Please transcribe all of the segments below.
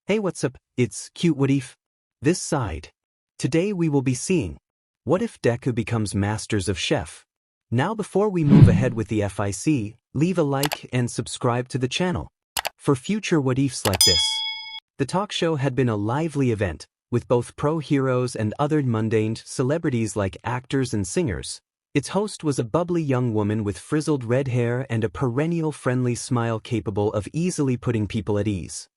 Hey, what's up? It's cute what if? This side. Today we will be seeing what if Deku becomes masters of chef. Now before we move ahead with the FIC, leave a like and subscribe to the channel for future what ifs like this. The talk show had been a lively event, with both pro heroes and other mundane celebrities like actors and singers. Its host was a bubbly young woman with frizzled red hair and a perennial friendly smile capable of easily putting people at ease.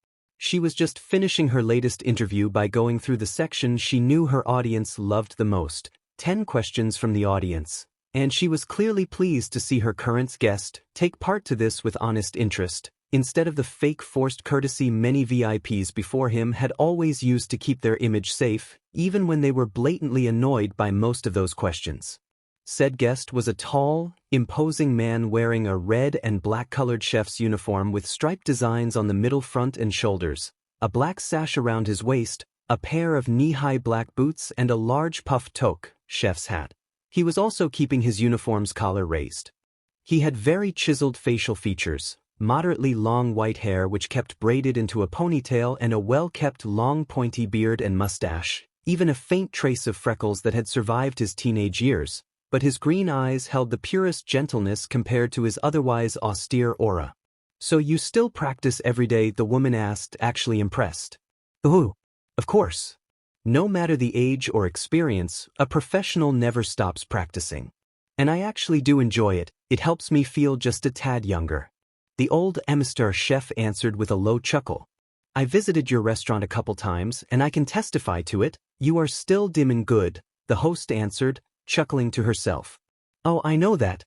She was just finishing her latest interview by going through the section she knew her audience loved the most, 10 questions from the audience, and she was clearly pleased to see her current guest take part to this with honest interest, instead of the fake forced courtesy many VIPs before him had always used to keep their image safe, even when they were blatantly annoyed by most of those questions. Said guest was a tall, imposing man wearing a red and black-colored chef's uniform with striped designs on the middle front and shoulders, a black sash around his waist, a pair of knee-high black boots and a large puffed toque, chef's hat. He was also keeping his uniform's collar raised. He had very chiseled facial features, moderately long white hair which kept braided into a ponytail and a well-kept long pointy beard and mustache, even a faint trace of freckles that had survived his teenage years. But his green eyes held the purest gentleness compared to his otherwise austere aura. So you still practice every day? The woman asked, actually impressed. Oh, of course. No matter the age or experience, a professional never stops practicing. And I actually do enjoy it, it helps me feel just a tad younger. The old Amistar chef answered with a low chuckle. I visited your restaurant a couple times and I can testify to it, you are still dim and good, the host answered, chuckling to herself. Oh, I know that.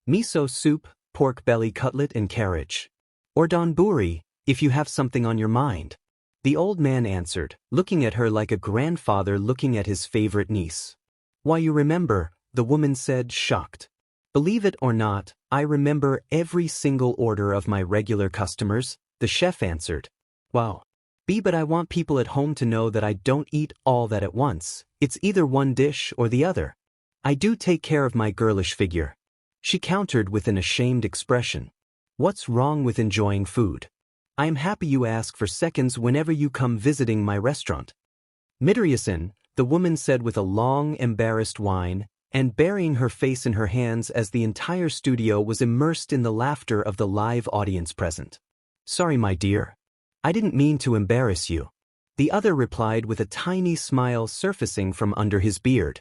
Miso soup, pork belly cutlet and carriage. Or donburi, if you have something on your mind. The old man answered, looking at her like a grandfather looking at his favorite niece. Why, you remember, the woman said, shocked. Believe it or not, I remember every single order of my regular customers, the chef answered. Wow. But I want people at home to know that I don't eat all that at once, it's either one dish or the other. I do take care of my girlish figure. She countered with an ashamed expression. What's wrong with enjoying food? I am happy you ask for seconds whenever you come visiting my restaurant. Midoriya-san, the woman said with a long, embarrassed whine, and burying her face in her hands as the entire studio was immersed in the laughter of the live audience present. Sorry, my dear. I didn't mean to embarrass you. The other replied with a tiny smile surfacing from under his beard.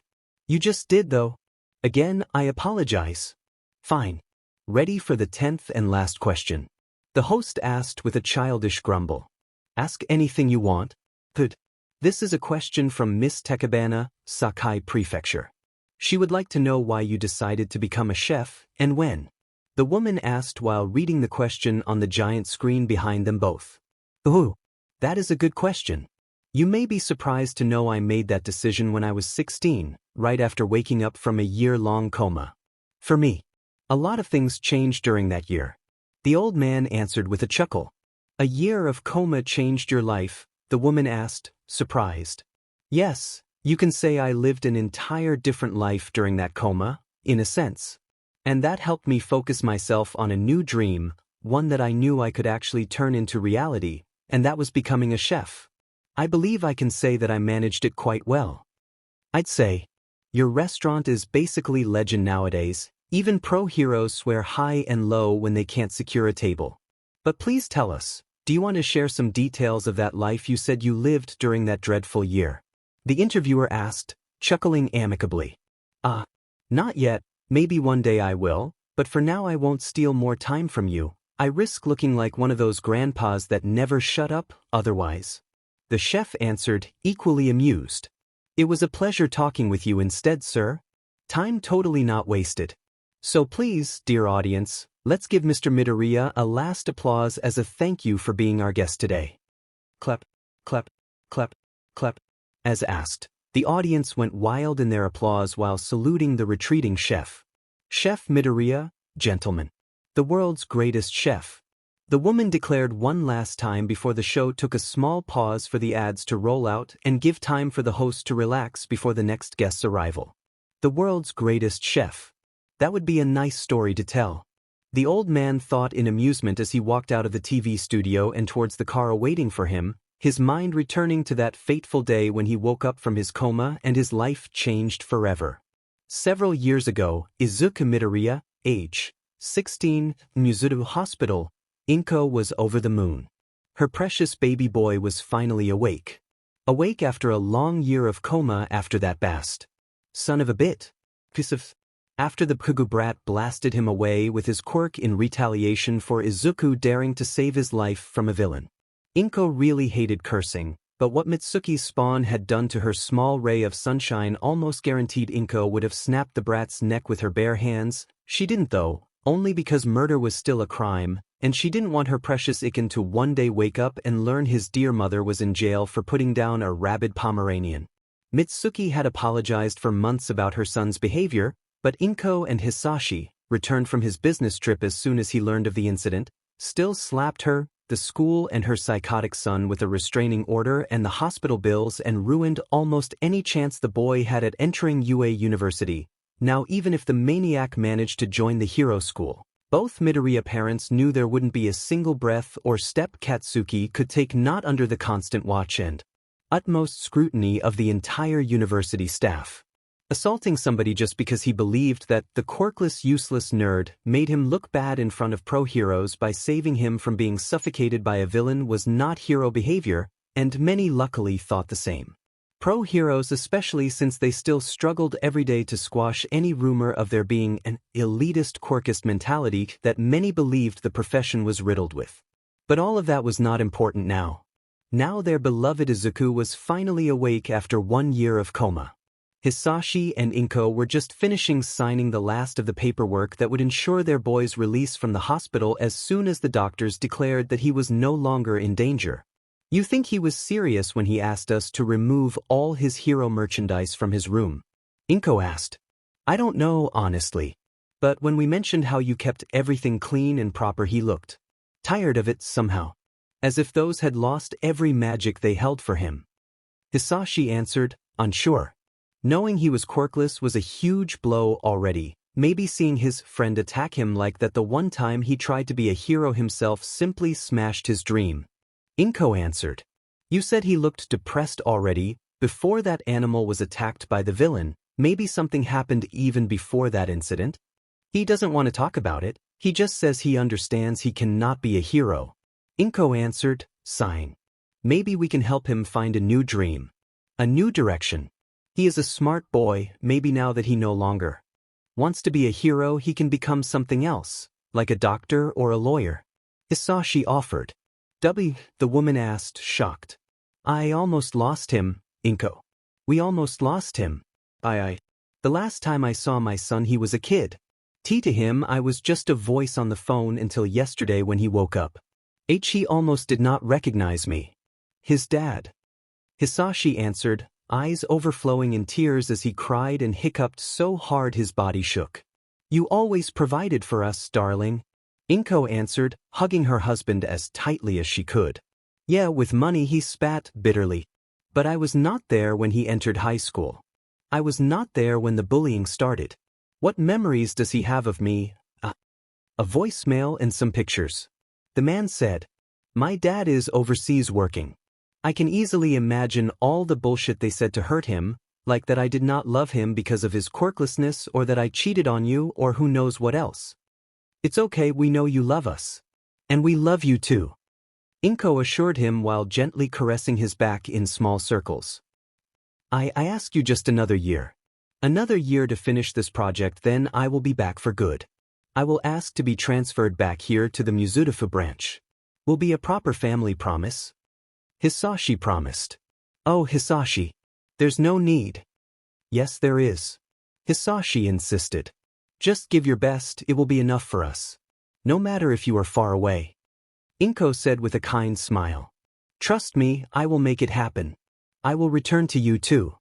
You just did though. Again, I apologize. Fine. Ready for the 10th and last question. The host asked with a childish grumble. Ask anything you want. Good. This is a question from Miss Tekabana, Sakai Prefecture. She would like to know why you decided to become a chef, and when. The woman asked while reading the question on the giant screen behind them both. Ooh, that is a good question. You may be surprised to know I made that decision when I was 16, right after waking up from a year-long coma. For me, a lot of things changed during that year. The old man answered with a chuckle. A year of coma changed your life, the woman asked, surprised. Yes, you can say I lived an entire different life during that coma, in a sense. And that helped me focus myself on a new dream, one that I knew I could actually turn into reality, and that was becoming a chef. I believe I can say that I managed it quite well. I'd say, your restaurant is basically legend nowadays, even pro heroes swear high and low when they can't secure a table. But please tell us, do you want to share some details of that life you said you lived during that dreadful year? The interviewer asked, chuckling amicably. Not yet, maybe one day I will, but for now I won't steal more time from you. I risk looking like one of those grandpas that never shut up, otherwise. The chef answered, equally amused. It was a pleasure talking with you instead, sir. Time totally not wasted. So please, dear audience, let's give Mr. Midoriya a last applause as a thank you for being our guest today. Clap, clap, clap, clap. As asked, the audience went wild in their applause while saluting the retreating chef. Chef Midoriya, gentlemen. The world's greatest chef. The woman declared one last time before the show took a small pause for the ads to roll out and give time for the host to relax before the next guest's arrival. The world's greatest chef. That would be a nice story to tell. The old man thought in amusement as he walked out of the TV studio and towards the car awaiting for him, his mind returning to that fateful day when he woke up from his coma and his life changed forever. Several years ago, Izuku Midoriya, age 16, Muzuru Hospital, Inko was over the moon. Her precious baby boy was finally awake. Awake after a long year of coma after that bast. Son of a bit. After the Pugu brat blasted him away with his quirk in retaliation for Izuku daring to save his life from a villain. Inko really hated cursing, but what Mitsuki's spawn had done to her small ray of sunshine almost guaranteed Inko would have snapped the brat's neck with her bare hands. She didn't though, only because murder was still a crime, and she didn't want her precious Iken to one day wake up and learn his dear mother was in jail for putting down a rabid Pomeranian. Mitsuki had apologized for months about her son's behavior, but Inko and Hisashi, returned from his business trip as soon as he learned of the incident, still slapped her, the school and her psychotic son with a restraining order and the hospital bills and ruined almost any chance the boy had at entering UA University. Now even if the maniac managed to join the hero school, both Midoriya parents knew there wouldn't be a single breath or step Katsuki could take not under the constant watch and utmost scrutiny of the entire university staff. Assaulting somebody just because he believed that the quirkless useless nerd made him look bad in front of pro-heroes by saving him from being suffocated by a villain was not hero behavior, and many luckily thought the same. Pro-heroes especially since they still struggled every day to squash any rumor of there being an elitist quirkist mentality that many believed the profession was riddled with. But all of that was not important now. Now their beloved Izuku was finally awake after 1 year of coma. Hisashi and Inko were just finishing signing the last of the paperwork that would ensure their boy's release from the hospital as soon as the doctors declared that he was no longer in danger. You think he was serious when he asked us to remove all his hero merchandise from his room? Inko asked. I don't know, honestly. But when we mentioned how you kept everything clean and proper, he looked tired of it somehow. As if those had lost every magic they held for him. Hisashi answered, unsure. Knowing he was quirkless was a huge blow already, maybe seeing his friend attack him like that the one time he tried to be a hero himself simply smashed his dream. Inko answered. You said he looked depressed already, before that animal was attacked by the villain, maybe something happened even before that incident? He doesn't want to talk about it, he just says he understands he cannot be a hero. Inko answered, sighing. Maybe we can help him find a new dream. A new direction. He is a smart boy, maybe now that he no longer wants to be a hero he can become something else, like a doctor or a lawyer. Hisashi offered. The woman asked, shocked. I almost lost him, Inko. We almost lost him. The last time I saw my son he was a kid. To him I was just a voice on the phone until yesterday when he woke up. He almost did not recognize me. His dad. Hisashi answered, eyes overflowing in tears as he cried and hiccuped so hard his body shook. You always provided for us, darling. Inko answered, hugging her husband as tightly as she could. Yeah, with money, he spat bitterly. But I was not there when he entered high school. I was not there when the bullying started. What memories does he have of me? A voicemail and some pictures. The man said, my dad is overseas working. I can easily imagine all the bullshit they said to hurt him, like that I did not love him because of his quirklessness or that I cheated on you or who knows what else. It's okay, we know you love us. And we love you too. Inko assured him while gently caressing his back in small circles. I ask you just another year. Another year to finish this project, then I will be back for good. I will ask to be transferred back here to the Muzuru branch. Will be a proper family, promise? Hisashi promised. Oh, Hisashi. There's no need. Yes, there is. Hisashi insisted. Just give your best, it will be enough for us. No matter if you are far away. Inko said with a kind smile. Trust me, I will make it happen. I will return to you too.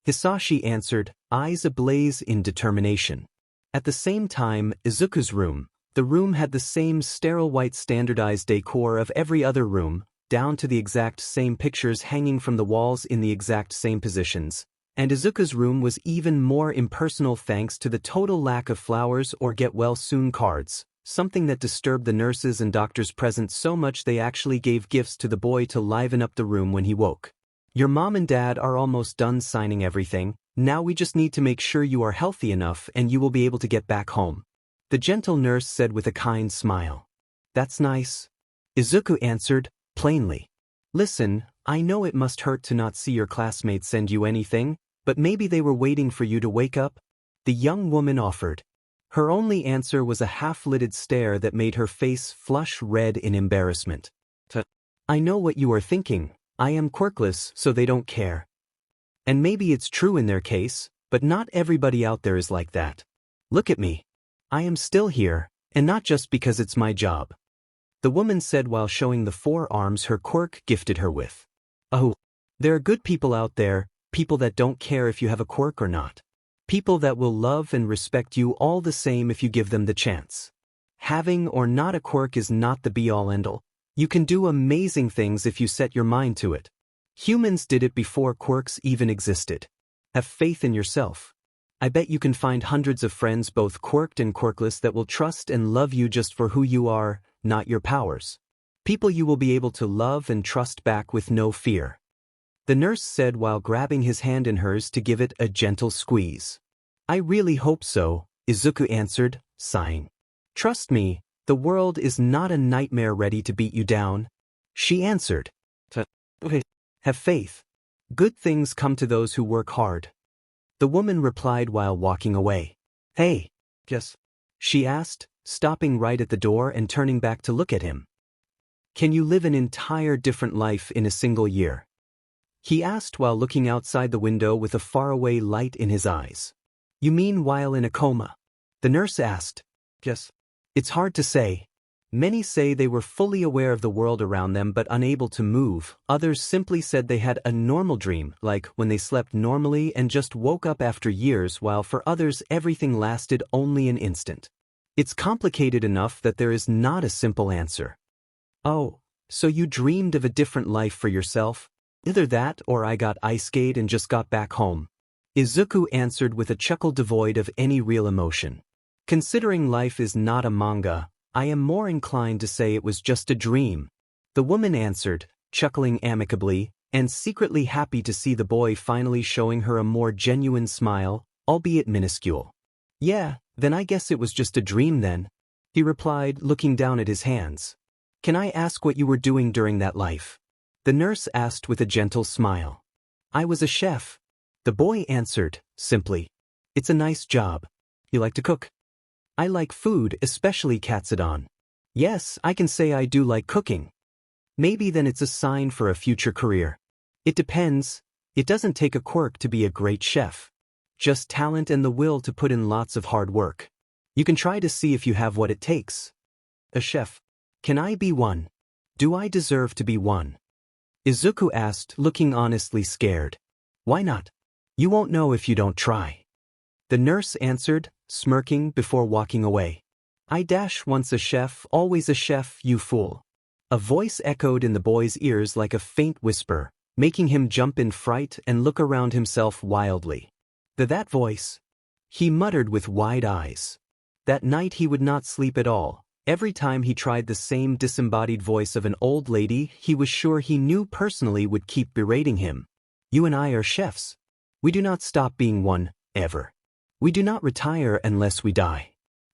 Hisashi answered, eyes ablaze in determination. At the same time, Izuku's room. The room had the same sterile white standardized decor of every other room, down to the exact same pictures hanging from the walls in the exact same positions, and Izuku's room was even more impersonal thanks to the total lack of flowers or get-well-soon cards, something that disturbed the nurses and doctors present so much they actually gave gifts to the boy to liven up the room when he woke. Your mom and dad are almost done signing everything, now we just need to make sure you are healthy enough and you will be able to get back home. The gentle nurse said with a kind smile. That's nice. Izuku answered, plainly. Listen, I know it must hurt to not see your classmates send you anything, but maybe they were waiting for you to wake up? The young woman offered. Her only answer was a half-lidded stare that made her face flush red in embarrassment. I know what you are thinking, I am quirkless so they don't care. And maybe it's true in their case, but not everybody out there is like that. Look at me. I am still here, and not just because it's my job. The woman said while showing the 4 arms her quirk gifted her with. Oh, there are good people out there, people that don't care if you have a quirk or not. People that will love and respect you all the same if you give them the chance. Having or not a quirk is not the be-all end-all. You can do amazing things if you set your mind to it. Humans did it before quirks even existed. Have faith in yourself. I bet you can find hundreds of friends both quirked and quirkless that will trust and love you just for who you are, not your powers. People you will be able to love and trust back with no fear. The nurse said while grabbing his hand in hers to give it a gentle squeeze. I really hope so, Izuku answered, sighing. Trust me, the world is not a nightmare ready to beat you down. She answered. Have faith. Good things come to those who work hard. The woman replied while walking away. Hey. Yes. She asked, stopping right at the door and turning back to look at him. Can you live an entire different life in a single year? He asked while looking outside the window with a faraway light in his eyes. You mean while in a coma? The nurse asked. Yes. It's hard to say. Many say they were fully aware of the world around them but unable to move. Others simply said they had a normal dream, like when they slept normally and just woke up after years, while for others everything lasted only an instant. It's complicated enough that there is not a simple answer. Oh, so you dreamed of a different life for yourself? Either that or I got ice skate and just got back home. Izuku answered with a chuckle devoid of any real emotion. Considering life is not a manga, I am more inclined to say it was just a dream. The woman answered, chuckling amicably, and secretly happy to see the boy finally showing her a more genuine smile, albeit minuscule. Yeah, then I guess it was just a dream then, he replied, looking down at his hands. Can I ask what you were doing during that life? The nurse asked with a gentle smile. I was a chef. The boy answered, simply. It's a nice job. You like to cook? I like food, especially katsudon. Yes, I can say I do like cooking. Maybe then it's a sign for a future career. It depends. It doesn't take a quirk to be a great chef. Just talent and the will to put in lots of hard work. You can try to see if you have what it takes. A chef. Can I be one? Do I deserve to be one? Izuku asked, looking honestly scared. Why not? You won't know if you don't try. The nurse answered, smirking before walking away. Once a chef, always a chef, you fool. A voice echoed in the boy's ears like a faint whisper, making him jump in fright and look around himself wildly. That voice? He muttered with wide eyes. That night he would not sleep at all. Every time he tried the same disembodied voice of an old lady he was sure he knew personally would keep berating him. You and I are chefs. We do not stop being one, ever. We do not retire unless we die.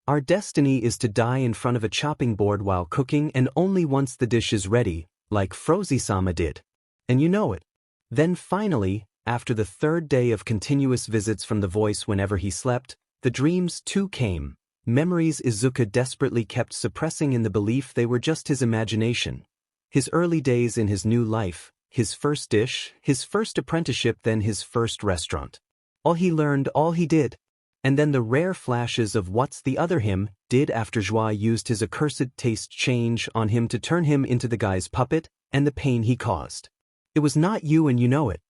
Our destiny is to die in front of a chopping board while cooking and only once the dish is ready, like Frozy-sama did. And you know it. Then finally, after the 3rd day of continuous visits from the voice whenever he slept, the dreams too came. Memories Izuku desperately kept suppressing in the belief they were just his imagination. His early days in his new life, his first dish, his first apprenticeship, then his first restaurant. All he learned, all he did. And then the rare flashes of what's the other him did after Joie used his accursed taste change on him to turn him into the guy's puppet, and the pain he caused. It was not you and you know it.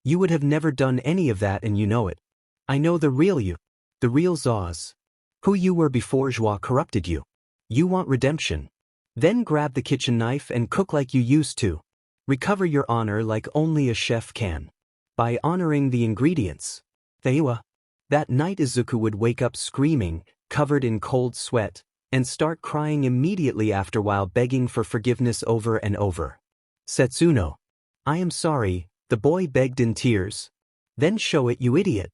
You would have never done any of that and you know it. I know the real you. The real Zaus. Who you were before Joie corrupted you. You want redemption. Then grab the kitchen knife and cook like you used to. Recover your honor like only a chef can. By honoring the ingredients. Theiwa. That night Izuku would wake up screaming, covered in cold sweat, and start crying immediately after while begging for forgiveness over and over. Setsuno. I am sorry, the boy begged in tears. Then show it, you idiot.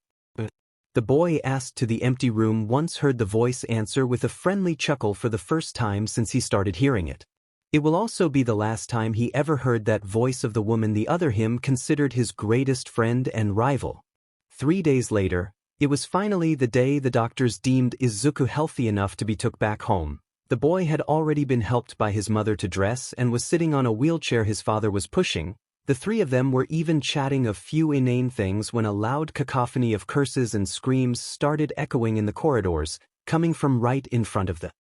The boy asked to the empty room once heard the voice answer with a friendly chuckle for the first time since he started hearing it. It will also be the last time he ever heard that voice of the woman the other him considered his greatest friend and rival. 3 days later, it was finally the day the doctors deemed Izuku healthy enough to be took back home. The boy had already been helped by his mother to dress and was sitting on a wheelchair his father was pushing. The three of them were even chatting of few inane things when a loud cacophony of curses and screams started echoing in the corridors, coming from right in front of the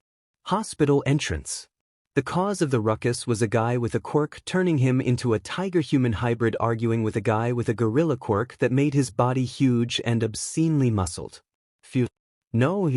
hospital entrance. The cause of the ruckus was a guy with a quirk turning him into a tiger-human hybrid arguing with a guy with a gorilla quirk that made his body huge and obscenely muscled. Phew. No,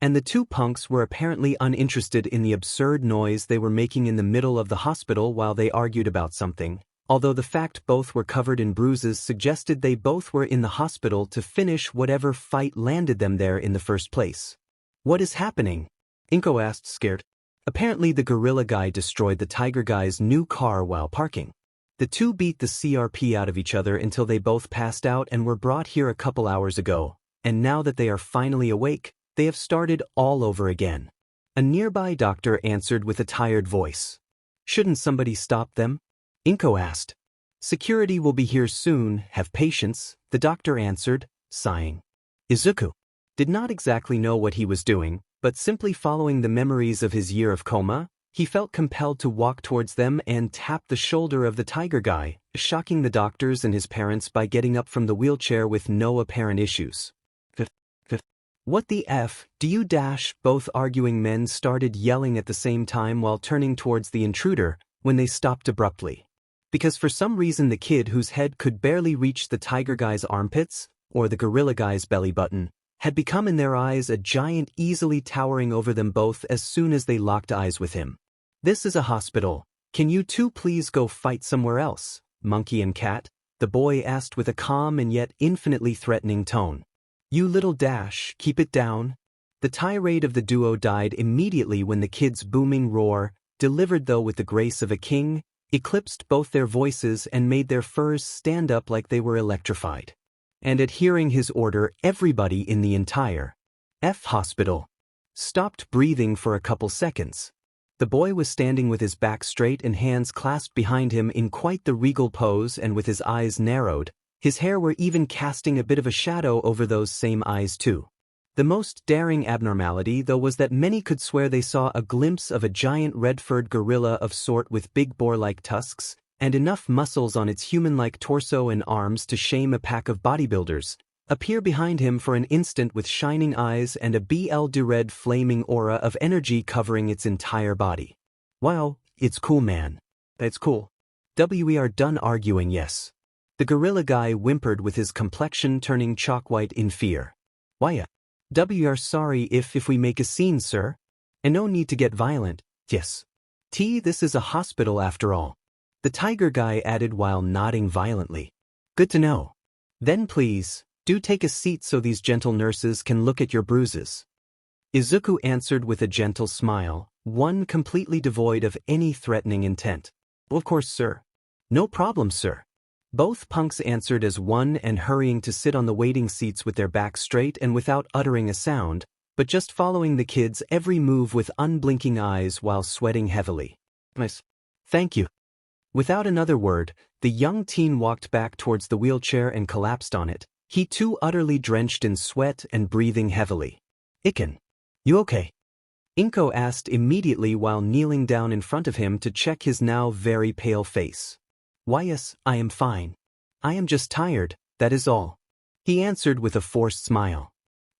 and the two punks were apparently uninterested in the absurd noise they were making in the middle of the hospital while they argued about something, although the fact both were covered in bruises suggested they both were in the hospital to finish whatever fight landed them there in the first place. What is happening? Inko asked, scared. Apparently the gorilla guy destroyed the tiger guy's new car while parking. The two beat the CRP out of each other until they both passed out and were brought here a couple hours ago, and now that they are finally awake, they have started all over again. A nearby doctor answered with a tired voice. Shouldn't somebody stop them? Inko asked. Security will be here soon, have patience, the doctor answered, sighing. Izuku did not exactly know what he was doing, but simply following the memories of his year of Coma, he felt compelled to walk towards them and tap the shoulder of the tiger guy, shocking the doctors and his parents by getting up from the wheelchair with no apparent issues. What the F, do you dash? Both arguing men started yelling at the same time while turning towards the intruder, when they stopped abruptly. Because for some reason the kid whose head could barely reach the tiger guy's armpits, or the gorilla guy's belly button, had become in their eyes a giant easily towering over them both as soon as they locked eyes with him. This is a hospital. Can you two please go fight somewhere else, monkey and cat? The boy asked with a calm and yet infinitely threatening tone. You little dash, keep it down. The tirade of the duo died immediately when the kid's booming roar, delivered though with the grace of a king, eclipsed both their voices and made their furs stand up like they were electrified. And at hearing his order, everybody in the entire hospital stopped breathing for a couple seconds. The boy was standing with his back straight and hands clasped behind him in quite the regal pose and with his eyes narrowed. His hair were even casting a bit of a shadow over those same eyes too. The most daring abnormality though was that many could swear they saw a glimpse of a giant red-furred gorilla of sort with big boar-like tusks, and enough muscles on its human-like torso and arms to shame a pack of bodybuilders, appear behind him for an instant with shining eyes and a red flaming aura of energy covering its entire body. Wow, it's cool, man. That's cool. We are done arguing, yes. The gorilla guy whimpered with his complexion turning chalk white in fear. Why, we are sorry if we make a scene, sir. And no need to get violent, yes. This is a hospital after all. The tiger guy added while nodding violently. Good to know. Then please, do take a seat so these gentle nurses can look at your bruises. Izuku answered with a gentle smile, one completely devoid of any threatening intent. Of course, sir. No problem, sir. Both punks answered as one and hurrying to sit on the waiting seats with their backs straight and without uttering a sound, but just following the kid's every move with unblinking eyes while sweating heavily. Nice. Thank you. Without another word, the young teen walked back towards the wheelchair and collapsed on it, he too utterly drenched in sweat and breathing heavily. Iken. You okay? Inko asked immediately while kneeling down in front of him to check his now very pale face. Why yes, I am fine. I am just tired, that is all. He answered with a forced smile.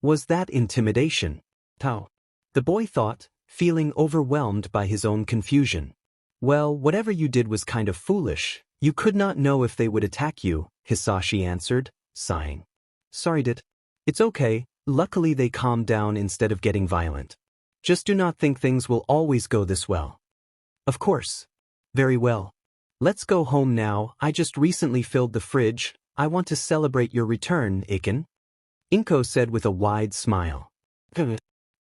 Was that intimidation? Tao. The boy thought, feeling overwhelmed by his own confusion. Well, whatever you did was kind of foolish. You could not know if they would attack you, Hisashi answered, sighing. Sorry, Dit. It's okay, luckily they calmed down instead of getting violent. Just do not think things will always go this well. Of course. Very well. Let's go home now, I just recently filled the fridge, I want to celebrate your return, Iken. Inko said with a wide smile.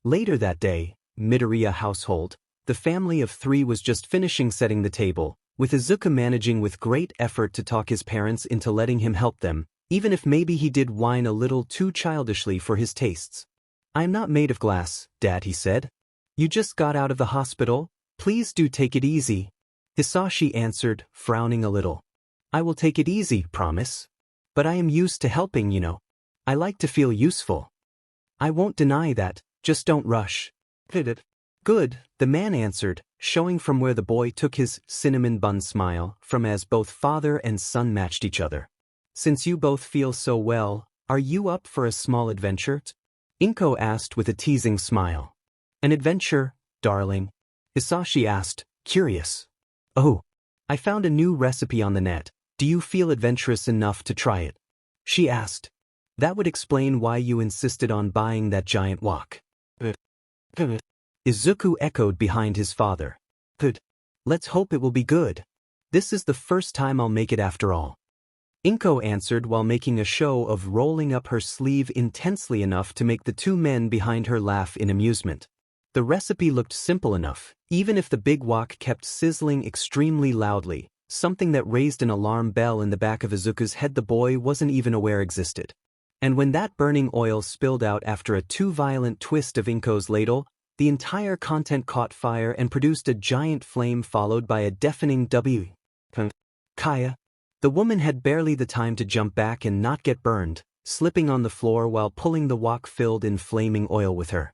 Later that day, Midoriya household, the family of 3 was just finishing setting the table, with Izuku managing with great effort to talk his parents into letting him help them, even if maybe he did whine a little too childishly for his tastes. "I'm not made of glass, Dad," he said. "You just got out of the hospital, please do take it easy." Hisashi answered, frowning a little. "I will take it easy, promise. But I am used to helping, you know. I like to feel useful." "I won't deny that, just don't rush." "Good," the man answered, showing from where the boy took his cinnamon bun smile from as both father and son matched each other. "Since you both feel so well, are you up for a small adventure?" Inko asked with a teasing smile. "An adventure, darling?" Hisashi asked, curious. "Oh, I found a new recipe on the net. Do you feel adventurous enough to try it?" she asked. "That would explain why you insisted on buying that giant wok." Izuku echoed behind his father. "Good. Let's hope it will be good. This is the first time I'll make it after all." Inko answered while making a show of rolling up her sleeve intensely enough to make the 2 men behind her laugh in amusement. The recipe looked simple enough, even if the big wok kept sizzling extremely loudly, something that raised an alarm bell in the back of Izuku's head the boy wasn't even aware existed. And when that burning oil spilled out after a too violent twist of Inko's ladle, the entire content caught fire and produced a giant flame followed by a deafening W. Kaya. The woman had barely the time to jump back and not get burned, slipping on the floor while pulling the wok filled in flaming oil with her.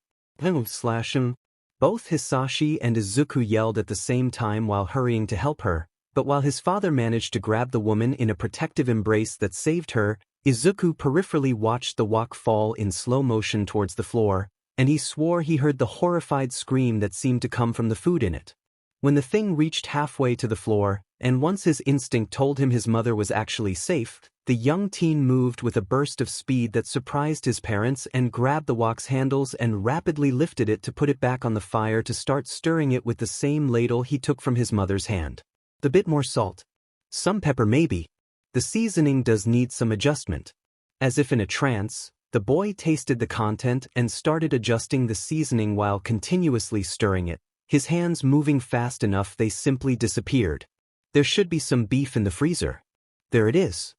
Slash him. Both Hisashi and Izuku yelled at the same time while hurrying to help her, but while his father managed to grab the woman in a protective embrace that saved her, Izuku peripherally watched the wok fall in slow motion towards the floor, and he swore he heard the horrified scream that seemed to come from the food in it. When the thing reached halfway to the floor, and once his instinct told him his mother was actually safe, the young teen moved with a burst of speed that surprised his parents and grabbed the wok's handles and rapidly lifted it to put it back on the fire to start stirring it with the same ladle he took from his mother's hand. "The bit more salt. Some pepper maybe. The seasoning does need some adjustment." As if in a trance, the boy tasted the content and started adjusting the seasoning while continuously stirring it, his hands moving fast enough they simply disappeared. "There should be some beef in the freezer. There it is,"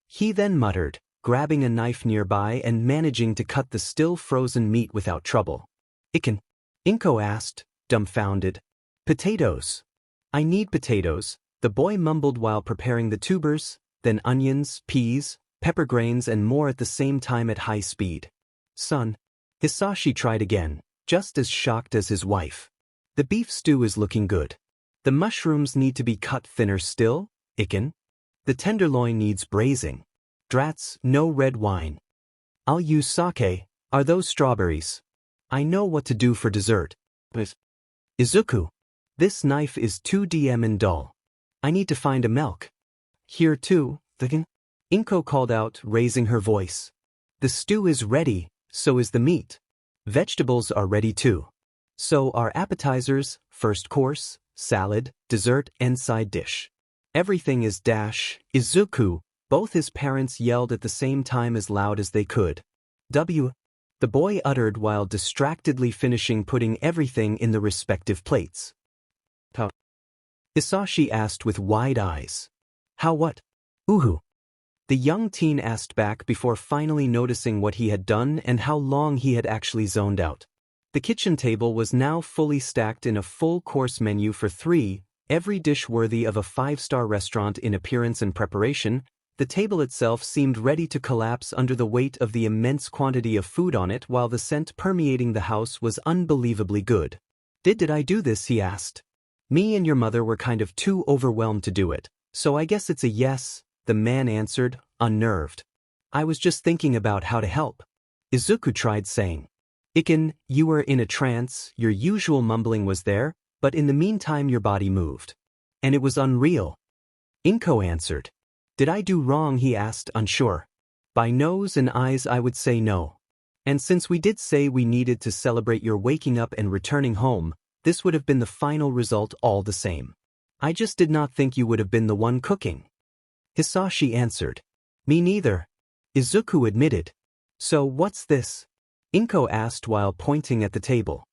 he then muttered, grabbing a knife nearby and managing to cut the still frozen meat without trouble. "Ikan?" Inko asked, dumbfounded. "Potatoes. I need potatoes," the boy mumbled while preparing the tubers, then onions, peas, pepper grains and more at the same time at high speed. "Son." Hisashi tried again, just as shocked as his wife. "The beef stew is looking good. The mushrooms need to be cut thinner still, Ikan. The tenderloin needs braising. Drats, no red wine. I'll use sake. Are those strawberries? I know what to do for dessert." "Izuku. This knife is too and dull. I need to find a milk." "Here too, Ikan." Inko called out, raising her voice. "The stew is ready, so is the meat. Vegetables are ready too. So are appetizers, first course, salad, dessert and side dish. Everything is Izuku." Both his parents yelled at the same time as loud as they could. "W." The boy uttered while distractedly finishing putting everything in the respective plates. "How?" Hisashi asked with wide eyes. "How what?" "Uhu." The young teen asked back before finally noticing what he had done and how long he had actually zoned out. The kitchen table was now fully stacked in a full-course menu for 3, every dish worthy of a 5-star restaurant in appearance and preparation. The table itself seemed ready to collapse under the weight of the immense quantity of food on it while the scent permeating the house was unbelievably good. Did I do this?" he asked. "Me and your mother were kind of too overwhelmed to do it, so I guess it's a yes," the man answered, unnerved. "I was just thinking about how to help." Izuku tried saying. "Ikan, you were in a trance, your usual mumbling was there, but in the meantime your body moved. And it was unreal." Inko answered. "Did I do wrong?" he asked, unsure. "By nose and eyes I would say no. And since we did say we needed to celebrate your waking up and returning home, this would have been the final result all the same. I just did not think you would have been the one cooking." Hisashi answered. "Me neither." Izuku admitted. "So what's this?" Inko asked while pointing at the table.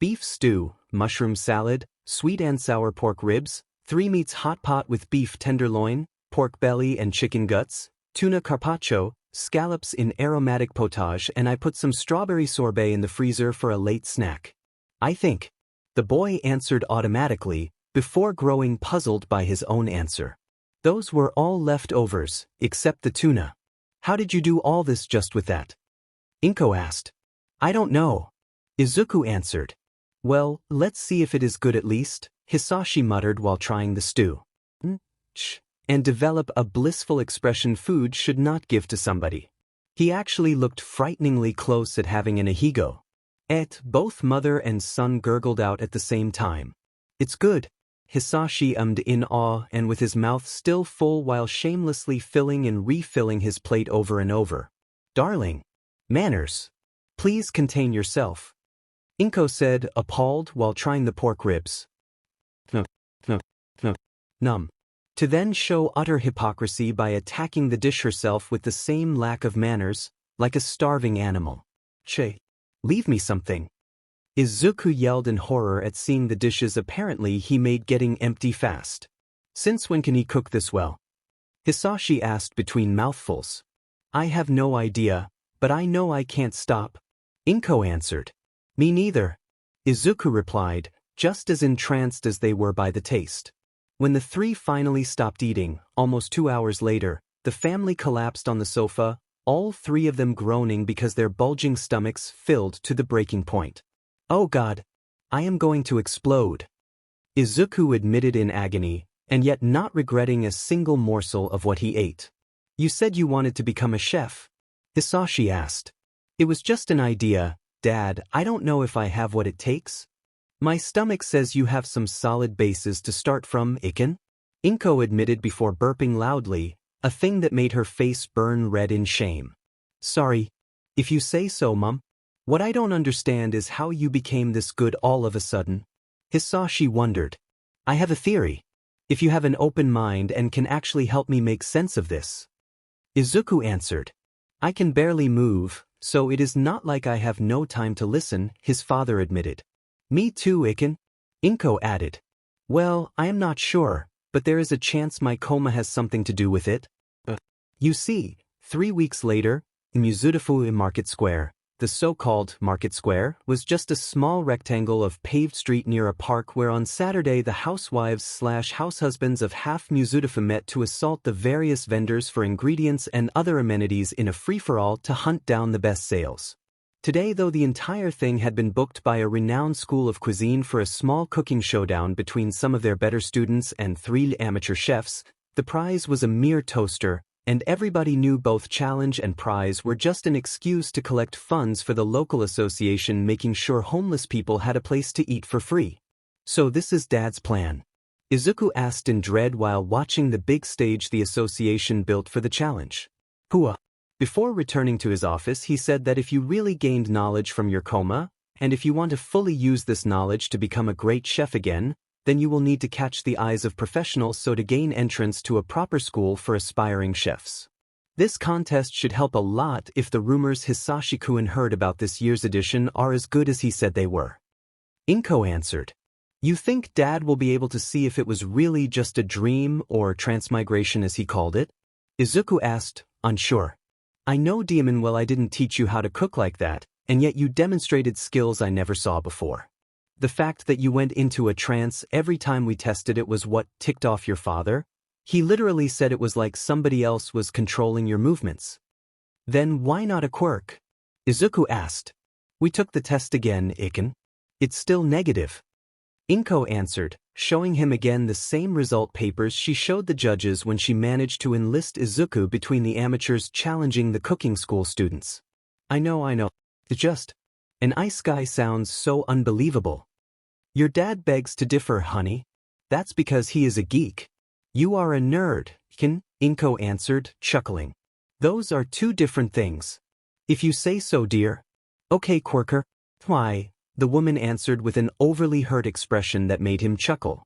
beef stew, mushroom salad, sweet and sour pork ribs, 3 meats hot pot with beef tenderloin, pork belly and chicken guts, tuna carpaccio, scallops in aromatic potage, and I put some strawberry sorbet in the freezer for a late snack. I think. The boy answered automatically, before growing puzzled by his own answer. Those were all leftovers, except the tuna. How did you do all this just with that? Inko asked. I don't know. Izuku answered. Well, let's see if it is good at least, Hisashi muttered while trying the stew. And develop a blissful expression food should not give to somebody. He actually looked frighteningly close at having an ahigo. Both mother and son gurgled out at the same time. It's good, Hisashi ummed in awe and with his mouth still full while shamelessly filling and refilling his plate over and over. Darling. Manners. Please contain yourself. Inko said, appalled while trying the pork ribs. Num. To then show utter hypocrisy by attacking the dish herself with the same lack of manners, like a starving animal. Che. Leave me something. Izuku yelled in horror at seeing the dishes apparently he made getting empty fast. Since when can he cook this well? Hisashi asked between mouthfuls. I have no idea, but I know I can't stop. Inko answered. Me neither. Izuku replied, just as entranced as they were by the taste. When the three finally stopped eating, almost 2 hours later, the family collapsed on the sofa, all 3 of them groaning because their bulging stomachs filled to the breaking point. Oh God, I am going to explode. Izuku admitted in agony, and yet not regretting a single morsel of what he ate. You said you wanted to become a chef? Hisashi asked. It was just an idea, Dad. I don't know if I have what it takes. My stomach says you have some solid bases to start from, Iken. Inko admitted before burping loudly, a thing that made her face burn red in shame. Sorry. If you say so, Mum. What I don't understand is how you became this good all of a sudden. Hisashi wondered. I have a theory. If you have an open mind and can actually help me make sense of this. Izuku answered. I can barely move, so it is not like I have no time to listen, his father admitted. Me too, Iken. Inko added. Well, I am not sure, but there is a chance my coma has something to do with it. You see, 3 weeks later, in Mizudafu Market Square, the so-called Market Square was just a small rectangle of paved street near a park where on Saturday the housewives/househusbands of half Mizudafu met to assault the various vendors for ingredients and other amenities in a free-for-all to hunt down the best sales. Today, though, the entire thing had been booked by a renowned school of cuisine for a small cooking showdown between some of their better students and 3 amateur chefs, the prize was a mere toaster, and everybody knew both challenge and prize were just an excuse to collect funds for the local association, making sure homeless people had a place to eat for free. So this is Dad's plan? Izuku asked in dread while watching the big stage the association built for the challenge. Hua. Before returning to his office, he said that if you really gained knowledge from your coma, and if you want to fully use this knowledge to become a great chef again, then you will need to catch the eyes of professionals so to gain entrance to a proper school for aspiring chefs. This contest should help a lot if the rumors Hisashi-kun heard about this year's edition are as good as he said they were. Inko answered. You think Dad will be able to see if it was really just a dream or transmigration as he called it? Izuku asked, unsure. I know, Demon, well, I didn't teach you how to cook like that, and yet you demonstrated skills I never saw before. The fact that you went into a trance every time we tested it was what ticked off your father? He literally said it was like somebody else was controlling your movements. Then why not a quirk? Izuku asked. We took the test again, Iken. It's still negative. Inko answered, showing him again the same result papers she showed the judges when she managed to enlist Izuku between the amateurs challenging the cooking school students. I know. It's just. An ice guy sounds so unbelievable. Your dad begs to differ, honey. That's because he is a geek. You are a nerd, Inko answered, chuckling. Those are 2 different things. If you say so, dear. Okay, Quirker. Why? The woman answered with an overly hurt expression that made him chuckle.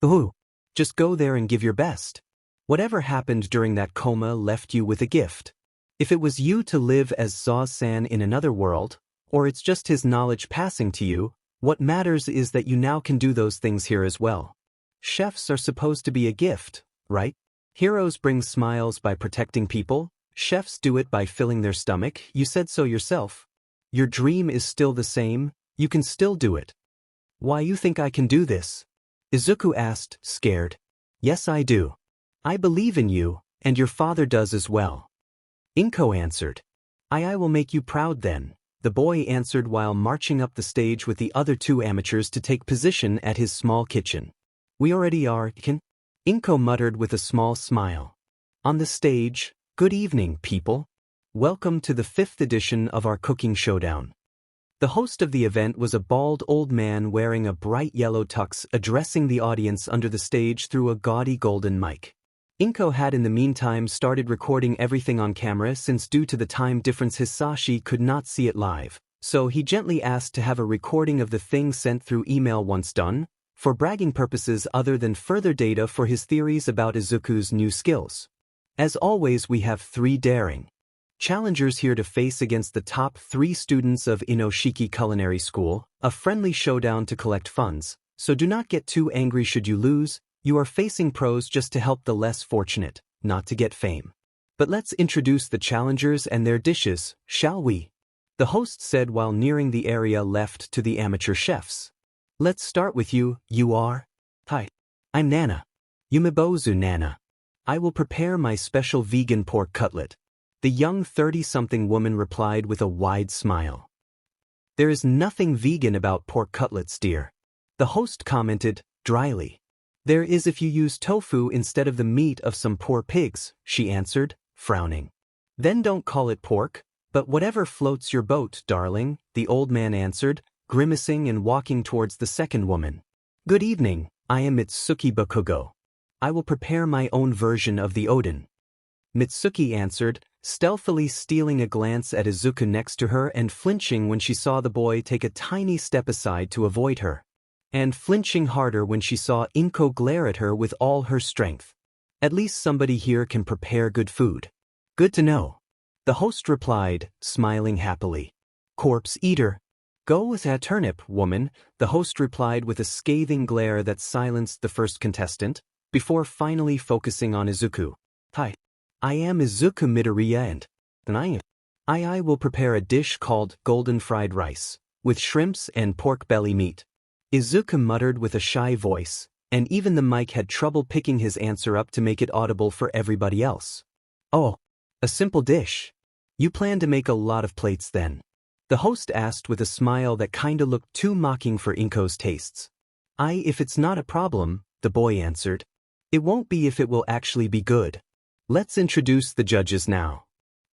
Ooh, just go there and give your best. Whatever happened during that coma left you with a gift. If it was you to live as Zaus-san in another world, or it's just his knowledge passing to you, What matters is that you now can do those things here as well. Chefs are supposed to be a gift, right? Heroes bring smiles by protecting people. Chefs do it by filling their stomach. You said so yourself. Your dream is still the same. You can still do it. Why you think I can do this? Izuku asked, scared. Yes, I do. I believe in you, and your father does as well. Inko answered. I will make you proud then, the boy answered while marching up the stage with the other two amateurs to take position at his small kitchen. We already are, Inko muttered with a small smile. On the stage, good evening, people. Welcome to the 5th edition of our cooking showdown. The host of the event was a bald old man wearing a bright yellow tux addressing the audience under the stage through a gaudy golden mic. Inko had in the meantime started recording everything on camera since due to the time difference Hisashi could not see it live, so he gently asked to have a recording of the thing sent through email once done, for bragging purposes other than further data for his theories about Izuku's new skills. As always, we have 3 daring challengers here to face against the top 3 students of Inoshiki Culinary School, a friendly showdown to collect funds, so do not get too angry should you lose. You are facing pros just to help the less fortunate, not to get fame. But let's introduce the challengers and their dishes, shall we? The host said while nearing the area left to the amateur chefs. Let's start with you. You are? Hi. I'm Nana. Yumibozu Nana. I will prepare my special vegan pork cutlet. The young 30-something woman replied with a wide smile. There is nothing vegan about pork cutlets, dear. The host commented, dryly. There is if you use tofu instead of the meat of some poor pigs, she answered, frowning. Then don't call it pork, but whatever floats your boat, darling, the old man answered, grimacing and walking towards the second woman. Good evening, I am Mitsuki Bakugo. I will prepare my own version of the Odin. Mitsuki answered, stealthily stealing a glance at Izuku next to her and flinching when she saw the boy take a tiny step aside to avoid her. And flinching harder when she saw Inko glare at her with all her strength. At least somebody here can prepare good food. Good to know. The host replied, smiling happily. Corpse eater. Go with that turnip, woman, the host replied with a scathing glare that silenced the first contestant, before finally focusing on Izuku. Hi. I am Izuku Midoriya and I will prepare a dish called golden fried rice, with shrimps and pork belly meat. Izuku muttered with a shy voice, and even the mic had trouble picking his answer up to make it audible for everybody else. Oh, a simple dish. You plan to make a lot of plates then? The host asked with a smile that kinda looked too mocking for Inko's tastes. If it's not a problem, the boy answered. It won't be if it will actually be good. Let's introduce the judges now.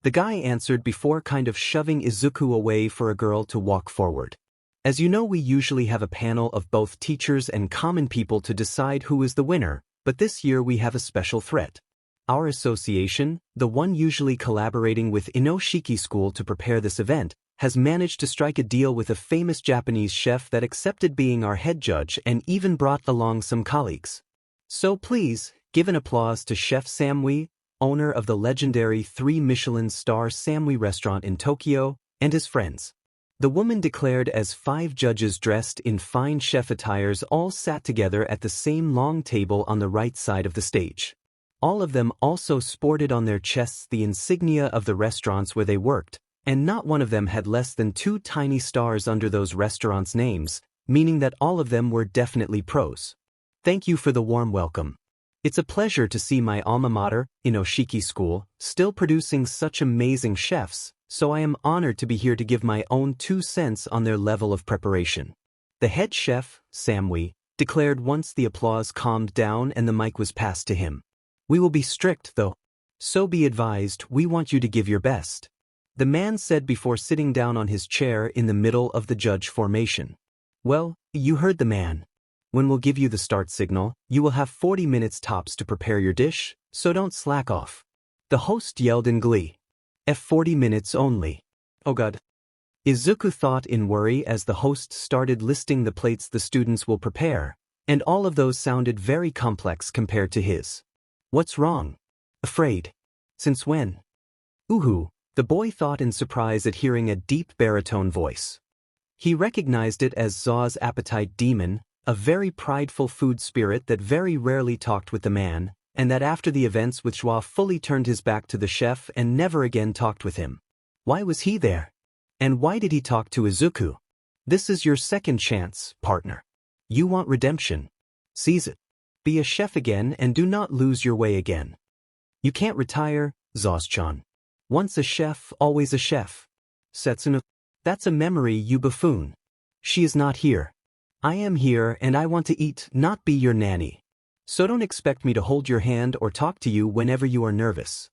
The guy answered before kind of shoving Izuku away for a girl to walk forward. As you know, we usually have a panel of both teachers and common people to decide who is the winner, but this year we have a special threat. Our association, the one usually collaborating with Inoshiki School to prepare this event, has managed to strike a deal with a famous Japanese chef that accepted being our head judge and even brought along some colleagues. So please, give an applause to Chef Samui, owner of the legendary 3 Michelin star Samui restaurant in Tokyo, and his friends. The woman declared as 5 judges dressed in fine chef attires all sat together at the same long table on the right side of the stage. All of them also sported on their chests the insignia of the restaurants where they worked, and not one of them had less than 2 tiny stars under those restaurants' names, meaning that all of them were definitely pros. Thank you for the warm welcome. It's a pleasure to see my alma mater, Inoshiki School, still producing such amazing chefs, so I am honored to be here to give my own 2 cents on their level of preparation. The head chef, Samui, declared once the applause calmed down and the mic was passed to him. We will be strict though. So be advised, we want you to give your best. The man said before sitting down on his chair in the middle of the judge formation. Well, you heard the man. When we'll give you the start signal, you will have 40 minutes tops to prepare your dish, so don't slack off. The host yelled in glee. 40 minutes only. Oh god. Izuku thought in worry as the host started listing the plates the students will prepare, and all of those sounded very complex compared to his. What's wrong? Afraid. Since when? Uhu, the boy thought in surprise at hearing a deep baritone voice. He recognized it as Zaw's appetite demon, a very prideful food spirit that very rarely talked with the man, and that after the events with Joao fully turned his back to the chef and never again talked with him. Why was he there? And why did he talk to Izuku? This is your second chance, partner. You want redemption. Seize it. Be a chef again and do not lose your way again. You can't retire, Zaus-chan. Once a chef, always a chef. Setsuna. That's a memory, you buffoon. She is not here. I am here and I want to eat, not be your nanny. So don't expect me to hold your hand or talk to you whenever you are nervous.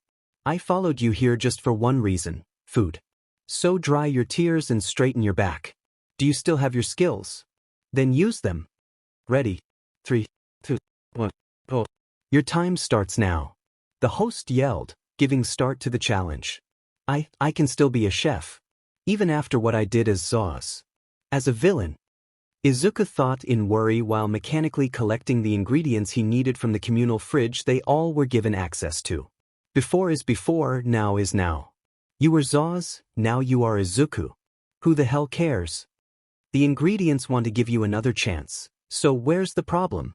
I followed you here just for one reason, food. So dry your tears and straighten your back. Do you still have your skills? Then use them. Ready. 3, 2, 1, go. Your time starts now. The host yelled, giving start to the challenge. I can still be a chef. Even after what I did as Zaus. As a villain. Izuku thought in worry while mechanically collecting the ingredients he needed from the communal fridge they all were given access to. Before is before, now is now. You were Zaus, now you are Izuku. Who the hell cares? The ingredients want to give you another chance, so where's the problem?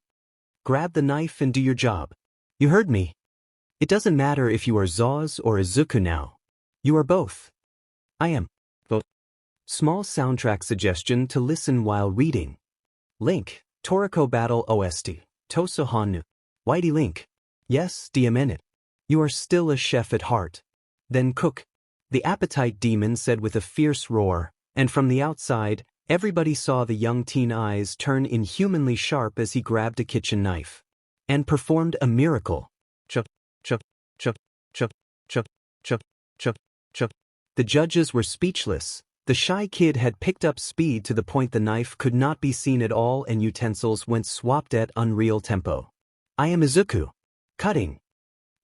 Grab the knife and do your job. You heard me. It doesn't matter if you are Zaus or Izuku now. You are both. I am. Both. Small soundtrack suggestion to listen while reading. Link, Toriko Battle OST, Toso Hanu. Whitey Link. Yes, DM. You are still a chef at heart. Then cook. The appetite demon said with a fierce roar, and from the outside, everybody saw the young teen eyes turn inhumanly sharp as he grabbed a kitchen knife. And performed a miracle. Chup, chup, chup, chup, chup, chup, chup, chup. The judges were speechless. The shy kid had picked up speed to the point the knife could not be seen at all and utensils went swapped at unreal tempo. I am Izuku. Cutting.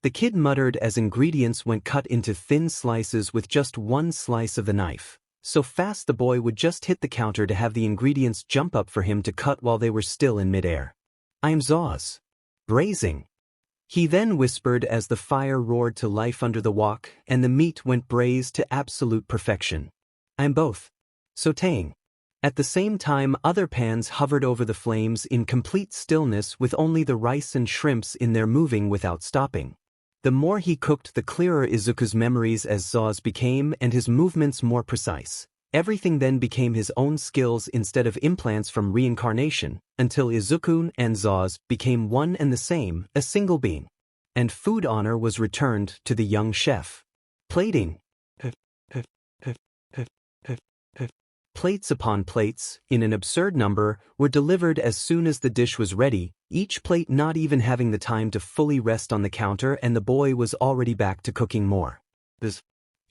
The kid muttered as ingredients went cut into thin slices with just one slice of the knife. So fast the boy would just hit the counter to have the ingredients jump up for him to cut while they were still in midair. I am Zaus. Braising. He then whispered as the fire roared to life under the wok and the meat went braised to absolute perfection. I'm both. Sautéing. At the same time other pans hovered over the flames in complete stillness with only the rice and shrimps in there moving without stopping. The more he cooked the clearer Izuku's memories as Zaus became and his movements more precise. Everything then became his own skills instead of implants from reincarnation, until Izuku and Zaus became one and the same, a single being. And food honor was returned to the young chef. Plating. Plates upon plates, in an absurd number, were delivered as soon as the dish was ready, each plate not even having the time to fully rest on the counter, and the boy was already back to cooking more.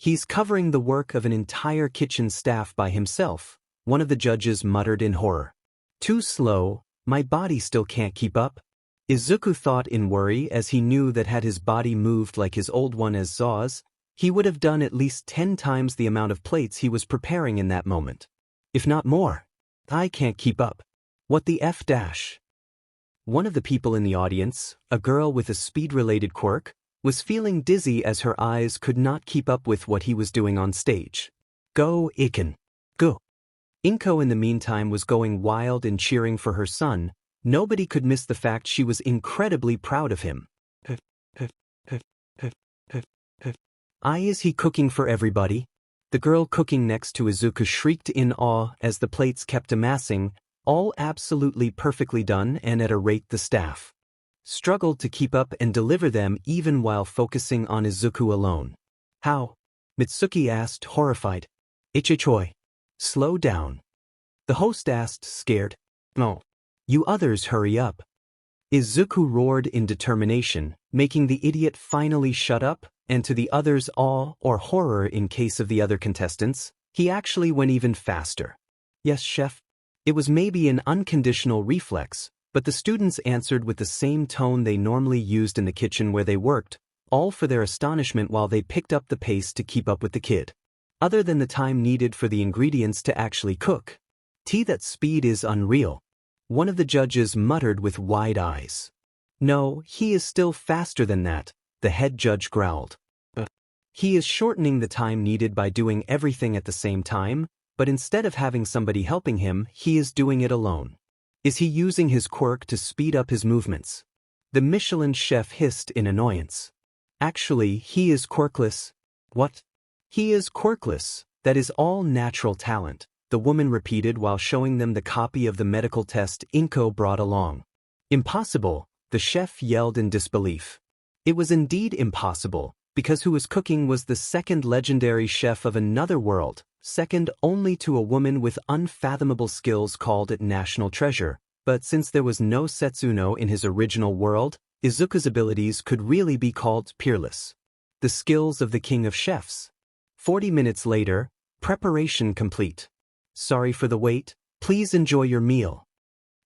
He's covering the work of an entire kitchen staff by himself, one of the judges muttered in horror. Too slow, my body still can't keep up. Izuku thought in worry as he knew that had his body moved like his old one as Zaus, he would have done at least 10 times the amount of plates he was preparing in that moment. If not more. I can't keep up. What the F dash? One of the people in the audience, a girl with a speed-related quirk, was feeling dizzy as her eyes could not keep up with what he was doing on stage. Go, Iken. Go. Inko in the meantime was going wild and cheering for her son. Nobody could miss the fact she was incredibly proud of him. Is he cooking for everybody? The girl cooking next to Izuku shrieked in awe as the plates kept amassing, all absolutely perfectly done and at a rate the staff struggled to keep up and deliver them even while focusing on Izuku alone. How? Mitsuki asked, horrified. Ichichoi. Slow down. The host asked, scared. No. You others hurry up. Izuku roared in determination, making the idiot finally shut up, and to the others' awe or horror in case of the other contestants, he actually went even faster. Yes, chef. It was maybe an unconditional reflex, but the students answered with the same tone they normally used in the kitchen where they worked, all for their astonishment while they picked up the pace to keep up with the kid. Other than the time needed for the ingredients to actually cook. That speed is unreal. One of the judges muttered with wide eyes. No, he is still faster than that, the head judge growled. He is shortening the time needed by doing everything at the same time, but instead of having somebody helping him, he is doing it alone. Is he using his quirk to speed up his movements? The Michelin chef hissed in annoyance. Actually, he is quirkless. What? He is quirkless. That is all natural talent, the woman repeated while showing them the copy of the medical test Inko brought along. Impossible, the chef yelled in disbelief. It was indeed impossible, because who was cooking was the second legendary chef of another world, second only to a woman with unfathomable skills called it National Treasure, but since there was no Setsuno in his original world, Izuku's abilities could really be called peerless. The skills of the king of chefs. 40 minutes later, preparation complete. Sorry for the wait, please enjoy your meal.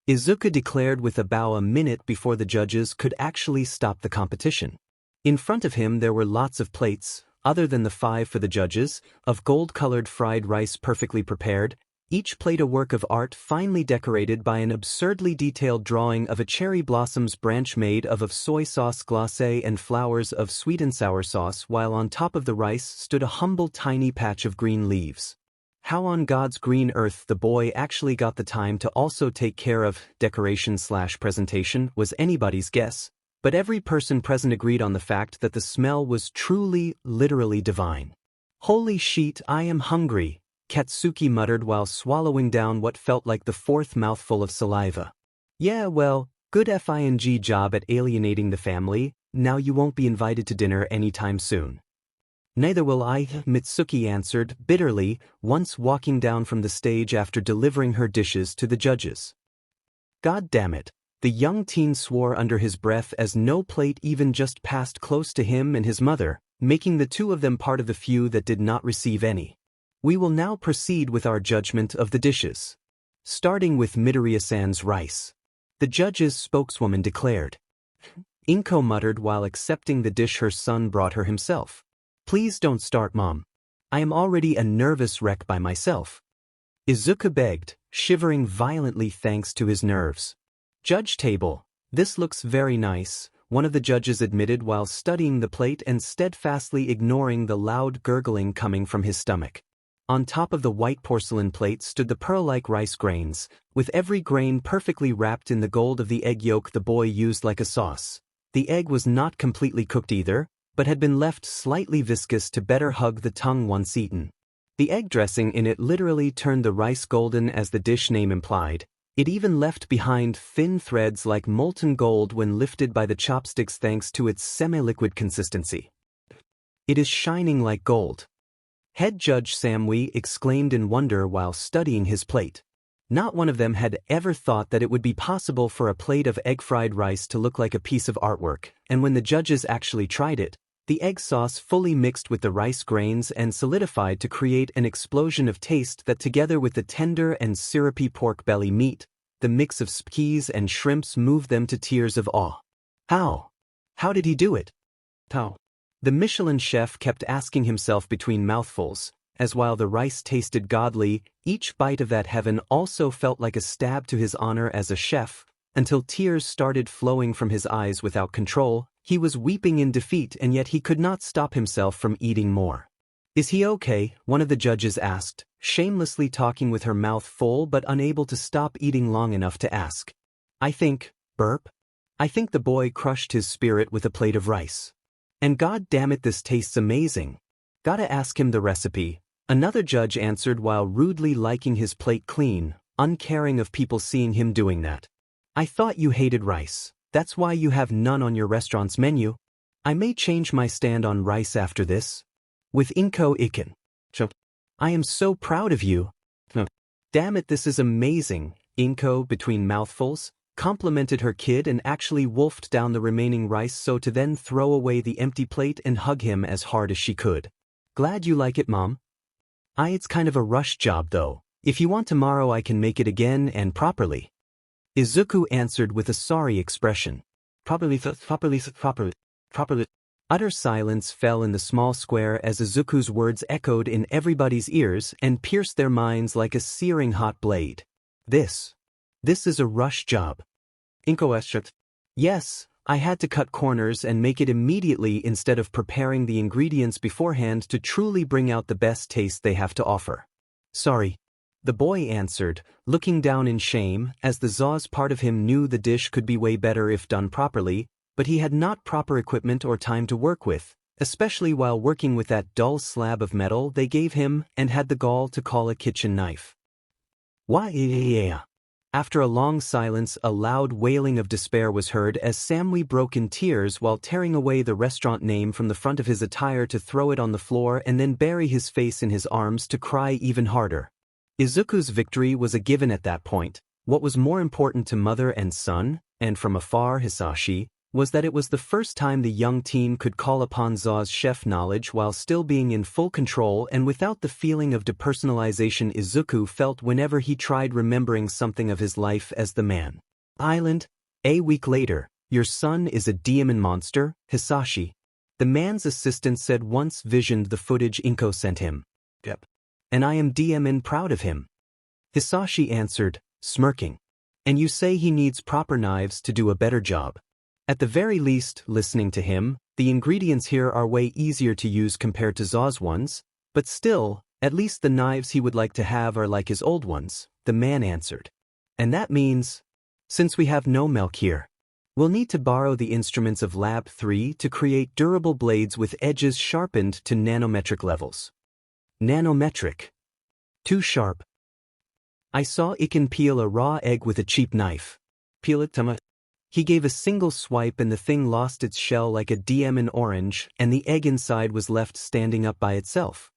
Izuku declared with a bow a minute before the judges could actually stop the competition. In front of him there were lots of plates, other than the 5 for the judges, of gold-colored fried rice perfectly prepared, each plate a work of art finely decorated by an absurdly detailed drawing of a cherry blossom's branch made of soy sauce glacé and flowers of sweet and sour sauce, while on top of the rice stood a humble tiny patch of green leaves. How on God's green earth the boy actually got the time to also take care of decoration/presentation was anybody's guess, but every person present agreed on the fact that the smell was truly, literally divine. Holy shit, I am hungry, Katsuki muttered while swallowing down what felt like the 4th mouthful of saliva. Yeah, well, good fing job at alienating the family, now you won't be invited to dinner anytime soon. Neither will I, Mitsuki answered, bitterly, once walking down from the stage after delivering her dishes to the judges. God damn it, the young teen swore under his breath as no plate even just passed close to him and his mother, making the two of them part of the few that did not receive any. We will now proceed with our judgment of the dishes. Starting with Midoriya-san's rice. The judge's spokeswoman declared. Inko muttered while accepting the dish her son brought her himself. Please don't start, Mom. I am already a nervous wreck by myself. Izuku begged, shivering violently thanks to his nerves. Judge table. This looks very nice, one of the judges admitted while studying the plate and steadfastly ignoring the loud gurgling coming from his stomach. On top of the white porcelain plate stood the pearl-like rice grains, with every grain perfectly wrapped in the gold of the egg yolk the boy used like a sauce. The egg was not completely cooked either, but had been left slightly viscous to better hug the tongue once eaten. The egg dressing in it literally turned the rice golden as the dish name implied. It even left behind thin threads like molten gold when lifted by the chopsticks thanks to its semi-liquid consistency. It is shining like gold. Head Judge Samui exclaimed in wonder while studying his plate. Not one of them had ever thought that it would be possible for a plate of egg-fried rice to look like a piece of artwork, and when the judges actually tried it, the egg sauce fully mixed with the rice grains and solidified to create an explosion of taste that together with the tender and syrupy pork belly meat, the mix of skis and shrimps moved them to tears of awe. How? How did he do it? How? The Michelin chef kept asking himself between mouthfuls, as while the rice tasted godly, each bite of that heaven also felt like a stab to his honor as a chef, until tears started flowing from his eyes without control. He was weeping in defeat and yet he could not stop himself from eating more. Is he okay? One of the judges asked, shamelessly talking with her mouth full but unable to stop eating long enough to ask. I think, burp. I think the boy crushed his spirit with a plate of rice. And god damn it, this tastes amazing. Gotta ask him the recipe. Another judge answered while rudely liking his plate clean, uncaring of people seeing him doing that. I thought you hated rice. That's why you have none on your restaurant's menu. I may change my stand on rice after this. With Inko Iken. I am so proud of you. Damn it, this is amazing. Inko, between mouthfuls, complimented her kid and actually wolfed down the remaining rice so to then throw away the empty plate and hug him as hard as she could. Glad you like it, Mom. It's kind of a rush job though. If you want tomorrow I can make it again and properly. Izuku answered with a sorry expression. Properly. Utter silence fell in the small square as Izuku's words echoed in everybody's ears and pierced their minds like a searing hot blade. This is a rush job. Inko asked. Yes, I had to cut corners and make it immediately instead of preparing the ingredients beforehand to truly bring out the best taste they have to offer. Sorry. the boy answered, looking down in shame, as the Zaus part of him knew the dish could be way better if done properly, but he had not proper equipment or time to work with, especially while working with that dull slab of metal they gave him and had the gall to call a kitchen knife. Why yeah. After a long silence, a loud wailing of despair was heard as Samui broke in tears while tearing away the restaurant name from the front of his attire to throw it on the floor and then bury his face in his arms to cry even harder. Izuku's victory was a given at that point. What was more important to mother and son, and from afar Hisashi, was that it was the first time the young teen could call upon Za's chef knowledge while still being in full control and without the feeling of depersonalization Izuku felt whenever he tried remembering something of his life as the man. Island. A week later, your son is a demon monster, Hisashi. The man's assistant said once visioned the footage Inko sent him. Yep. And I am DMN proud of him. Hisashi answered, smirking. And you say he needs proper knives to do a better job. At the very least, listening to him, the ingredients here are way easier to use compared to Za's ones, but still, at least the knives he would like to have are like his old ones, the man answered. And that means, since we have no milk here, we'll need to borrow the instruments of Lab 3 to create durable blades with edges sharpened to nanometric levels. Nanometric. Too sharp. I saw Iken peel a raw egg with a cheap knife. Peel it, Tama. He gave a single swipe and the thing lost its shell like a DM in orange, and the egg inside was left standing up by itself.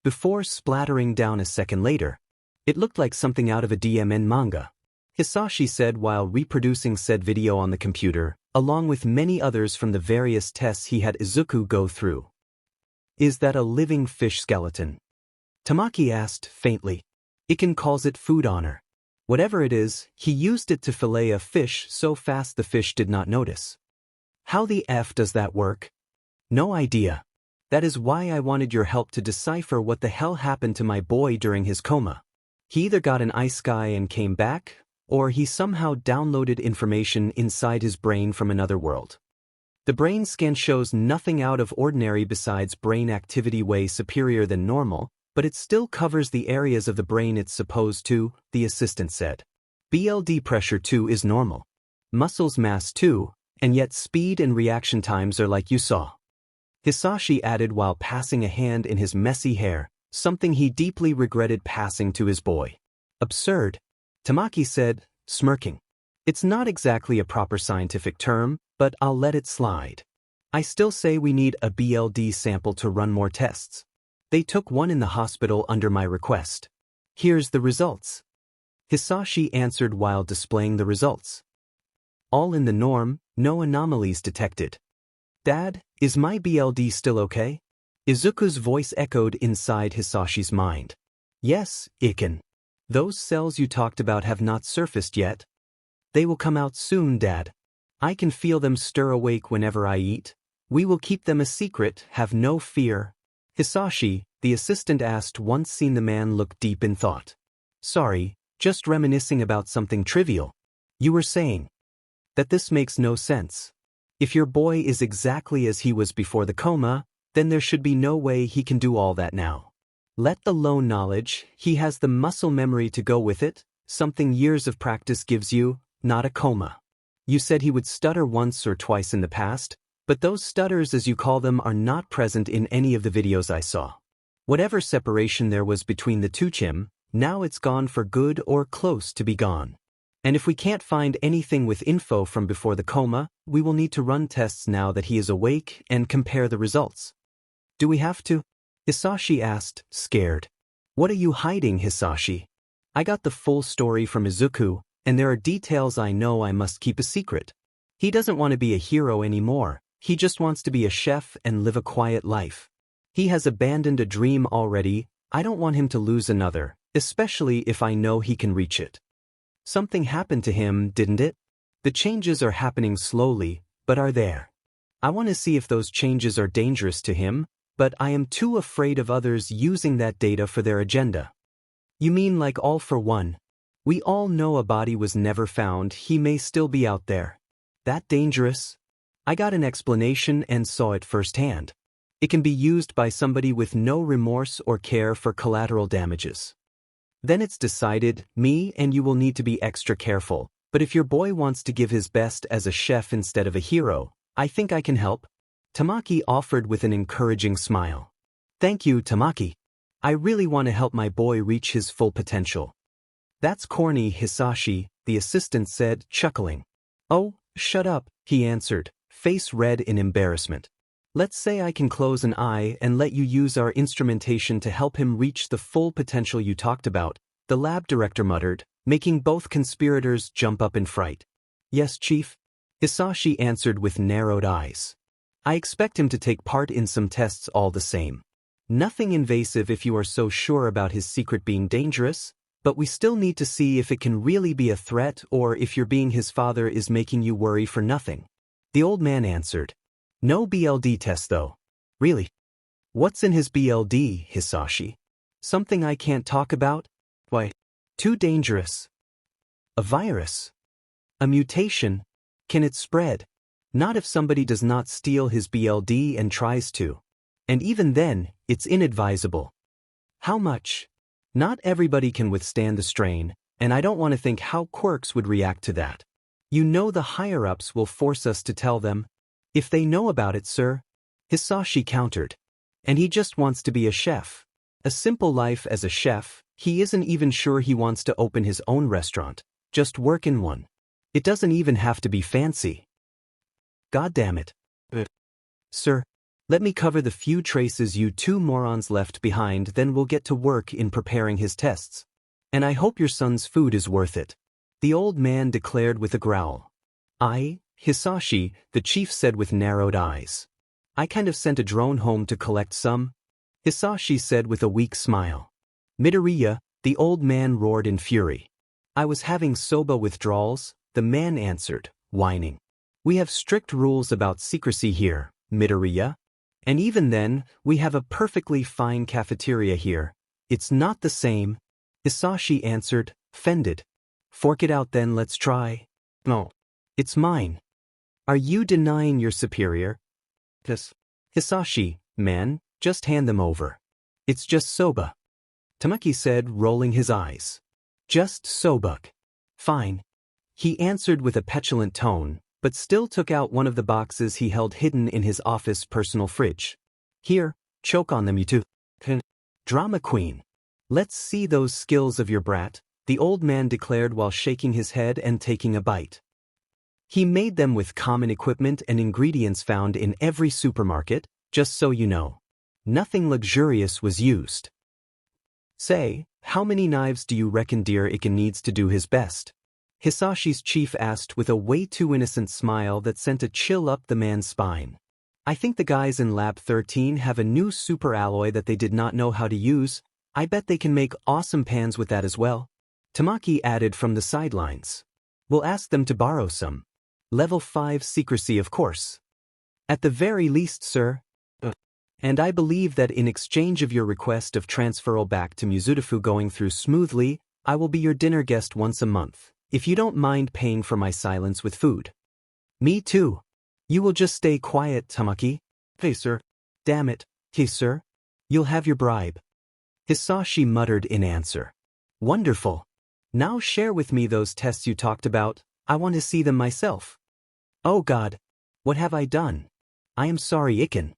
Before splattering down a second later. It looked like something out of a DMN manga. Hisashi said while reproducing said video on the computer, along with many others from the various tests he had Izuku go through. Is that a living fish skeleton? Tamaki asked, faintly. Iken calls it food honor. Whatever it is, he used it to fillet a fish so fast the fish did not notice. How the F does that work? No idea. That is why I wanted your help to decipher what the hell happened to my boy during his coma. He either got an ice sky and came back, or he somehow downloaded information inside his brain from another world. The brain scan shows nothing out of ordinary besides brain activity way superior than normal, but it still covers the areas of the brain it's supposed to, the assistant said. BLD pressure too is normal. Muscles mass too, and yet speed and reaction times are like you saw. Hisashi added while passing a hand in his messy hair, something he deeply regretted passing to his boy. Absurd. Tamaki said, smirking. It's not exactly a proper scientific term, but I'll let it slide. I still say we need a BLD sample to run more tests. They took one in the hospital under my request. Here's the results. Hisashi answered while displaying the results. All in the norm, no anomalies detected. Dad, is my BLD still okay? Izuku's voice echoed inside Hisashi's mind. Yes, Iken. Those cells you talked about have not surfaced yet. They will come out soon, Dad. I can feel them stir awake whenever I eat. We will keep them a secret, have no fear. Hisashi, the assistant asked once seen the man look deep in thought. Sorry, just reminiscing about something trivial. You were saying that this makes no sense. If your boy is exactly as he was before the coma, then there should be no way he can do all that now. Let alone knowledge, he has the muscle memory to go with it, something years of practice gives you, not a coma. You said he would stutter once or twice in the past, but those stutters as you call them are not present in any of the videos I saw. Whatever separation there was between the two chim, now it's gone for good or close to be gone. And if we can't find anything with info from before the coma, we will need to run tests now that he is awake and compare the results. Do we have to? Hisashi asked, scared. What are you hiding, Hisashi? I got the full story from Izuku, and there are details I know I must keep a secret. He doesn't want to be a hero anymore, he just wants to be a chef and live a quiet life. He has abandoned a dream already, I don't want him to lose another, especially if I know he can reach it. Something happened to him, didn't it? The changes are happening slowly, but are there. I want to see if those changes are dangerous to him, but I am too afraid of others using that data for their agenda. You mean like all for one? We all know a body was never found, he may still be out there. That dangerous? I got an explanation and saw it firsthand. It can be used by somebody with no remorse or care for collateral damages. Then it's decided, me and you will need to be extra careful, but if your boy wants to give his best as a chef instead of a hero, I think I can help. Tamaki offered with an encouraging smile. Thank you, Tamaki. I really want to help my boy reach his full potential. That's corny, Hisashi, the assistant said, chuckling. Oh, shut up, he answered, face red in embarrassment. Let's say I can close an eye and let you use our instrumentation to help him reach the full potential you talked about, the lab director muttered, making both conspirators jump up in fright. Yes, Chief. Hisashi answered with narrowed eyes. I expect him to take part in some tests all the same. Nothing invasive if you are so sure about his secret being dangerous, but we still need to see if it can really be a threat or if your being his father is making you worry for nothing. The old man answered. No BLD test though. Really? What's in his BLD, Hisashi? Something I can't talk about? Why? Too dangerous. A virus? A mutation? Can it spread? Not if somebody does not steal his BLD and tries to. And even then, it's inadvisable. How much? Not everybody can withstand the strain, and I don't want to think how quirks would react to that. You know the higher-ups will force us to tell them. If they know about it, sir. Hisashi countered. And he just wants to be a chef. A simple life as a chef, he isn't even sure he wants to open his own restaurant, just work in one. It doesn't even have to be fancy. God damn it. Sir, let me cover the few traces you two morons left behind, then we'll get to work in preparing his tests. And I hope your son's food is worth it. The old man declared with a growl. Hisashi, the chief said with narrowed eyes. I kind of sent a drone home to collect some. Hisashi said with a weak smile. Midoriya, the old man roared in fury. I was having soba withdrawals, the man answered, whining. We have strict rules about secrecy here, Midoriya. And even then, we have a perfectly fine cafeteria here. It's not the same. Hisashi answered, offended. Fork it out then, let's try. No. It's mine. Are you denying your superior? Yes. Hisashi, man, just hand them over. It's just soba. Tamaki said, rolling his eyes. Just soba. Fine. He answered with a petulant tone, but still took out one of the boxes he held hidden in his office personal fridge. Here, choke on them you two. Drama queen. Let's see those skills of your brat, the old man declared while shaking his head and taking a bite. He made them with common equipment and ingredients found in every supermarket, just so you know. Nothing luxurious was used. Say, how many knives do you reckon dear Iken needs to do his best? Hisashi's chief asked with a way too innocent smile that sent a chill up the man's spine. I think the guys in Lab 13 have a new super alloy that they did not know how to use. I bet they can make awesome pans with that as well. Tamaki added from the sidelines. We'll ask them to borrow some. Level 5 secrecy, of course. At the very least, sir. And I believe that in exchange of your request of transferal back to Mizudafu going through smoothly, I will be your dinner guest once a month, if you don't mind paying for my silence with food. Me too. You will just stay quiet, Tamaki. Hey, sir. Damn it. Hey, sir. You'll have your bribe. Hisashi muttered in answer. Wonderful. Now share with me those tests you talked about. I want to see them myself. Oh God. What have I done? I am sorry, Iken.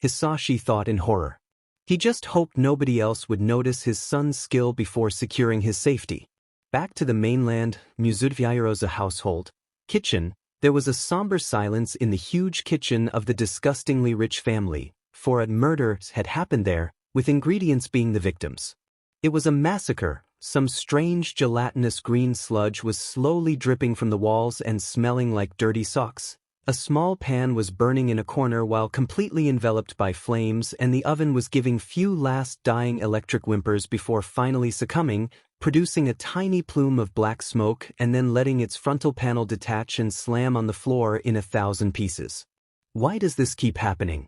Hisashi thought in horror. He just hoped nobody else would notice his son's skill before securing his safety. Back to the mainland, Yoyoro's household kitchen, there was a somber silence in the huge kitchen of the disgustingly rich family, for a murder had happened there, with ingredients being the victims. It was a massacre. Some strange gelatinous green sludge was slowly dripping from the walls and smelling like dirty socks. A small pan was burning in a corner while completely enveloped by flames, and the oven was giving few last dying electric whimpers before finally succumbing, producing a tiny plume of black smoke and then letting its frontal panel detach and slam on the floor in 1,000 pieces. Why does this keep happening?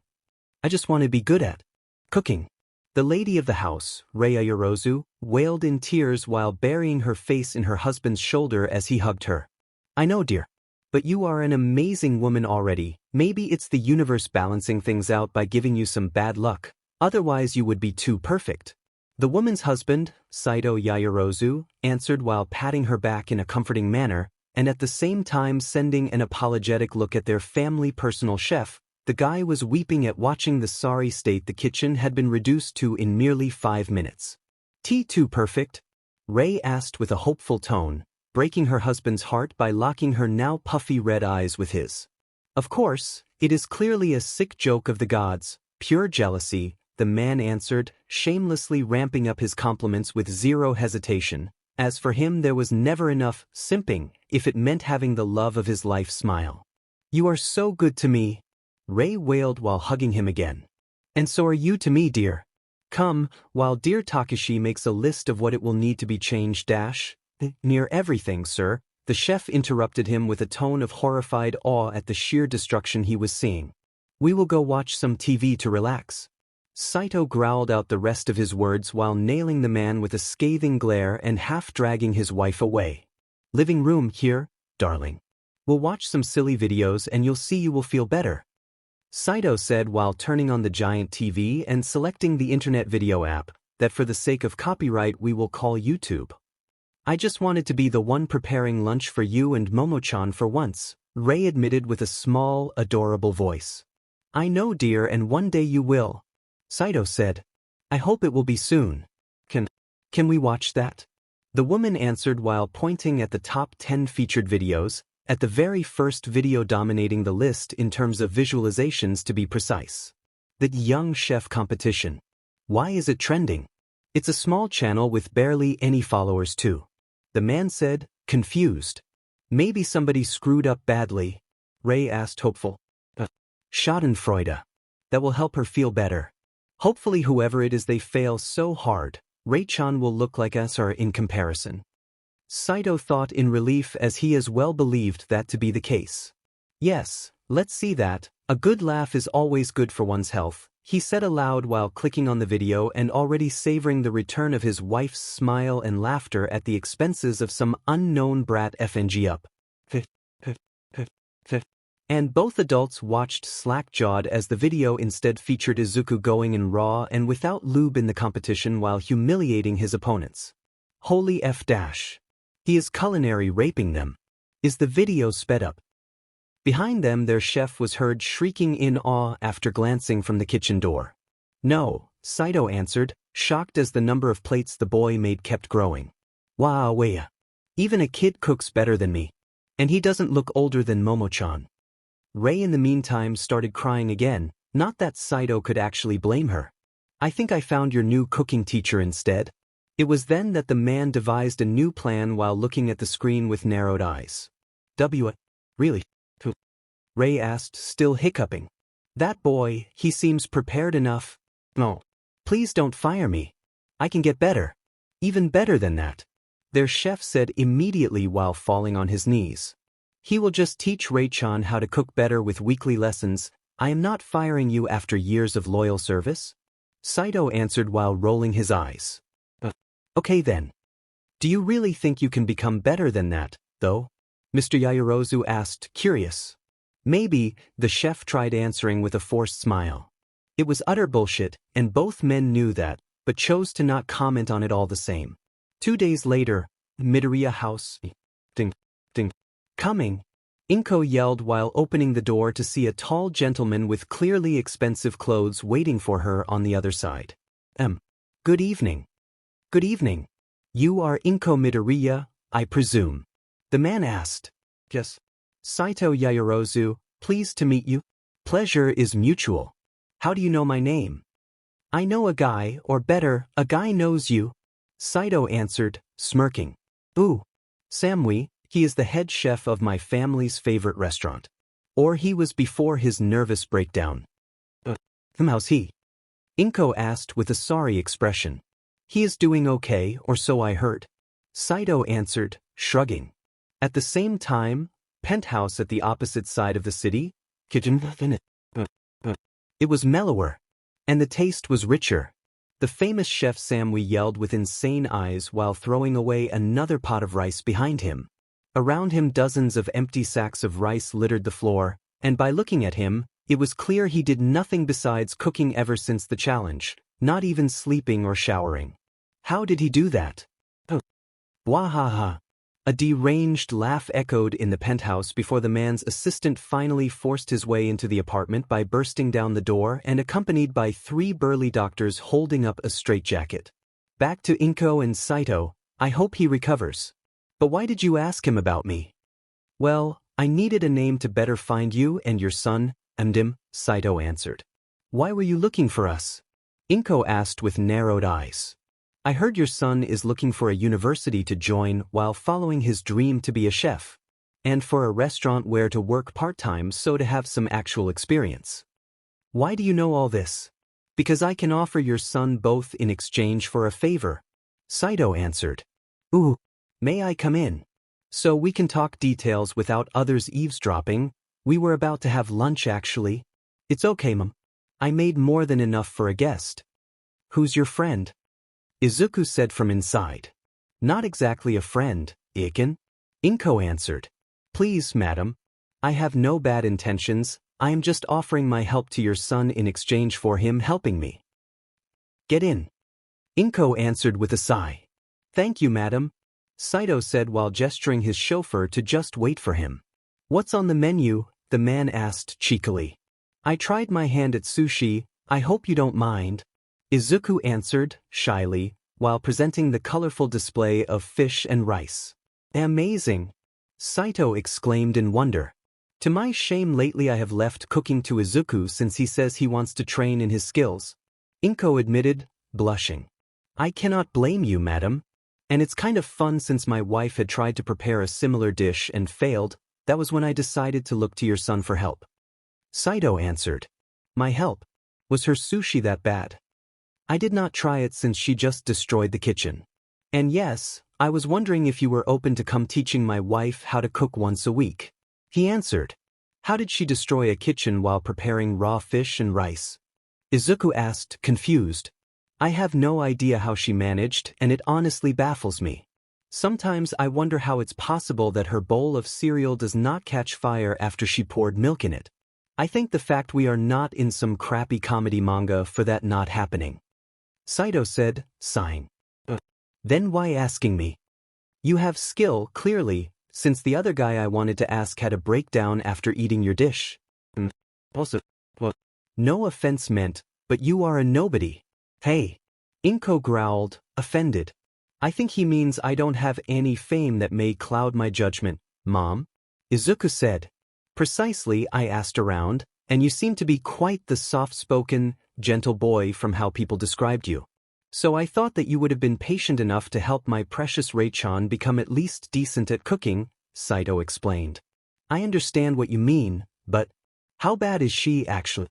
I just want to be good at cooking. The lady of the house, Yoyoro, wailed in tears while burying her face in her husband's shoulder as he hugged her. I know, dear. But you are an amazing woman already. Maybe it's the universe balancing things out by giving you some bad luck. Otherwise you would be too perfect. The woman's husband, Saito Yaoyorozu, answered while patting her back in a comforting manner, and at the same time sending an apologetic look at their family personal chef. The guy was weeping at watching the sorry state the kitchen had been reduced to in merely 5 minutes. Tea too perfect? Ray asked with a hopeful tone, breaking her husband's heart by locking her now puffy red eyes with his. Of course, it is clearly a sick joke of the gods, pure jealousy, the man answered, shamelessly ramping up his compliments with zero hesitation. As for him, there was never enough simping if it meant having the love of his life smile. You are so good to me, Ray wailed while hugging him again. And so are you to me, dear. Come, while dear Takashi makes a list of what it will need to be changed near everything, sir, the chef interrupted him with a tone of horrified awe at the sheer destruction he was seeing. We will go watch some TV to relax. Saito growled out the rest of his words while nailing the man with a scathing glare and half dragging his wife away. Living room here, darling. We'll watch some silly videos and you'll see you will feel better, Saito said while turning on the giant TV and selecting the internet video app that for the sake of copyright we will call YouTube. I just wanted to be the one preparing lunch for you and Momo-chan for once, Ray admitted with a small, adorable voice. I know, dear, and one day you will, Saito said. I hope it will be soon. Can we watch that? The woman answered while pointing at the top 10 featured videos, at the very first video dominating the list in terms of visualizations to be precise. The Young Chef Competition. Why is it trending? It's a small channel with barely any followers too. The man said, confused. Maybe somebody screwed up badly, Ray asked hopeful. Schadenfreude. That will help her feel better. Hopefully whoever it is they fail so hard, Ray-chan will look like us or in comparison. Saito thought in relief as he as well believed that to be the case. Yes, let's see that. A good laugh is always good for one's health, he said aloud while clicking on the video and already savoring the return of his wife's smile and laughter at the expenses of some unknown brat FNG up. And both adults watched slack-jawed as the video instead featured Izuku going in raw and without lube in the competition while humiliating his opponents. Holy F-. He is culinary raping them. Is the video sped up? Behind them their chef was heard shrieking in awe after glancing from the kitchen door. No, Saito answered, shocked as the number of plates the boy made kept growing. Wow, even a kid cooks better than me. And he doesn't look older than Momo-chan. Ray in the meantime started crying again, not that Saito could actually blame her. I think I found your new cooking teacher instead. It was then that the man devised a new plan while looking at the screen with narrowed eyes. Really? Ray asked, still hiccuping. That boy, he seems prepared enough. No. Please don't fire me. I can get better. Even better than that. Their chef said immediately while falling on his knees. He will just teach Ray-chan how to cook better with weekly lessons. I am not firing you after years of loyal service. Saito answered while rolling his eyes. Okay then. Do you really think you can become better than that, though? Mr. Yaoyorozu asked, curious. Maybe, the chef tried answering with a forced smile. It was utter bullshit, and both men knew that, but chose to not comment on it all the same. 2 days later, Midoriya house. Ding. Coming. Inko yelled while opening the door to see a tall gentleman with clearly expensive clothes waiting for her on the other side. Good evening. Good evening. You are Inko Midoriya, I presume? The man asked. Yes. Saito Yaoyorozu, pleased to meet you. Pleasure is mutual. How do you know my name? I know a guy, or better, a guy knows you. Saito answered, smirking. Ooh. Samui, he is the head chef of my family's favorite restaurant. Or he was before his nervous breakdown. How's he? Inko asked with a sorry expression. He is doing okay, or so I heard. Saito answered, shrugging. At the same time, penthouse at the opposite side of the city, kitchen. It was mellower. And the taste was richer. The famous chef Samui yelled with insane eyes while throwing away another pot of rice behind him. Around him dozens of empty sacks of rice littered the floor, and by looking at him, it was clear he did nothing besides cooking ever since the challenge, not even sleeping or showering. How did he do that? Oh. Wahaha. A deranged laugh echoed in the penthouse before the man's assistant finally forced his way into the apartment by bursting down the door and accompanied by 3 burly doctors holding up a straitjacket. Back to Inko and Saito, I hope he recovers. But why did you ask him about me? Well, I needed a name to better find you and your son, Saito answered. Why were you looking for us? Inko asked with narrowed eyes. I heard your son is looking for a university to join while following his dream to be a chef, and for a restaurant where to work part-time so to have some actual experience. Why do you know all this? Because I can offer your son both in exchange for a favor, Saito answered. Ooh, may I come in? So we can talk details without others eavesdropping. We were about to have lunch actually. It's okay, Mom. I made more than enough for a guest. Who's your friend? Izuku said from inside. Not exactly a friend, Iken. Inko answered. Please, madam. I have no bad intentions, I am just offering my help to your son in exchange for him helping me. Get in. Inko answered with a sigh. Thank you, madam, Saito said while gesturing his chauffeur to just wait for him. What's on the menu? The man asked cheekily. I tried my hand at sushi, I hope you don't mind. Izuku answered, shyly, while presenting the colorful display of fish and rice. Amazing! Saito exclaimed in wonder. To my shame lately I have left cooking to Izuku since he says he wants to train in his skills. Inko admitted, blushing. I cannot blame you, madam. And it's kind of fun since my wife had tried to prepare a similar dish and failed, that was when I decided to look to your son for help. Saito answered. My help? Was her sushi that bad? I did not try it since she just destroyed the kitchen. And yes, I was wondering if you were open to come teaching my wife how to cook once a week. He answered. How did she destroy a kitchen while preparing raw fish and rice? Izuku asked, confused. I have no idea how she managed, and it honestly baffles me. Sometimes I wonder how it's possible that her bowl of cereal does not catch fire after she poured milk in it. I think the fact we are not in some crappy comedy manga for that not happening. Saito said, sighing. Then why asking me? You have skill, clearly, since the other guy I wanted to ask had a breakdown after eating your dish. Also, well, no offense meant, but you are a nobody. Hey. Inko growled, offended. I think he means I don't have any fame that may cloud my judgment, Mom. Izuku said. Precisely, I asked around, and you seem to be quite the soft-spoken, gentle boy from how people described you. So I thought that you would have been patient enough to help my precious Rei-chan become at least decent at cooking, Saito explained. I understand what you mean, but how bad is she actually?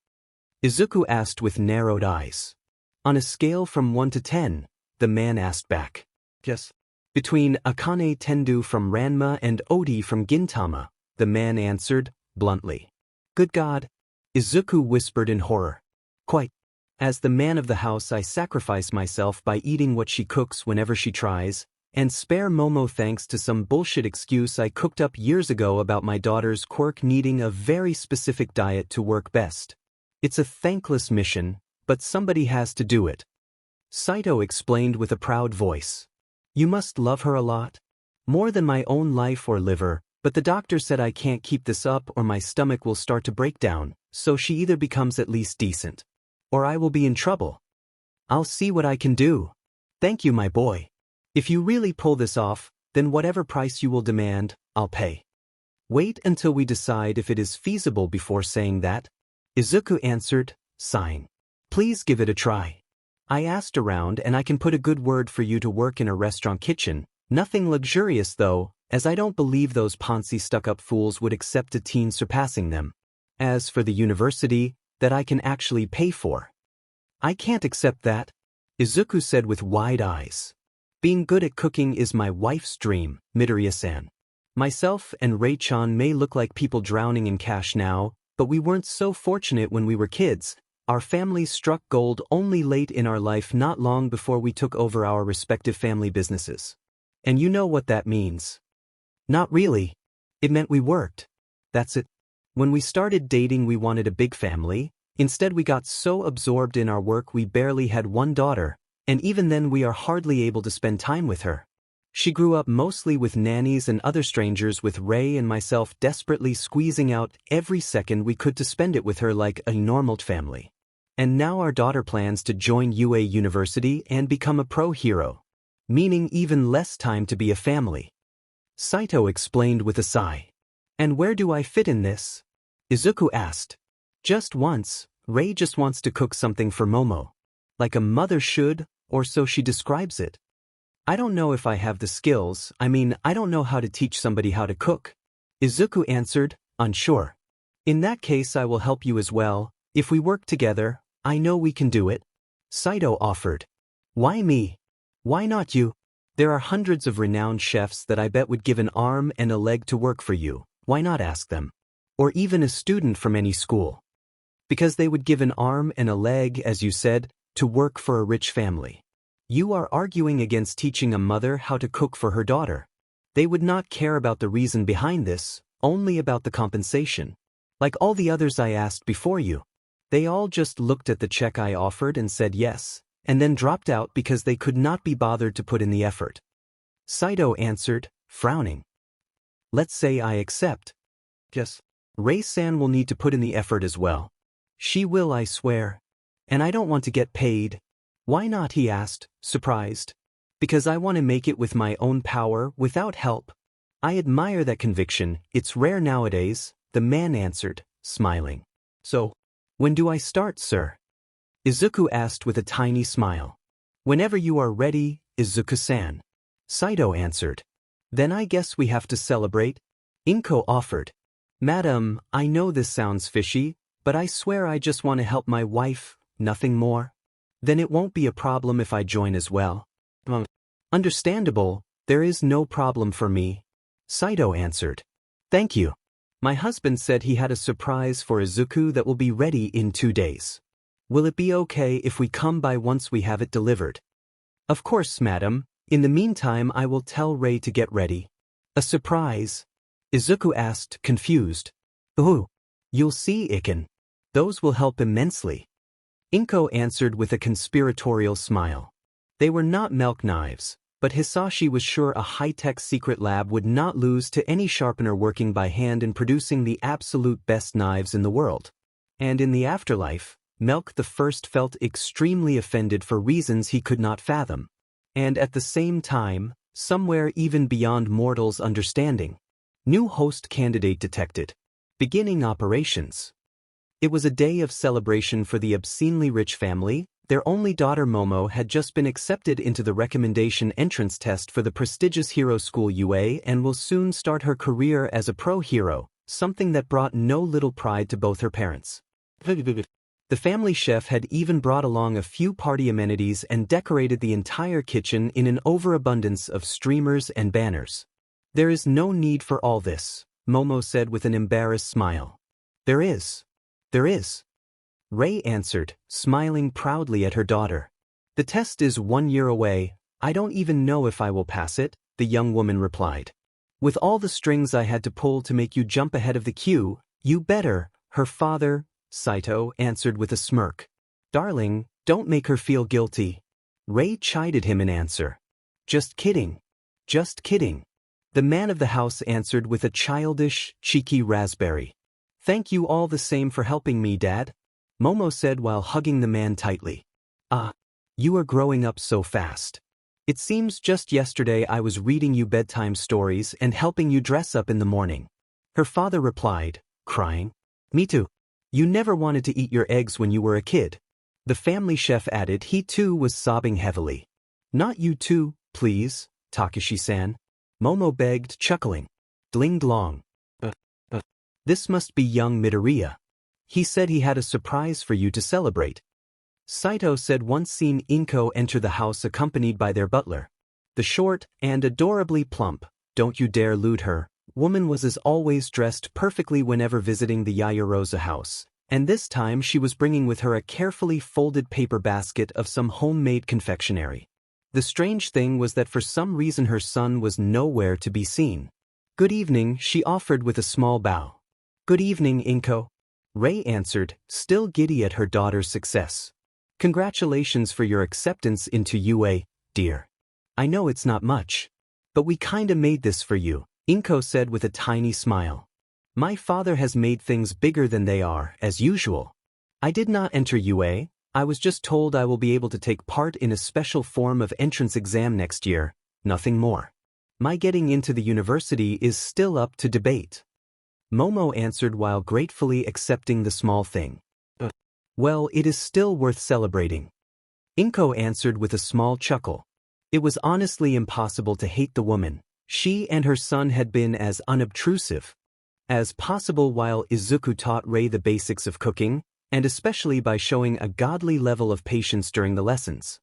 Izuku asked with narrowed eyes. On a scale from 1 to 10, the man asked back. Yes. Between Akane Tendu from Ranma and Odi from Gintama, the man answered, bluntly. Good God. Izuku whispered in horror. Quite. As the man of the house I sacrifice myself by eating what she cooks whenever she tries, and spare Momo thanks to some bullshit excuse I cooked up years ago about my daughter's quirk needing a very specific diet to work best. It's a thankless mission, but somebody has to do it. Saito explained with a proud voice. You must love her a lot? More than my own life or liver, but the doctor said I can't keep this up or my stomach will start to break down, so she either becomes at least decent, or I will be in trouble. I'll see what I can do. Thank you, my boy. If you really pull this off, then whatever price you will demand, I'll pay. Wait until we decide if it is feasible before saying that, Izuku answered, sighing. Please give it a try. I asked around and I can put a good word for you to work in a restaurant kitchen, nothing luxurious though, as I don't believe those Ponzi stuck-up fools would accept a teen surpassing them. As for the university, that I can actually pay for. I can't accept that, Izuku said with wide eyes. Being good at cooking is my wife's dream, Midoriya-san. Myself and Rei-chan may look like people drowning in cash now, but we weren't so fortunate when we were kids. Our families struck gold only late in our life, not long before we took over our respective family businesses. And you know what that means. Not really. It meant we worked. That's it. When we started dating we wanted a big family, instead we got so absorbed in our work we barely had one daughter, And even then we are hardly able to spend time with her. She grew up mostly with nannies and other strangers, with Ray and myself desperately squeezing out every second we could to spend it with her like a normal family. And now our daughter plans to join UA University and become a pro hero, meaning even less time to be a family. Saito explained with a sigh. And where do I fit in this? Izuku asked. Just once, Ray just wants to cook something for Momo. Like a mother should, or so she describes it. I don't know if I have the skills, I don't know how to teach somebody how to cook. Izuku answered, unsure. In that case I will help you as well. If we work together, I know we can do it. Saito offered. Why me? Why not you? There are hundreds of renowned chefs that I bet would give an arm and a leg to work for you. Why not ask them? Or even a student from any school. Because they would give an arm and a leg, as you said, to work for a rich family. You are arguing against teaching a mother how to cook for her daughter. They would not care about the reason behind this, only about the compensation. Like all the others I asked before you. They all just looked at the check I offered and said yes, and then dropped out because they could not be bothered to put in the effort. Saito answered, frowning. Let's say I accept. Yes. Rei-san will need to put in the effort as well. She will, I swear. And I don't want to get paid. Why not, he asked, surprised. Because I want to make it with my own power, without help. I admire that conviction, it's rare nowadays, the man answered, smiling. So, when do I start, sir? Izuku asked with a tiny smile. Whenever you are ready, Izuku-san. Saito answered. Then I guess we have to celebrate? Inko offered. Madam, I know this sounds fishy, but I swear I just want to help my wife, nothing more. Then it won't be a problem if I join as well. Understandable, there is no problem for me. Saito answered. Thank you. My husband said he had a surprise for Izuku that will be ready in 2 days. Will it be okay if we come by once we have it delivered? Of course, madam. In the meantime I will tell Ray to get ready. A surprise? Izuku asked, confused. Ooh. You'll see, Iken. Those will help immensely. Inko answered with a conspiratorial smile. They were not milk knives, but Hisashi was sure a high-tech secret lab would not lose to any sharpener working by hand in producing the absolute best knives in the world. And in the afterlife, Melk the First felt extremely offended for reasons he could not fathom. And at the same time, somewhere even beyond mortals' understanding, new host candidate detected. Beginning operations. It was a day of celebration for the obscenely rich family. Their only daughter Momo had just been accepted into the recommendation entrance test for the prestigious hero school UA and will soon start her career as a pro hero, something that brought no little pride to both her parents. The family chef had even brought along a few party amenities and decorated the entire kitchen in an overabundance of streamers and banners. There is no need for all this, Momo said with an embarrassed smile. There is. There is. Ray answered, smiling proudly at her daughter. The test is 1 year away. I don't even know if I will pass it, the young woman replied. With all the strings I had to pull to make you jump ahead of the queue, you better, her father, Saito answered with a smirk. Darling, don't make her feel guilty. Ray chided him in answer. Just kidding. Just kidding. The man of the house answered with a childish, cheeky raspberry. Thank you all the same for helping me, Dad, Momo said while hugging the man tightly. Ah, you are growing up so fast. It seems just yesterday I was reading you bedtime stories and helping you dress up in the morning. Her father replied, crying. Me too. You never wanted to eat your eggs when you were a kid. The family chef added he too was sobbing heavily. Not you too, please, Takashi-san. Momo begged, chuckling. Dling-dlong. This must be young Midoriya. He said he had a surprise for you to celebrate. Saito said once seen Inko enter the house accompanied by their butler. The short and adorably plump, don't you dare lewd her, woman was as always dressed perfectly whenever visiting the Yoyoro house, and this time she was bringing with her a carefully folded paper basket of some homemade confectionery. The strange thing was that for some reason her son was nowhere to be seen. Good evening, she offered with a small bow. Good evening, Inko. Ray answered, still giddy at her daughter's success. Congratulations for your acceptance into UA, dear. I know it's not much, but we kinda made this for you, Inko said with a tiny smile. My father has made things bigger than they are, as usual. I did not enter UA, I was just told I will be able to take part in a special form of entrance exam next year, nothing more. My getting into the university is still up to debate. Momo answered while gratefully accepting the small thing. Well, it is still worth celebrating. Inko answered with a small chuckle. It was honestly impossible to hate the woman. She and her son had been as unobtrusive as possible while Izuku taught Rei the basics of cooking, and especially by showing a godly level of patience during the lessons.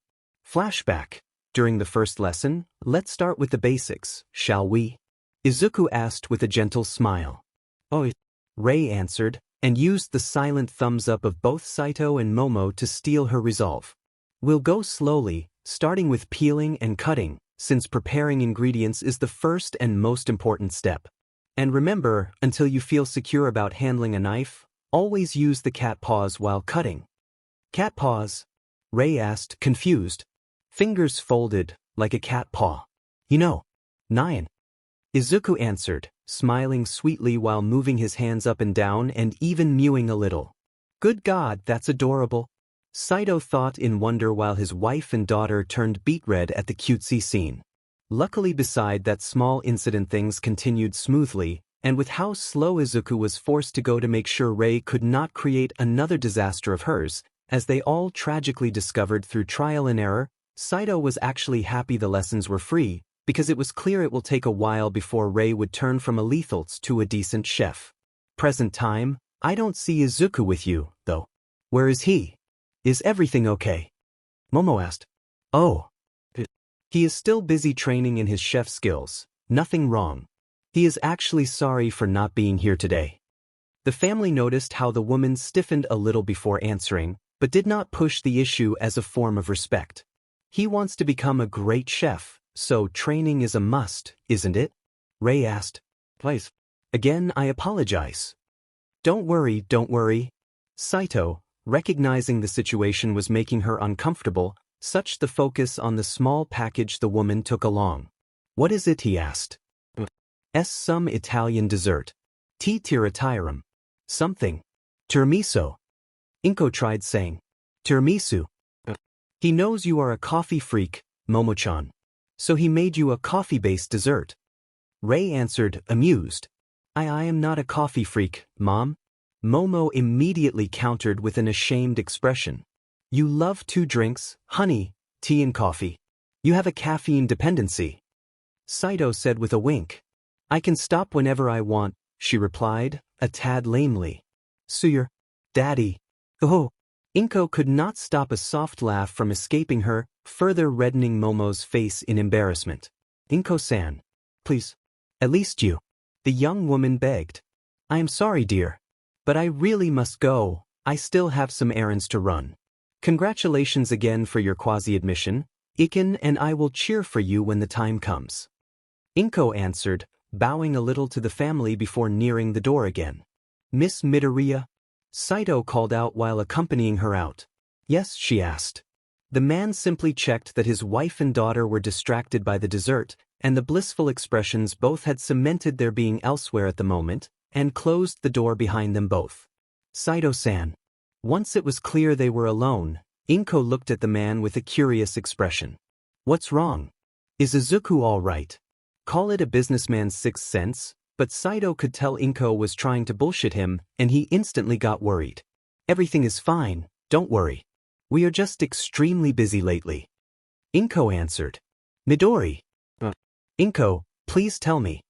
Flashback. During the first lesson, let's start with the basics, shall we? Izuku asked with a gentle smile. Oh, Rei answered, and used the silent thumbs up of both Saito and Momo to steel her resolve. We'll go slowly, starting with peeling and cutting, since preparing ingredients is the first and most important step. And remember, until you feel secure about handling a knife, always use the cat paws while cutting. Cat paws? Rei asked, confused. Fingers folded, like a cat paw. You know, Nyan. Izuku answered, smiling sweetly while moving his hands up and down and even mewing a little. Good God, that's adorable. Saito thought in wonder while his wife and daughter turned beet red at the cutesy scene. Luckily beside that small incident things continued smoothly, and with how slow Izuku was forced to go to make sure Rei could not create another disaster of hers, as they all tragically discovered through trial and error, Saito was actually happy the lessons were free, because it was clear it will take a while before Rei would turn from a lethals to a decent chef. Present time, I don't see Izuku with you, though. Where is he? Is everything okay? Momo asked. Oh. He is still busy training in his chef skills, nothing wrong. He is actually sorry for not being here today. The family noticed how the woman stiffened a little before answering, but did not push the issue as a form of respect. He wants to become a great chef, so training is a must, isn't it? Rei asked. Please. Again, I apologize. Don't worry. Saito, recognizing the situation was making her uncomfortable, switched the focus on the small package the woman took along. What is it, he asked. Some Italian dessert. Tea tiramisu. Something. Tiramisu. Inko tried saying. Tiramisu. He knows you are a coffee freak, Momo-chan. So he made you a coffee-based dessert. Rei answered, amused. I am not a coffee freak, Mom. Momo immediately countered with an ashamed expression. You love 2 drinks, honey, tea and coffee. You have a caffeine dependency. Saito said with a wink. I can stop whenever I want, she replied, a tad lamely. Suyer. Daddy. Oh. Inko could not stop a soft laugh from escaping her, further reddening Momo's face in embarrassment. Inko-san. Please. At least you. The young woman begged. I am sorry, dear. But I really must go, I still have some errands to run. Congratulations again for your quasi-admission, Iken, and I will cheer for you when the time comes. Inko answered, bowing a little to the family before nearing the door again. Miss Midoriya? Saito called out while accompanying her out. Yes, she asked. The man simply checked that his wife and daughter were distracted by the dessert, and the blissful expressions both had cemented their being elsewhere at the moment, and closed the door behind them both. Saito-san. Once it was clear they were alone, Inko looked at the man with a curious expression. What's wrong? Is Izuku all right? Call it a businessman's sixth sense, but Saito could tell Inko was trying to bullshit him, and he instantly got worried. Everything is fine, don't worry. We are just extremely busy lately. Inko answered. Midori. Inko, please tell me.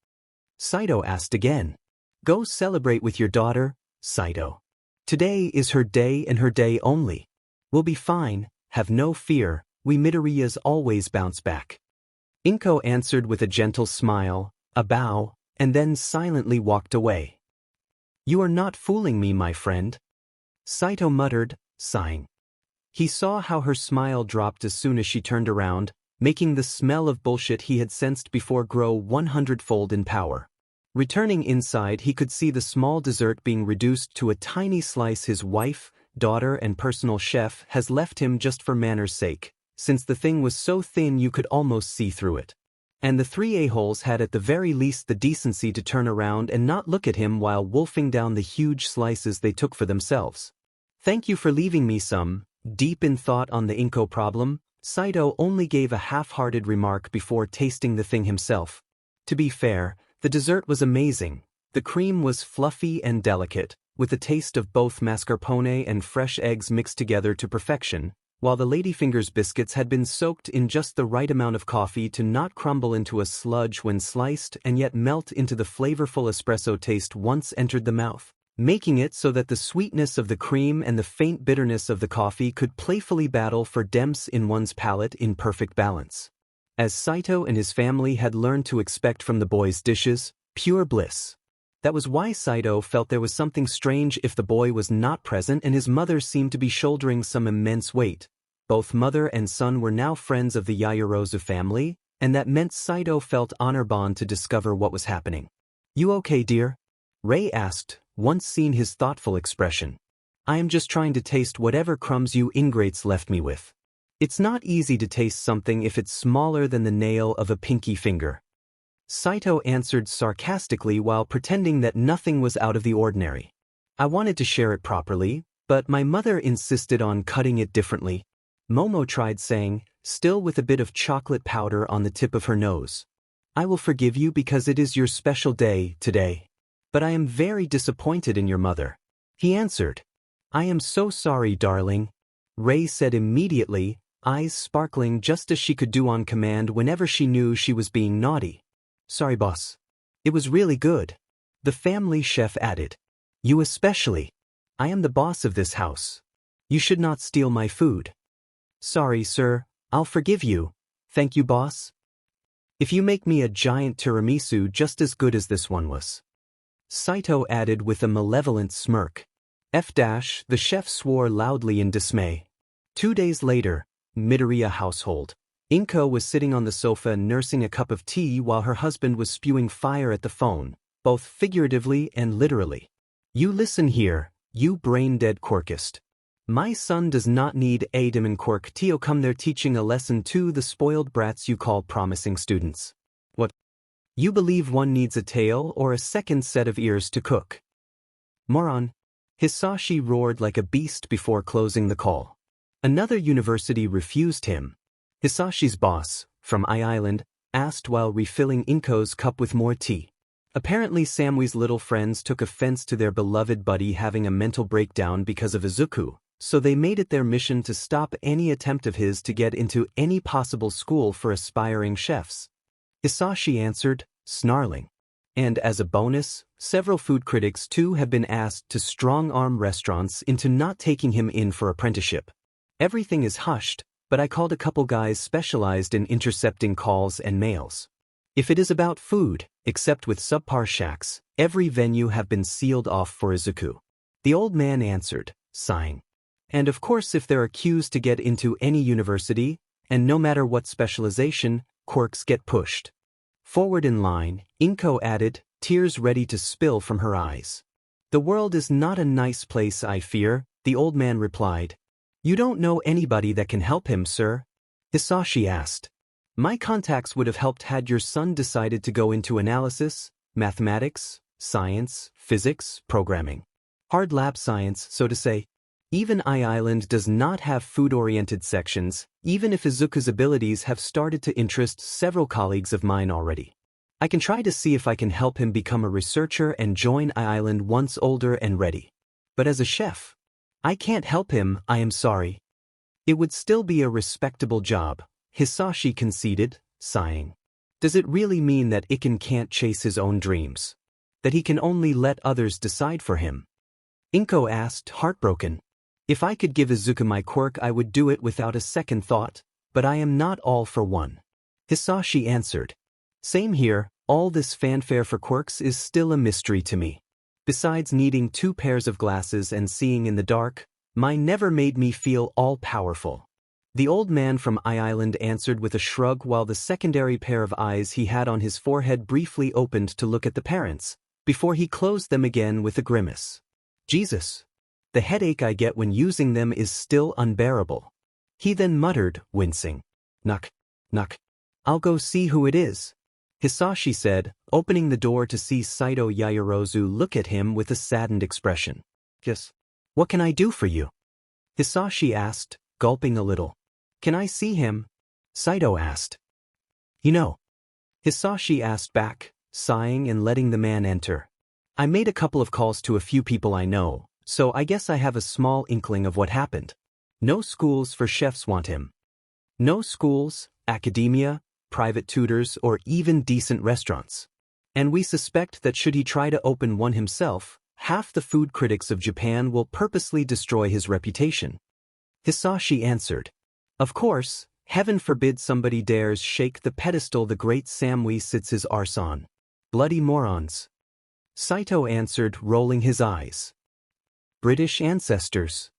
Saito asked again. Go celebrate with your daughter, Saito. Today is her day and her day only. We'll be fine, have no fear, we Midoriyas always bounce back. Inko answered with a gentle smile, a bow, and then silently walked away. You are not fooling me, my friend. Saito muttered, sighing. He saw how her smile dropped as soon as she turned around, making the smell of bullshit he had sensed before grow 100-fold in power. Returning inside, he could see the small dessert being reduced to a tiny slice his wife, daughter and personal chef, has left him just for manners' sake, since the thing was so thin you could almost see through it. And the three a-holes had at the very least the decency to turn around and not look at him while wolfing down the huge slices they took for themselves. Thank you for leaving me some. Deep in thought on the Inko problem, Saito only gave a half-hearted remark before tasting the thing himself. To be fair, the dessert was amazing. The cream was fluffy and delicate, with a taste of both mascarpone and fresh eggs mixed together to perfection, while the Ladyfingers biscuits had been soaked in just the right amount of coffee to not crumble into a sludge when sliced and yet melt into the flavorful espresso taste once entered the mouth, making it so that the sweetness of the cream and the faint bitterness of the coffee could playfully battle for depths in one's palate in perfect balance. As Saito and his family had learned to expect from the boy's dishes, pure bliss. That was why Saito felt there was something strange if the boy was not present and his mother seemed to be shouldering some immense weight. Both mother and son were now friends of the Yoyoro family, and that meant Saito felt honor-bound to discover what was happening. "You okay, dear?" Ray asked, once seen his thoughtful expression. "I am just trying to taste whatever crumbs you ingrates left me with. It's not easy to taste something if it's smaller than the nail of a pinky finger." Saito answered sarcastically while pretending that nothing was out of the ordinary. "I wanted to share it properly, but my mother insisted on cutting it differently." Momo tried saying, still with a bit of chocolate powder on the tip of her nose. "I will forgive you because it is your special day today. But I am very disappointed in your mother." He answered. "I am so sorry, darling," Ray said immediately, eyes sparkling just as she could do on command whenever she knew she was being naughty. "Sorry, boss. It was really good," the family chef added. "You especially. I am the boss of this house. You should not steal my food." "Sorry, sir. I'll forgive you. Thank you, boss. If you make me a giant tiramisu just as good as this one was," Saito added with a malevolent smirk. The chef swore loudly in dismay. 2 days later, Midoriya household. Inko was sitting on the sofa nursing a cup of tea while her husband was spewing fire at the phone, both figuratively and literally. "You listen here, you brain-dead quirkist. My son does not need a demon quirk to come there teaching a lesson to the spoiled brats you call promising students. What? You believe one needs a tail or a second set of ears to cook? Moron." Hisashi roared like a beast before closing the call. Another university refused him. Hisashi's boss, from I-Island, asked while refilling Inko's cup with more tea. Apparently Samui's little friends took offense to their beloved buddy having a mental breakdown because of Izuku, so they made it their mission to stop any attempt of his to get into any possible school for aspiring chefs. Hisashi answered, snarling. And as a bonus, several food critics too have been asked to strong-arm restaurants into not taking him in for apprenticeship. Everything is hushed, but I called a couple guys specialized in intercepting calls and mails. If it is about food, except with subpar shacks, every venue have been sealed off for Izuku. The old man answered, sighing. And of course if there are queues to get into any university, and no matter what specialization, quirks get pushed. Forward in line, Inko added, tears ready to spill from her eyes. "The world is not a nice place, I fear," the old man replied. "You don't know anybody that can help him, sir?" Hisashi asked. "My contacts would have helped had your son decided to go into analysis, mathematics, science, physics, programming. Hard lab science, so to say. Even I-Island does not have food-oriented sections, even if Izuku's abilities have started to interest several colleagues of mine already. I can try to see if I can help him become a researcher and join I-Island once older and ready. But as a chef, I can't help him, I am sorry." "It would still be a respectable job," Hisashi conceded, sighing. "Does it really mean that Iken can't chase his own dreams? That he can only let others decide for him?" Inko asked, heartbroken. "If I could give Izuku my quirk I would do it without a second thought, but I am not all for one." Hisashi answered. "Same here, all this fanfare for quirks is still a mystery to me. Besides needing 2 pairs of glasses and seeing in the dark, mine never made me feel all-powerful." The old man from I-Island answered with a shrug while the secondary pair of eyes he had on his forehead briefly opened to look at the parents, before he closed them again with a grimace. "Jesus. The headache I get when using them is still unbearable. He then muttered, wincing. Knock, knock. I'll go see who it is. Hisashi said, opening the door to see Saito Yaoyorozu look at him with a saddened expression. Yes. What can I do for you? Hisashi asked, gulping a little. Can I see him? Saito asked. You know. Hisashi asked back, sighing and letting the man enter. I made a couple of calls to a few people I know, so I guess I have a small inkling of what happened. No schools for chefs want him. No schools, academia, private tutors, or even decent restaurants. And we suspect that should he try to open one himself, half the food critics of Japan will purposely destroy his reputation. Hisashi answered. Of course, heaven forbid somebody dares shake the pedestal the great Samui sits his arse on. Bloody morons. Saito answered, rolling his eyes. British ancestors?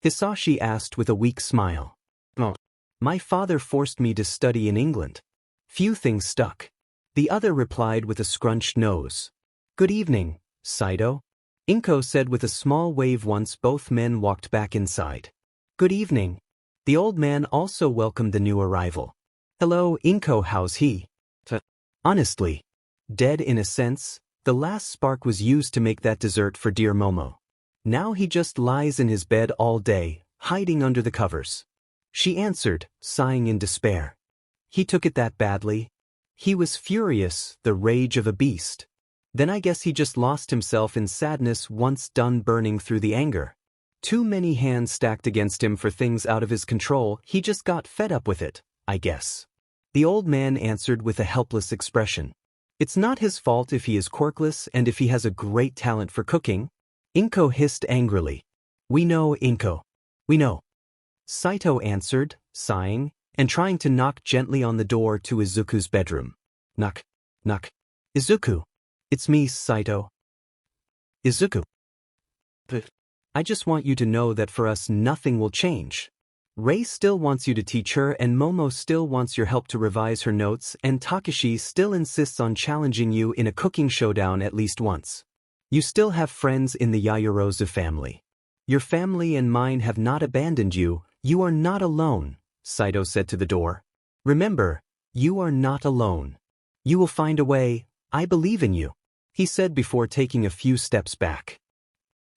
Hisashi asked with a weak smile. Oh. My father forced me to study in England. Few things stuck. The other replied with a scrunched nose. Good evening, Saito. Inko said with a small wave once both men walked back inside. Good evening. The old man also welcomed the new arrival. Hello, Inko, how's he? Honestly. Dead in a sense, the last spark was used to make that dessert for dear Momo. Now he just lies in his bed all day, hiding under the covers. She answered, sighing in despair. He took it that badly? He was furious, the rage of a beast. Then I guess he just lost himself in sadness once done burning through the anger. Too many hands stacked against him for things out of his control, he just got fed up with it, I guess. The old man answered with a helpless expression. It's not his fault if he is quirkless and if he has a great talent for cooking. Inko hissed angrily. We know, Inko. We know. Saito answered, sighing, and trying to knock gently on the door to Izuku's bedroom. Knock, knock. Izuku. It's me, Saito. Izuku. I just want you to know that for us nothing will change. Rei still wants you to teach her and Momo still wants your help to revise her notes and Takashi still insists on challenging you in a cooking showdown at least once. You still have friends in the Yaoyorozu family. Your family and mine have not abandoned you, you are not alone, Saito said to the door. Remember, you are not alone. You will find a way, I believe in you, he said before taking a few steps back.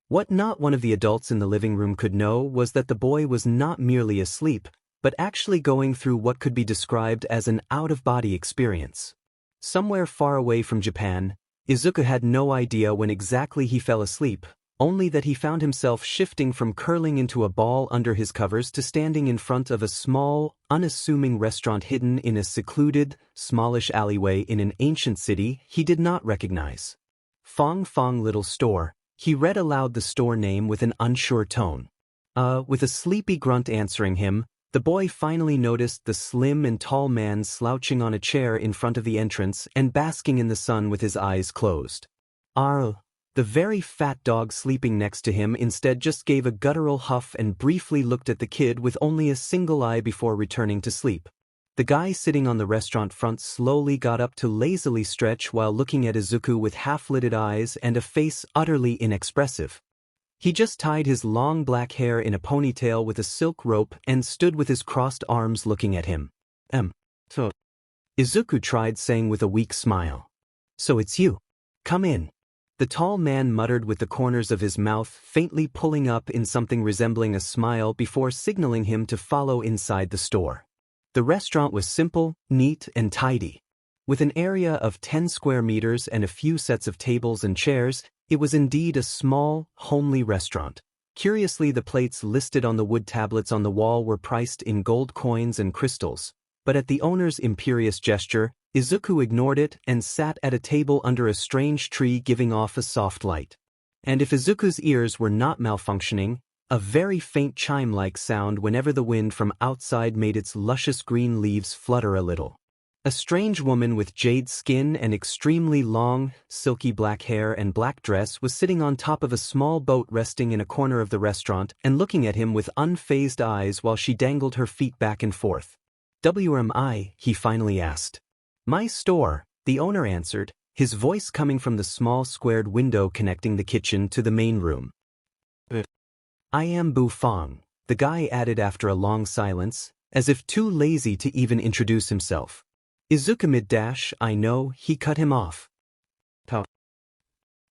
What not one of the adults in the living room could know was that the boy was not merely asleep, but actually going through what could be described as an out-of-body experience. Somewhere far away from Japan, Izuku had no idea when exactly he fell asleep, only that he found himself shifting from curling into a ball under his covers to standing in front of a small, unassuming restaurant hidden in a secluded, smallish alleyway in an ancient city he did not recognize. Fong Fong Little Store. He read aloud the store name with an unsure tone. With a sleepy grunt answering him, the boy finally noticed the slim and tall man slouching on a chair in front of the entrance and basking in the sun with his eyes closed. The very fat dog sleeping next to him instead just gave a guttural huff and briefly looked at the kid with only a single eye before returning to sleep. The guy sitting on the restaurant front slowly got up to lazily stretch while looking at Izuku with half-lidded eyes and a face utterly inexpressive. He just tied his long black hair in a ponytail with a silk rope and stood with his crossed arms looking at him. So. Izuku tried saying with a weak smile. So it's you. Come in. The tall man muttered with the corners of his mouth faintly pulling up in something resembling a smile before signaling him to follow inside the store. The restaurant was simple, neat, and tidy. With an area of 10 square meters and a few sets of tables and chairs, it was indeed a small, homely restaurant. Curiously, the plates listed on the wood tablets on the wall were priced in gold coins and crystals, but at the owner's imperious gesture, Izuku ignored it and sat at a table under a strange tree giving off a soft light. And if Izuku's ears were not malfunctioning, a very faint chime-like sound whenever the wind from outside made its luscious green leaves flutter a little. A strange woman with jade skin and extremely long, silky black hair and black dress was sitting on top of a small boat resting in a corner of the restaurant and looking at him with unfazed eyes while she dangled her feet back and forth. "WMI?" he finally asked. "My store," the owner answered, his voice coming from the small squared window connecting the kitchen to the main room. I am Bu Fong, the guy added after a long silence, as if too lazy to even introduce himself. Izuku mid-dash, I know, he cut him off.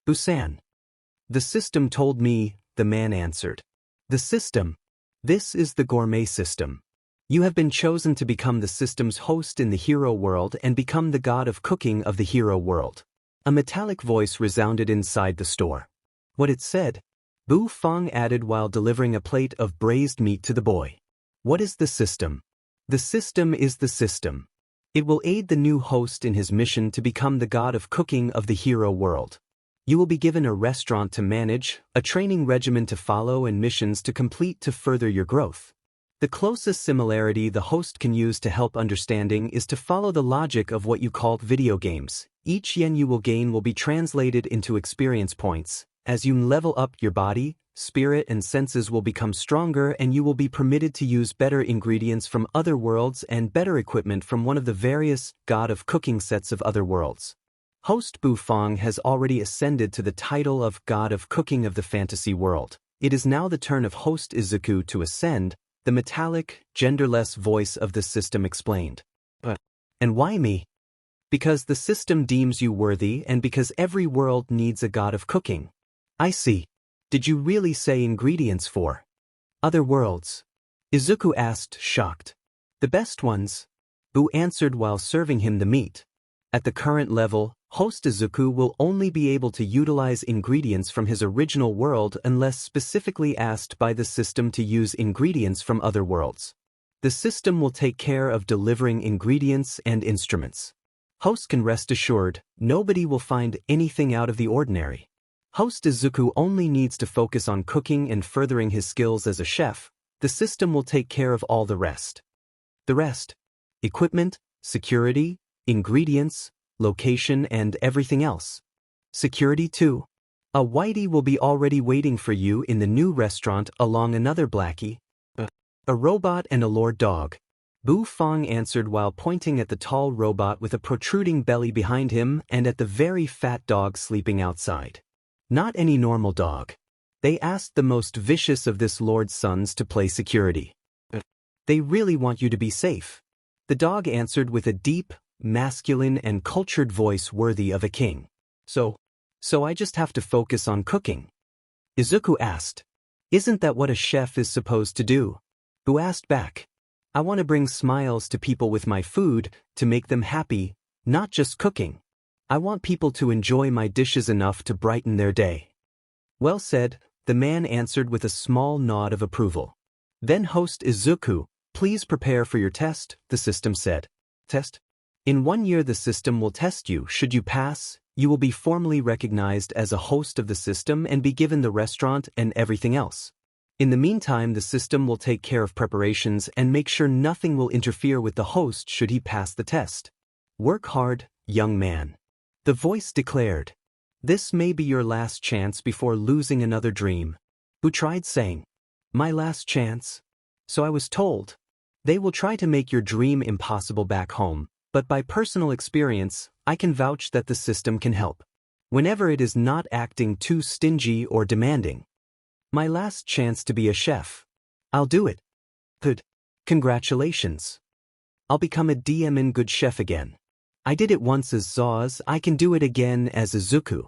Busan. The system told me, the man answered. The system? This is the gourmet system. You have been chosen to become the system's host in the hero world and become the god of cooking of the hero world. A metallic voice resounded inside the store. What it said? Bu Fong added while delivering a plate of braised meat to the boy. What is the system? The system is the system. It will aid the new host in his mission to become the god of cooking of the hero world. You will be given a restaurant to manage, a training regimen to follow and missions to complete to further your growth. The closest similarity the host can use to help understanding is to follow the logic of what you called video games. Each yen you will gain will be translated into experience points. As you level up your body, spirit and senses will become stronger and you will be permitted to use better ingredients from other worlds and better equipment from one of the various god of cooking sets of other worlds. Host Bu Fong has already ascended to the title of God of Cooking of the fantasy world. It is now the turn of Host Izuku to ascend, the metallic, genderless voice of the system explained. And why me? Because the system deems you worthy and because every world needs a god of cooking. I see. Did you really say ingredients for other worlds? Izuku asked, shocked. The best ones? Bu answered while serving him the meat. At the current level, Host Izuku will only be able to utilize ingredients from his original world unless specifically asked by the system to use ingredients from other worlds. The system will take care of delivering ingredients and instruments. Host can rest assured, nobody will find anything out of the ordinary. Host Izuku only needs to focus on cooking and furthering his skills as a chef. The system will take care of all the rest. The rest? Equipment, security, ingredients, location and everything else. Security too. A whitey will be already waiting for you in the new restaurant along another Blackie. A robot and a lord dog. Bu Fong answered while pointing at the tall robot with a protruding belly behind him and at the very fat dog sleeping outside. Not any normal dog. They asked the most vicious of this lord's sons to play security. They really want you to be safe. The dog answered with a deep, masculine and cultured voice worthy of a king. So I just have to focus on cooking? Izuku asked. Isn't that what a chef is supposed to do? Bu asked back. I want to bring smiles to people with my food, to make them happy, not just cooking. I want people to enjoy my dishes enough to brighten their day. Well said, the man answered with a small nod of approval. Then Host Izuku, please prepare for your test, the system said. Test? In 1 year the system will test you. Should you pass, you will be formally recognized as a host of the system and be given the restaurant and everything else. In the meantime the system will take care of preparations and make sure nothing will interfere with the host should he pass the test. Work hard, young man. The voice declared. This may be your last chance before losing another dream. Bu tried saying. My last chance? So I was told. They will try to make your dream impossible back home, but by personal experience, I can vouch that the system can help. Whenever it is not acting too stingy or demanding. My last chance to be a chef. I'll do it. Good. Congratulations. I'll become a DM and good chef again. I did it once as Zaus, I can do it again as Izuku.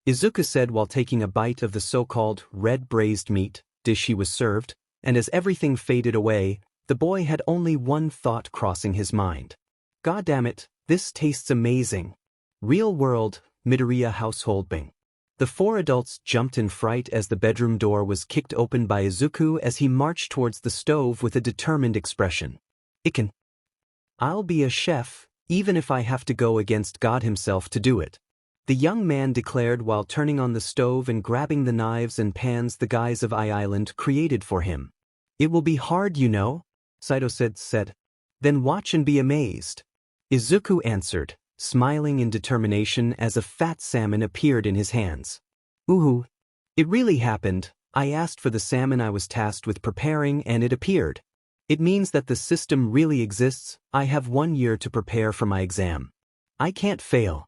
Izuku said while taking a bite of the so-called red braised meat dish he was served, and as everything faded away, the boy had only one thought crossing his mind. God damn it, this tastes amazing. Real world, Midoriya household bing. The 4 adults jumped in fright as the bedroom door was kicked open by Izuku as he marched towards the stove with a determined expression. I'll be a chef, even if I have to go against God himself to do it. The young man declared while turning on the stove and grabbing the knives and pans the guys of Island created for him. It will be hard, you know, Saito said. Then watch and be amazed. Izuku answered, smiling in determination as a fat salmon appeared in his hands. Ooh, it really happened. I asked for the salmon I was tasked with preparing and it appeared. It means that the system really exists. I have 1 year to prepare for my exam. I can't fail.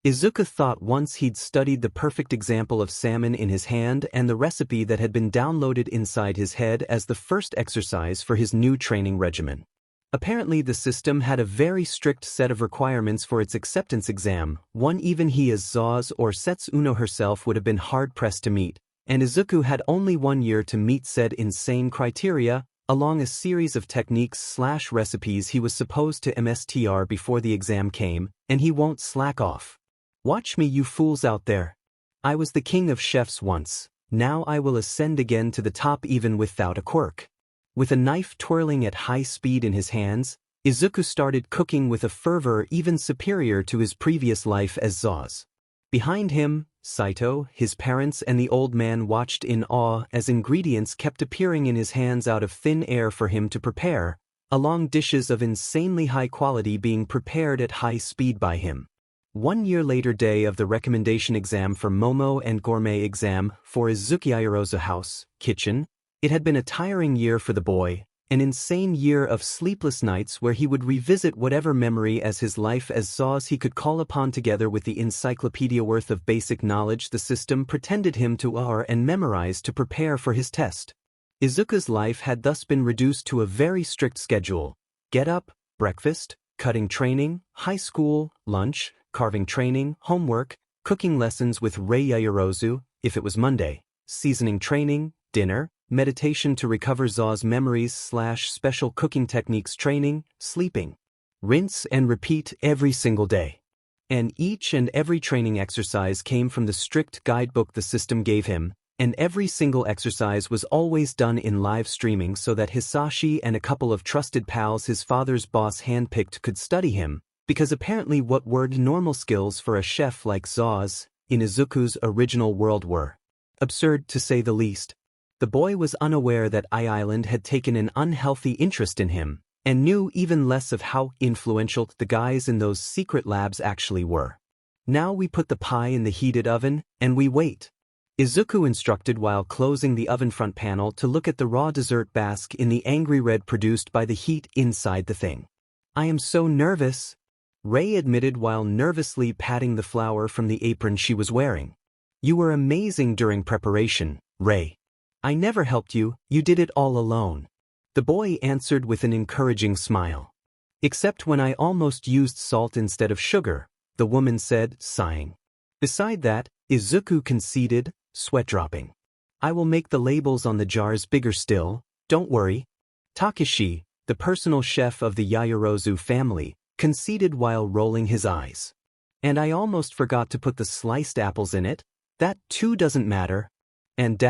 Izuku thought once he'd studied the perfect example of salmon in his hand and the recipe that had been downloaded inside his head as the first exercise for his new training regimen. Apparently the system had a very strict set of requirements for its acceptance exam, one even he as Zaus or Setsuno herself would have been hard-pressed to meet, and Izuku had only 1 year to meet said insane criteria, along a series of techniques/recipes he was supposed to master before the exam came, and he won't slack off. Watch me, you fools out there. I was the king of chefs once, now I will ascend again to the top even without a quirk. With a knife twirling at high speed in his hands, Izuku started cooking with a fervor even superior to his previous life as Zaus. Behind him, Saito, his parents and the old man watched in awe as ingredients kept appearing in his hands out of thin air for him to prepare, along dishes of insanely high quality being prepared at high speed by him. 1 year later, day of the recommendation exam for Momo and gourmet exam for Izuku Yoyoro's house, kitchen. It had been a tiring year for the boy, an insane year of sleepless nights where he would revisit whatever memory as his life as Zaus he could call upon together with the encyclopedia worth of basic knowledge the system pretended him to and memorize to prepare for his test. Izuku's life had thus been reduced to a very strict schedule: get up, breakfast, cutting training, high school, lunch, carving training, homework, cooking lessons with Rei Yoyorozu, if it was Monday, seasoning training, dinner, meditation to recover Zaus memories/special cooking techniques training, sleeping. Rinse and repeat every single day. And each and every training exercise came from the strict guidebook the system gave him, and every single exercise was always done in live streaming so that Hisashi and a couple of trusted pals his father's boss handpicked could study him, because apparently what were normal skills for a chef like Zaus, in Izuku's original world were absurd to say the least. The boy was unaware that Island had taken an unhealthy interest in him, and knew even less of how influential the guys in those secret labs actually were. Now we put the pie in the heated oven, and we wait. Izuku instructed while closing the oven front panel to look at the raw dessert bask in the angry red produced by the heat inside the thing. I am so nervous, Rei admitted while nervously patting the flour from the apron she was wearing. You were amazing during preparation, Rei. I never helped you, you did it all alone. The boy answered with an encouraging smile. Except when I almost used salt instead of sugar, the woman said, sighing. Beside that, Izuku conceded, sweat dropping. I will make the labels on the jars bigger still, don't worry. Takeshi, the personal chef of the Yoyorozu family, conceded while rolling his eyes. And I almost forgot to put the sliced apples in it, that too doesn't matter. And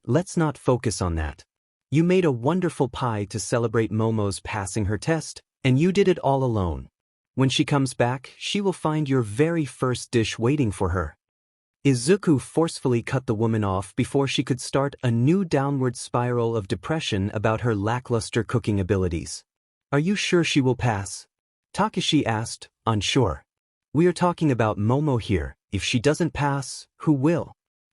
let's not focus on that. You made a wonderful pie to celebrate Momo's passing her test, and you did it all alone. When she comes back, she will find your very first dish waiting for her. Izuku forcefully cut the woman off before she could start a new downward spiral of depression about her lackluster cooking abilities. Are you sure she will pass? Takeshi asked, unsure. We are talking about Momo here. If she doesn't pass, who will?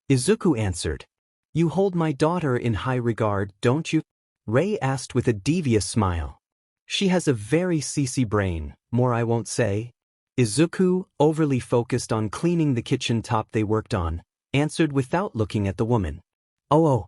Izuku answered. You hold my daughter in high regard, don't you? Rei asked with a devious smile. She has a very CC brain, more I won't say. Izuku, overly focused on cleaning the kitchen top they worked on, answered without looking at the woman. Oh,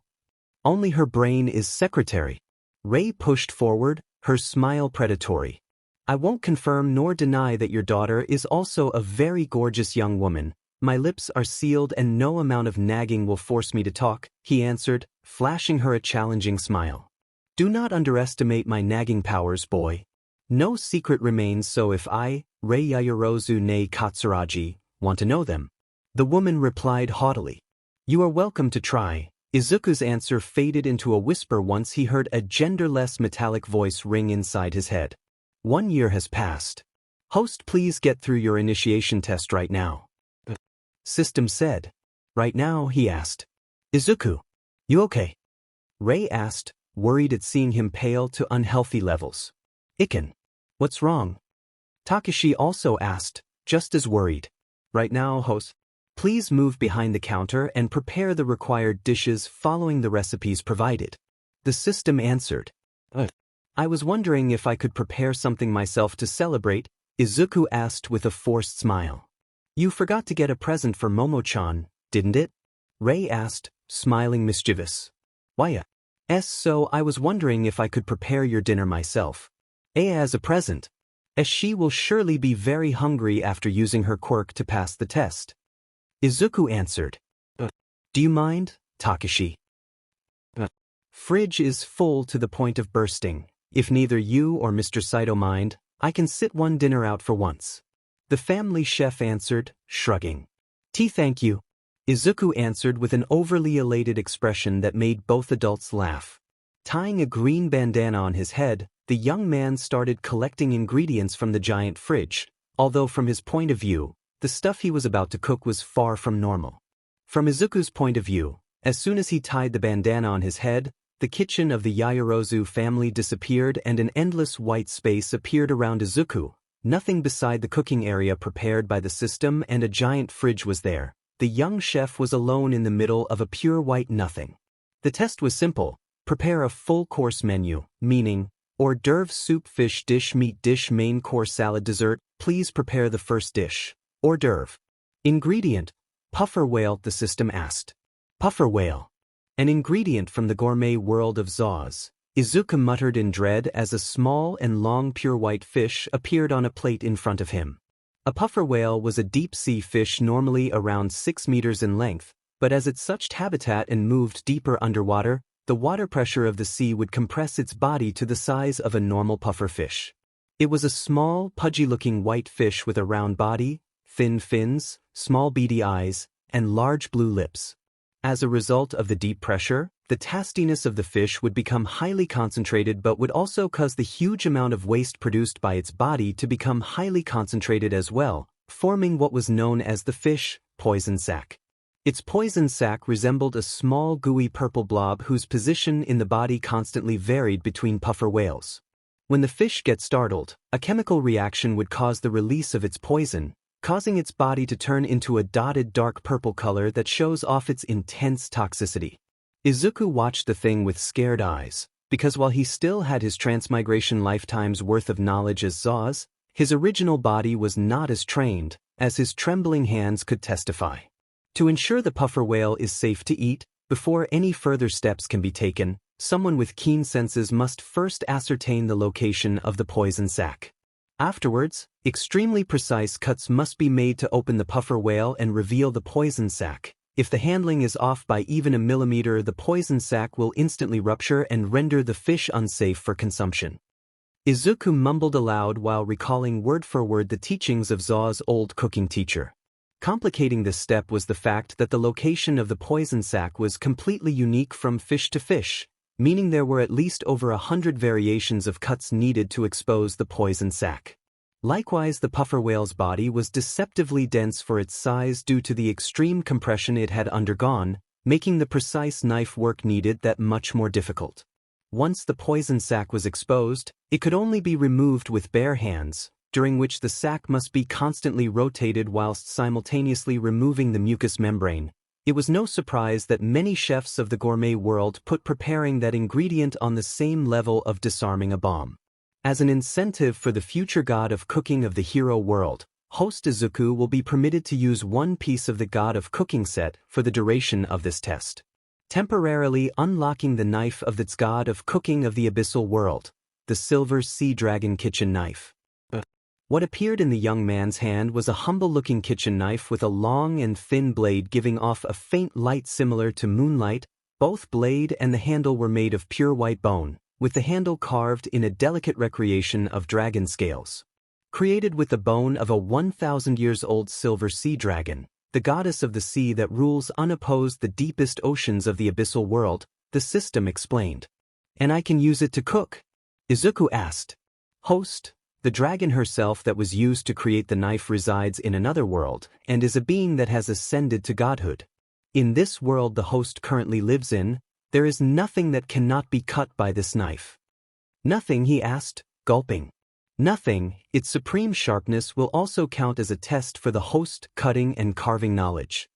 only her brain is secretary. Rei pushed forward, her smile predatory. I won't confirm nor deny that your daughter is also a very gorgeous young woman. My lips are sealed and no amount of nagging will force me to talk, he answered, flashing her a challenging smile. Do not underestimate my nagging powers, boy. No secret remains, so if I, Rei Yoyorozu ne Katsuragi, want to know them. The woman replied haughtily. You are welcome to try. Izuku's answer faded into a whisper once he heard a genderless metallic voice ring inside his head. 1 year has passed. Host, please get through your initiation test right now. The system said. Right now, he asked. Izuku, you okay? Rei asked, worried at seeing him pale to unhealthy levels. Iken, what's wrong? Takeshi also asked, just as worried. Right now, host. Please move behind the counter and prepare the required dishes following the recipes provided. The system answered. I was wondering if I could prepare something myself to celebrate, Izuku asked with a forced smile. You forgot to get a present for Momo-chan, didn't it? Ray asked, smiling mischievous. Why, so I was wondering if I could prepare your dinner myself. As a present. As she will surely be very hungry after using her quirk to pass the test. Izuku answered. Do you mind, Takashi? Fridge is full to the point of bursting. If neither you or Mr. Saito mind, I can sit one dinner out for once. The family chef answered, shrugging. Thank you. Izuku answered with an overly elated expression that made both adults laugh. Tying a green bandana on his head, the young man started collecting ingredients from the giant fridge, although from his point of view, the stuff he was about to cook was far from normal. From Izuku's point of view, as soon as he tied the bandana on his head, the kitchen of the Yaoyorozu family disappeared and an endless white space appeared around Izuku. Nothing beside the cooking area prepared by the system, and a giant fridge was there. The young chef was alone in the middle of a pure white nothing. The test was simple. Prepare a full-course menu, meaning, hors d'oeuvre soup fish dish meat dish main course salad dessert. Please prepare the first dish. Hors d'oeuvre. Ingredient. Puffer whale, the system asked. Puffer whale. An ingredient from the gourmet world of Zaus. Izuku muttered in dread as a small and long pure white fish appeared on a plate in front of him. A puffer whale was a deep-sea fish normally around 6 meters in length, but as it searched habitat and moved deeper underwater, the water pressure of the sea would compress its body to the size of a normal puffer fish. It was a small, pudgy-looking white fish with a round body, thin fins, small beady eyes, and large blue lips. As a result of the deep pressure, the tastiness of the fish would become highly concentrated but would also cause the huge amount of waste produced by its body to become highly concentrated as well, forming what was known as the fish poison sac. Its poison sac resembled a small gooey purple blob whose position in the body constantly varied between puffer whales. When the fish gets startled, a chemical reaction would cause the release of its poison, causing its body to turn into a dotted dark purple color that shows off its intense toxicity. Izuku watched the thing with scared eyes, because while he still had his transmigration lifetime's worth of knowledge as Zaus, his original body was not as trained, as his trembling hands could testify. To ensure the puffer whale is safe to eat, before any further steps can be taken, someone with keen senses must first ascertain the location of the poison sac. Afterwards, extremely precise cuts must be made to open the puffer whale and reveal the poison sac. If the handling is off by even a millimeter, the poison sac will instantly rupture and render the fish unsafe for consumption. Izuku mumbled aloud while recalling word for word the teachings of Za's old cooking teacher. Complicating this step was the fact that the location of the poison sac was completely unique from fish to fish, meaning there were at least over 100 variations of cuts needed to expose the poison sac. Likewise, the puffer whale's body was deceptively dense for its size due to the extreme compression it had undergone, making the precise knife work needed that much more difficult. Once the poison sac was exposed, it could only be removed with bare hands, during which the sac must be constantly rotated whilst simultaneously removing the mucous membrane. It was no surprise that many chefs of the gourmet world put preparing that ingredient on the same level of disarming a bomb. As an incentive for the future god of cooking of the hero world, host Izuku will be permitted to use one piece of the god of cooking set for the duration of this test, temporarily unlocking the knife of its god of cooking of the abyssal world, the silver sea dragon kitchen knife. What appeared in the young man's hand was a humble-looking kitchen knife with a long and thin blade giving off a faint light similar to moonlight. Both blade and the handle were made of pure white bone, with the handle carved in a delicate recreation of dragon scales. Created with the bone of a 1,000-years-old silver sea dragon, the goddess of the sea that rules unopposed the deepest oceans of the abyssal world, the system explained. And I can use it to cook? Izuku asked. Host, the dragon herself that was used to create the knife resides in another world and is a being that has ascended to godhood. In this world the host currently lives in, there is nothing that cannot be cut by this knife. Nothing, he asked, gulping. Nothing. Its supreme sharpness will also count as a test for the host cutting and carving knowledge.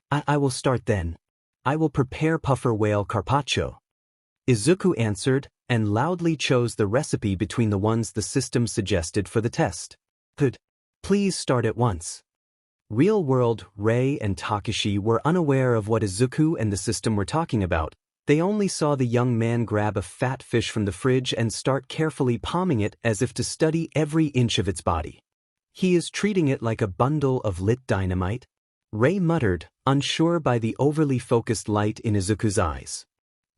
I will start then. I will prepare puffer whale carpaccio. Izuku answered, and loudly chose the recipe between the ones the system suggested for the test. Please start at once. Real-world Rei and Takashi were unaware of what Izuku and the system were talking about. They only saw the young man grab a fat fish from the fridge and start carefully palming it as if to study every inch of its body. He is treating it like a bundle of lit dynamite? Rei muttered, unsure by the overly focused light in Izuku's eyes.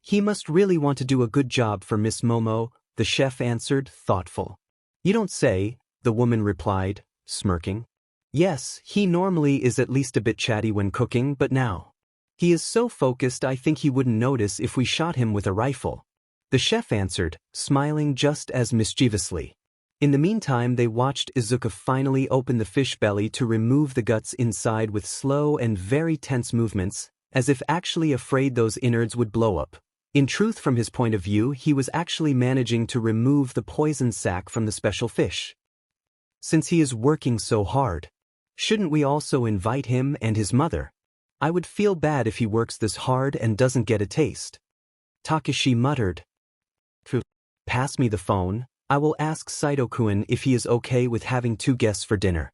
He must really want to do a good job for Miss Momo, the chef answered, thoughtful. You don't say, the woman replied, smirking. Yes, he normally is at least a bit chatty when cooking, but now. He is so focused I think he wouldn't notice if we shot him with a rifle. The chef answered, smiling just as mischievously. In the meantime they watched Izuku finally open the fish belly to remove the guts inside with slow and very tense movements, as if actually afraid those innards would blow up. In truth, from his point of view, he was actually managing to remove the poison sac from the special fish. Since he is working so hard, shouldn't we also invite him and his mother? I would feel bad if he works this hard and doesn't get a taste. Takashi muttered. Pass me the phone, I will ask Saito-kun if he is okay with having 2 guests for dinner.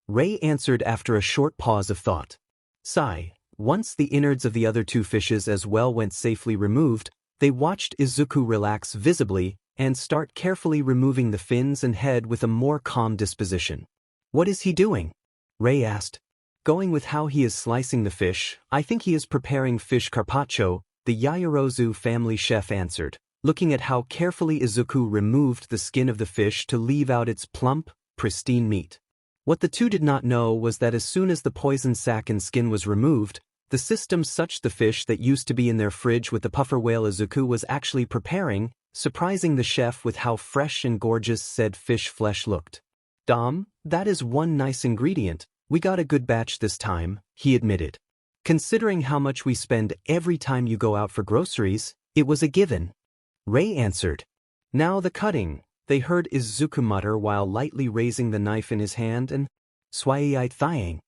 Rei answered after a short pause of thought. Sigh. Once the innards of the other 2 fishes as well went safely removed, they watched Izuku relax visibly and start carefully removing the fins and head with a more calm disposition. What is he doing? Rei asked. Going with how he is slicing the fish, I think he is preparing fish carpaccio, the Yoyoro family chef answered, looking at how carefully Izuku removed the skin of the fish to leave out its plump, pristine meat. What the 2 did not know was that as soon as the poison sac and skin was removed, the system sucked the fish that used to be in their fridge with the puffer whale Izuku was actually preparing, surprising the chef with how fresh and gorgeous said fish flesh looked. Dom, that is one nice ingredient. We got a good batch this time, he admitted. Considering how much we spend every time you go out for groceries, it was a given. Rei answered. Now the cutting, they heard Izuku mutter while lightly raising the knife in his hand and swai thying.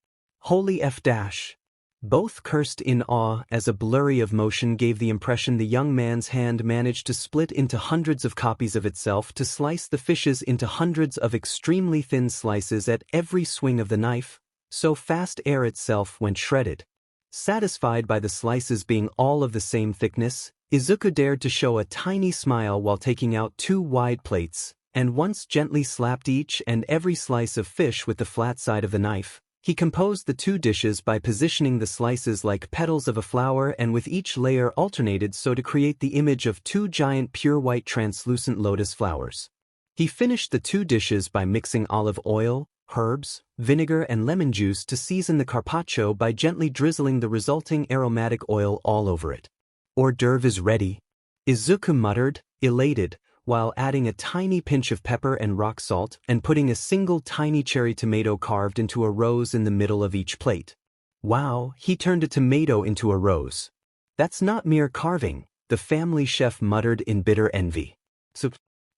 Holy F dash. Both cursed in awe as a blurry of motion gave the impression the young man's hand managed to split into hundreds of copies of itself to slice the fishes into hundreds of extremely thin slices at every swing of the knife, so fast air itself went shredded. Satisfied by the slices being all of the same thickness, Izuku dared to show a tiny smile while taking out 2 wide plates, and once gently slapped each and every slice of fish with the flat side of the knife. He composed the 2 dishes by positioning the slices like petals of a flower and with each layer alternated so to create the image of 2 giant pure white translucent lotus flowers. He finished the 2 dishes by mixing olive oil, herbs, vinegar and lemon juice to season the carpaccio by gently drizzling the resulting aromatic oil all over it. Hors d'oeuvre is ready, Izuku muttered, elated, while adding a tiny pinch of pepper and rock salt and putting a single tiny cherry tomato carved into a rose in the middle of each plate. Wow, he turned a tomato into a rose. That's not mere carving, the family chef muttered in bitter envy. Soup.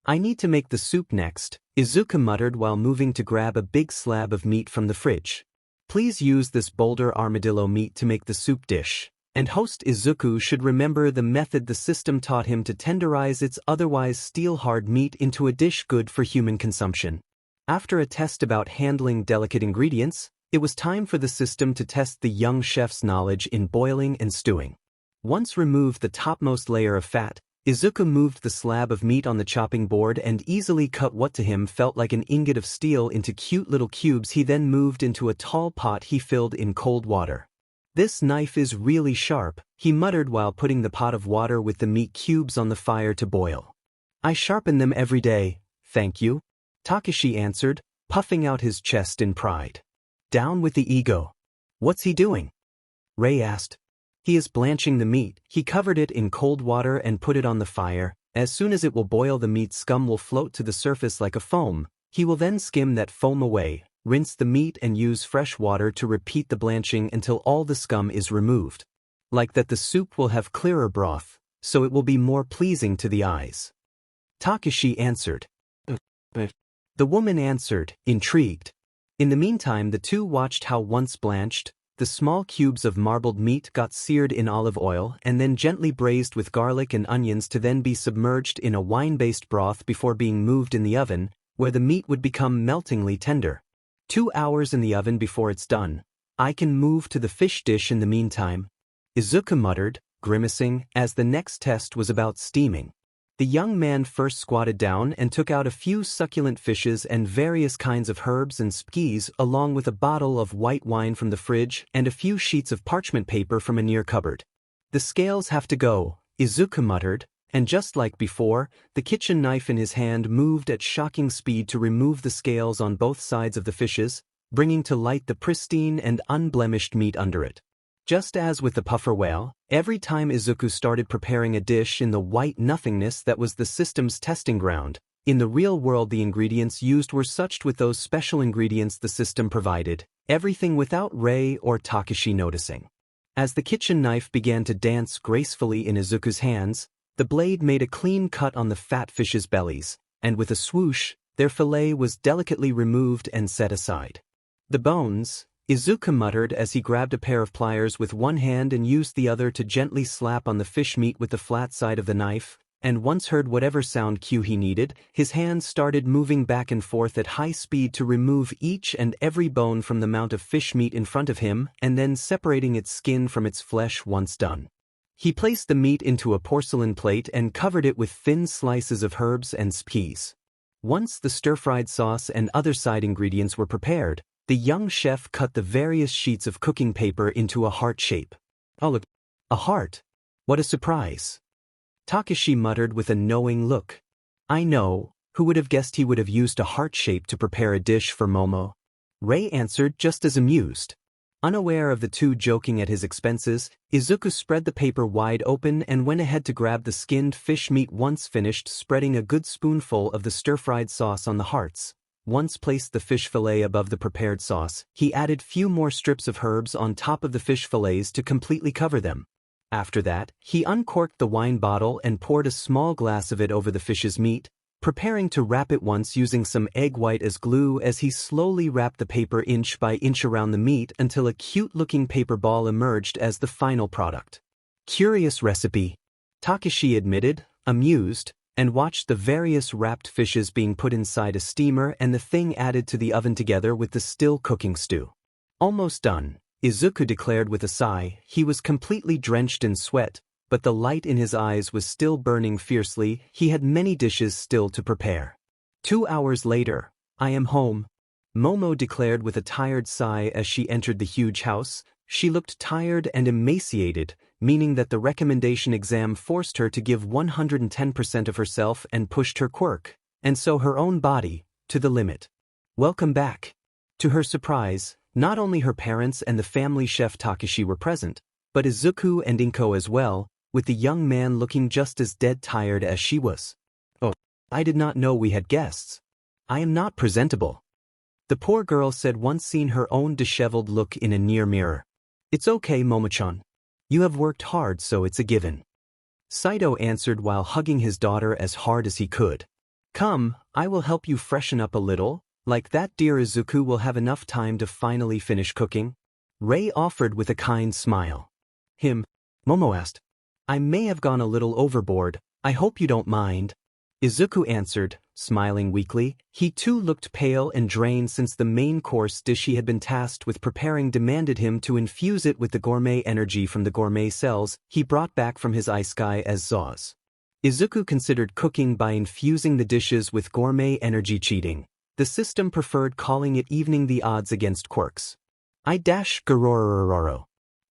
I need to make the soup next, Izuku muttered while moving to grab a big slab of meat from the fridge. Please use this boulder armadillo meat to make the soup dish. And host Izuku should remember the method the system taught him to tenderize its otherwise steel-hard meat into a dish good for human consumption. After a test about handling delicate ingredients, it was time for the system to test the young chef's knowledge in boiling and stewing. Once removed the topmost layer of fat, Izuku moved the slab of meat on the chopping board and easily cut what to him felt like an ingot of steel into cute little cubes. He then moved into a tall pot he filled in cold water. This knife is really sharp, he muttered while putting the pot of water with the meat cubes on the fire to boil. I sharpen them every day, thank you, Takashi answered, puffing out his chest in pride. Down with the ego. What's he doing? Rei asked. He is blanching the meat. He covered it in cold water and put it on the fire. As soon as it will boil, the meat scum will float to the surface like a foam. He will then skim that foam away, rinse the meat and use fresh water to repeat the blanching until all the scum is removed. Like that, the soup will have clearer broth, so it will be more pleasing to the eyes. Takashi answered. The woman answered, intrigued. In the meantime, the 2 watched how once blanched, the small cubes of marbled meat got seared in olive oil and then gently braised with garlic and onions to then be submerged in a wine-based broth before being moved in the oven, where the meat would become meltingly tender. 2 hours in the oven before it's done. I can move to the fish dish in the meantime, Izuku muttered, grimacing, as the next test was about steaming. The young man first squatted down and took out a few succulent fishes and various kinds of herbs and spices, along with a bottle of white wine from the fridge and a few sheets of parchment paper from a near cupboard. The scales have to go, Izuku muttered, and just like before, the kitchen knife in his hand moved at shocking speed to remove the scales on both sides of the fishes, bringing to light the pristine and unblemished meat under it. Just as with the puffer whale, every time Izuku started preparing a dish in the white nothingness that was the system's testing ground, in the real world the ingredients used were such with those special ingredients the system provided, everything without Rei or Takashi noticing. As the kitchen knife began to dance gracefully in Izuku's hands, the blade made a clean cut on the fat fish's bellies, and with a swoosh, their fillet was delicately removed and set aside. The bones, Izuku muttered as he grabbed a pair of pliers with one hand and used the other to gently slap on the fish meat with the flat side of the knife, and once heard whatever sound cue he needed, his hands started moving back and forth at high speed to remove each and every bone from the mound of fish meat in front of him and then separating its skin from its flesh once done. He placed the meat into a porcelain plate and covered it with thin slices of herbs and spices. Once the stir-fried sauce and other side ingredients were prepared, the young chef cut the various sheets of cooking paper into a heart shape. Oh look, a heart. What a surprise. Takashi muttered with a knowing look. I know, who would have guessed he would have used a heart shape to prepare a dish for Momo? Rei answered just as amused. Unaware of the two joking at his expenses, Izuku spread the paper wide open and went ahead to grab the skinned fish meat once finished, spreading a good spoonful of the stir-fried sauce on the hearts. Once placed the fish fillet above the prepared sauce, he added few more strips of herbs on top of the fish fillets to completely cover them. After that, he uncorked the wine bottle and poured a small glass of it over the fish's meat, preparing to wrap it once using some egg white as glue as he slowly wrapped the paper inch by inch around the meat until a cute-looking paper ball emerged as the final product. Curious recipe, Takashi admitted, amused, and watched the various wrapped fishes being put inside a steamer and the thing added to the oven together with the still cooking stew. Almost done, Izuku declared with a sigh. He was completely drenched in sweat, but the light in his eyes was still burning fiercely. He had many dishes still to prepare. 2 hours later, I am home, Momo declared with a tired sigh as she entered the huge house. She looked tired and emaciated, meaning that the recommendation exam forced her to give 110% of herself and pushed her quirk, and so her own body, to the limit. Welcome back. To her surprise, not only her parents and the family chef Takashi were present, but Izuku and Inko as well, with the young man looking just as dead tired as she was. Oh, I did not know we had guests. I am not presentable, the poor girl said once seeing her own disheveled look in a near mirror. It's okay, Momo-chan. You have worked hard, so it's a given, Saito answered while hugging his daughter as hard as he could. Come, I will help you freshen up a little, like that dear Izuku will have enough time to finally finish cooking, Rei offered with a kind smile. Momo asked. I may have gone a little overboard, I hope you don't mind, Izuku answered, smiling weakly. He too looked pale and drained since the main course dish he had been tasked with preparing demanded him to infuse it with the gourmet energy from the gourmet cells he brought back from his isekai as Zaus. Izuku considered cooking by infusing the dishes with gourmet energy cheating. The system preferred calling it evening the odds against quirks. Garorororo.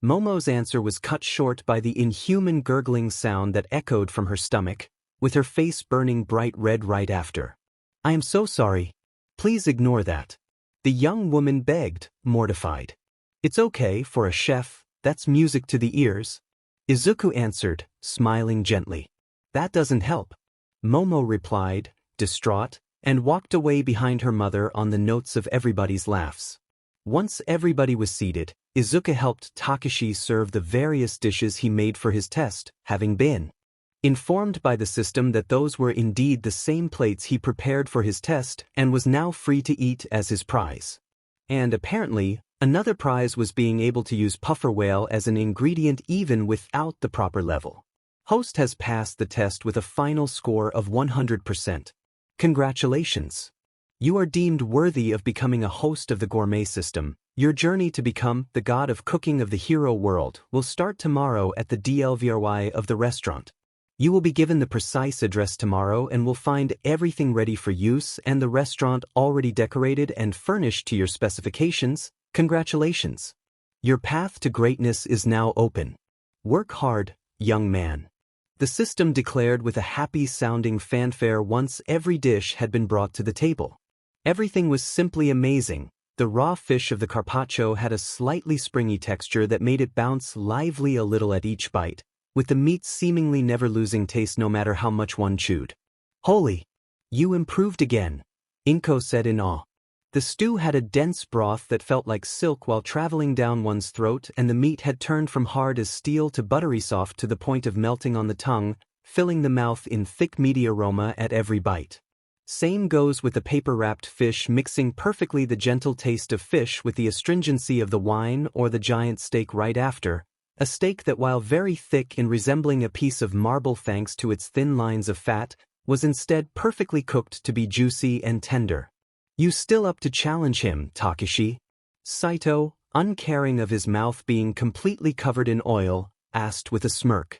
Momo's answer was cut short by the inhuman gurgling sound that echoed from her stomach, with her face burning bright red right after. I am so sorry. Please ignore that, the young woman begged, mortified. It's okay for a chef, that's music to the ears, Izuku answered, smiling gently. That doesn't help, Momo replied, distraught, and walked away behind her mother on the notes of everybody's laughs. Once everybody was seated, Izuku helped Takashi serve the various dishes he made for his test, having been informed by the system that those were indeed the same plates he prepared for his test and was now free to eat as his prize. And apparently, another prize was being able to use puffer whale as an ingredient even without the proper level. Host has passed the test with a final score of 100%. Congratulations. You are deemed worthy of becoming a host of the gourmet system. Your journey to become the god of cooking of the hero world will start tomorrow at the DLVRY of the restaurant. You will be given the precise address tomorrow and will find everything ready for use and the restaurant already decorated and furnished to your specifications. Congratulations! Your path to greatness is now open. Work hard, young man. The system declared with a happy-sounding fanfare once every dish had been brought to the table. Everything was simply amazing. The raw fish of the carpaccio had a slightly springy texture that made it bounce lively a little at each bite, with the meat seemingly never losing taste no matter how much one chewed. Holy! You improved again, Inko said in awe. The stew had a dense broth that felt like silk while traveling down one's throat, and the meat had turned from hard as steel to buttery soft to the point of melting on the tongue, filling the mouth in thick meaty aroma at every bite. Same goes with the paper-wrapped fish, mixing perfectly the gentle taste of fish with the astringency of the wine, or the giant steak right after, a steak that, while very thick and resembling a piece of marble thanks to its thin lines of fat, was instead perfectly cooked to be juicy and tender. You still up to challenge him, Takeshi? Saito, uncaring of his mouth being completely covered in oil, asked with a smirk.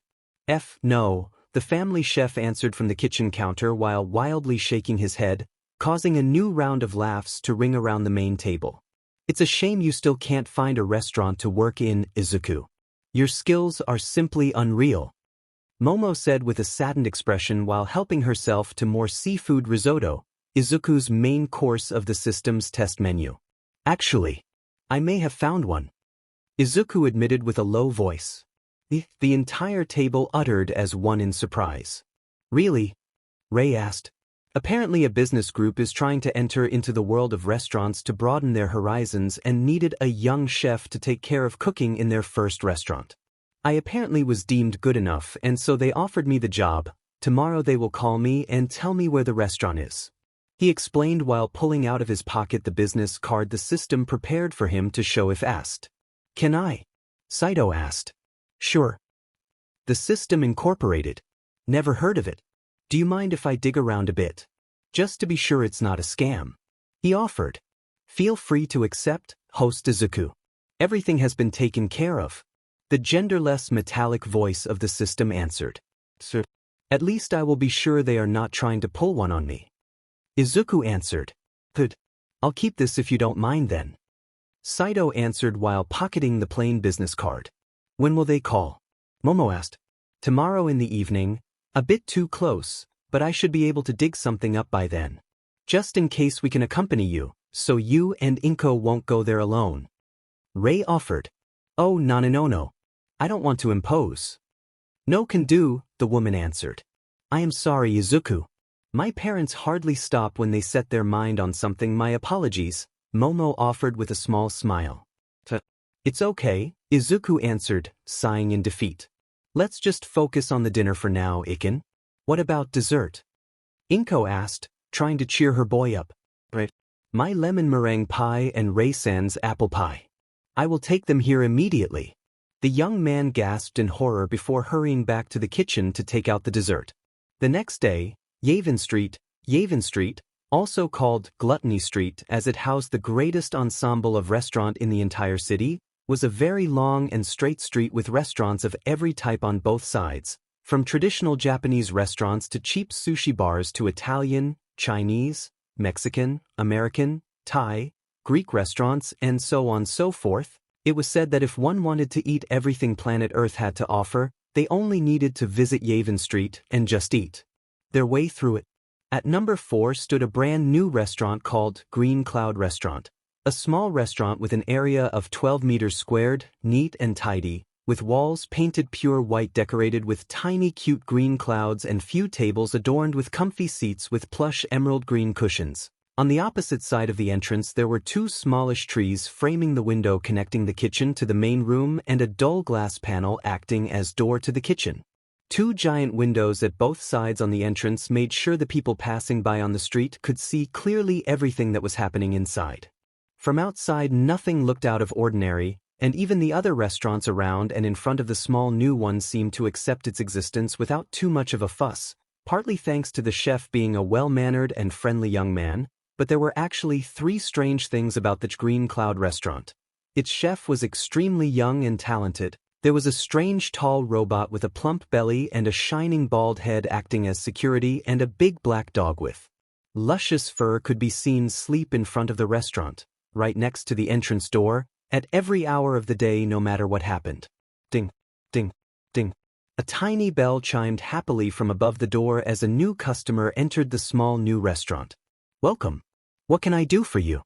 No, the family chef answered from the kitchen counter while wildly shaking his head, causing a new round of laughs to ring around the main table. It's a shame you still can't find a restaurant to work in, Izuku. Your skills are simply unreal. Momo said with a saddened expression while helping herself to more seafood risotto, Izuku's main course of the system's test menu. Actually, I may have found one, Izuku admitted with a low voice. The entire table uttered as one in surprise. Really? Ray asked. Apparently a business group is trying to enter into the world of restaurants to broaden their horizons and needed a young chef to take care of cooking in their first restaurant. I apparently was deemed good enough, and so they offered me the job. Tomorrow they will call me and tell me where the restaurant is. He explained while pulling out of his pocket the business card the system prepared for him to show if asked. Can I? Saito asked. Sure. The system incorporated. Never heard of it. Do you mind if I dig around a bit? Just to be sure it's not a scam. He offered. Feel free to accept, host Izuku. Everything has been taken care of. The genderless metallic voice of the system answered. Sir. At least I will be sure they are not trying to pull one on me. Izuku answered. Good. I'll keep this if you don't mind then. Saito answered while pocketing the plain business card. When will they call? Momo asked. Tomorrow in the evening. A bit too close, but I should be able to dig something up by then. Just in case we can accompany you, so you and Inko won't go there alone. Ray offered. Oh no. I don't want to impose. No can do, the woman answered. I am sorry, Izuku. My parents hardly stop when they set their mind on something. My apologies, Momo offered with a small smile. It's okay, Izuku answered, sighing in defeat. Let's just focus on the dinner for now, Iken. What about dessert? Inko asked, trying to cheer her boy up. Right. My lemon meringue pie and Ray-san's apple pie. I will take them here immediately. The young man gasped in horror before hurrying back to the kitchen to take out the dessert. The next day, Yavin Street, also called Gluttony Street as it housed the greatest ensemble of restaurant in the entire city, was a very long and straight street with restaurants of every type on both sides, from traditional Japanese restaurants to cheap sushi bars to Italian, Chinese, Mexican, American, Thai, Greek restaurants, and so on so forth. It was said that if one wanted to eat everything planet Earth had to offer, they only needed to visit Yavin Street and just eat their way through it. At number 4 stood a brand new restaurant called Green Cloud Restaurant. A small restaurant with an area of 12 meters squared, neat and tidy, with walls painted pure white decorated with tiny cute green clouds and few tables adorned with comfy seats with plush emerald green cushions. On the opposite side of the entrance there were 2 smallish trees framing the window connecting the kitchen to the main room and a dull glass panel acting as door to the kitchen. 2 giant windows at both sides on the entrance made sure the people passing by on the street could see clearly everything that was happening inside. From outside nothing looked out of ordinary, and even the other restaurants around and in front of the small new one seemed to accept its existence without too much of a fuss, partly thanks to the chef being a well-mannered and friendly young man, but there were actually three strange things about the Green Cloud restaurant. Its chef was extremely young and talented. There was a strange tall robot with a plump belly and a shining bald head acting as security, and a big black dog with luscious fur could be seen asleep in front of the restaurant, right next to the entrance door, at every hour of the day no matter what happened. Ding, ding, ding. A tiny bell chimed happily from above the door as a new customer entered the small new restaurant. "Welcome. What can I do for you?"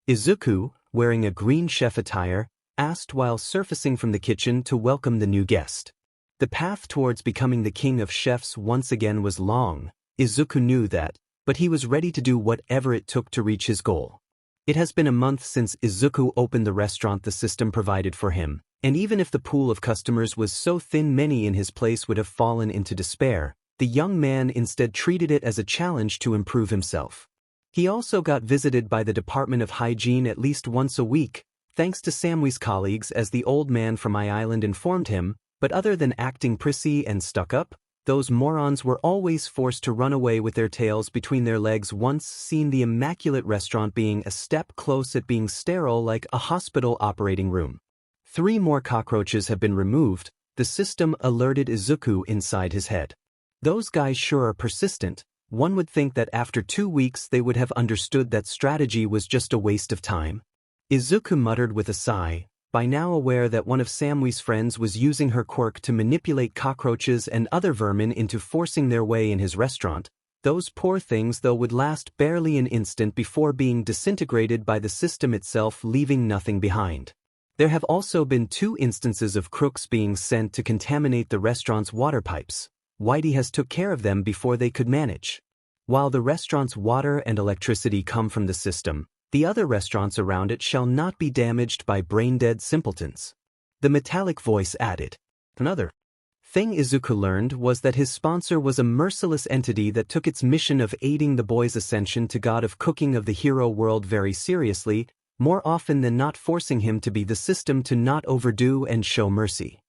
Izuku, wearing a green chef attire, asked while surfacing from the kitchen to welcome the new guest. The path towards becoming the king of chefs once again was long. Izuku knew that, but he was ready to do whatever it took to reach his goal. It has been a month since Izuku opened the restaurant the system provided for him, and even if the pool of customers was so thin many in his place would have fallen into despair, the young man instead treated it as a challenge to improve himself. He also got visited by the Department of Hygiene at least once a week, thanks to Samui's colleagues, as the old man from my island informed him, but other than acting prissy and stuck up, those morons were always forced to run away with their tails between their legs once seen the immaculate restaurant being a step close at being sterile like a hospital operating room. 3 more cockroaches have been removed, the system alerted Izuku inside his head. Those guys sure are persistent. One would think that after 2 weeks they would have understood that strategy was just a waste of time. Izuku muttered with a sigh, by now aware that one of Samui's friends was using her quirk to manipulate cockroaches and other vermin into forcing their way in his restaurant. Those poor things though would last barely an instant before being disintegrated by the system itself, leaving nothing behind. There have also been 2 instances of crooks being sent to contaminate the restaurant's water pipes. Whitey has took care of them before they could manage. While the restaurant's water and electricity come from the system, the other restaurants around it shall not be damaged by brain-dead simpletons. The metallic voice added. Another thing Izuku learned was that his sponsor was a merciless entity that took its mission of aiding the boy's ascension to god of cooking of the hero world very seriously, more often than not forcing him to be the system to not overdo and show mercy.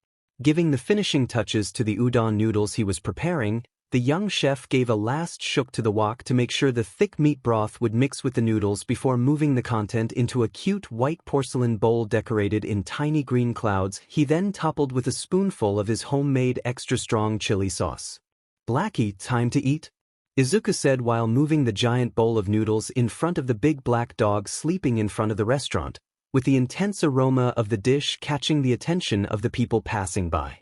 Giving the finishing touches to the udon noodles he was preparing, the young chef gave a last shook to the wok to make sure the thick meat broth would mix with the noodles before moving the content into a cute white porcelain bowl decorated in tiny green clouds. He then toppled with a spoonful of his homemade extra-strong chili sauce. "Blackie, time to eat?" Izuku said while moving the giant bowl of noodles in front of the big black dog sleeping in front of the restaurant, with the intense aroma of the dish catching the attention of the people passing by.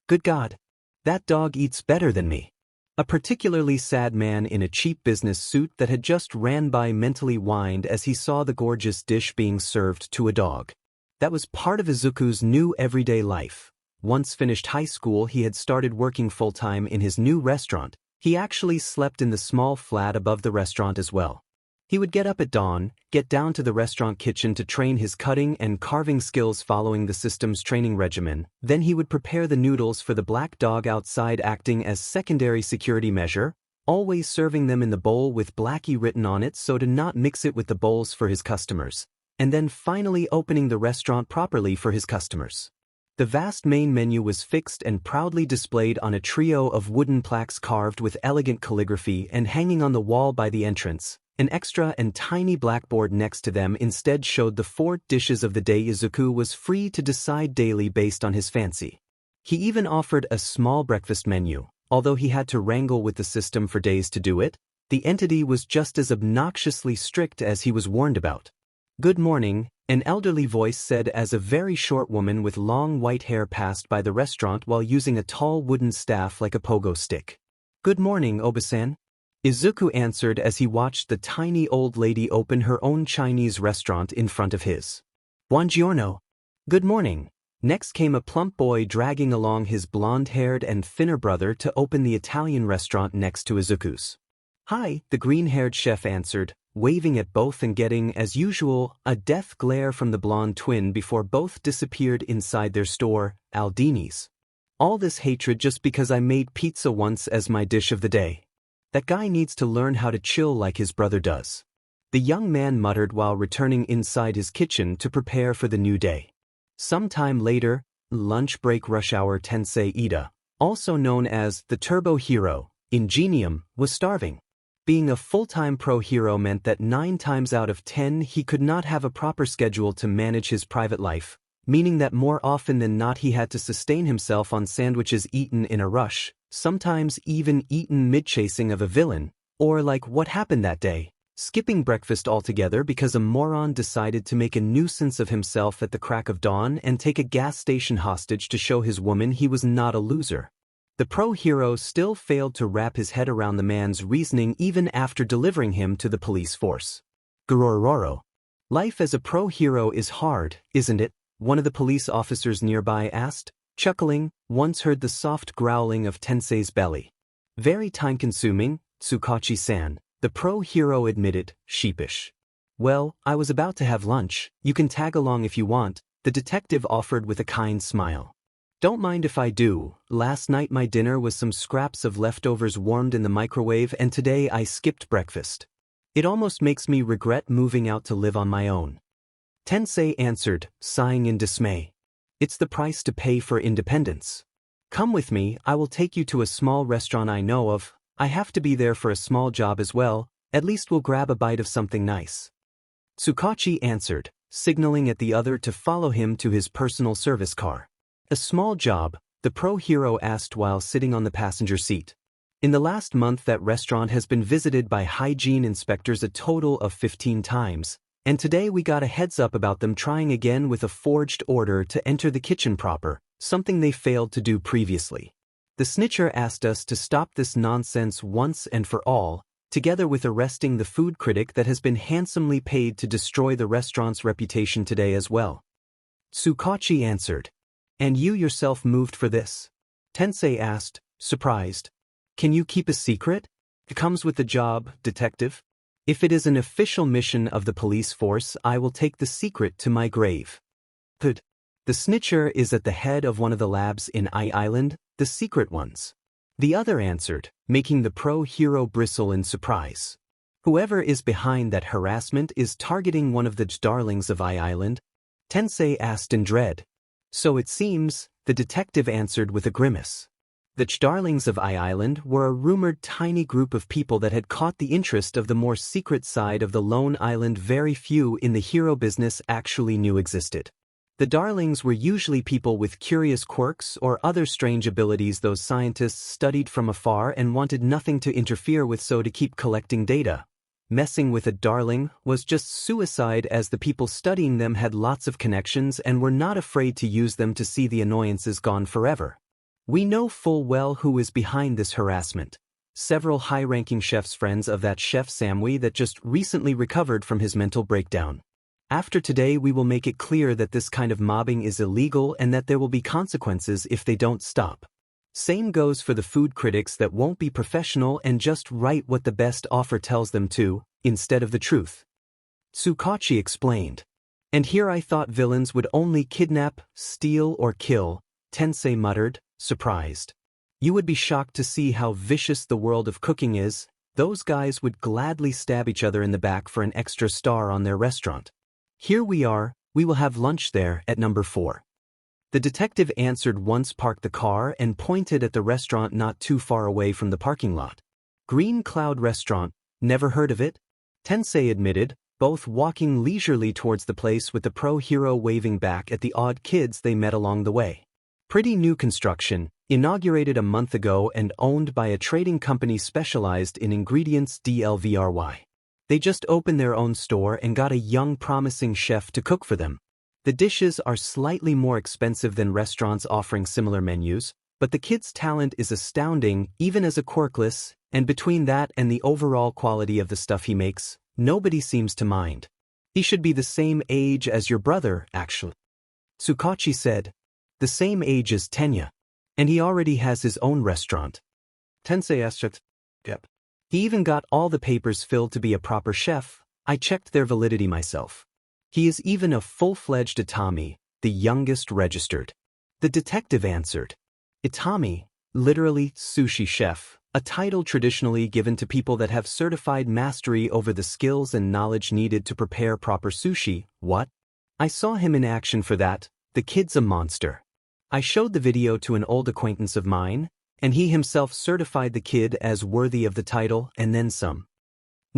"Good God! That dog eats better than me." A particularly sad man in a cheap business suit that had just ran by mentally whined as he saw the gorgeous dish being served to a dog. That was part of Izuku's new everyday life. Once finished high school, he had started working full-time in his new restaurant. He actually slept in the small flat above the restaurant as well. He would get up at dawn, get down to the restaurant kitchen to train his cutting and carving skills following the system's training regimen. Then he would prepare the noodles for the black dog outside, acting as secondary security measure, always serving them in the bowl with Blackie written on it so to not mix it with the bowls for his customers, and then finally opening the restaurant properly for his customers. The vast main menu was fixed and proudly displayed on a trio of wooden plaques carved with elegant calligraphy and hanging on the wall by the entrance. An extra and tiny blackboard next to them instead showed the 4 dishes of the day. Izuku was free to decide daily based on his fancy. He even offered a small breakfast menu. Although he had to wrangle with the system for days to do it, the entity was just as obnoxiously strict as he was warned about. "Good morning," an elderly voice said as a very short woman with long white hair passed by the restaurant while using a tall wooden staff like a pogo stick. "Good morning, Obasan," Izuku answered as he watched the tiny old lady open her own Chinese restaurant in front of his. "Buongiorno." "Good morning." Next came a plump boy dragging along his blonde-haired and thinner brother to open the Italian restaurant next to Izuku's. "Hi," the green-haired chef answered, waving at both and getting, as usual, a death glare from the blonde twin before both disappeared inside their store, Aldini's. "All this hatred just because I made pizza once as my dish of the day. That guy needs to learn how to chill like his brother does," the young man muttered while returning inside his kitchen to prepare for the new day. Sometime later, lunch break rush hour, Tensei Ida, also known as the Turbo Hero, Ingenium, was starving. Being a full-time pro hero meant that 9 times out of 10 he could not have a proper schedule to manage his private life, meaning that more often than not he had to sustain himself on sandwiches eaten in a rush, sometimes even eaten mid-chasing of a villain, or like what happened that day, skipping breakfast altogether because a moron decided to make a nuisance of himself at the crack of dawn and take a gas station hostage to show his woman he was not a loser. The pro hero still failed to wrap his head around the man's reasoning even after delivering him to the police force. Yoyoro. Life as a pro hero is hard, isn't it? One of the police officers nearby asked, chuckling, once heard the soft growling of Tensei's belly. Very time-consuming, Tsukachi-san, the pro hero admitted, sheepish. Well, I was about to have lunch, you can tag along if you want, the detective offered with a kind smile. Don't mind if I do, last night my dinner was some scraps of leftovers warmed in the microwave and today I skipped breakfast. It almost makes me regret moving out to live on my own. Tensei answered, sighing in dismay. It's the price to pay for independence. Come with me, I will take you to a small restaurant I know of, I have to be there for a small job as well, at least we'll grab a bite of something nice. Tsukachi answered, signaling at the other to follow him to his personal service car. A small job, the pro hero asked while sitting on the passenger seat. In the last month that restaurant has been visited by hygiene inspectors a total of 15 times, and today we got a heads up about them trying again with a forged order to enter the kitchen proper, something they failed to do previously. The snitcher asked us to stop this nonsense once and for all, together with arresting the food critic that has been handsomely paid to destroy the restaurant's reputation today as well. Tsukachi answered. And you yourself moved for this? Tensei asked, surprised. Can you keep a secret? It comes with the job, detective. If it is an official mission of the police force, I will take the secret to my grave. The snitcher is at the head of one of the labs in Island, the secret ones. The other answered, making the pro-hero bristle in surprise. Whoever is behind that harassment is targeting one of the darlings of Island? Tensei asked in dread. So it seems, the detective answered with a grimace. The darlings of Island were a rumored tiny group of people that had caught the interest of the more secret side of the lone island very few in the hero business actually knew existed. The darlings were usually people with curious quirks or other strange abilities those scientists studied from afar and wanted nothing to interfere with, so to keep collecting data. Messing with a darling was just suicide, as the people studying them had lots of connections and were not afraid to use them to see the annoyances gone forever. We know full well who is behind this harassment. Several high-ranking chefs friends of that chef Samui that just recently recovered from his mental breakdown. After today we will make it clear that this kind of mobbing is illegal and that there will be consequences if they don't stop. Same goes for the food critics that won't be professional and just write what the best offer tells them to, instead of the truth. Tsukachi explained. And here I thought villains would only kidnap, steal or kill, Tensei muttered, surprised. You would be shocked to see how vicious the world of cooking is. Those guys would gladly stab each other in the back for an extra star on their restaurant. Here we are, we will have lunch there at number 4. The detective answered once parked the car and pointed at the restaurant not too far away from the parking lot. Green Cloud Restaurant, never heard of it? Tensei admitted, both walking leisurely towards the place with the pro-hero waving back at the odd kids they met along the way. Pretty new construction, inaugurated a month ago and owned by a trading company specialized in ingredients DLVRY. They just opened their own store and got a young promising chef to cook for them. The dishes are slightly more expensive than restaurants offering similar menus, but the kid's talent is astounding even as a quirkless, and between that and the overall quality of the stuff he makes, nobody seems to mind. He should be the same age as your brother, actually. Tsukachi said. The same age as Tenya. And he already has his own restaurant. Tensei asked. Yep. He even got all the papers filled to be a proper chef. I checked their validity myself. He is even a full-fledged Itami, the youngest registered. The detective answered. Itami, literally sushi chef, a title traditionally given to people that have certified mastery over the skills and knowledge needed to prepare proper sushi. What? I saw him in action for that. The kid's a monster. I showed the video to an old acquaintance of mine, and he himself certified the kid as worthy of the title and then some.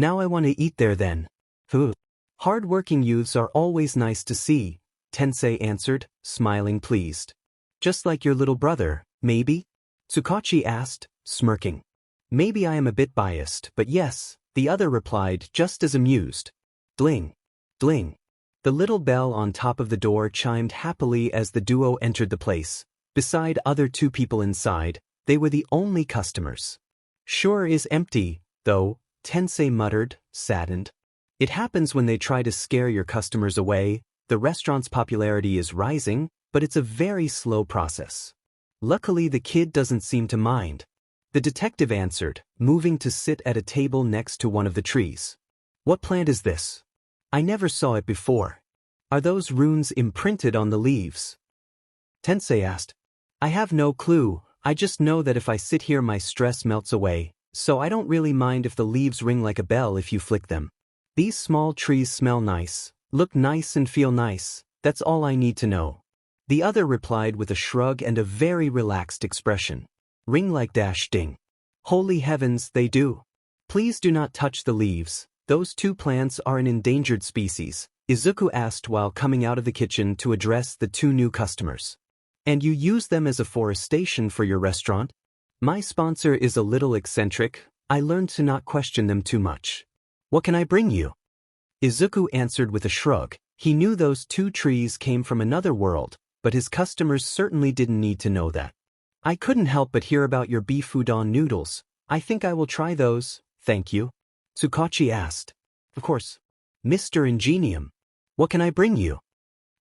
Now I want to eat there then. Huh. Hard-working youths are always nice to see, Tensei answered, smiling pleased. Just like your little brother, maybe? Tsukachi asked, smirking. Maybe I am a bit biased, but yes, the other replied just as amused. Dling. Dling. The little bell on top of the door chimed happily as the duo entered the place. Beside other two people inside, they were the only customers. Sure is empty, though, Tensei muttered, saddened. It happens when they try to scare your customers away. The restaurant's popularity is rising, but it's a very slow process. Luckily the kid doesn't seem to mind. The detective answered, moving to sit at a table next to one of the trees. What plant is this? I never saw it before. Are those runes imprinted on the leaves? Tensei asked. I have no clue, I just know that if I sit here my stress melts away, so I don't really mind if the leaves ring like a bell if you flick them. These small trees smell nice, look nice and feel nice, that's all I need to know. The other replied with a shrug and a very relaxed expression. Ring like dash ding. Holy heavens, they do. Please do not touch the leaves, those two plants are an endangered species, Izuku asked while coming out of the kitchen to address the two new customers. And you use them as a forestation for your restaurant? My sponsor is a little eccentric, I learned to not question them too much. What can I bring you? Izuku answered with a shrug. He knew those two trees came from another world, but his customers certainly didn't need to know that. I couldn't help but hear about your beef udon noodles. I think I will try those, thank you. Tsukachi asked. Of course. Mr. Ingenium. What can I bring you?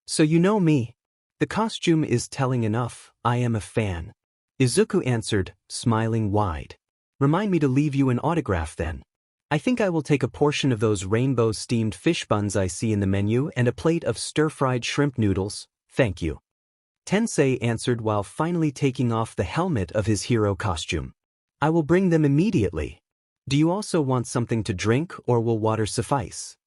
So you know me. The costume is telling enough, I am a fan. Izuku answered, smiling wide. Remind me to leave you an autograph then. I think I will take a portion of those rainbow steamed fish buns I see in the menu and a plate of stir-fried shrimp noodles, thank you. Tensei answered while finally taking off the helmet of his hero costume. I will bring them immediately. Do you also want something to drink or will water suffice?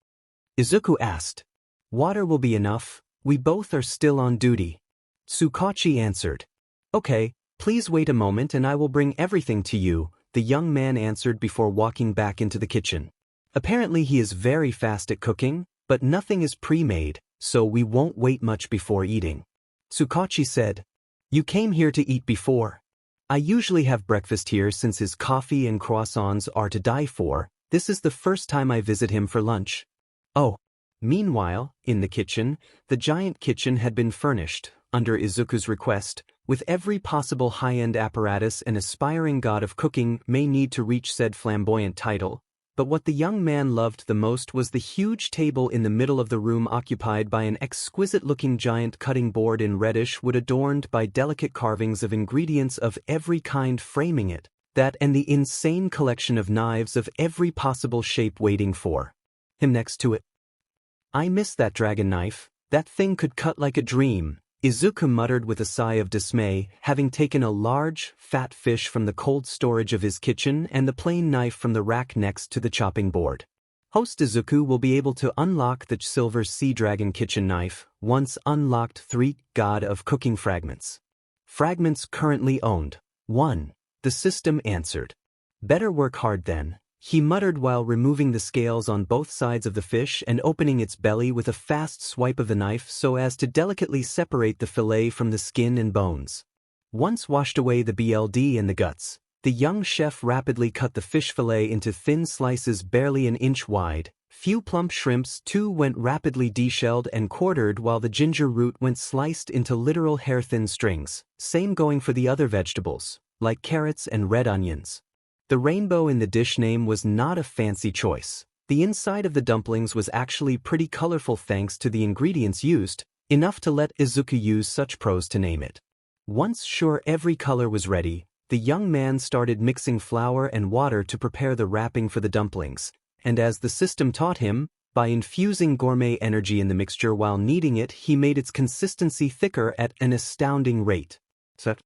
Izuku asked. Water will be enough, we both are still on duty. Tsukachi answered. Okay, please wait a moment and I will bring everything to you, the young man answered before walking back into the kitchen. Apparently he is very fast at cooking, but nothing is pre-made, so we won't wait much before eating. Tsukachi said. You came here to eat before. I usually have breakfast here since his coffee and croissants are to die for. This is the first time I visit him for lunch. Oh. Meanwhile, in the kitchen, the giant kitchen had been furnished, under Izuku's request, with every possible high-end apparatus an aspiring god of cooking may need to reach said flamboyant title. But what the young man loved the most was the huge table in the middle of the room occupied by an exquisite-looking giant cutting board in reddish wood adorned by delicate carvings of ingredients of every kind framing it, that and the insane collection of knives of every possible shape waiting for him next to it. I miss that dragon knife, that thing could cut like a dream, Izuku muttered with a sigh of dismay, having taken a large, fat fish from the cold storage of his kitchen and the plain knife from the rack next to the chopping board. Host Izuku will be able to unlock the silver sea dragon kitchen knife, once unlocked 3 God of Cooking fragments. Fragments currently owned. 1. The system answered. Better work hard then, he muttered while removing the scales on both sides of the fish and opening its belly with a fast swipe of the knife so as to delicately separate the fillet from the skin and bones. Once washed away the BLD and the guts, the young chef rapidly cut the fish fillet into thin slices barely an inch wide. Few plump shrimps too went rapidly deshelled and quartered while the ginger root went sliced into literal hair-thin strings, same going for the other vegetables, like carrots and red onions. The rainbow in the dish name was not a fancy choice. The inside of the dumplings was actually pretty colorful thanks to the ingredients used, enough to let Izuku use such prose to name it. Once sure every color was ready, the young man started mixing flour and water to prepare the wrapping for the dumplings, and as the system taught him, by infusing gourmet energy in the mixture while kneading it, he made its consistency thicker at an astounding rate. Set.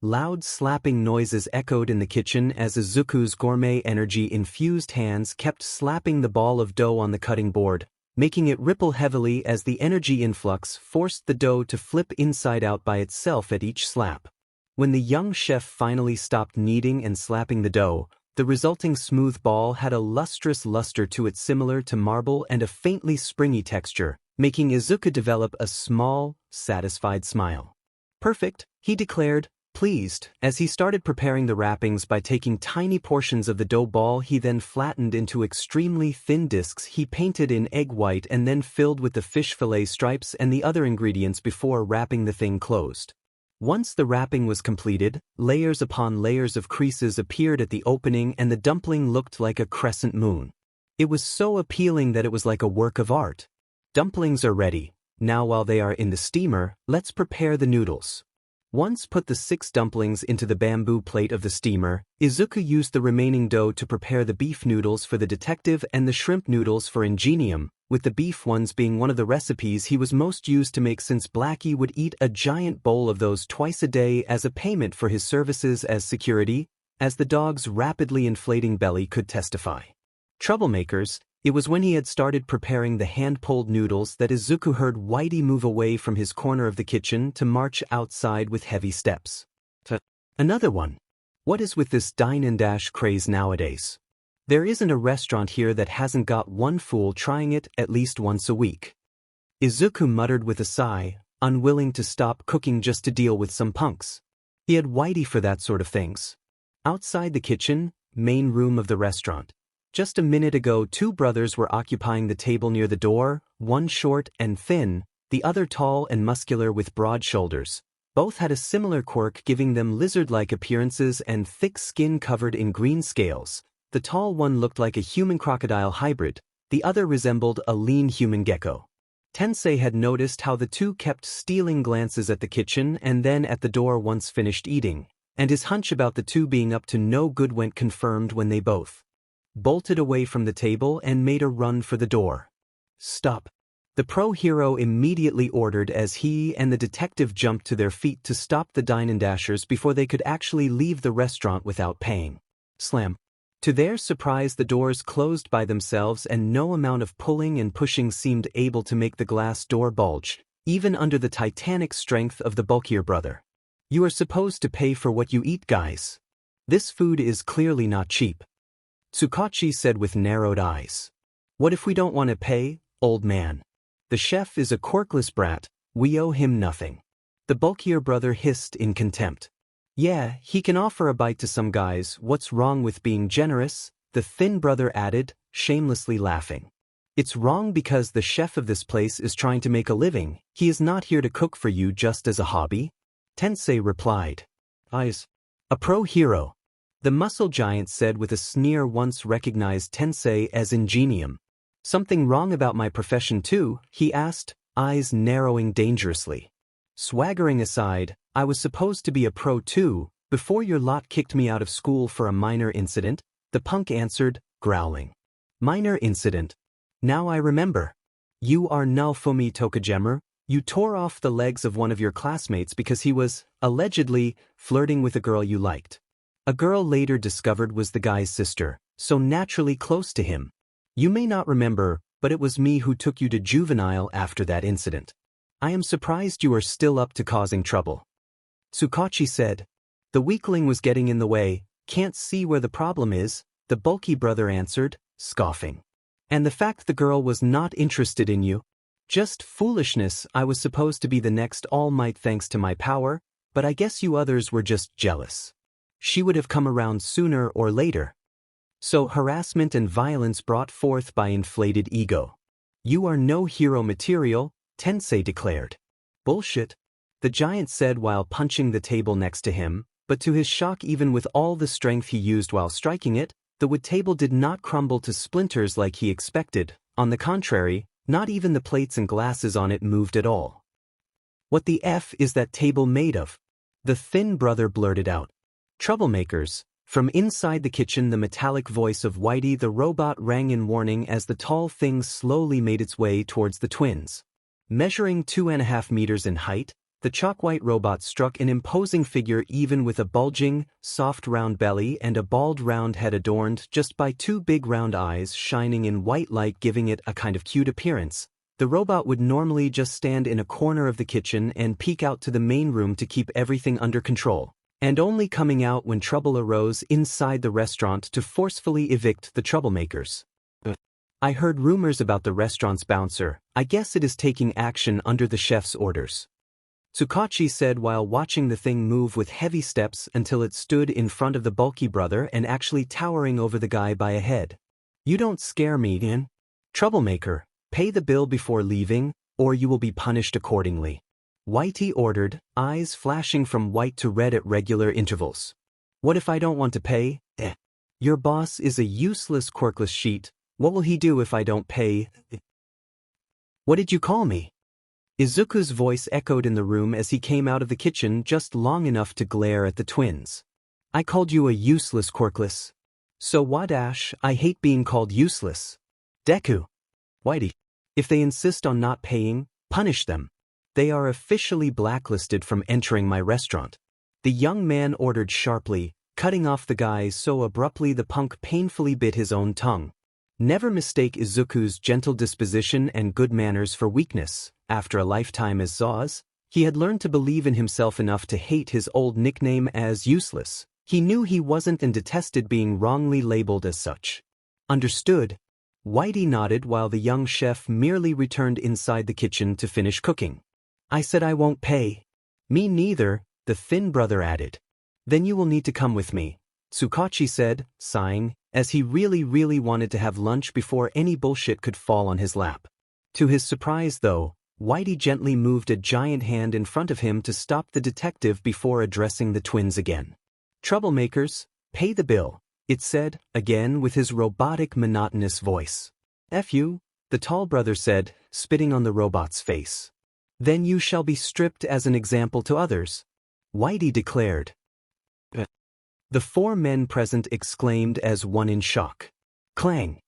Loud slapping noises echoed in the kitchen as Izuku's gourmet energy-infused hands kept slapping the ball of dough on the cutting board, making it ripple heavily as the energy influx forced the dough to flip inside out by itself at each slap. When the young chef finally stopped kneading and slapping the dough, The resulting smooth ball had a lustrous luster to it similar to marble and a faintly springy texture, making Izuku develop a small, satisfied smile. Perfect, he declared, pleased, as he started preparing the wrappings by taking tiny portions of the dough ball he then flattened into extremely thin discs he painted in egg white and then filled with the fish fillet stripes and the other ingredients before wrapping the thing closed. Once the wrapping was completed, layers upon layers of creases appeared at the opening and the dumpling looked like a crescent moon. It was so appealing that it was like a work of art. Dumplings are ready. Now while they are in the steamer, let's prepare the noodles. Once put the 6 dumplings into the bamboo plate of the steamer, Izuku used the remaining dough to prepare the beef noodles for the detective and the shrimp noodles for Ingenium, with the beef ones being one of the recipes he was most used to make since Blackie would eat a giant bowl of those twice a day as a payment for his services as security, as the dog's rapidly inflating belly could testify. Troublemakers, it was when he had started preparing the hand-pulled noodles that Izuku heard Whitey move away from his corner of the kitchen to march outside with heavy steps. Another one. What is with this dine and dash craze nowadays? There isn't a restaurant here that hasn't got one fool trying it at least once a week. Izuku muttered with a sigh, unwilling to stop cooking just to deal with some punks. He had Whitey for that sort of things. Outside the kitchen, main room of the restaurant. Just a minute ago 2 brothers were occupying the table near the door, one short and thin, the other tall and muscular with broad shoulders. Both had a similar quirk giving them lizard-like appearances and thick skin covered in green scales. The tall one looked like a human-crocodile hybrid, the other resembled a lean human gecko. Tensei had noticed how the 2 kept stealing glances at the kitchen and then at the door once finished eating, and his hunch about the 2 being up to no good went confirmed when they both bolted away from the table and made a run for the door. Stop. The pro-hero immediately ordered as he and the detective jumped to their feet to stop the dine and dashers before they could actually leave the restaurant without paying. Slam. To their surprise, the doors closed by themselves and no amount of pulling and pushing seemed able to make the glass door bulge, even under the titanic strength of the bulkier brother. You are supposed to pay for what you eat, guys. This food is clearly not cheap. Tsukachi said with narrowed eyes. What if we don't want to pay, old man? The chef is a quirkless brat, we owe him nothing. The bulkier brother hissed in contempt. Yeah, he can offer a bite to some guys, what's wrong with being generous? The thin brother added, shamelessly laughing. It's wrong because the chef of this place is trying to make a living, he is not here to cook for you just as a hobby. Tensei replied. Eyes. A pro-hero. The muscle giant said with a sneer once recognized Tensei as Ingenium. Something wrong about my profession too? He asked, eyes narrowing dangerously. Swaggering aside, I was supposed to be a pro too, before your lot kicked me out of school for a minor incident, the punk answered, growling. Minor incident. Now I remember. You are Naofumi Tokagemer. You tore off the legs of one of your classmates because he was, allegedly, flirting with a girl you liked. A girl later discovered was the guy's sister, so naturally close to him. You may not remember, but it was me who took you to juvenile after that incident. I am surprised you are still up to causing trouble. Tsukachi said. The weakling was getting in the way, can't see where the problem is, the bulky brother answered, scoffing. And the fact the girl was not interested in you? Just foolishness. I was supposed to be the next All Might thanks to my power, but I guess you others were just jealous. She would have come around sooner or later. So harassment and violence brought forth by inflated ego. You are no hero material, Tensei declared. Bullshit, the giant said while punching the table next to him, but to his shock even with all the strength he used while striking it, the wood table did not crumble to splinters like he expected. On the contrary, not even the plates and glasses on it moved at all. What the F is that table made of? The thin brother blurted out. Troublemakers. From inside the kitchen the metallic voice of Whitey the robot rang in warning as the tall thing slowly made its way towards the twins. Measuring 2.5 meters in height, the chalk-white robot struck an imposing figure even with a bulging, soft round belly and a bald round head adorned just by 2 big round eyes shining in white light giving it a kind of cute appearance. The robot would normally just stand in a corner of the kitchen and peek out to the main room to keep everything under control. and only coming out when trouble arose inside the restaurant to forcefully evict the troublemakers. I heard rumors about the restaurant's bouncer. I guess it is taking action under the chef's orders. Tsukachi said while watching the thing move with heavy steps until it stood in front of the bulky brother and actually towering over the guy by a head. You don't scare me, in. Troublemaker, pay the bill before leaving, or you will be punished accordingly. Whitey ordered, eyes flashing from white to red at regular intervals. What if I don't want to pay? Your boss is a useless quirkless sheet. What will he do if I don't pay? What did you call me? Izuku's voice echoed in the room as he came out of the kitchen just long enough to glare at the twins. I called you a useless quirkless. So wadash, I hate being called useless. Deku. Whitey. If they insist on not paying, punish them. They are officially blacklisted from entering my restaurant. The young man ordered sharply, cutting off the guy so abruptly the punk painfully bit his own tongue. Never mistake Izuku's gentle disposition and good manners for weakness. After a lifetime as Zaus, he had learned to believe in himself enough to hate his old nickname as useless. He knew he wasn't and detested being wrongly labeled as such. Understood. Whitey nodded while the young chef merely returned inside the kitchen to finish cooking. I said I won't pay. Me neither, the thin brother added. Then you will need to come with me, Tsukachi said, sighing, as he really wanted to have lunch before any bullshit could fall on his lap. To his surprise though, Whitey gently moved a giant hand in front of him to stop the detective before addressing the twins again. Troublemakers, pay the bill, it said, again with his robotic monotonous voice. F you, the tall brother said, spitting on the robot's face. Then you shall be stripped as an example to others, Whitey declared. The four men present exclaimed as one in shock. Clang!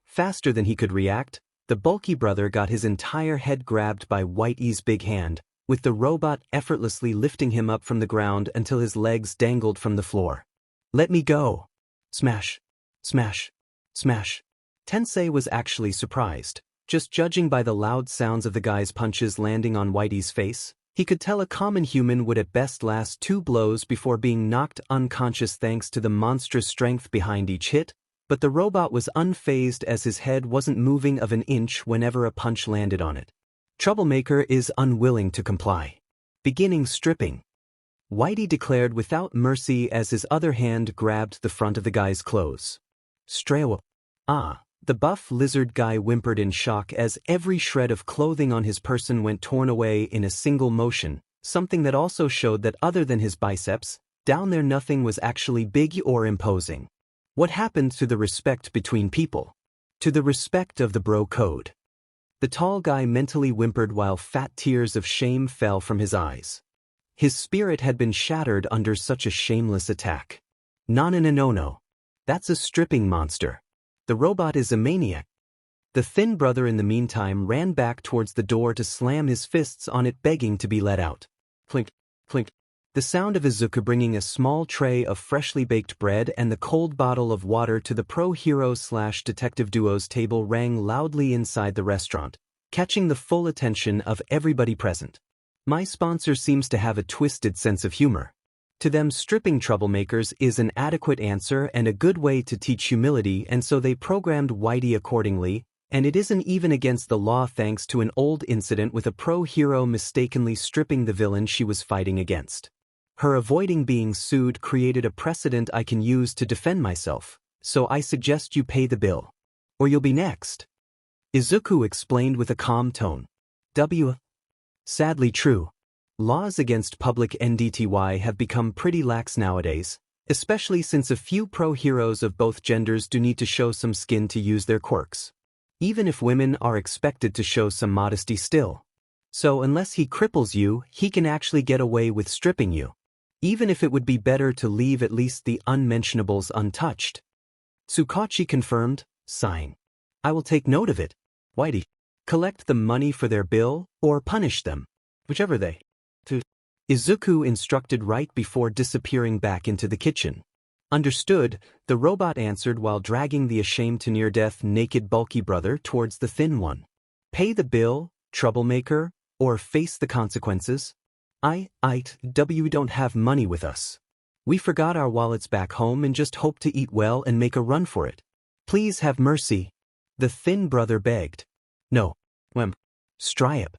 Faster than he could react, the bulky brother got his entire head grabbed by Whitey's big hand, with the robot effortlessly lifting him up from the ground until his legs dangled from the floor. Let me go! Smash! Smash! Smash! Tensei was actually surprised. Just judging by the loud sounds of the guy's punches landing on Whitey's face, he could tell a common human would at best last 2 blows before being knocked unconscious thanks to the monstrous strength behind each hit, but the robot was unfazed as his head wasn't moving of an inch whenever a punch landed on it. Troublemaker is unwilling to comply. Beginning stripping. Whitey declared without mercy as his other hand grabbed the front of the guy's clothes. Strawa. The buff lizard guy whimpered in shock as every shred of clothing on his person went torn away in a single motion, something that also showed that other than his biceps, down there nothing was actually big or imposing. What happened to the respect between people? To the respect of the bro code? The tall guy mentally whimpered while fat tears of shame fell from his eyes. His spirit had been shattered under such a shameless attack. No. That's a stripping monster. The robot is a maniac. The thin brother in the meantime ran back towards the door to slam his fists on it begging to be let out. Clink, clink. The sound of Izuku bringing a small tray of freshly baked bread and the cold bottle of water to the pro-hero/detective duo's table rang loudly inside the restaurant, catching the full attention of everybody present. My sponsor seems to have a twisted sense of humor. To them, stripping troublemakers is an adequate answer and a good way to teach humility, and so they programmed Whitey accordingly, and it isn't even against the law thanks to an old incident with a pro-hero mistakenly stripping the villain she was fighting against. Her avoiding being sued created a precedent I can use to defend myself, so I suggest you pay the bill. Or you'll be next. Izuku explained with a calm tone. Sadly true. Laws against public NDTY have become pretty lax nowadays, especially since a few pro-heroes of both genders do need to show some skin to use their quirks. Even if women are expected to show some modesty still. So unless he cripples you, he can actually get away with stripping you. Even if it would be better to leave at least the unmentionables untouched. Tsukachi confirmed, sighing. I will take note of it. Whitey. Collect the money for their bill, or punish them. Whichever they. Izuku instructed right before disappearing back into the kitchen. Understood, the robot answered while dragging the ashamed to near-death naked bulky brother towards the thin one. Pay the bill, troublemaker, or face the consequences? We don't have money with us. We forgot our wallets back home and just hope to eat well and make a run for it. Please have mercy. The thin brother begged. No. Stripe.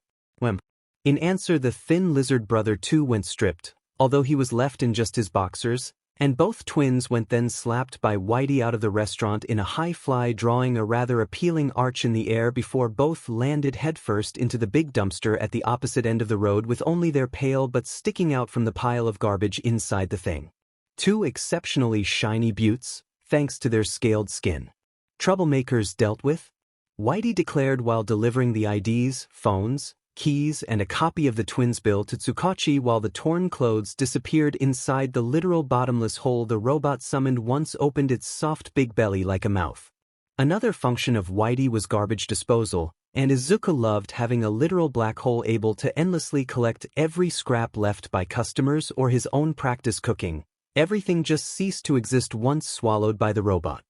In answer, the thin lizard brother too went stripped, although he was left in just his boxers, and both twins went then slapped by Whitey out of the restaurant in a high fly, drawing a rather appealing arch in the air before both landed headfirst into the big dumpster at the opposite end of the road, with only their pail but sticking out from the pile of garbage inside the thing. Two exceptionally shiny buttes, thanks to their scaled skin. Troublemakers dealt with? Whitey declared while delivering the IDs, phones, keys, and a copy of the twins' bill to Tsukachi while the torn clothes disappeared inside the literal bottomless hole the robot summoned once opened its soft big belly like a mouth. Another function of Whitey was garbage disposal, and Izuku loved having a literal black hole able to endlessly collect every scrap left by customers or his own practice cooking. Everything just ceased to exist once swallowed by the robot.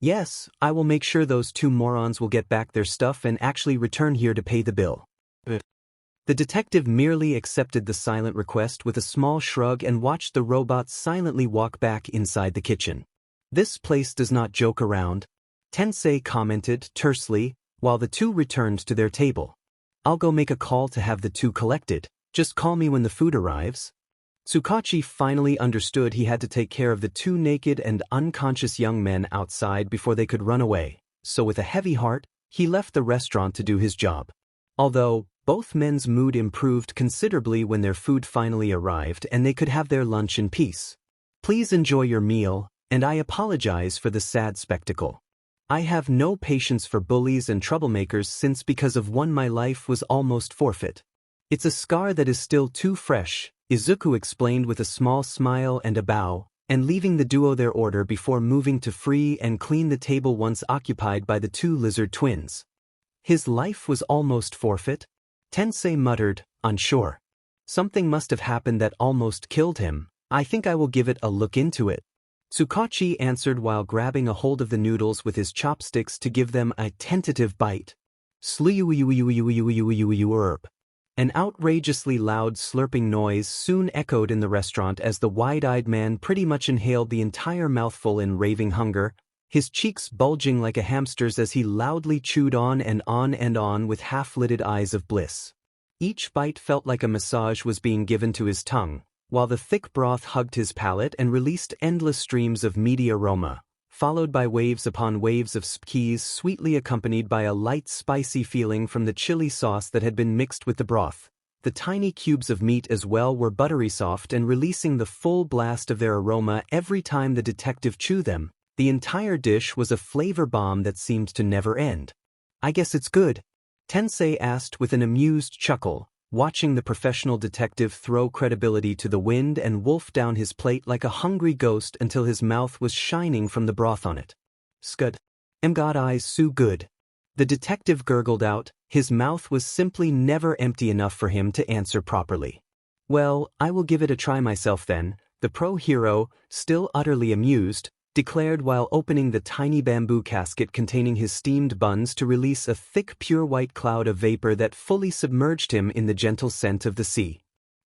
Yes, I will make sure those two morons will get back their stuff and actually return here to pay the bill. The detective merely accepted the silent request with a small shrug and watched the robot silently walk back inside the kitchen. This place does not joke around, Tensei commented tersely, while the two returned to their table. I'll go make a call to have the two collected. Just call me when the food arrives. Tsukachi finally understood he had to take care of the two naked and unconscious young men outside before they could run away, so with a heavy heart, he left the restaurant to do his job. Although, both men's mood improved considerably when their food finally arrived and they could have their lunch in peace. Please enjoy your meal, and I apologize for the sad spectacle. I have no patience for bullies and troublemakers since because of one my life was almost forfeit. It's a scar that is still too fresh, Izuku explained with a small smile and a bow, and leaving the duo their order before moving to free and clean the table once occupied by the two lizard twins. His life was almost forfeit? Tensei muttered, unsure. Something must have happened that almost killed him. I think I will give it a look into it. Tsukachi answered while grabbing a hold of the noodles with his chopsticks to give them a tentative bite. Slurp. An outrageously loud slurping noise soon echoed in the restaurant as the wide-eyed man pretty much inhaled the entire mouthful in raving hunger, his cheeks bulging like a hamster's as he loudly chewed on and on and on with half-lidded eyes of bliss. Each bite felt like a massage was being given to his tongue, while the thick broth hugged his palate and released endless streams of meaty aroma, followed by waves upon waves of spkees sweetly accompanied by a light spicy feeling from the chili sauce that had been mixed with the broth. The tiny cubes of meat as well were buttery soft and releasing the full blast of their aroma every time the detective chewed them. The entire dish was a flavor bomb that seemed to never end. I guess it's good, Tensei asked with an amused chuckle, watching the professional detective throw credibility to the wind and wolf down his plate like a hungry ghost until his mouth was shining from the broth on it. Scud. God eyes so good. The detective gurgled out, his mouth was simply never empty enough for him to answer properly. Well, I will give it a try myself then, the pro hero, still utterly amused, declared while opening the tiny bamboo casket containing his steamed buns to release a thick pure white cloud of vapor that fully submerged him in the gentle scent of the sea.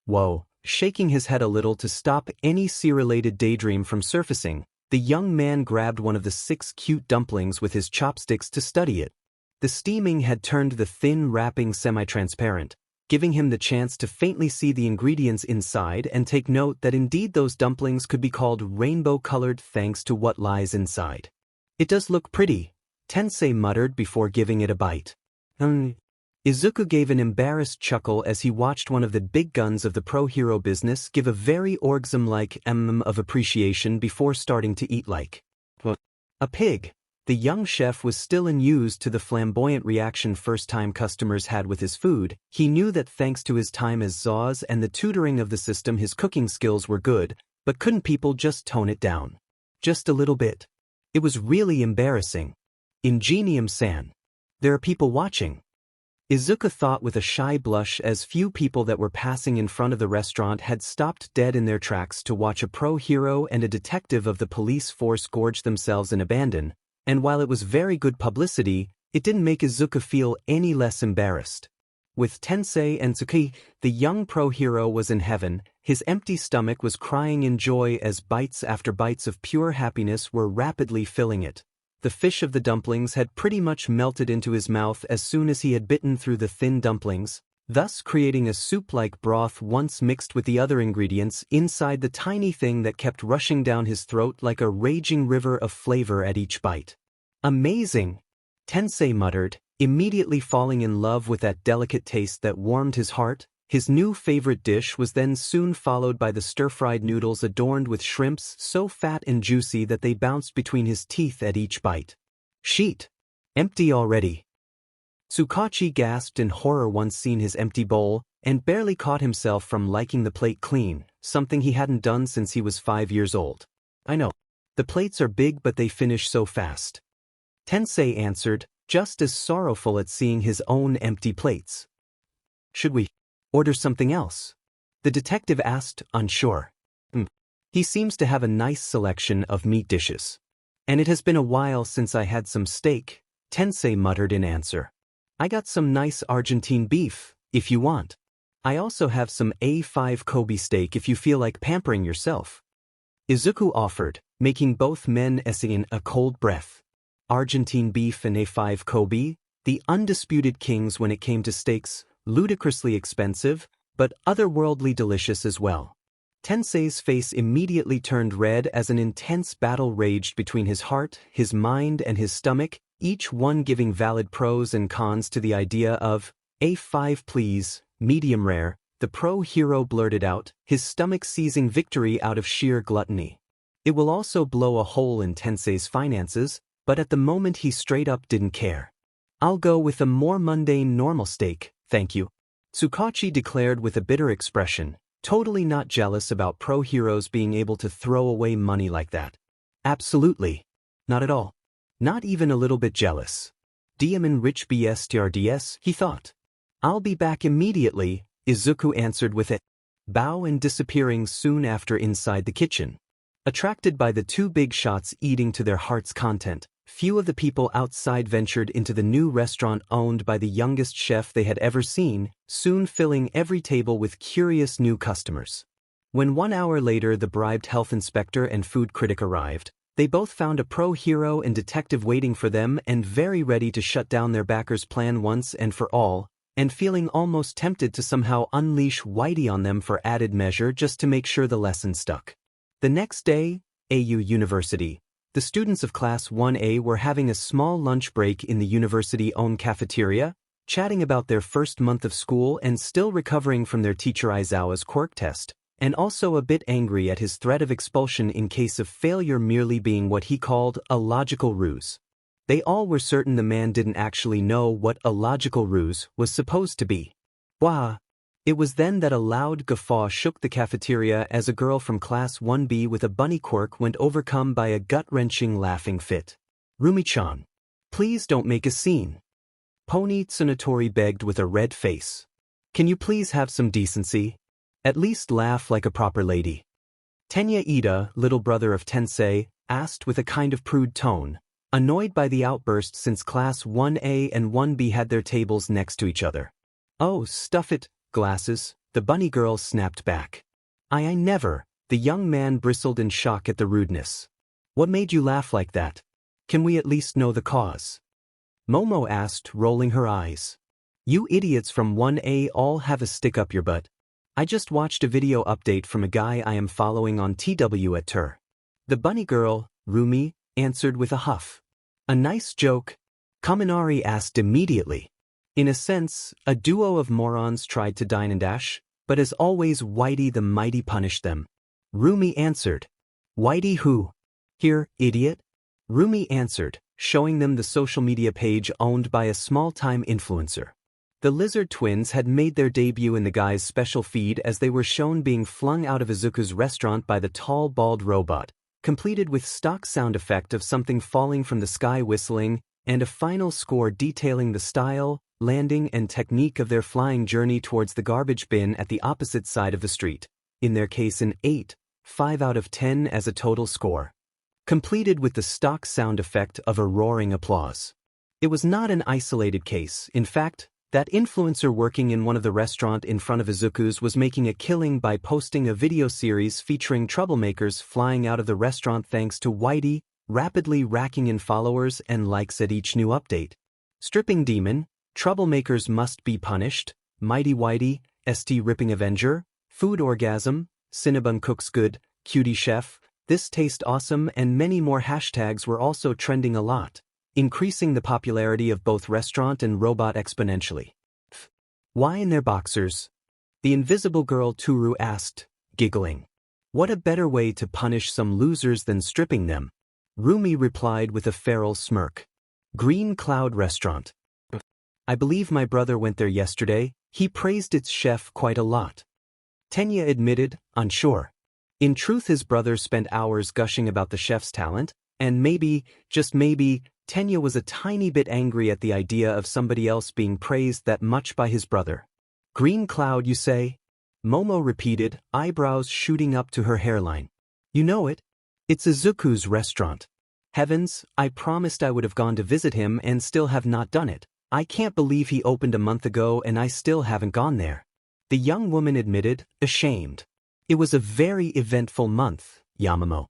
Whoa, shaking his head a little to stop any sea-related daydream from surfacing, the young man grabbed one of the 6 cute dumplings with his chopsticks to study it. The steaming had turned the thin wrapping semi-transparent, giving him the chance to faintly see the ingredients inside and take note that indeed those dumplings could be called rainbow-colored thanks to what lies inside. It does look pretty, Tensei muttered before giving it a bite. Izuku gave an embarrassed chuckle as he watched one of the big guns of the pro-hero business give a very orgasm-like of appreciation before starting to eat like a pig. The young chef was still unused to the flamboyant reaction first-time customers had with his food. He knew that thanks to his time as Zaus and the tutoring of the system his cooking skills were good, but couldn't people just tone it down? Just a little bit. It was really embarrassing. Ingenium-san. There are people watching. Izuku thought with a shy blush as few people that were passing in front of the restaurant had stopped dead in their tracks to watch a pro-hero and a detective of the police force gorge themselves in abandon. And while it was very good publicity, it didn't make Izuku feel any less embarrassed. With Tensei and Tsuki, the young pro-hero was in heaven. His empty stomach was crying in joy as bites after bites of pure happiness were rapidly filling it. The fish of the dumplings had pretty much melted into his mouth as soon as he had bitten through the thin dumplings, thus creating a soup-like broth once mixed with the other ingredients inside the tiny thing that kept rushing down his throat like a raging river of flavor at each bite. Amazing! Tensei muttered, immediately falling in love with that delicate taste that warmed his heart. His new favorite dish was then soon followed by the stir-fried noodles adorned with shrimps so fat and juicy that they bounced between his teeth at each bite. Sheet! Empty already. Tsukachi gasped in horror once seeing his empty bowl, and barely caught himself from liking the plate clean, something he hadn't done since he was 5 years old. I know. The plates are big but they finish so fast. Tensei answered, just as sorrowful at seeing his own empty plates. Should we order something else? The detective asked, unsure. He seems to have a nice selection of meat dishes. And it has been a while since I had some steak, Tensei muttered in answer. I got some nice Argentine beef, if you want. I also have some A5 Kobe steak if you feel like pampering yourself. Izuku offered, making both men in a cold breath. Argentine beef and A5 Kobe, the undisputed kings when it came to steaks, ludicrously expensive, but otherworldly delicious as well. Tensei's face immediately turned red as an intense battle raged between his heart, his mind and his stomach, each one giving valid pros and cons to the idea of, A5 please, medium rare, the pro-hero blurted out, his stomach seizing victory out of sheer gluttony. It will also blow a hole in Tensei's finances, but at the moment he straight up didn't care. I'll go with a more mundane normal steak, thank you. Tsukachi declared with a bitter expression, totally not jealous about pro-heroes being able to throw away money like that. Absolutely. Not at all. Not even a little bit jealous. Diamond rich BSTRDS, he thought. I'll be back immediately, Izuku answered with a bow and disappearing soon after inside the kitchen. Attracted by the two big shots eating to their heart's content, few of the people outside ventured into the new restaurant owned by the youngest chef they had ever seen, soon filling every table with curious new customers. When 1 hour later the bribed health inspector and food critic arrived, they both found a pro-hero and detective waiting for them and very ready to shut down their backers' plan once and for all, and feeling almost tempted to somehow unleash Whitey on them for added measure just to make sure the lesson stuck. The next day, AU University. The students of Class 1A were having a small lunch break in the university-owned cafeteria, chatting about their first month of school and still recovering from their teacher Aizawa's quirk test, and also a bit angry at his threat of expulsion in case of failure merely being what he called a logical ruse. They all were certain the man didn't actually know what a logical ruse was supposed to be. Wah! It was then that a loud guffaw shook the cafeteria as a girl from Class 1B with a bunny quirk went overcome by a gut-wrenching laughing fit. Rumi-chan. Please don't make a scene. Pony Tsunatori begged with a red face. Can you please have some decency? At least laugh like a proper lady. Tenya Ida, little brother of Tensei, asked with a kind of prude tone, annoyed by the outburst since Class 1A and 1B had their tables next to each other. Oh, stuff it, glasses, the bunny girl snapped back. I never, the young man bristled in shock at the rudeness. What made you laugh like that? Can we at least know the cause? Momo asked, rolling her eyes. You idiots from 1A all have a stick up your butt. I just watched a video update from a guy I am following on TW at Tur. The bunny girl, Rumi, answered with a huff. A nice joke? Kaminari asked immediately. In a sense, a duo of morons tried to dine and dash, but as always Whitey the Mighty punished them. Rumi answered. Whitey who? Here, idiot? Rumi answered, showing them the social media page owned by a small-time influencer. The lizard twins had made their debut in the guy's special feed as they were shown being flung out of Izuku's restaurant by the tall bald robot, completed with stock sound effect of something falling from the sky whistling, and a final score detailing the style, landing and technique of their flying journey towards the garbage bin at the opposite side of the street, in their case an 8, 5 out of 10 as a total score. Completed with the stock sound effect of a roaring applause. It was not an isolated case, in fact, That influencer working in one of the restaurant in front of Izuku's was making a killing by posting a video series featuring troublemakers flying out of the restaurant thanks to Whitey, rapidly racking in followers and likes at each new update. Stripping Demon, Troublemakers Must Be Punished, Mighty Whitey, ST Ripping Avenger, Food Orgasm, Cinnabon Cooks Good, Cutie Chef, This Taste Awesome and many more hashtags were also trending a lot, increasing the popularity of both restaurant and robot exponentially. Why in their boxers? The invisible girl Toru asked, giggling. What a better way to punish some losers than stripping them? Rumi replied with a feral smirk. Green Cloud Restaurant. I believe my brother went there yesterday. He praised its chef quite a lot. Tenya admitted, unsure. In truth, his brother spent hours gushing about the chef's talent, and maybe, just maybe, Tenya was a tiny bit angry at the idea of somebody else being praised that much by his brother. Green Cloud, you say? Momo repeated, eyebrows shooting up to her hairline. You know it. It's Izuku's restaurant. Heavens, I promised I would have gone to visit him and still have not done it. I can't believe he opened a month ago and I still haven't gone there. The young woman admitted, ashamed. It was a very eventful month, Yamamoto.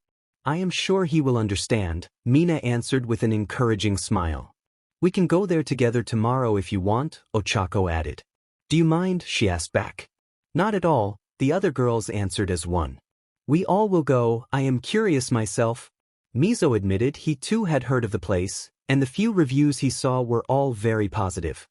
I am sure he will understand, Mina answered with an encouraging smile. We can go there together tomorrow if you want, Ochako added. Do you mind? She asked back. Not at all, the other girls answered as one. We all will go, I am curious myself. Mizo admitted he too had heard of the place, and the few reviews he saw were all very positive.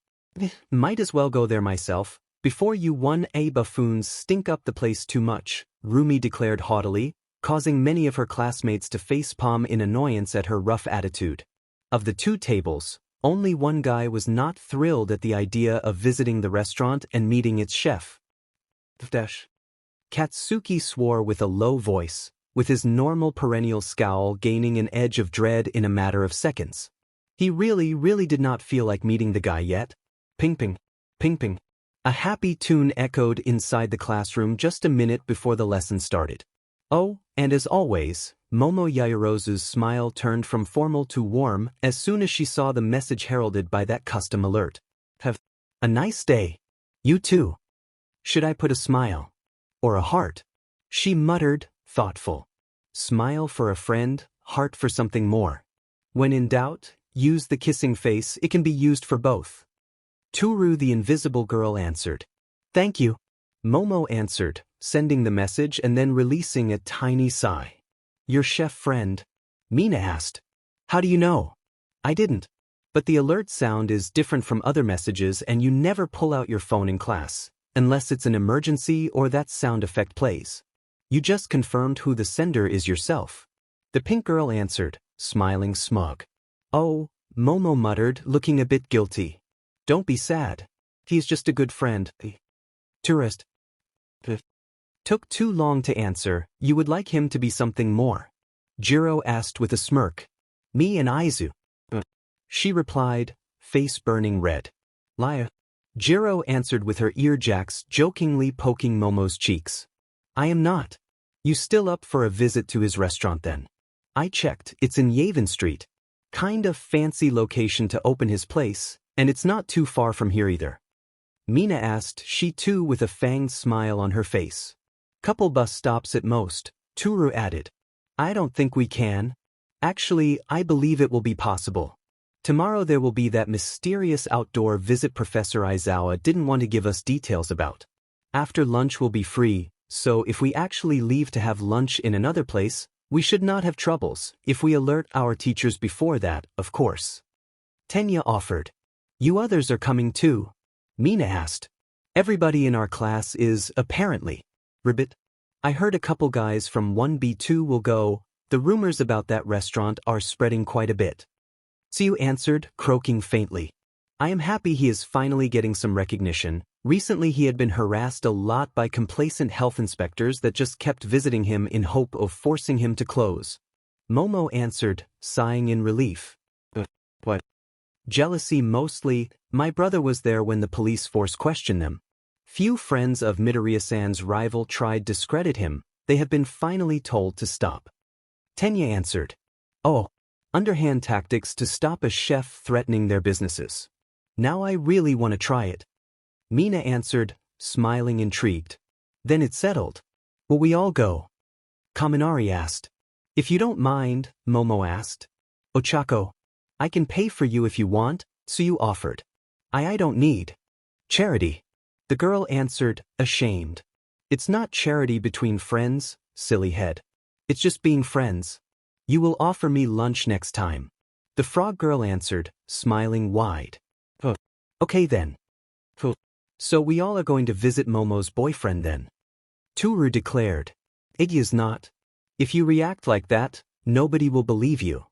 Might as well go there myself, before you 1A buffoons stink up the place too much, Rumi declared haughtily, causing many of her classmates to facepalm in annoyance at her rough attitude. Of the two tables, only one guy was not thrilled at the idea of visiting the restaurant and meeting its chef. Katsuki swore with a low voice, with his normal perennial scowl gaining an edge of dread in a matter of seconds. He really did not feel like meeting the guy yet. Ping ping, ping ping. A happy tune echoed inside the classroom just a minute before the lesson started. Oh, and as always, Momo Yoyoro's smile turned from formal to warm as soon as she saw the message heralded by that custom alert. Have a nice day. You too. Should I put a smile? Or a heart? She muttered, thoughtful. Smile for a friend, heart for something more. When in doubt, use the kissing face, it can be used for both. Toru the invisible girl answered. Thank you. Momo answered, sending the message and then releasing a tiny sigh. Your chef friend? Mina asked. How do you know? I didn't. But the alert sound is different from other messages and you never pull out your phone in class, unless it's an emergency or that sound effect plays. You just confirmed who the sender is yourself. The pink girl answered, smiling smug. Oh, Momo muttered, looking a bit guilty. Don't be sad. He's just a good friend. Tourist. Took too long to answer. You would like him to be something more? Jiro asked with a smirk. Me and Aizu. She replied, face burning red. Liar. Jiro answered with her earjacks jokingly poking Momo's cheeks. I am not. You still up for a visit to his restaurant then? I checked, it's in Yavin Street. Kind of fancy location to open his place, and it's not too far from here either. Mina asked, she too with a fanged smile on her face. Couple bus stops at most, Toru added. I don't think we can. Actually, I believe it will be possible. Tomorrow there will be that mysterious outdoor visit Professor Aizawa didn't want to give us details about. After lunch will be free, so if we actually leave to have lunch in another place, we should not have troubles, if we alert our teachers before that, of course. Tenya offered. You others are coming too? Mina asked. Everybody in our class is, apparently. Ribbit. I heard a couple guys from 1B2 will go. The rumors about that restaurant are spreading quite a bit. Tsu answered, croaking faintly. I am happy he is finally getting some recognition. Recently he had been harassed a lot by complacent health inspectors that just kept visiting him in hope of forcing him to close. Momo answered, sighing in relief. What? Jealousy mostly. My brother was there when the police force questioned them. Few friends of Midoriya-san's rival tried to discredit him. They have been finally told to stop. Tenya answered. Oh, underhand tactics to stop a chef threatening their businesses. Now I really want to try it. Mina answered, smiling intrigued. Then it settled. Will we all go? Kaminari asked. If you don't mind, Momo asked. Ochako. I can pay for you if you want, Tsuyu offered. I don't need. Charity. The girl answered, ashamed. It's not charity between friends, silly head. It's just being friends. You will offer me lunch next time. The frog girl answered, smiling wide. Okay then. So we all are going to visit Momo's boyfriend then. Toru declared. Iggy's not. If you react like that, nobody will believe you.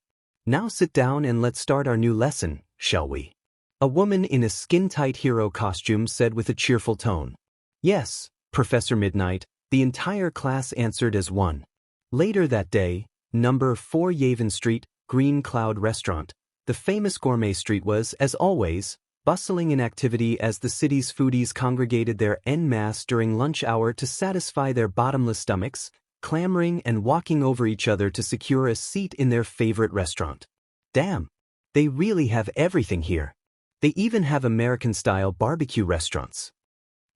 Now sit down and let's start our new lesson, shall we? A woman in a skin-tight hero costume said with a cheerful tone. Yes, Professor Midnight, the entire class answered as one. Later that day, number 4 Yavin Street, Green Cloud Restaurant. The famous gourmet street was, as always, bustling in activity as the city's foodies congregated there en masse during lunch hour to satisfy their bottomless stomachs, clamoring and walking over each other to secure a seat in their favorite restaurant. Damn, they really have everything here. They even have American-style barbecue restaurants.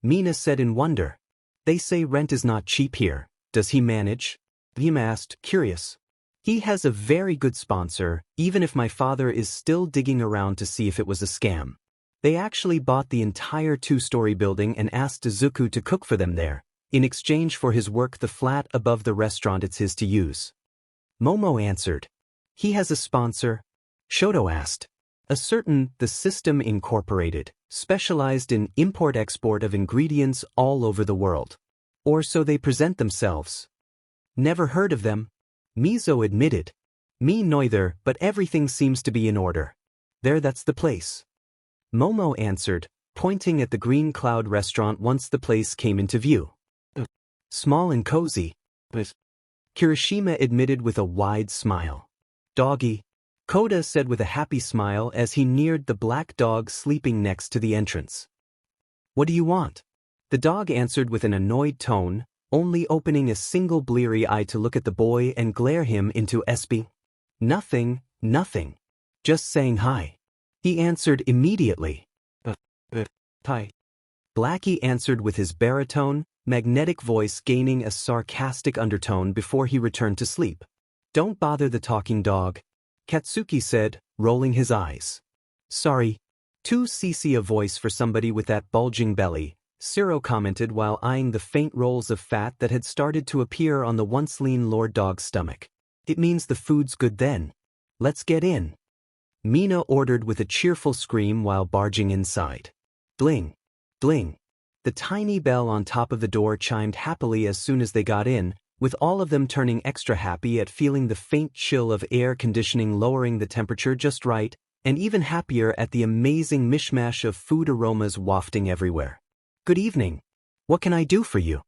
Mina said in wonder. They say rent is not cheap here. Does he manage? Vim asked, curious. He has a very good sponsor, even if my father is still digging around to see if it was a scam. They actually bought the entire 2-story building and asked Izuku to cook for them there. In exchange for his work, the flat above the restaurant it's his to use. Momo answered. He has a sponsor? Shoto asked. A certain The System Incorporated, specialized in import-export of ingredients all over the world. Or so they present themselves. Never heard of them? Mizo admitted. Me neither, but everything seems to be in order. That's the place. Momo answered, pointing at the Green Cloud restaurant once the place came into view. Small and cozy. Kirishima admitted with a wide smile. Doggy. Koda said with a happy smile as he neared the black dog sleeping next to the entrance. What do you want? The dog answered with an annoyed tone, only opening a single bleary eye to look at the boy and glare him into SB. Nothing. Just saying hi. He answered immediately. Hi. Blackie answered with his baritone, magnetic voice gaining a sarcastic undertone before he returned to sleep. Don't bother the talking dog, Katsuki said, rolling his eyes. Sorry. 2cc a voice for somebody with that bulging belly, Ciro commented while eyeing the faint rolls of fat that had started to appear on the once lean Lord Dog's stomach. It means the food's good then. Let's get in. Mina ordered with a cheerful scream while barging inside. Bling. Bling. The tiny bell on top of the door chimed happily as soon as they got in, with all of them turning extra happy at feeling the faint chill of air conditioning lowering the temperature just right, and even happier at the amazing mishmash of food aromas wafting everywhere. Good evening. What can I do for you?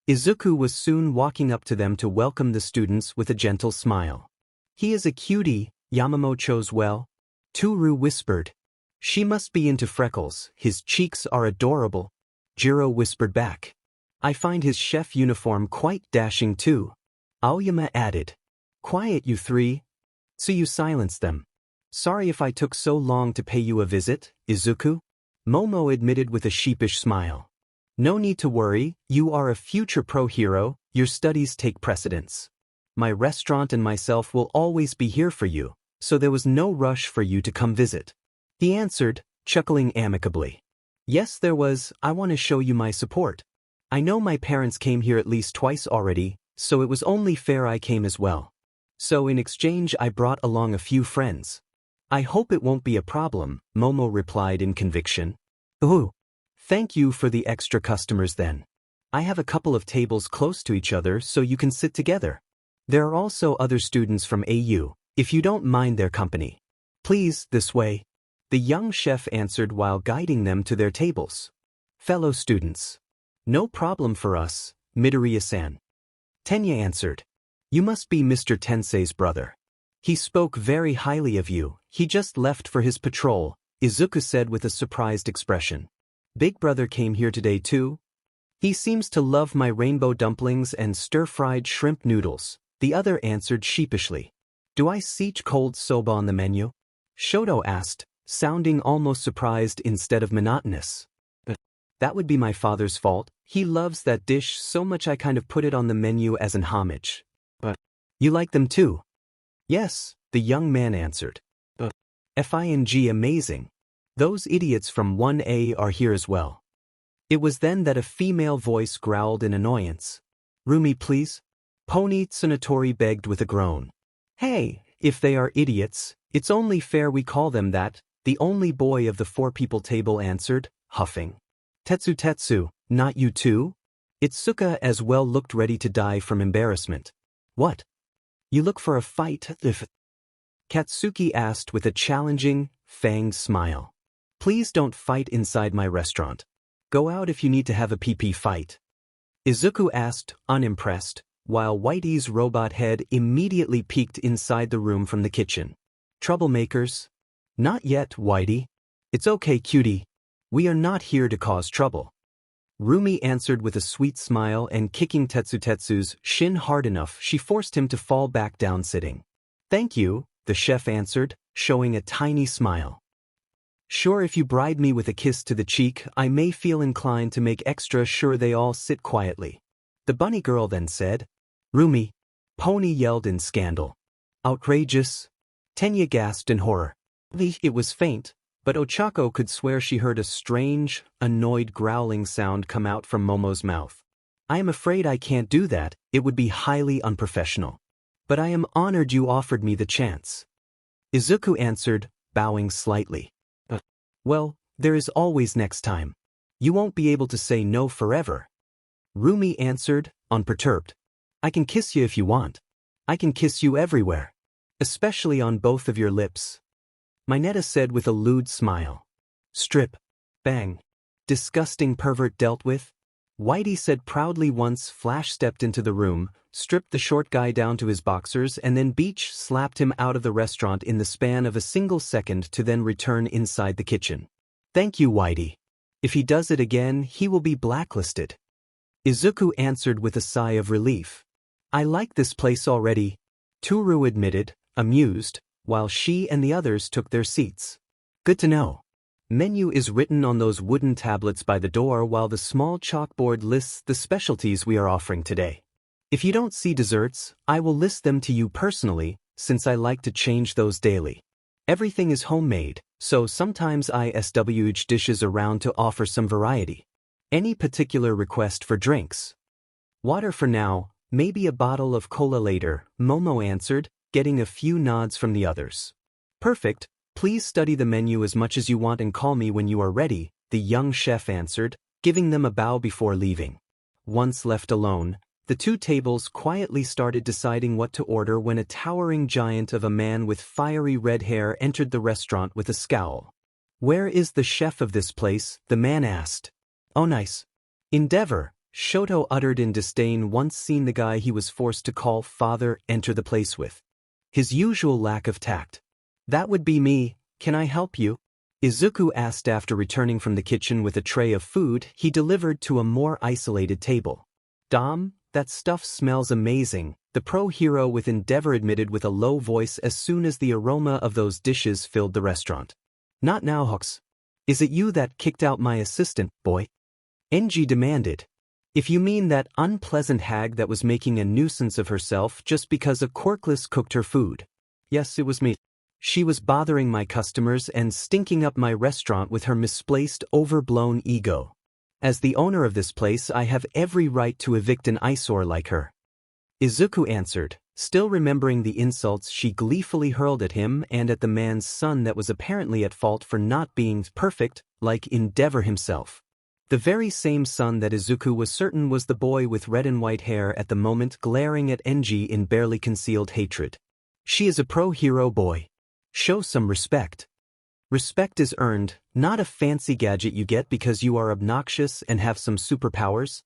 Izuku was soon walking up to them to welcome the students with a gentle smile. He is a cutie, Yamamocho's well. Toru whispered. She must be into freckles, his cheeks are adorable. Jiro whispered back. I find his chef uniform quite dashing too. Aoyama added. Quiet you three. Tsuyu silenced them. Sorry if I took so long to pay you a visit, Izuku. Momo admitted with a sheepish smile. No need to worry, you are a future pro hero, your studies take precedence. My restaurant and myself will always be here for you, so there was no rush for you to come visit. He answered, chuckling amicably. Yes, there was. I want to show you my support. I know my parents came here at least twice already, so it was only fair I came as well. So in exchange I brought along a few friends. I hope it won't be a problem, Momo replied in conviction. Ooh. Thank you for the extra customers then. I have a couple of tables close to each other so you can sit together. There are also other students from AU, if you don't mind their company. Please, this way. The young chef answered while guiding them to their tables. Fellow students. No problem for us, Midoriya-san. Tenya answered. You must be Mr. Tensei's brother. He spoke very highly of you, he just left for his patrol, Izuku said with a surprised expression. Big brother came here today too? He seems to love my rainbow dumplings and stir-fried shrimp noodles, the other answered sheepishly. Do I see cold soba on the menu? Shoto asked, sounding almost surprised instead of monotonous. But that would be my father's fault. He loves that dish so much I kind of put it on the menu as an homage. But you like them too? Yes, the young man answered. Fing amazing. Those idiots from 1A are here as well. It was then that a female voice growled in annoyance. Rumi, please? Pony Tsunatori begged with a groan. Hey, if they are idiots, it's only fair we call them that, the only boy of the four-people table answered, huffing. Tetsu, not you too? Itsuka as well looked ready to die from embarrassment. What? You look for a fight? Katsuki asked with a challenging, fanged smile. Please don't fight inside my restaurant. Go out if you need to have a PP fight. Izuku asked, unimpressed, while Whitey's robot head immediately peeked inside the room from the kitchen. Troublemakers? Not yet, Whitey. It's okay, cutie. We are not here to cause trouble. Rumi answered with a sweet smile and kicking Tetsu's shin hard enough she forced him to fall back down sitting. Thank you, the chef answered, showing a tiny smile. Sure, if you bribe me with a kiss to the cheek, I may feel inclined to make extra sure they all sit quietly. The bunny girl then said. Rumi. Pony yelled in scandal. Outrageous. Tenya gasped in horror. It was faint, but Ochako could swear she heard a strange, annoyed growling sound come out from Momo's mouth. I am afraid I can't do that, it would be highly unprofessional. But I am honored you offered me the chance. Izuku answered, bowing slightly. Well, there is always next time. You won't be able to say no forever. Rumi answered, unperturbed. I can kiss you if you want. I can kiss you everywhere. Especially on both of your lips. Mineta said with a lewd smile. Strip. Bang. Disgusting pervert dealt with. Whitey said proudly once Flash stepped into the room, stripped the short guy down to his boxers and then beach slapped him out of the restaurant in the span of a single second to then return inside the kitchen. Thank you, Whitey. If he does it again, he will be blacklisted. Izuku answered with a sigh of relief. I like this place already, Toru admitted, amused, while she and the others took their seats. Good to know. Menu is written on those wooden tablets by the door while the small chalkboard lists the specialties we are offering today. If you don't see desserts, I will list them to you personally, since I like to change those daily. Everything is homemade, so sometimes I switch dishes around to offer some variety. Any particular request for drinks? Water for now, maybe a bottle of cola later, Momo answered, getting a few nods from the others. Perfect. Please study the menu as much as you want and call me when you are ready, the young chef answered, giving them a bow before leaving. Once left alone, the two tables quietly started deciding what to order when a towering giant of a man with fiery red hair entered the restaurant with a scowl. Where is the chef of this place? The man asked. Oh nice. Endeavor, Shoto uttered in disdain once seeing the guy he was forced to call father enter the place with. His usual lack of tact. That would be me, can I help you? Izuku asked after returning from the kitchen with a tray of food he delivered to a more isolated table. Dom, that stuff smells amazing, the pro-hero with Endeavor admitted with a low voice as soon as the aroma of those dishes filled the restaurant. Not now, Hux. Is it you that kicked out my assistant, boy? Enji demanded. If you mean that unpleasant hag that was making a nuisance of herself just because a quirkless cooked her food. Yes, it was me. She was bothering my customers and stinking up my restaurant with her misplaced, overblown ego. As the owner of this place, I have every right to evict an eyesore like her. Izuku answered, still remembering the insults she gleefully hurled at him and at the man's son that was apparently at fault for not being perfect, like Endeavor himself. The very same son that Izuku was certain was the boy with red and white hair at the moment glaring at Enji in barely concealed hatred. She is a pro-hero boy. Show some respect. Respect is earned, not a fancy gadget you get because you are obnoxious and have some superpowers.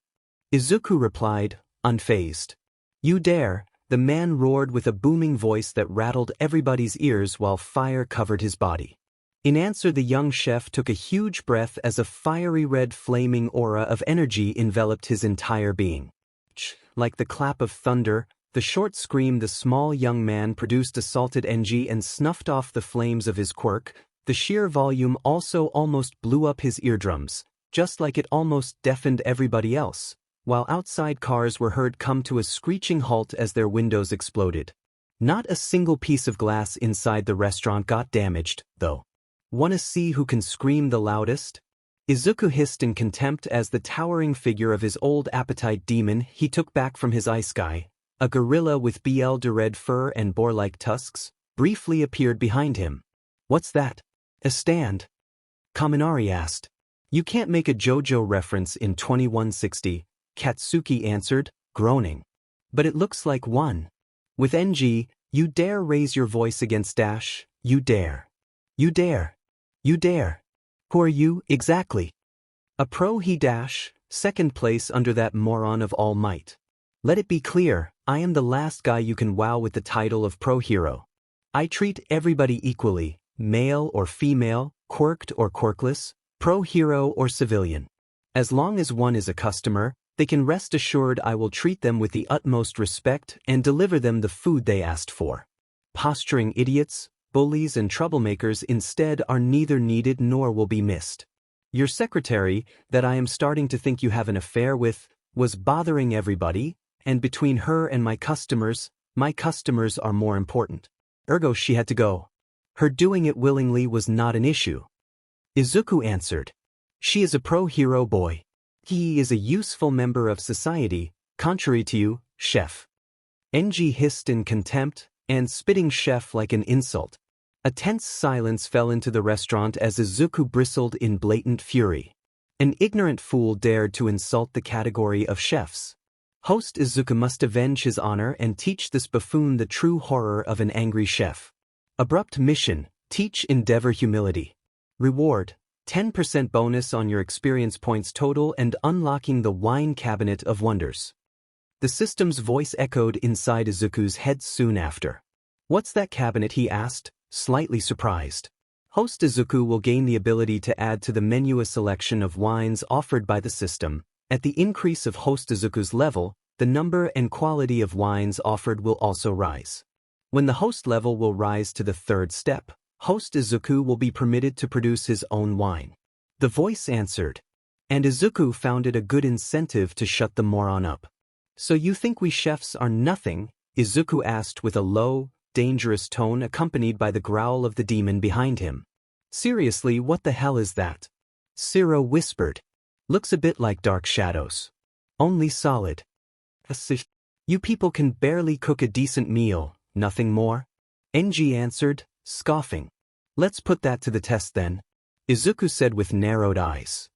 Izuku replied, unfazed. You dare, the man roared with a booming voice that rattled everybody's ears while fire covered his body. In answer, the young chef took a huge breath as a fiery red flaming aura of energy enveloped his entire being. Like the clap of thunder, the short scream the small young man produced assaulted Enji and snuffed off the flames of his quirk, The sheer volume also almost blew up his eardrums, just like it almost deafened everybody else, while outside cars were heard come to a screeching halt as their windows exploded. Not a single piece of glass inside the restaurant got damaged, though. Wanna see who can scream the loudest? Izuku hissed in contempt as the towering figure of his old appetite demon he took back from his ice guy, a gorilla with blonde red fur and boar-like tusks, briefly appeared behind him. What's that? A stand? Kaminari asked. You can't make a JoJo reference in 2160, Katsuki answered, groaning. But it looks like one. With NG, you dare raise your voice against Dash, you dare. You dare. You dare. Who are you, exactly? A pro he Dash, second place under that moron of All Might. Let it be clear, I am the last guy you can wow with the title of pro hero. I treat everybody equally, male or female, quirked or quirkless, pro hero or civilian. As long as one is a customer, they can rest assured I will treat them with the utmost respect and deliver them the food they asked for. Posturing idiots, bullies and troublemakers instead are neither needed nor will be missed. Your secretary, that I am starting to think you have an affair with, was bothering everybody, and between her and my customers are more important. Ergo she had to go. Her doing it willingly was not an issue. Izuku answered. She is a pro-hero boy. He is a useful member of society, contrary to you, chef. NG hissed in contempt, and spitting chef like an insult. A tense silence fell into the restaurant as Izuku bristled in blatant fury. An ignorant fool dared to insult the category of chefs. Host Izuku must avenge his honor and teach this buffoon the true horror of an angry chef. Abrupt mission, teach endeavor humility. Reward, 10% bonus on your experience points total and unlocking the wine cabinet of wonders. The system's voice echoed inside Izuku's head soon after. What's that cabinet, he asked, slightly surprised. Host Izuku will gain the ability to add to the menu a selection of wines offered by the system. At the increase of Host Izuku's level, the number and quality of wines offered will also rise. When the host level will rise to the third step, Host Izuku will be permitted to produce his own wine. The voice answered. And Izuku found it a good incentive to shut the moron up. So you think we chefs are nothing? Izuku asked with a low, dangerous tone accompanied by the growl of the demon behind him. Seriously, what the hell is that? Siro whispered. Looks a bit like Dark Shadows. Only solid. You people can barely cook a decent meal, nothing more? NG answered, scoffing. Let's put that to the test then. Izuku said with narrowed eyes.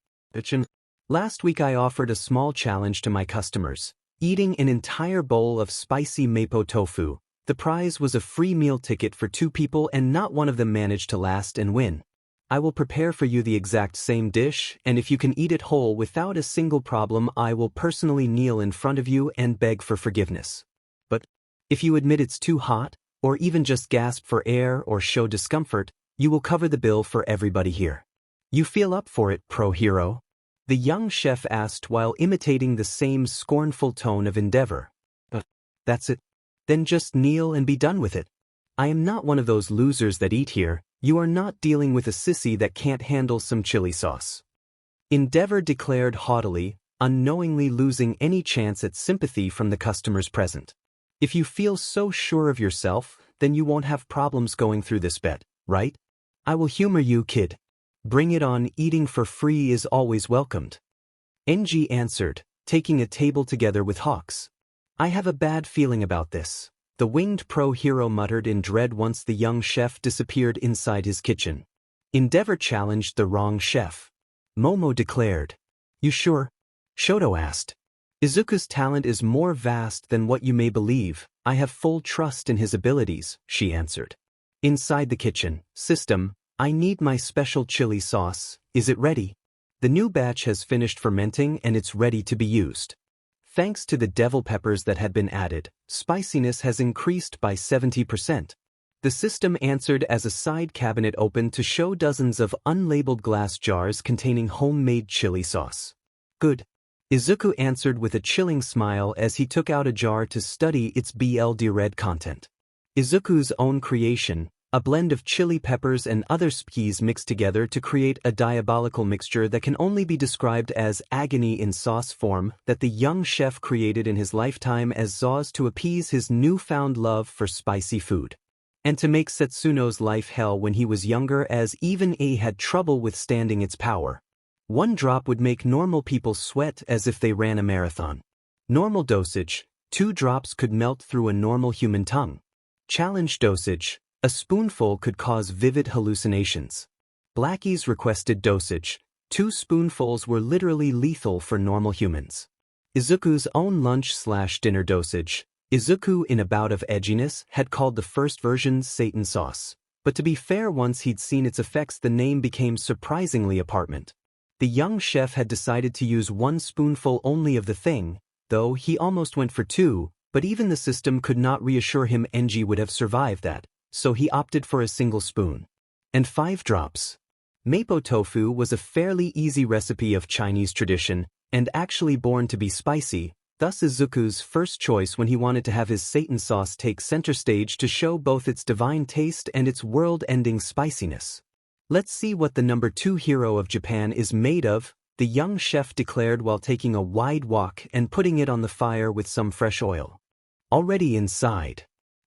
Last week I offered a small challenge to my customers, eating an entire bowl of spicy mapo tofu. The prize was a free meal ticket for 2 people and not one of them managed to last and win. I will prepare for you the exact same dish, and if you can eat it whole without a single problem, I will personally kneel in front of you and beg for forgiveness. But if you admit it's too hot, or even just gasp for air or show discomfort, you will cover the bill for everybody here. You feel up for it, pro-hero? The young chef asked while imitating the same scornful tone of endeavor. That's it. Then just kneel and be done with it. I am not one of those losers that eat here. You are not dealing with a sissy that can't handle some chili sauce. Endeavor declared haughtily, unknowingly losing any chance at sympathy from the customers present. If you feel so sure of yourself, then you won't have problems going through this bet, right? I will humor you, kid. Bring it on, eating for free is always welcomed. NG answered, taking a table together with Hawks. I have a bad feeling about this. The winged pro-hero muttered in dread once the young chef disappeared inside his kitchen. Endeavor challenged the wrong chef. Momo declared. You sure? Shoto asked. Izuku's talent is more vast than what you may believe. I have full trust in his abilities, she answered. Inside the kitchen, system, I need my special chili sauce. Is it ready? The new batch has finished fermenting and it's ready to be used. Thanks to the devil peppers that had been added, spiciness has increased by 70%. The system answered as a side cabinet opened to show dozens of unlabeled glass jars containing homemade chili sauce. Good. Izuku answered with a chilling smile as he took out a jar to study its BLD red content. Izuku's own creation, a blend of chili peppers and other spices mixed together to create a diabolical mixture that can only be described as agony in sauce form that the young chef created in his lifetime as Zaus to appease his newfound love for spicy food. And to make Setsuno's life hell when he was younger, as even he had trouble withstanding its power. One drop would make normal people sweat as if they ran a marathon. Normal dosage, 2 drops could melt through a normal human tongue. Challenge dosage, a spoonful could cause vivid hallucinations. Blackie's requested dosage, 2 spoonfuls were literally lethal for normal humans. Izuku's own lunch/dinner dosage, Izuku in a bout of edginess had called the first version Satan sauce. But to be fair, once he'd seen its effects the name became surprisingly apartment. The young chef had decided to use 1 spoonful only of the thing, though he almost went for 2, but even the system could not reassure him Enji would have survived that, so he opted for a single spoon. And 5 drops. Mapo tofu was a fairly easy recipe of Chinese tradition, and actually born to be spicy, thus Izuku's first choice when he wanted to have his Satan sauce take center stage to show both its divine taste and its world-ending spiciness. Let's see what the number 2 hero of Japan is made of, the young chef declared while taking a wide walk and putting it on the fire with some fresh oil. Already inside.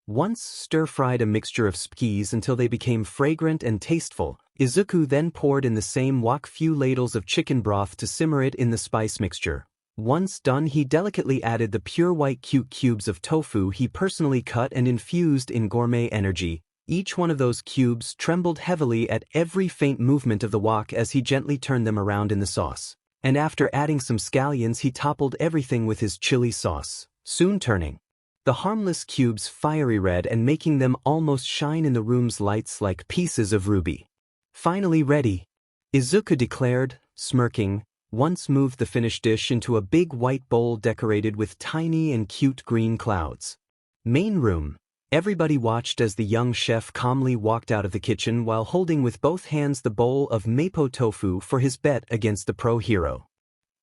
Once stir-fried a mixture of spices until they became fragrant and tasteful, Izuku then poured in the same wok few ladles of chicken broth to simmer it in the spice mixture. Once done, he delicately added the pure white cute cubes of tofu he personally cut and infused in gourmet energy. Each one of those cubes trembled heavily at every faint movement of the wok as he gently turned them around in the sauce. And after adding some scallions, he toppled everything with his chili sauce, soon turning the harmless cubes fiery red and making them almost shine in the room's lights like pieces of ruby. Finally ready, Izuku declared, smirking, once moved the finished dish into a big white bowl decorated with tiny and cute green clouds. Main room. Everybody watched as the young chef calmly walked out of the kitchen while holding with both hands the bowl of mapo tofu for his bet against the pro hero.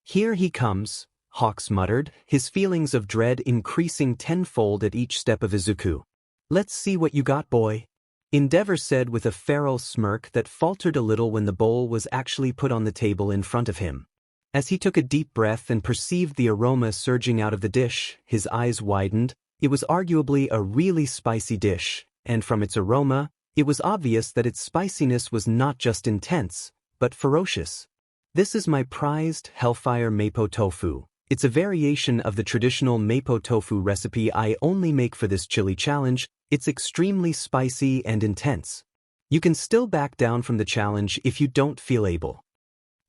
Here he comes, Hawks muttered, his feelings of dread increasing tenfold at each step of Izuku. Let's see what you got, boy. Endeavor said with a feral smirk that faltered a little when the bowl was actually put on the table in front of him. As he took a deep breath and perceived the aroma surging out of the dish, his eyes widened. It was arguably a really spicy dish, and from its aroma, it was obvious that its spiciness was not just intense, but ferocious. This is my prized Hellfire Mapo Tofu. It's a variation of the traditional Mapo Tofu recipe I only make for this chili challenge. It's extremely spicy and intense. You can still back down from the challenge if you don't feel able.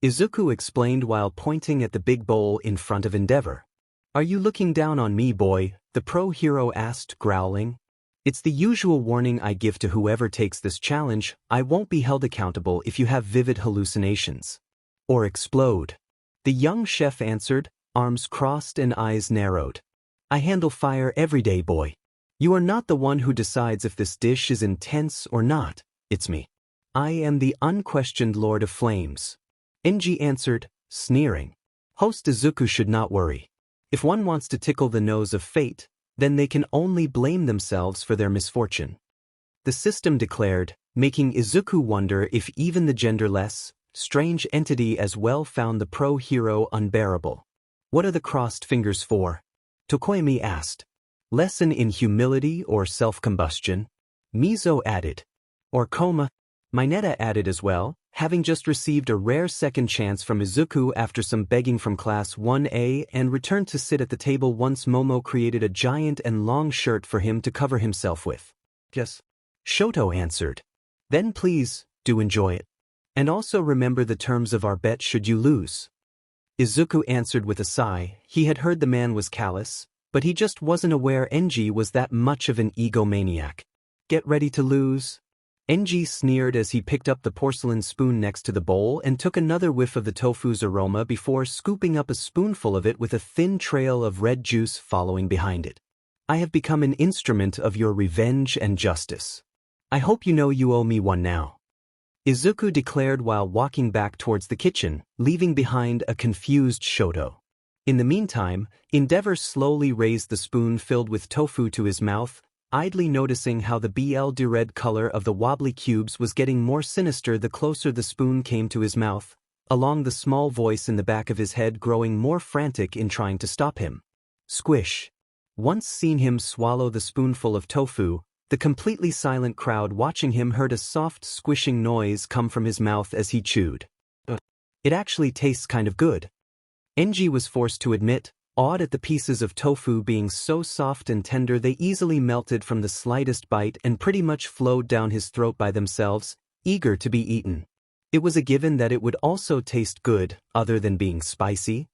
Izuku explained while pointing at the big bowl in front of Endeavor. Are you looking down on me, boy? The pro hero asked, growling. It's the usual warning I give to whoever takes this challenge. I won't be held accountable if you have vivid hallucinations. Or explode. The young chef answered, arms crossed and eyes narrowed. I handle fire every day, boy. You are not the one who decides if this dish is intense or not. It's me. I am the unquestioned Lord of Flames. Enji answered, sneering. Host Izuku should not worry. If one wants to tickle the nose of fate, then they can only blame themselves for their misfortune. The system declared, making Izuku wonder if even the genderless, strange entity as well found the pro-hero unbearable. What are the crossed fingers for? Tokoyami asked. Lesson in humility or self-combustion? Mizo added. Or Coma? Mineta added as well, having just received a rare second chance from Izuku after some begging from Class 1A and returned to sit at the table once Momo created a giant and long shirt for him to cover himself with. Yes. Shoto answered. Then please, do enjoy it. And also remember the terms of our bet should you lose. Izuku answered with a sigh. He had heard the man was callous, but he just wasn't aware Enji was that much of an egomaniac. Get ready to lose. Enji sneered as he picked up the porcelain spoon next to the bowl and took another whiff of the tofu's aroma before scooping up a spoonful of it with a thin trail of red juice following behind it. I have become an instrument of your revenge and justice. I hope you know you owe me one now. Izuku declared while walking back towards the kitchen, leaving behind a confused Shoto. In the meantime, Endeavor slowly raised the spoon filled with tofu to his mouth, idly noticing how the blue red color of the wobbly cubes was getting more sinister the closer the spoon came to his mouth, along the small voice in the back of his head growing more frantic in trying to stop him. Squish. Once seen him swallow the spoonful of tofu, the completely silent crowd watching him heard a soft squishing noise come from his mouth as he chewed. It actually tastes kind of good. NG was forced to admit, awed at the pieces of tofu being so soft and tender they easily melted from the slightest bite and pretty much flowed down his throat by themselves, eager to be eaten. It was a given that it would also taste good, other than being spicy.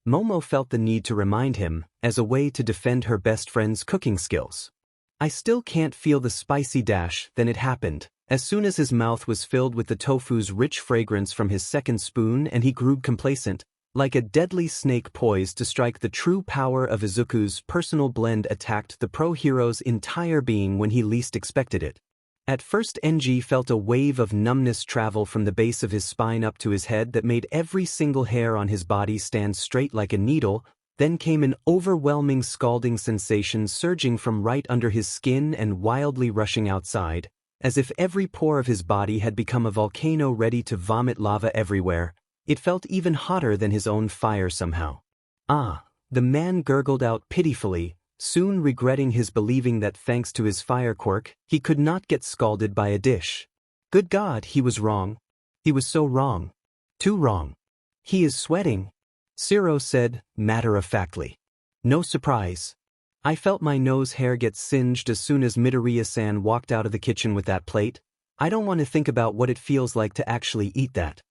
Momo felt the need to remind him, as a way to defend her best friend's cooking skills. I still can't feel the spicy dash. Then it happened. As soon as his mouth was filled with the tofu's rich fragrance from his second spoon and he grew complacent, like a deadly snake poised to strike, the true power of Izuku's personal blend attacked the pro-hero's entire being when he least expected it. At first NG felt a wave of numbness travel from the base of his spine up to his head that made every single hair on his body stand straight like a needle. Then came an overwhelming scalding sensation surging from right under his skin and wildly rushing outside, as if every pore of his body had become a volcano ready to vomit lava everywhere. It felt even hotter than his own fire somehow. Ah, the man gurgled out pitifully, soon regretting his believing that thanks to his fire quirk, he could not get scalded by a dish. Good God, he was wrong. He was so wrong. Too wrong. He is sweating, Ciro said, matter-of-factly. No surprise. I felt my nose hair get singed as soon as Midoriya-san walked out of the kitchen with that plate. I don't want to think about what it feels like to actually eat that.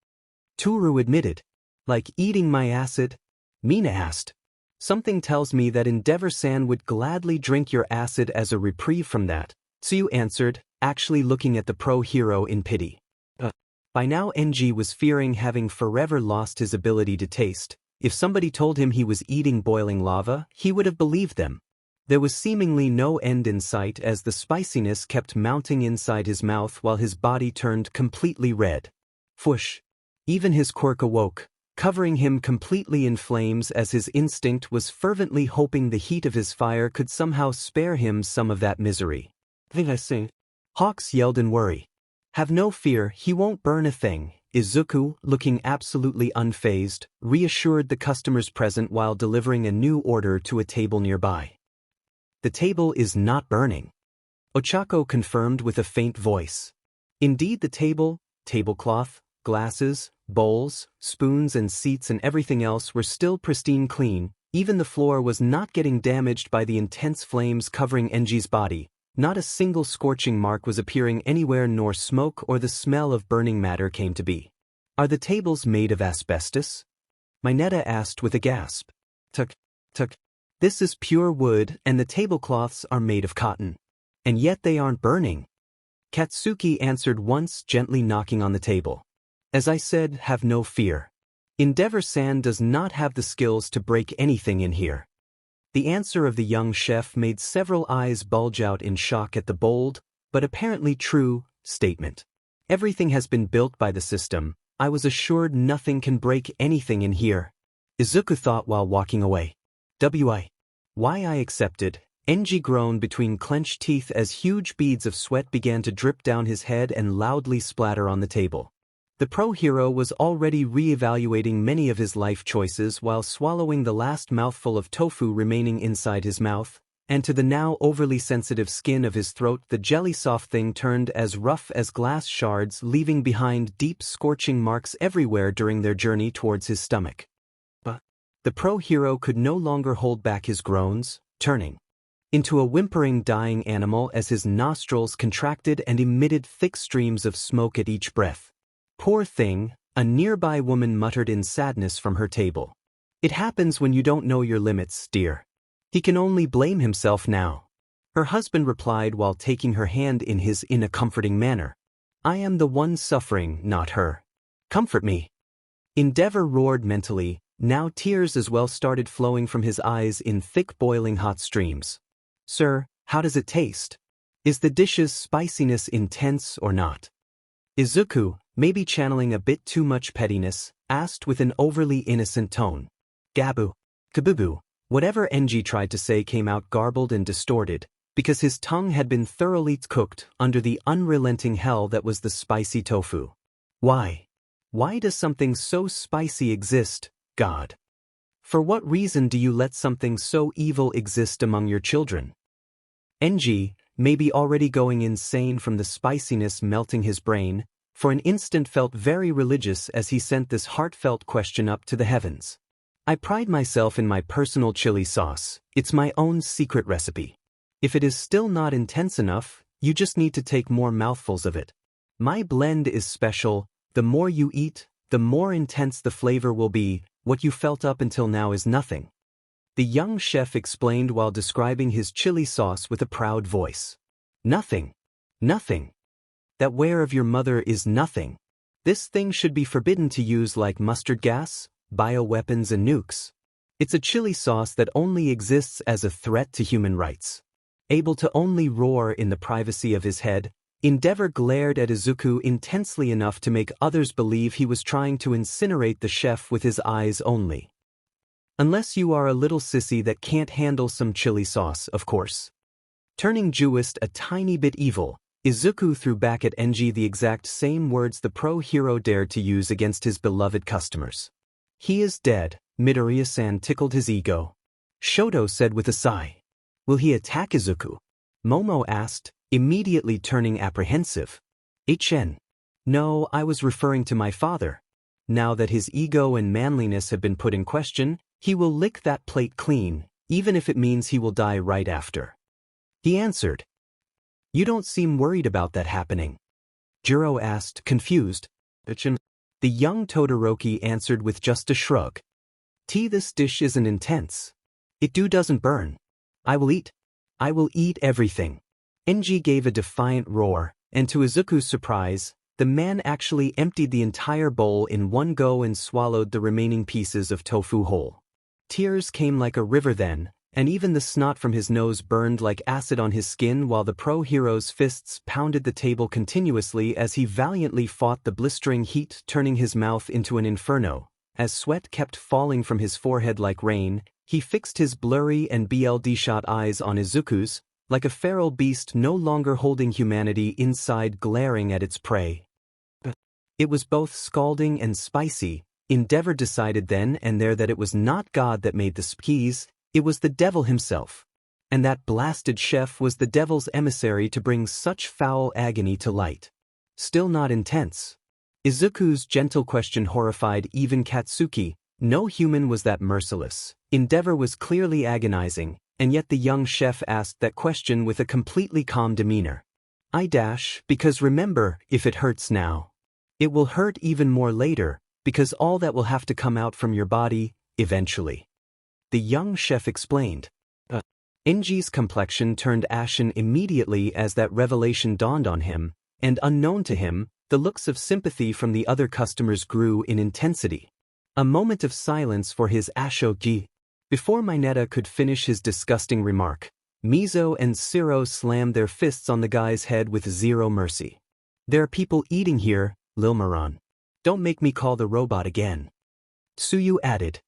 Toru admitted. Like eating my acid? Mina asked. Something tells me that Endeavor-san would gladly drink your acid as a reprieve from that, Tsuyu answered, actually looking at the pro-hero in pity. By now NG was fearing having forever lost his ability to taste. If somebody told him he was eating boiling lava, he would have believed them. There was seemingly no end in sight as the spiciness kept mounting inside his mouth while his body turned completely red. Fush. Even his quirk awoke, covering him completely in flames as his instinct was fervently hoping the heat of his fire could somehow spare him some of that misery. Hawks yelled in worry. Have no fear, he won't burn a thing. Izuku, looking absolutely unfazed, reassured the customers present while delivering a new order to a table nearby. The table is not burning, Ochako confirmed with a faint voice. Indeed, the table, tablecloth, glasses, bowls, spoons and seats and everything else were still pristine clean. Even the floor was not getting damaged by the intense flames covering NG's body. Not a single scorching mark was appearing anywhere, nor smoke or the smell of burning matter came to be. Are the tables made of asbestos? Mineta asked with a gasp. Tuk. This is pure wood and the tablecloths are made of cotton. And yet they aren't burning. Katsuki answered once, gently knocking on the table. As I said, have no fear. Endeavor-san does not have the skills to break anything in here. The answer of the young chef made several eyes bulge out in shock at the bold, but apparently true, statement. Everything has been built by the system. I was assured nothing can break anything in here. Izuku thought while walking away. Why I accepted. NG groaned between clenched teeth as huge beads of sweat began to drip down his head and loudly splatter on the table. The pro-hero was already re-evaluating many of his life choices while swallowing the last mouthful of tofu remaining inside his mouth, and to the now overly sensitive skin of his throat the jelly-soft thing turned as rough as glass shards, leaving behind deep scorching marks everywhere during their journey towards his stomach. But the pro-hero could no longer hold back his groans, turning into a whimpering dying animal as his nostrils contracted and emitted thick streams of smoke at each breath. Poor thing, a nearby woman muttered in sadness from her table. It happens when you don't know your limits, dear. He can only blame himself now. Her husband replied while taking her hand in his in a comforting manner. I am the one suffering, not her. Comfort me. Endeavor roared mentally. Now tears as well started flowing from his eyes in thick boiling hot streams. Sir, how does it taste? Is the dish's spiciness intense or not? Izuku, maybe channeling a bit too much pettiness, asked with an overly innocent tone. Gabu. Kabubu. Whatever NG tried to say came out garbled and distorted. because his tongue had been thoroughly cooked under the unrelenting hell that was the spicy tofu. Why? Why does something so spicy exist, God? For what reason do you let something so evil exist among your children? NG, maybe already going insane from the spiciness melting his brain, for an instant felt very religious as he sent this heartfelt question up to the heavens. I pride myself in my personal chili sauce. It's my own secret recipe. If it is still not intense enough, you just need to take more mouthfuls of it. My blend is special. The more you eat, the more intense the flavor will be. What you felt up until now is nothing. The young chef explained while describing his chili sauce with a proud voice. Nothing. Nothing. That ware of your mother is nothing. This thing should be forbidden to use like mustard gas, bioweapons and nukes. It's a chili sauce that only exists as a threat to human rights. Able to only roar in the privacy of his head, Endeavor glared at Izuku intensely enough to make others believe he was trying to incinerate the chef with his eyes only. Unless you are a little sissy that can't handle some chili sauce, of course. Turning Jewist a tiny bit evil, Izuku threw back at Enji the exact same words the pro-hero dared to use against his beloved customers. He is dead, Midoriya-san tickled his ego. Shoto said with a sigh. Will he attack Izuku? Momo asked, immediately turning apprehensive. HN. No, I was referring to my father. Now that his ego and manliness have been put in question, he will lick that plate clean, even if it means he will die right after. He answered. You don't seem worried about that happening. Jiro asked, confused. HN. The young Todoroki answered with just a shrug. This dish isn't intense. It doesn't burn. I will eat. I will eat everything. Enji gave a defiant roar, and to Izuku's surprise, the man actually emptied the entire bowl in one go and swallowed the remaining pieces of tofu whole. Tears came like a river then, and even the snot from his nose burned like acid on his skin while the pro-hero's fists pounded the table continuously as he valiantly fought the blistering heat, turning his mouth into an inferno. As sweat kept falling from his forehead like rain, he fixed his blurry and BLD-shot eyes on Izuku's, like a feral beast no longer holding humanity inside glaring at its prey. It was both scalding and spicy. Endeavor decided then and there that it was not God that made the skis, it was the devil himself. And that blasted chef was the devil's emissary to bring such foul agony to light. Still not intense. Izuku's gentle question horrified even Katsuki. No human was that merciless. Endeavor was clearly agonizing, and yet the young chef asked that question with a completely calm demeanor. Because remember, if it hurts now, it will hurt even more later, because all that will have to come out from your body, eventually. The young chef explained. Enji's complexion turned ashen immediately as that revelation dawned on him, and unknown to him, the looks of sympathy from the other customers grew in intensity. A moment of silence for his ashogi. Before Mineta could finish his disgusting remark, Mizo and Siro slammed their fists on the guy's head with zero mercy. There are people eating here, Lilmaron. Don't make me call the robot again. Tsuyu added.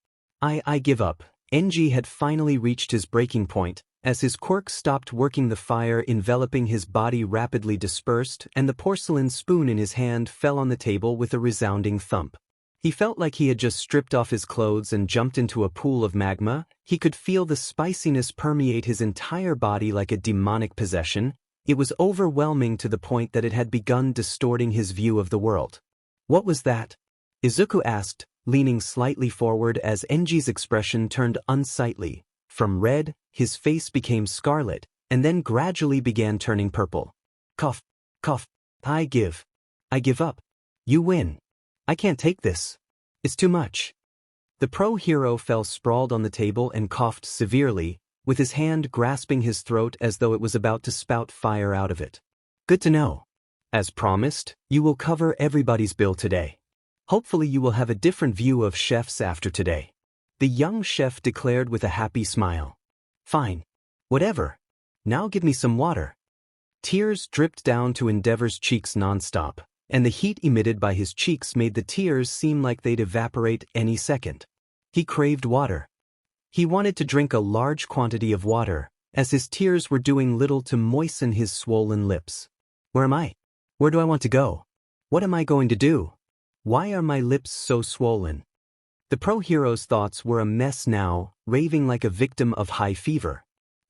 I give up. Enji had finally reached his breaking point, as his quirk stopped working. The fire enveloping his body rapidly dispersed and the porcelain spoon in his hand fell on the table with a resounding thump. He felt like he had just stripped off his clothes and jumped into a pool of magma. He could feel the spiciness permeate his entire body like a demonic possession. It was overwhelming to the point that it had begun distorting his view of the world. What was that? Izuku asked, leaning slightly forward as Enji's expression turned unsightly. From red, his face became scarlet, and then gradually began turning purple. Cough. Cough. I give up. You win. I can't take this. It's too much. The pro-hero fell sprawled on the table and coughed severely, with his hand grasping his throat as though it was about to spout fire out of it. Good to know. As promised, you will cover everybody's bill today. Hopefully you will have a different view of chefs after today. The young chef declared with a happy smile. Fine. Whatever. Now give me some water. Tears dripped down to Endeavor's cheeks nonstop, and the heat emitted by his cheeks made the tears seem like they'd evaporate any second. He craved water. He wanted to drink a large quantity of water, as his tears were doing little to moisten his swollen lips. Where am I? Where do I want to go? What am I going to do? Why are my lips so swollen? The pro-hero's thoughts were a mess now, raving like a victim of high fever.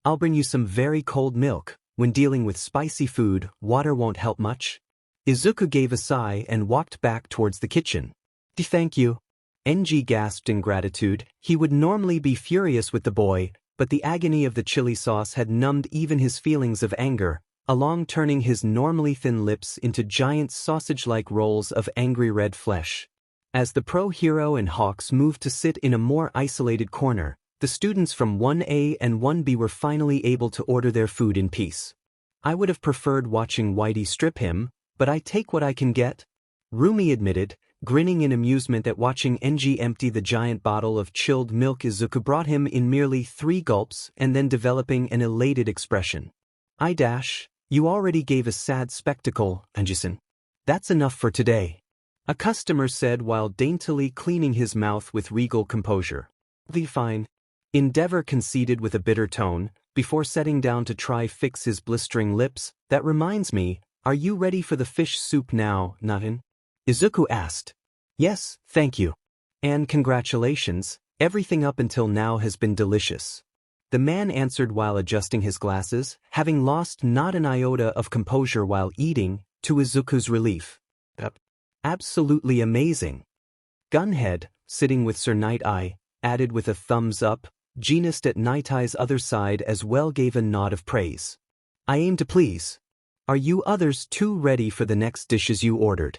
I'll bring you some very cold milk. When dealing with spicy food, water won't help much. Izuku gave a sigh and walked back towards the kitchen. Thank you. NG gasped in gratitude. He would normally be furious with the boy, but the agony of the chili sauce had numbed even his feelings of anger, along turning his normally thin lips into giant sausage-like rolls of angry red flesh. As the pro-hero and Hawks moved to sit in a more isolated corner, the students from 1A and 1B were finally able to order their food in peace. I would have preferred watching Whitey strip him, but I take what I can get, Rumi admitted, grinning in amusement at watching NG empty the giant bottle of chilled milk Izuku brought him in merely 3 gulps and then developing an elated expression. You already gave a sad spectacle, Anjisen. That's enough for today. A customer said while daintily cleaning his mouth with regal composure. Fine. Endeavor conceded with a bitter tone, before setting down to try fix his blistering lips. That reminds me, are you ready for the fish soup now, Natin? Izuku asked. Yes, thank you. And congratulations, everything up until now has been delicious. The man answered while adjusting his glasses, having lost not an iota of composure while eating, to Izuku's relief. Absolutely amazing. Gunhead, sitting with Sir Night Eye, added with a thumbs up. Genist at Night Eye's other side as well gave a nod of praise. I aim to please. Are you others too ready for the next dishes you ordered?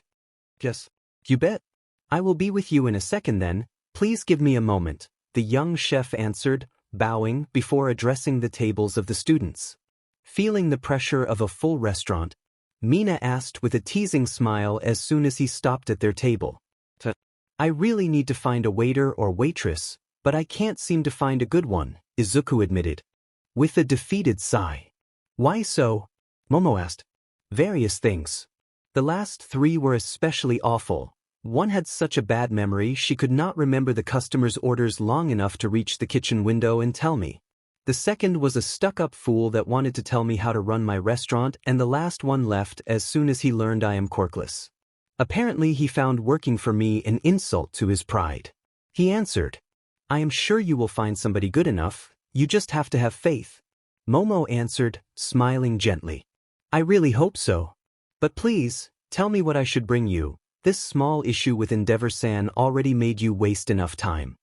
Yes. You bet. I will be with you in a second then, please give me a moment, the young chef answered, bowing before addressing the tables of the students. Feeling the pressure of a full restaurant, Mina asked with a teasing smile as soon as he stopped at their table. I really need to find a waiter or waitress, but I can't seem to find a good one, Izuku admitted. With a defeated sigh. Why so? Momo asked. Various things. The last 3 were especially awful. One had such a bad memory she could not remember the customer's orders long enough to reach the kitchen window and tell me. The second was a stuck-up fool that wanted to tell me how to run my restaurant, and the last one left as soon as he learned I am quirkless. Apparently he found working for me an insult to his pride. He answered, I am sure you will find somebody good enough, you just have to have faith. Momo answered, smiling gently. I really hope so. But please, tell me what I should bring you. This small issue with Endeavor-san already made you waste enough time.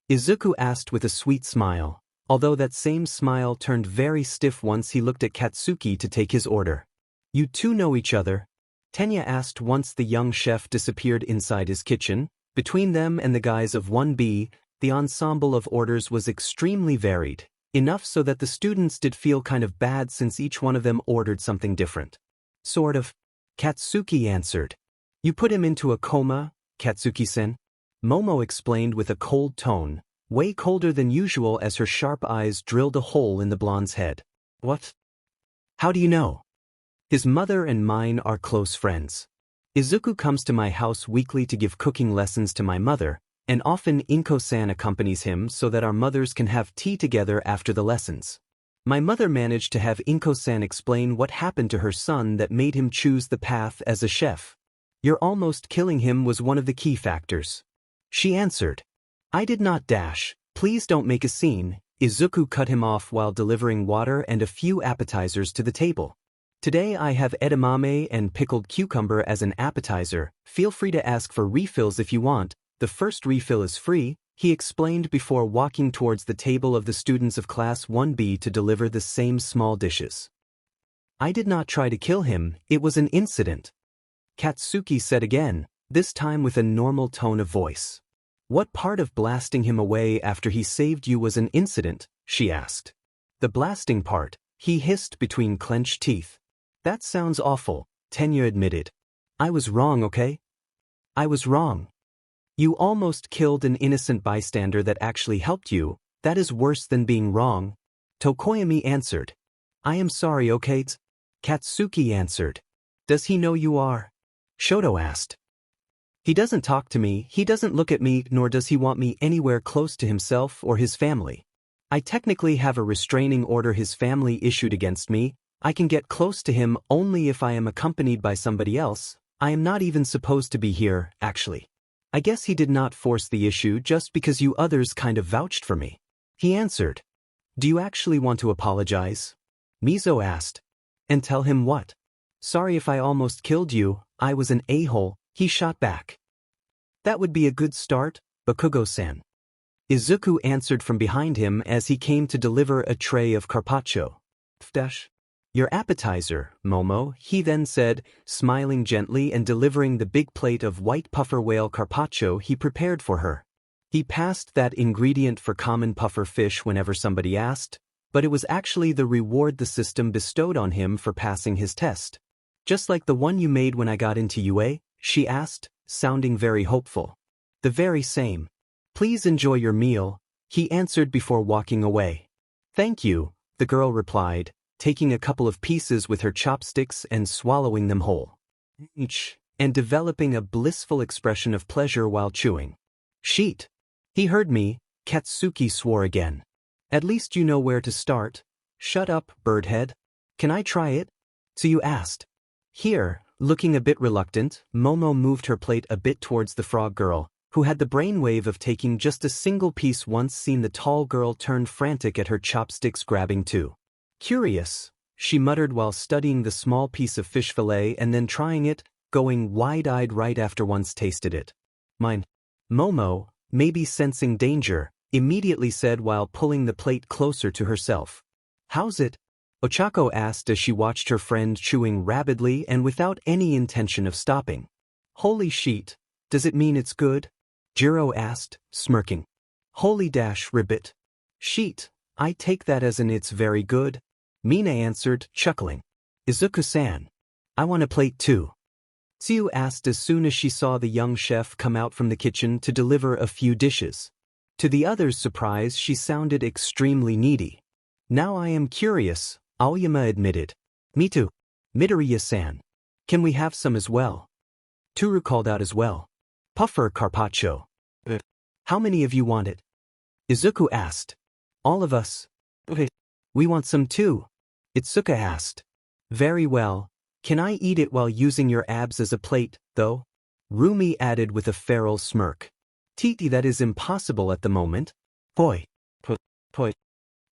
Izuku asked with a sweet smile, although that same smile turned very stiff once he looked at Katsuki to take his order. You two know each other? Tenya asked once the young chef disappeared inside his kitchen. Between them and the guys of 1B, the ensemble of orders was extremely varied, enough so that the students did feel kind of bad since each one of them ordered something different. Sort of. Katsuki answered. You put him into a coma, Katsuki-sen? Momo explained with a cold tone, way colder than usual as her sharp eyes drilled a hole in the blonde's head. What? How do you know? His mother and mine are close friends. Izuku comes to my house weekly to give cooking lessons to my mother, and often Inko-san accompanies him so that our mothers can have tea together after the lessons. My mother managed to have Inko-san explain what happened to her son that made him choose the path as a chef. Your almost killing him was one of the key factors. She answered. I did not dash. Please don't make a scene. Izuku cut him off while delivering water and a few appetizers to the table. Today I have edamame and pickled cucumber as an appetizer. Feel free to ask for refills if you want. The first refill is free, he explained before walking towards the table of the students of Class 1B to deliver the same small dishes. I did not try to kill him, it was an incident. Katsuki said again, this time with a normal tone of voice. What part of blasting him away after he saved you was an incident? She asked. The blasting part, he hissed between clenched teeth. That sounds awful, Tenya admitted. I was wrong, okay? I was wrong. You almost killed an innocent bystander that actually helped you, that is worse than being wrong. Tokoyami answered. I am sorry, okay? Katsuki answered. Does he know you are? Shoto asked. He doesn't talk to me, he doesn't look at me, nor does he want me anywhere close to himself or his family. I technically have a restraining order his family issued against me. I can get close to him only if I am accompanied by somebody else. I am not even supposed to be here, actually. I guess he did not force the issue just because you others kind of vouched for me. He answered. Do you actually want to apologize? Mizo asked. And tell him what? Sorry if I almost killed you, I was an a-hole, he shot back. That would be a good start, Bakugo-san. Izuku answered from behind him as he came to deliver a tray of carpaccio. Your appetizer, Momo, he then said, smiling gently and delivering the big plate of white puffer whale carpaccio he prepared for her. He passed that ingredient for common puffer fish whenever somebody asked, but it was actually the reward the system bestowed on him for passing his test. Just like the one you made when I got into UA, she asked, sounding very hopeful. The very same. Please enjoy your meal, he answered before walking away. Thank you, the girl replied, taking a couple of pieces with her chopsticks and swallowing them whole. And developing a blissful expression of pleasure while chewing. Sheet. He heard me, Katsuki swore again. At least you know where to start. Shut up, birdhead. Can I try it? Tsuyu asked. Here, looking a bit reluctant, Momo moved her plate a bit towards the frog girl, who had the brainwave of taking just a single piece once seen the tall girl turn frantic at her chopsticks grabbing too. Curious, she muttered while studying the small piece of fish fillet and then trying it, going wide-eyed right after once tasted it. Mine. Momo, maybe sensing danger, immediately said while pulling the plate closer to herself. How's it? Ochako asked as she watched her friend chewing rapidly and without any intention of stopping. Holy sheet, does it mean it's good? Jiro asked, smirking. Holy ribbit. Sheet, I take that as in it's very good. Mina answered, chuckling. Izuku-san. I want a plate too. Tsuyu asked as soon as she saw the young chef come out from the kitchen to deliver a few dishes. To the others' surprise, she sounded extremely needy. Now I am curious, Aoyama admitted. Me too. Midoriya-san. Can we have some as well? Toru called out as well. Puffer carpaccio. How many of you want it? Izuku asked. All of us. We want some too. Itsuka asked. Very well. Can I eat it while using your abs as a plate, though? Rumi added with a feral smirk. Titi, that is impossible at the moment. Poi. Poi.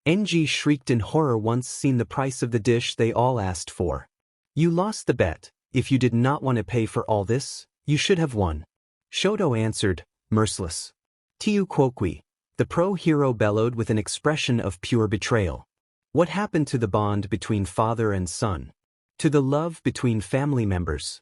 Enji shrieked in horror once seeing the price of the dish they all asked for. You lost the bet. If you did not want to pay for all this, you should have won. Shoto answered, merciless. Tiu Kwokwi. The pro-hero bellowed with an expression of pure betrayal. What happened to the bond between father and son? To the love between family members?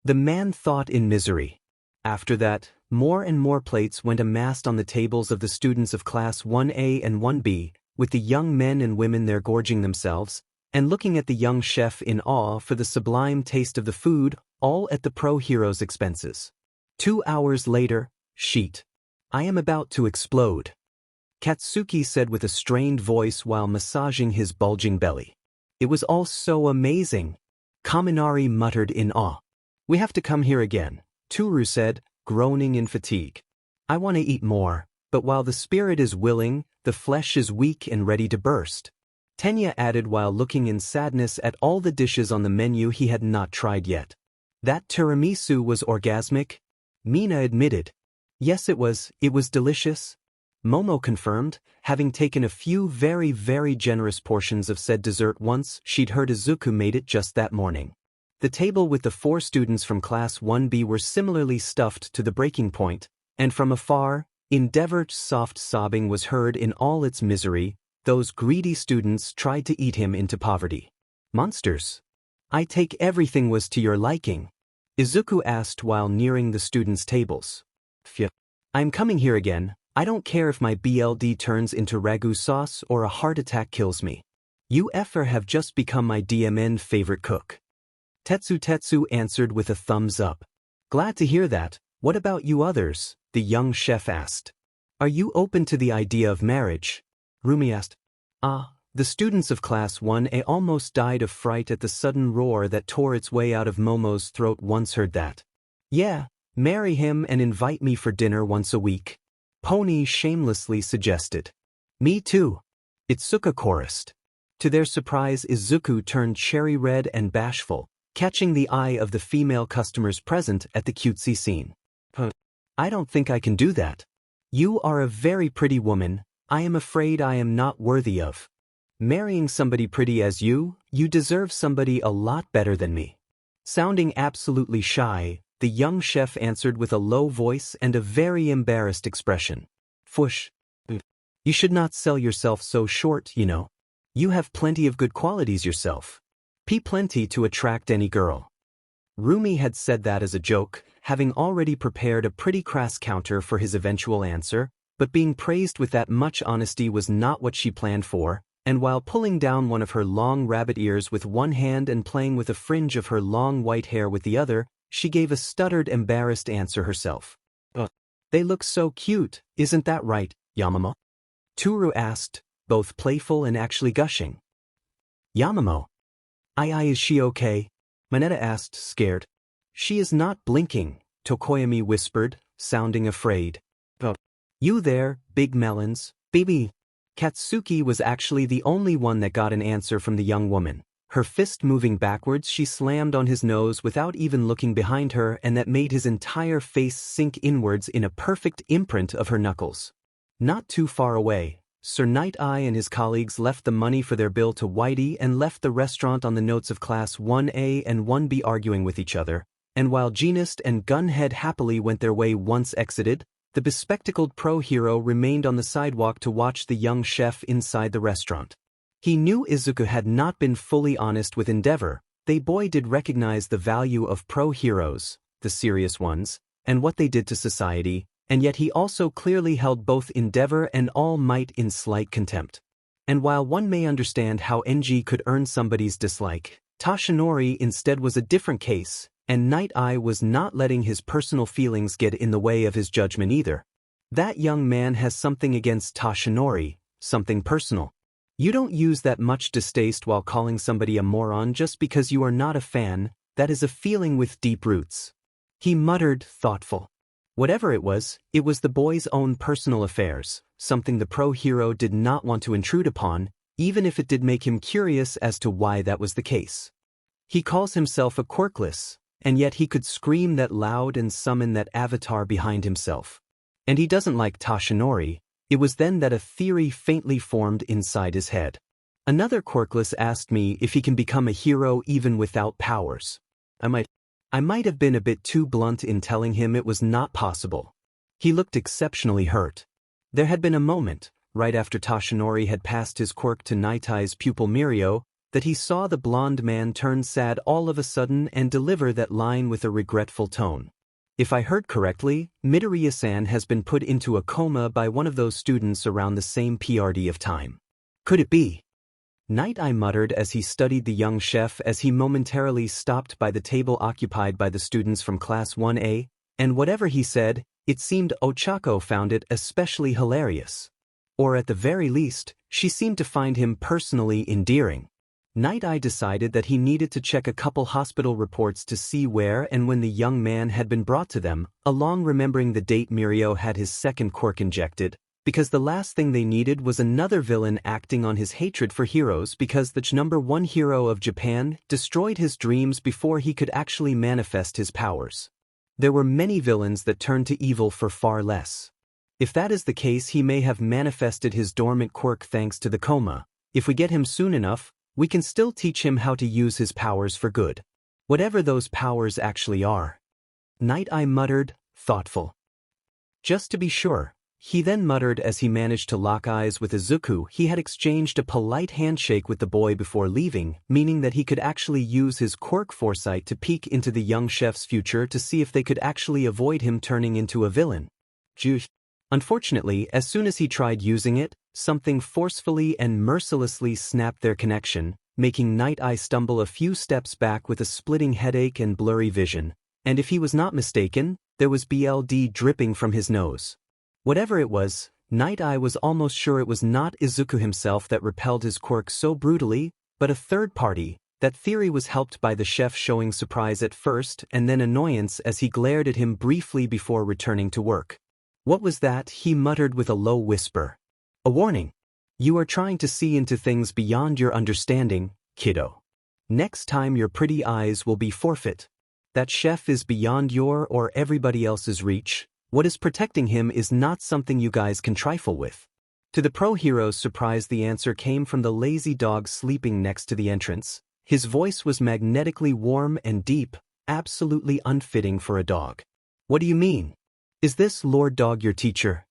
The man thought in misery. After that, more and more plates went amassed on the tables of the students of Class 1A and 1B, with the young men and women there gorging themselves, and looking at the young chef in awe for the sublime taste of the food, all at the pro-hero's expenses. 2 hours later, sheet. I am about to explode. Katsuki said with a strained voice while massaging his bulging belly. It was all so amazing. Kaminari muttered in awe. We have to come here again, Toru said, groaning in fatigue. I want to eat more, but while the spirit is willing, the flesh is weak and ready to burst. Tenya added while looking in sadness at all the dishes on the menu he had not tried yet. That tiramisu was orgasmic? Mina admitted. Yes, it was delicious. Momo confirmed, having taken a few very, very generous portions of said dessert once she'd heard Izuku made it just that morning. The table with the 4 students from Class 1B were similarly stuffed to the breaking point, and from afar, Endeavor's soft sobbing was heard in all its misery. Those greedy students tried to eat him into poverty. Monsters. I take everything was to your liking. Izuku asked while nearing the students' tables. Phew. I'm coming here again. I don't care if my BLD turns into ragu sauce or a heart attack kills me. You effer have just become my DMN favorite cook. Tetsu answered with a thumbs up. Glad to hear that. What about you others? The young chef asked. Are you open to the idea of marriage? Rumi asked. The students of Class 1A almost died of fright at the sudden roar that tore its way out of Momo's throat once heard that. Yeah, marry him and invite me for dinner once a week. Pony shamelessly suggested. Me too. Itsuka chorused. To their surprise, Izuku turned cherry red and bashful, catching the eye of the female customers present at the cutesy scene. I don't think I can do that. You are a very pretty woman, I am afraid I am not worthy of marrying somebody pretty as you. You deserve somebody a lot better than me. Sounding absolutely shy, the young chef answered with a low voice and a very embarrassed expression. Fush. You should not sell yourself so short, you know. You have plenty of good qualities yourself. Plenty to attract any girl. Rumi had said that as a joke, having already prepared a pretty crass counter for his eventual answer, but being praised with that much honesty was not what she planned for, and while pulling down one of her long rabbit ears with one hand and playing with a fringe of her long white hair with the other, she gave a stuttered, embarrassed answer herself. They look so cute, isn't that right, Yamamo? Toru asked, both playful and actually gushing. Yamamo. Is she okay? Mineta asked, scared. She is not blinking, Tokoyami whispered, sounding afraid. You there, big melons, baby. Katsuki was actually the only one that got an answer from the young woman. Her fist moving backwards, she slammed on his nose without even looking behind her, and that made his entire face sink inwards in a perfect imprint of her knuckles. Not too far away, Sir Night Eye and his colleagues left the money for their bill to Whitey and left the restaurant on the notes of Class 1A and 1B arguing with each other, and while Genist and Gunhead happily went their way once exited, the bespectacled pro-hero remained on the sidewalk to watch the young chef inside the restaurant. He knew Izuku had not been fully honest with Endeavor. They boy did recognize the value of pro-heroes, the serious ones, and what they did to society, and yet he also clearly held both Endeavor and All Might in slight contempt. And while one may understand how NG could earn somebody's dislike, Tashinori instead was a different case, and Night Eye was not letting his personal feelings get in the way of his judgment either. That young man has something against Tashinori, something personal. You don't use that much distaste while calling somebody a moron just because you are not a fan. That is a feeling with deep roots. He muttered, thoughtful. Whatever it was the boy's own personal affairs, something the pro-hero did not want to intrude upon, even if it did make him curious as to why that was the case. He calls himself a quirkless, and yet he could scream that loud and summon that avatar behind himself. And he doesn't like Tashinori. It was then that a theory faintly formed inside his head. Another quirkless asked me if he can become a hero even without powers. I might have been a bit too blunt in telling him it was not possible. He looked exceptionally hurt. There had been a moment, right after Tashinori had passed his quirk to Night Eye's pupil Mirio, that he saw the blonde man turn sad all of a sudden and deliver that line with a regretful tone. If I heard correctly, Midoriya-san has been put into a coma by one of those students around the same PRD of time. Could it be? Night Eye muttered as he studied the young chef as he momentarily stopped by the table occupied by the students from Class 1A, and whatever he said, it seemed Ochako found it especially hilarious. Or at the very least, she seemed to find him personally endearing. Night Eye decided that he needed to check a couple hospital reports to see where and when the young man had been brought to them, along remembering the date Mirio had his second quirk injected, because the last thing they needed was another villain acting on his hatred for heroes because the #1 hero of Japan destroyed his dreams before he could actually manifest his powers. There were many villains that turned to evil for far less. If that is the case, he may have manifested his dormant quirk thanks to the coma. If we get him soon enough, we can still teach him how to use his powers for good. Whatever those powers actually are. Night Eye muttered, thoughtful. Just to be sure, he then muttered as he managed to lock eyes with Izuku. He had exchanged a polite handshake with the boy before leaving, meaning that he could actually use his quirk foresight to peek into the young chef's future to see if they could actually avoid him turning into a villain. Unfortunately, as soon as he tried using it, something forcefully and mercilessly snapped their connection, making Night Eye stumble a few steps back with a splitting headache and blurry vision, and if he was not mistaken, there was BLD dripping from his nose. Whatever it was, Night Eye was almost sure it was not Izuku himself that repelled his quirk so brutally, but a third party. That theory was helped by the chef showing surprise at first and then annoyance as he glared at him briefly before returning to work. What was that? He muttered with a low whisper. A warning. You are trying to see into things beyond your understanding, kiddo. Next time your pretty eyes will be forfeit. That chef is beyond your or everybody else's reach. What is protecting him is not something you guys can trifle with. To the pro hero's surprise, the answer came from the lazy dog sleeping next to the entrance. His voice was magnetically warm and deep, absolutely unfitting for a dog. What do you mean? Is this Lord Dog your teacher?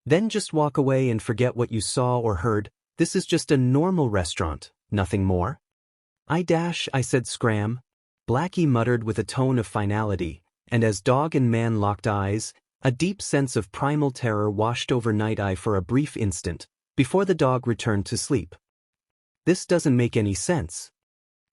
Then just walk away and forget what you saw or heard. This is just a normal restaurant, nothing more. I said scram. Blackie muttered with a tone of finality, and as dog and man locked eyes, a deep sense of primal terror washed over Night Eye for a brief instant, before the dog returned to sleep. This doesn't make any sense.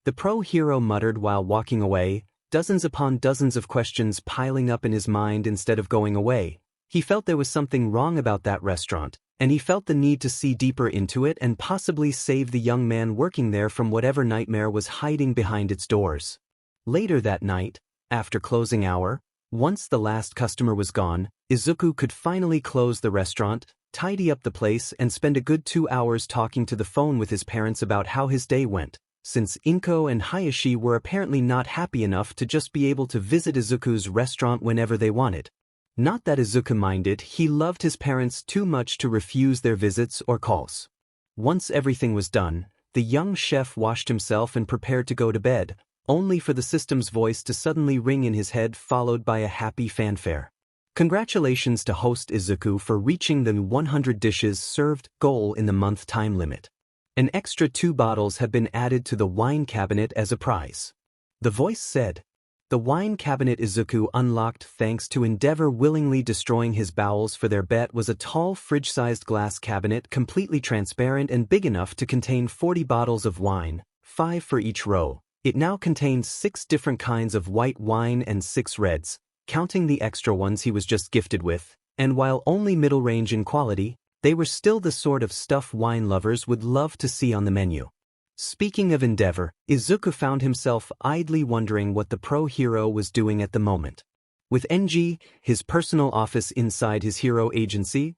The pro hero muttered while walking away, dozens upon dozens of questions piling up in his mind instead of going away. He felt there was something wrong about that restaurant, and he felt the need to see deeper into it and possibly save the young man working there from whatever nightmare was hiding behind its doors. Later that night, after closing hour, once the last customer was gone, Izuku could finally close the restaurant, tidy up the place, and spend a good 2 hours talking to the phone with his parents about how his day went, since Inko and Hayashi were apparently not happy enough to just be able to visit Izuku's restaurant whenever they wanted. Not that Izuku minded, he loved his parents too much to refuse their visits or calls. Once everything was done, the young chef washed himself and prepared to go to bed, only for the system's voice to suddenly ring in his head, followed by a happy fanfare. Congratulations to host Izuku for reaching the 100 dishes served goal in the month time limit. An extra 2 bottles have been added to the wine cabinet as a prize. The voice said. The wine cabinet Izuku unlocked thanks to Endeavor willingly destroying his bowels for their bet was a tall fridge-sized glass cabinet completely transparent and big enough to contain 40 bottles of wine, 5 for each row. It now contained 6 different kinds of white wine and 6 reds, counting the extra ones he was just gifted with, and while only middle range in quality, they were still the sort of stuff wine lovers would love to see on the menu. Speaking of Endeavor, Izuku found himself idly wondering what the pro hero was doing at the moment. With NG, his personal office inside his hero agency,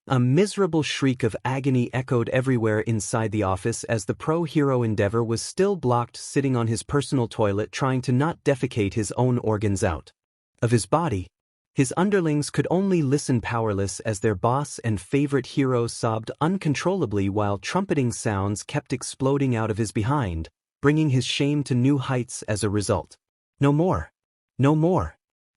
a miserable shriek of agony echoed everywhere inside the office as the pro hero Endeavor was still blocked sitting on his personal toilet trying to not defecate his own organs out of his body. His underlings could only listen powerless as their boss and favorite hero sobbed uncontrollably while trumpeting sounds kept exploding out of his behind, bringing his shame to new heights as a result. No more. No more.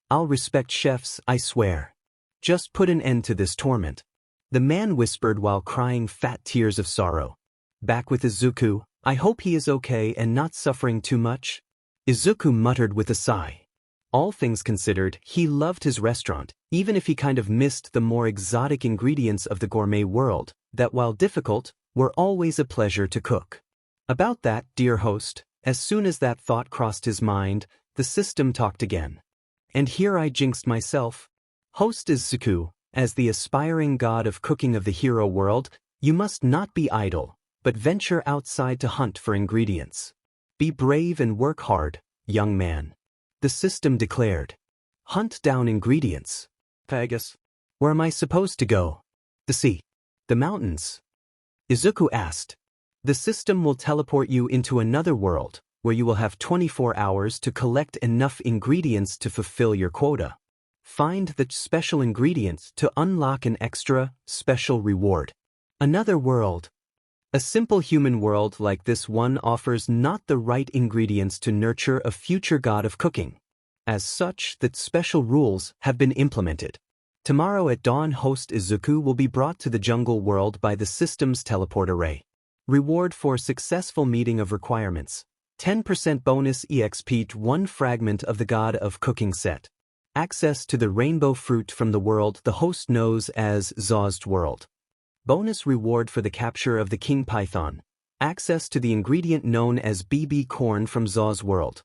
I'll respect chefs, I swear. Just put an end to this torment. The man whispered while crying fat tears of sorrow. Back with Izuku, I hope he is okay and not suffering too much. Izuku muttered with a sigh. All things considered, he loved his restaurant, even if he kind of missed the more exotic ingredients of the gourmet world, that while difficult, were always a pleasure to cook. About that, dear host, as soon as that thought crossed his mind, the system talked again. And here I jinxed myself. Host Izuku, as the aspiring god of cooking of the hero world, you must not be idle, but venture outside to hunt for ingredients. Be brave and work hard, young man. The system declared. Hunt down ingredients. Pegasus. Where am I supposed to go? The sea. The mountains. Izuku asked. The system will teleport you into another world, where you will have 24 hours to collect enough ingredients to fulfill your quota. Find the special ingredients to unlock an extra, special reward. Another world. A simple human world like this one offers not the right ingredients to nurture a future god of cooking. As such, the special rules have been implemented. Tomorrow at dawn, host Izuku will be brought to the jungle world by the system's teleport array. Reward for successful meeting of requirements. 10% bonus EXP 1 fragment of the god of cooking set. Access to the rainbow fruit from the world the host knows as Zaus world. Bonus reward for the capture of the king python. Access to the ingredient known as BB corn from Zaus world.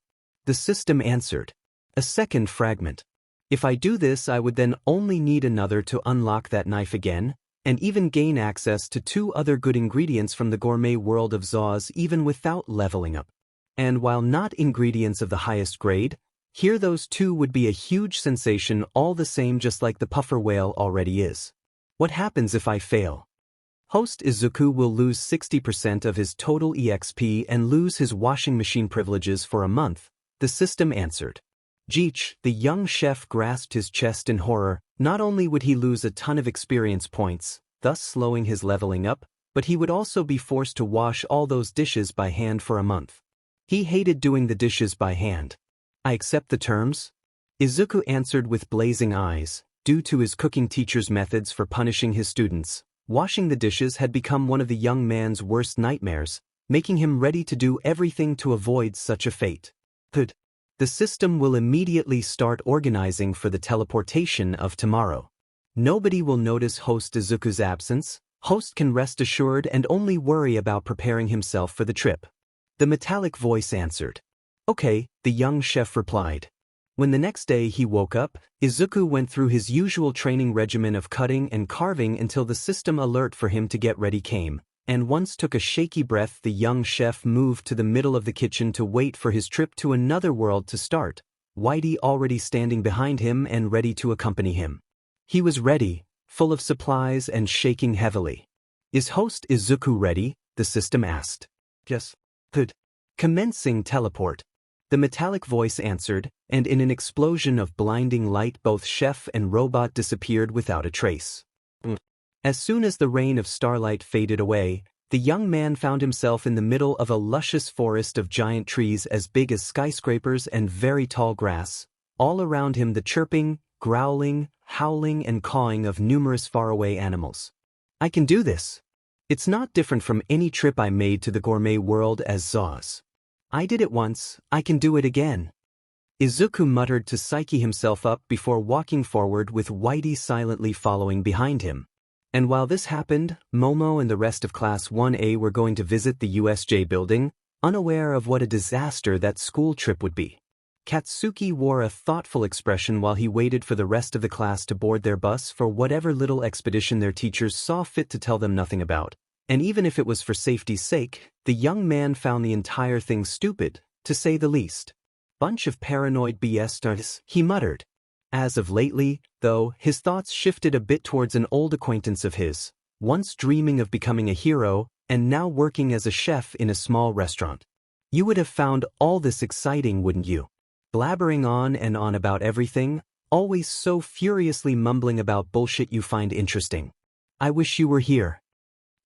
The system answered. A second fragment. If I do this, I would then only need another to unlock that knife again, and even gain access to 2 other good ingredients from the gourmet world of Zaus even without leveling up. And while not ingredients of the highest grade, here those 2 would be a huge sensation all the same, just like the puffer whale already is. What happens if I fail? Host Izuku will lose 60% of his total EXP and lose his washing machine privileges for a month, the system answered. Jeech, the young chef, grasped his chest in horror. Not only would he lose a ton of experience points, thus slowing his leveling up, but he would also be forced to wash all those dishes by hand for a month. He hated doing the dishes by hand. I accept the terms? Izuku answered with blazing eyes. Due to his cooking teacher's methods for punishing his students, washing the dishes had become one of the young man's worst nightmares, making him ready to do everything to avoid such a fate. The system will immediately start organizing for the teleportation of tomorrow. Nobody will notice Host Izuku's absence. Host can rest assured and only worry about preparing himself for the trip. The metallic voice answered. Okay, the young chef replied. When the next day he woke up, Izuku went through his usual training regimen of cutting and carving until the system alert for him to get ready came, and once took a shaky breath. The young chef moved to the middle of the kitchen to wait for his trip to another world to start, Whitey already standing behind him and ready to accompany him. He was ready, full of supplies and shaking heavily. Is Host Izuku ready? The system asked. Yes. Commencing teleport. The metallic voice answered, and in an explosion of blinding light both chef and robot disappeared without a trace. As soon as the rain of starlight faded away, the young man found himself in the middle of a luscious forest of giant trees as big as skyscrapers and very tall grass. All around him the chirping, growling, howling and cawing of numerous faraway animals. I can do this. It's not different from any trip I made to the gourmet world as Zaus. I did it once, I can do it again. Izuku muttered to psyche himself up before walking forward with Whitey silently following behind him. And while this happened, Momo and the rest of Class 1A were going to visit the USJ building, unaware of what a disaster that school trip would be. Katsuki wore a thoughtful expression while he waited for the rest of the class to board their bus for whatever little expedition their teachers saw fit to tell them nothing about. And even if it was for safety's sake, the young man found the entire thing stupid, to say the least. Bunch of paranoid BS stars, he muttered. As of lately, though, his thoughts shifted a bit towards an old acquaintance of his, once dreaming of becoming a hero, and now working as a chef in a small restaurant. You would have found all this exciting, wouldn't you? Blabbering on and on about everything, always so furiously mumbling about bullshit you find interesting. I wish you were here.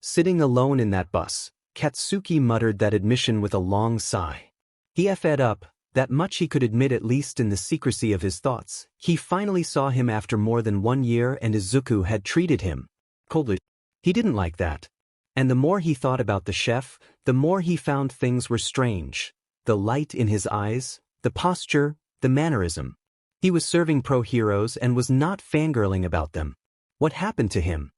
Sitting alone in that bus, Katsuki muttered that admission with a long sigh. He fed up, that much he could admit at least in the secrecy of his thoughts. He finally saw him after more than 1 year and Izuku had treated him coldly. He didn't like that. And the more he thought about the chef, the more he found things were strange. The light in his eyes, the posture, the mannerism. He was serving pro heroes and was not fangirling about them. What happened to him?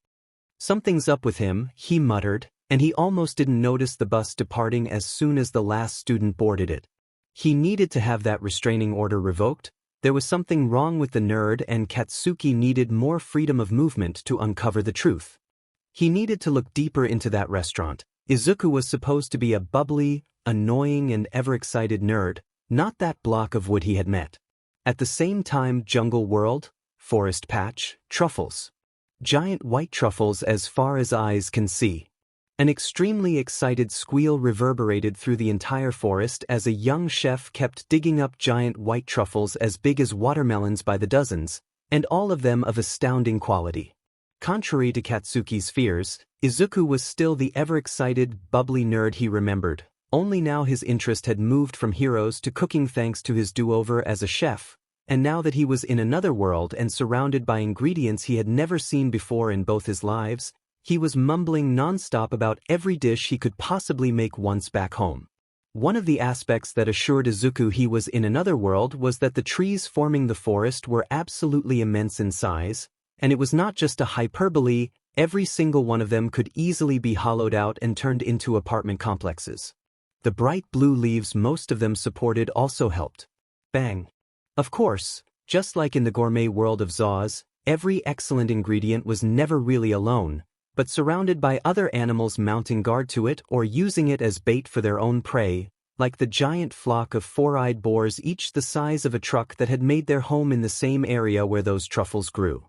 Something's up with him, he muttered, and he almost didn't notice the bus departing as soon as the last student boarded it. He needed to have that restraining order revoked. There was something wrong with the nerd and Katsuki needed more freedom of movement to uncover the truth. He needed to look deeper into that restaurant. Izuku was supposed to be a bubbly, annoying and ever-excited nerd, not that block of wood he had met. At the same time, jungle world, forest patch, truffles. Giant white truffles as far as eyes can see. An extremely excited squeal reverberated through the entire forest as a young chef kept digging up giant white truffles as big as watermelons by the dozens, and all of them of astounding quality. Contrary to Katsuki's fears, Izuku was still the ever-excited, bubbly nerd he remembered, only now his interest had moved from heroes to cooking thanks to his do-over as a chef, and now that he was in another world and surrounded by ingredients he had never seen before in both his lives, he was mumbling non-stop about every dish he could possibly make once back home. One of the aspects that assured Izuku he was in another world was that the trees forming the forest were absolutely immense in size, and it was not just a hyperbole, every single one of them could easily be hollowed out and turned into apartment complexes. The bright blue leaves most of them supported also helped. Bang. Of course, just like in the gourmet world of Zaus, every excellent ingredient was never really alone, but surrounded by other animals mounting guard to it or using it as bait for their own prey, like the giant flock of four-eyed boars each the size of a truck that had made their home in the same area where those truffles grew.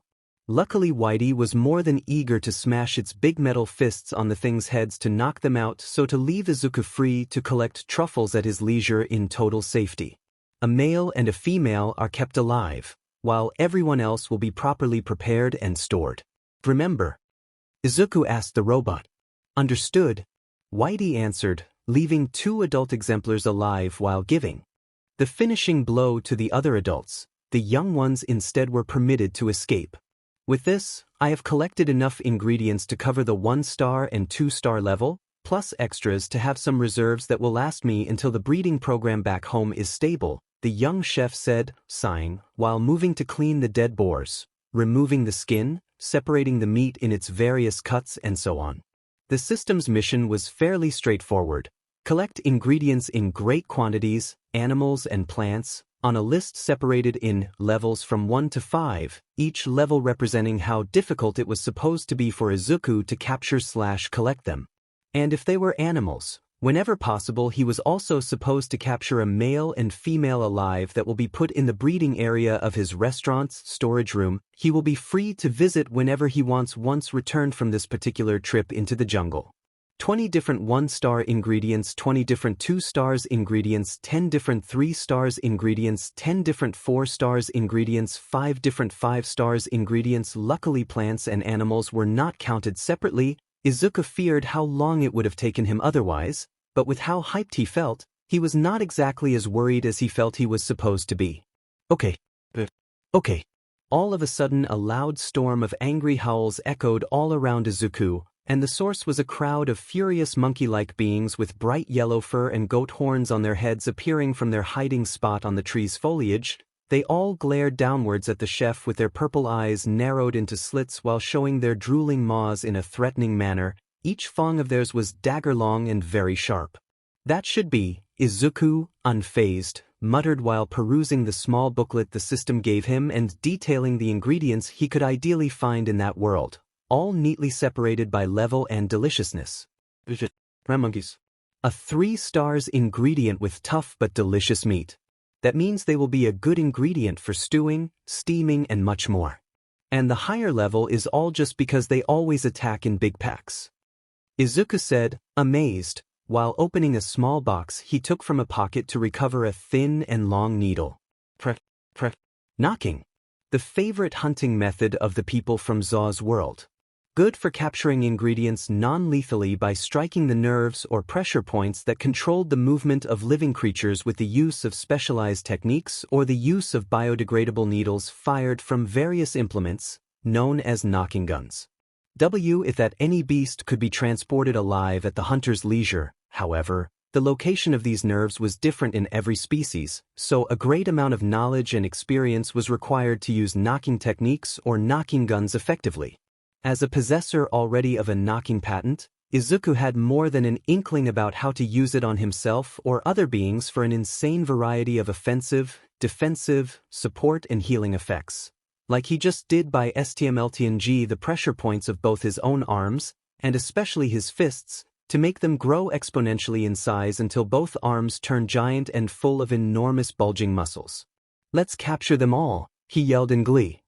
Luckily Whitey was more than eager to smash its big metal fists on the thing's heads to knock them out, so to leave Izuku free to collect truffles at his leisure in total safety. A male and a female are kept alive, while everyone else will be properly prepared and stored. Remember? Izuku asked the robot. Understood, Whitey answered, leaving 2 adult exemplars alive while giving the finishing blow to the other adults. The young ones instead were permitted to escape. With this, I have collected enough ingredients to cover the 1-star and 2-star level, plus extras to have some reserves that will last me until the breeding program back home is stable, the young chef said, sighing, while moving to clean the dead boars, removing the skin, separating the meat in its various cuts and so on. The system's mission was fairly straightforward. Collect ingredients in great quantities, animals and plants, on a list separated in levels from 1 to 5, each level representing how difficult it was supposed to be for Izuku to capture/collect them. And if they were animals, whenever possible he was also supposed to capture a male and female alive that will be put in the breeding area of his restaurant's storage room. He will be free to visit whenever he wants once returned from this particular trip into the jungle. 20 different 1-star ingredients, 20 different 2-stars ingredients, 10 different 3-stars ingredients, 10 different 4-stars ingredients, 5 different 5-stars ingredients. Luckily plants and animals were not counted separately. Izuku feared how long it would have taken him otherwise, but with how hyped he felt, he was not exactly as worried as he felt he was supposed to be. Okay. All of a sudden a loud storm of angry howls echoed all around Izuku, and the source was a crowd of furious monkey-like beings with bright yellow fur and goat horns on their heads appearing from their hiding spot on the tree's foliage. They all glared downwards at the chef with their purple eyes narrowed into slits while showing their drooling maws in a threatening manner. Each fang of theirs was dagger-long and very sharp. That should be, Izuku, unfazed, muttered while perusing the small booklet the system gave him and detailing the ingredients he could ideally find in that world, all neatly separated by level and deliciousness. Monkeys. A 3 stars ingredient with tough but delicious meat. That means they will be a good ingredient for stewing, steaming and much more. And the higher level is all just because they always attack in big packs. Izuku said, amazed, while opening a small box he took from a pocket to recover a thin and long needle. Knocking. The favorite hunting method of the people from Zaus world. Good for capturing ingredients non-lethally by striking the nerves or pressure points that controlled the movement of living creatures with the use of specialized techniques or the use of biodegradable needles fired from various implements, known as knocking guns. If that any beast could be transported alive at the hunter's leisure, however, the location of these nerves was different in every species, so a great amount of knowledge and experience was required to use knocking techniques or knocking guns effectively. As a possessor already of a knocking patent, Izuku had more than an inkling about how to use it on himself or other beings for an insane variety of offensive, defensive, support and healing effects. Like he just did by STMLTNG the pressure points of both his own arms, and especially his fists, to make them grow exponentially in size until both arms turn giant and full of enormous bulging muscles. Let's capture them all, he yelled in glee.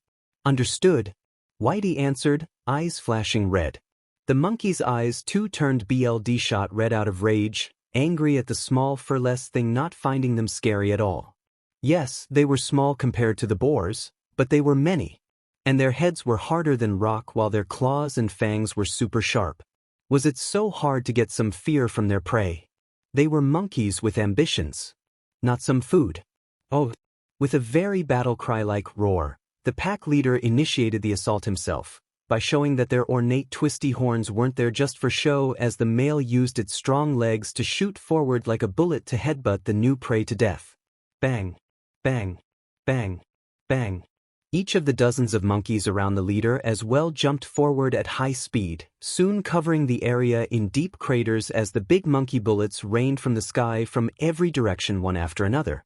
Understood, Whitey answered, eyes flashing red. The monkey's eyes too turned bloodshot red out of rage, angry at the small furless thing not finding them scary at all. Yes, they were small compared to the boars, but they were many. And their heads were harder than rock while their claws and fangs were super sharp. Was it so hard to get some fear from their prey? They were monkeys with ambitions. Not some food. Oh. With a very battle cry-like roar, the pack leader initiated the assault himself, by showing that their ornate twisty horns weren't there just for show as the male used its strong legs to shoot forward like a bullet to headbutt the new prey to death. Bang, bang, bang, bang. Each of the dozens of monkeys around the leader as well jumped forward at high speed, soon covering the area in deep craters as the big monkey bullets rained from the sky from every direction one after another.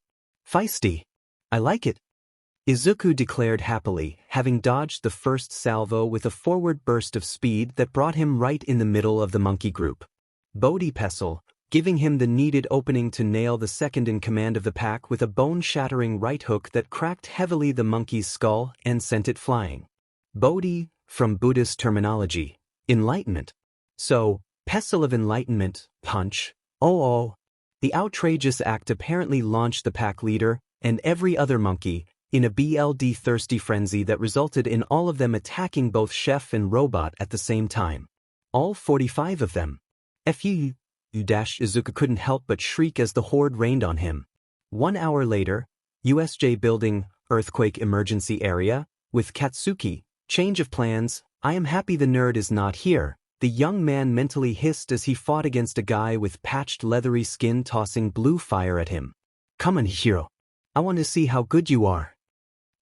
Feisty. I like it, Izuku declared happily, having dodged the first salvo with a forward burst of speed that brought him right in the middle of the monkey group. Bodhi Pestle, giving him the needed opening to nail the second in command of the pack with a bone-shattering right hook that cracked heavily the monkey's skull and sent it flying. Bodhi, from Buddhist terminology, enlightenment. So, pestle of enlightenment, punch, oh. The outrageous act apparently launched the pack leader, and every other monkey, in a BLD thirsty frenzy that resulted in all of them attacking both chef and robot at the same time. All 45 of them. Izuku couldn't help but shriek as the horde rained on him. 1 hour later, USJ building, earthquake emergency area, with Katsuki, change of plans, I am happy the nerd is not here, the young man mentally hissed as he fought against a guy with patched leathery skin tossing blue fire at him. Come on, hero. I want to see how good you are.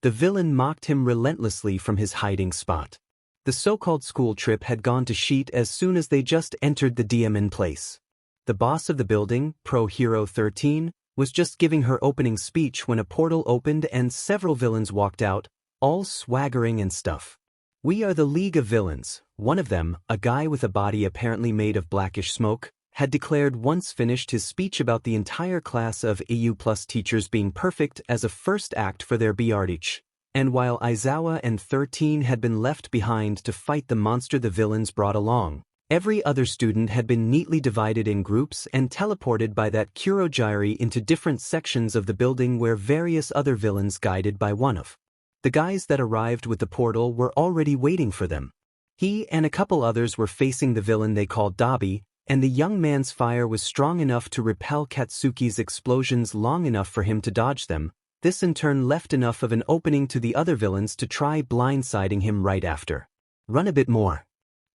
The villain mocked him relentlessly from his hiding spot. The so-called school trip had gone to shit as soon as they just entered the DM place. The boss of the building, Pro Hero 13, was just giving her opening speech when a portal opened and several villains walked out, all swaggering and stuff. We are the League of Villains. One of them, a guy with a body apparently made of blackish smoke, had declared once finished his speech about the entire class of EU plus teachers being perfect as a first act for their BRDH. And while Aizawa and 13 had been left behind to fight the monster the villains brought along, every other student had been neatly divided in groups and teleported by that Kurogyri into different sections of the building where various other villains guided by one of the guys that arrived with the portal were already waiting for them. He and a couple others were facing the villain they called Dabi, and the young man's fire was strong enough to repel Katsuki's explosions long enough for him to dodge them. This in turn left enough of an opening to the other villains to try blindsiding him right after. Run a bit more.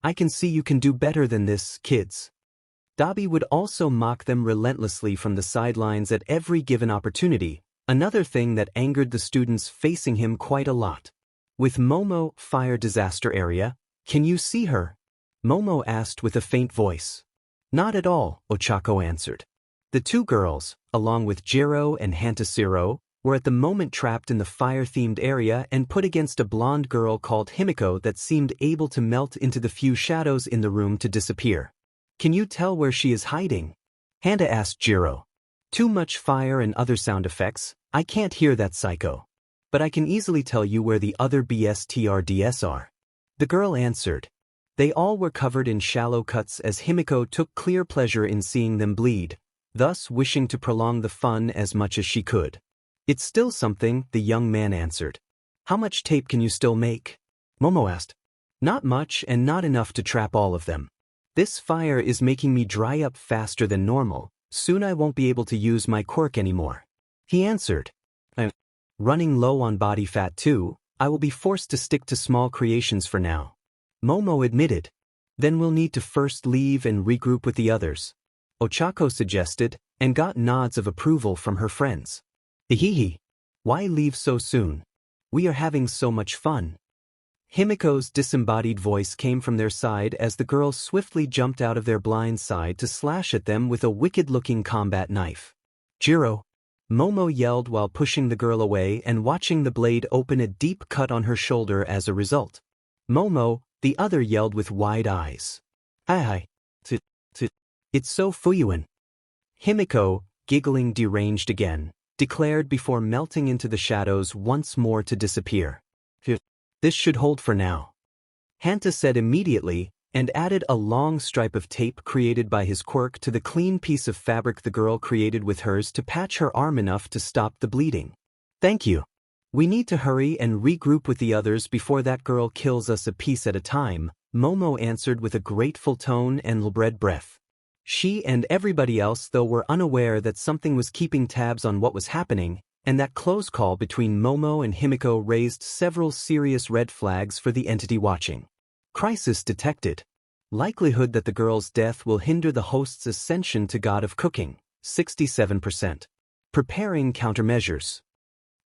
I can see you can do better than this, kids. Dabi would also mock them relentlessly from the sidelines at every given opportunity, another thing that angered the students facing him quite a lot. With Momo, fire disaster area, can you see her? Momo asked with a faint voice. Not at all, Ochako answered. The two girls, along with Jiro and Hantashiro, were at the moment trapped in the fire-themed area and put against a blonde girl called Himiko that seemed able to melt into the few shadows in the room to disappear. Can you tell where she is hiding? Hanta asked Jiro. Too much fire and other sound effects, I can't hear that psycho. But I can easily tell you where the other BSTRDS are. The girl answered. They all were covered in shallow cuts as Himiko took clear pleasure in seeing them bleed, thus wishing to prolong the fun as much as she could. It's still something, the young man answered. How much tape can you still make? Momo asked. Not much and not enough to trap all of them. This fire is making me dry up faster than normal, soon I won't be able to use my quirk anymore. He answered. I'm running low on body fat too, I will be forced to stick to small creations for now. Momo admitted. Then we'll need to first leave and regroup with the others. Ochako suggested, and got nods of approval from her friends. Ehehe. Why leave so soon? We are having so much fun. Himiko's disembodied voice came from their side as the girls swiftly jumped out of their blind side to slash at them with a wicked-looking combat knife. Jiro. Momo yelled while pushing the girl away and watching the blade open a deep cut on her shoulder as a result. Momo, the other yelled with wide eyes. Hi. It's so Fuyuan. Himiko, giggling deranged again, declared before melting into the shadows once more to disappear. This should hold for now. Hanta said immediately, and added a long stripe of tape created by his quirk to the clean piece of fabric the girl created with hers to patch her arm enough to stop the bleeding. Thank you. We need to hurry and regroup with the others before that girl kills us a piece at a time, Momo answered with a grateful tone and labred breath. She and everybody else though were unaware that something was keeping tabs on what was happening, and that close call between Momo and Himiko raised several serious red flags for the entity watching. Crisis detected. Likelihood that the girl's death will hinder the host's ascension to God of Cooking, 67%. Preparing countermeasures.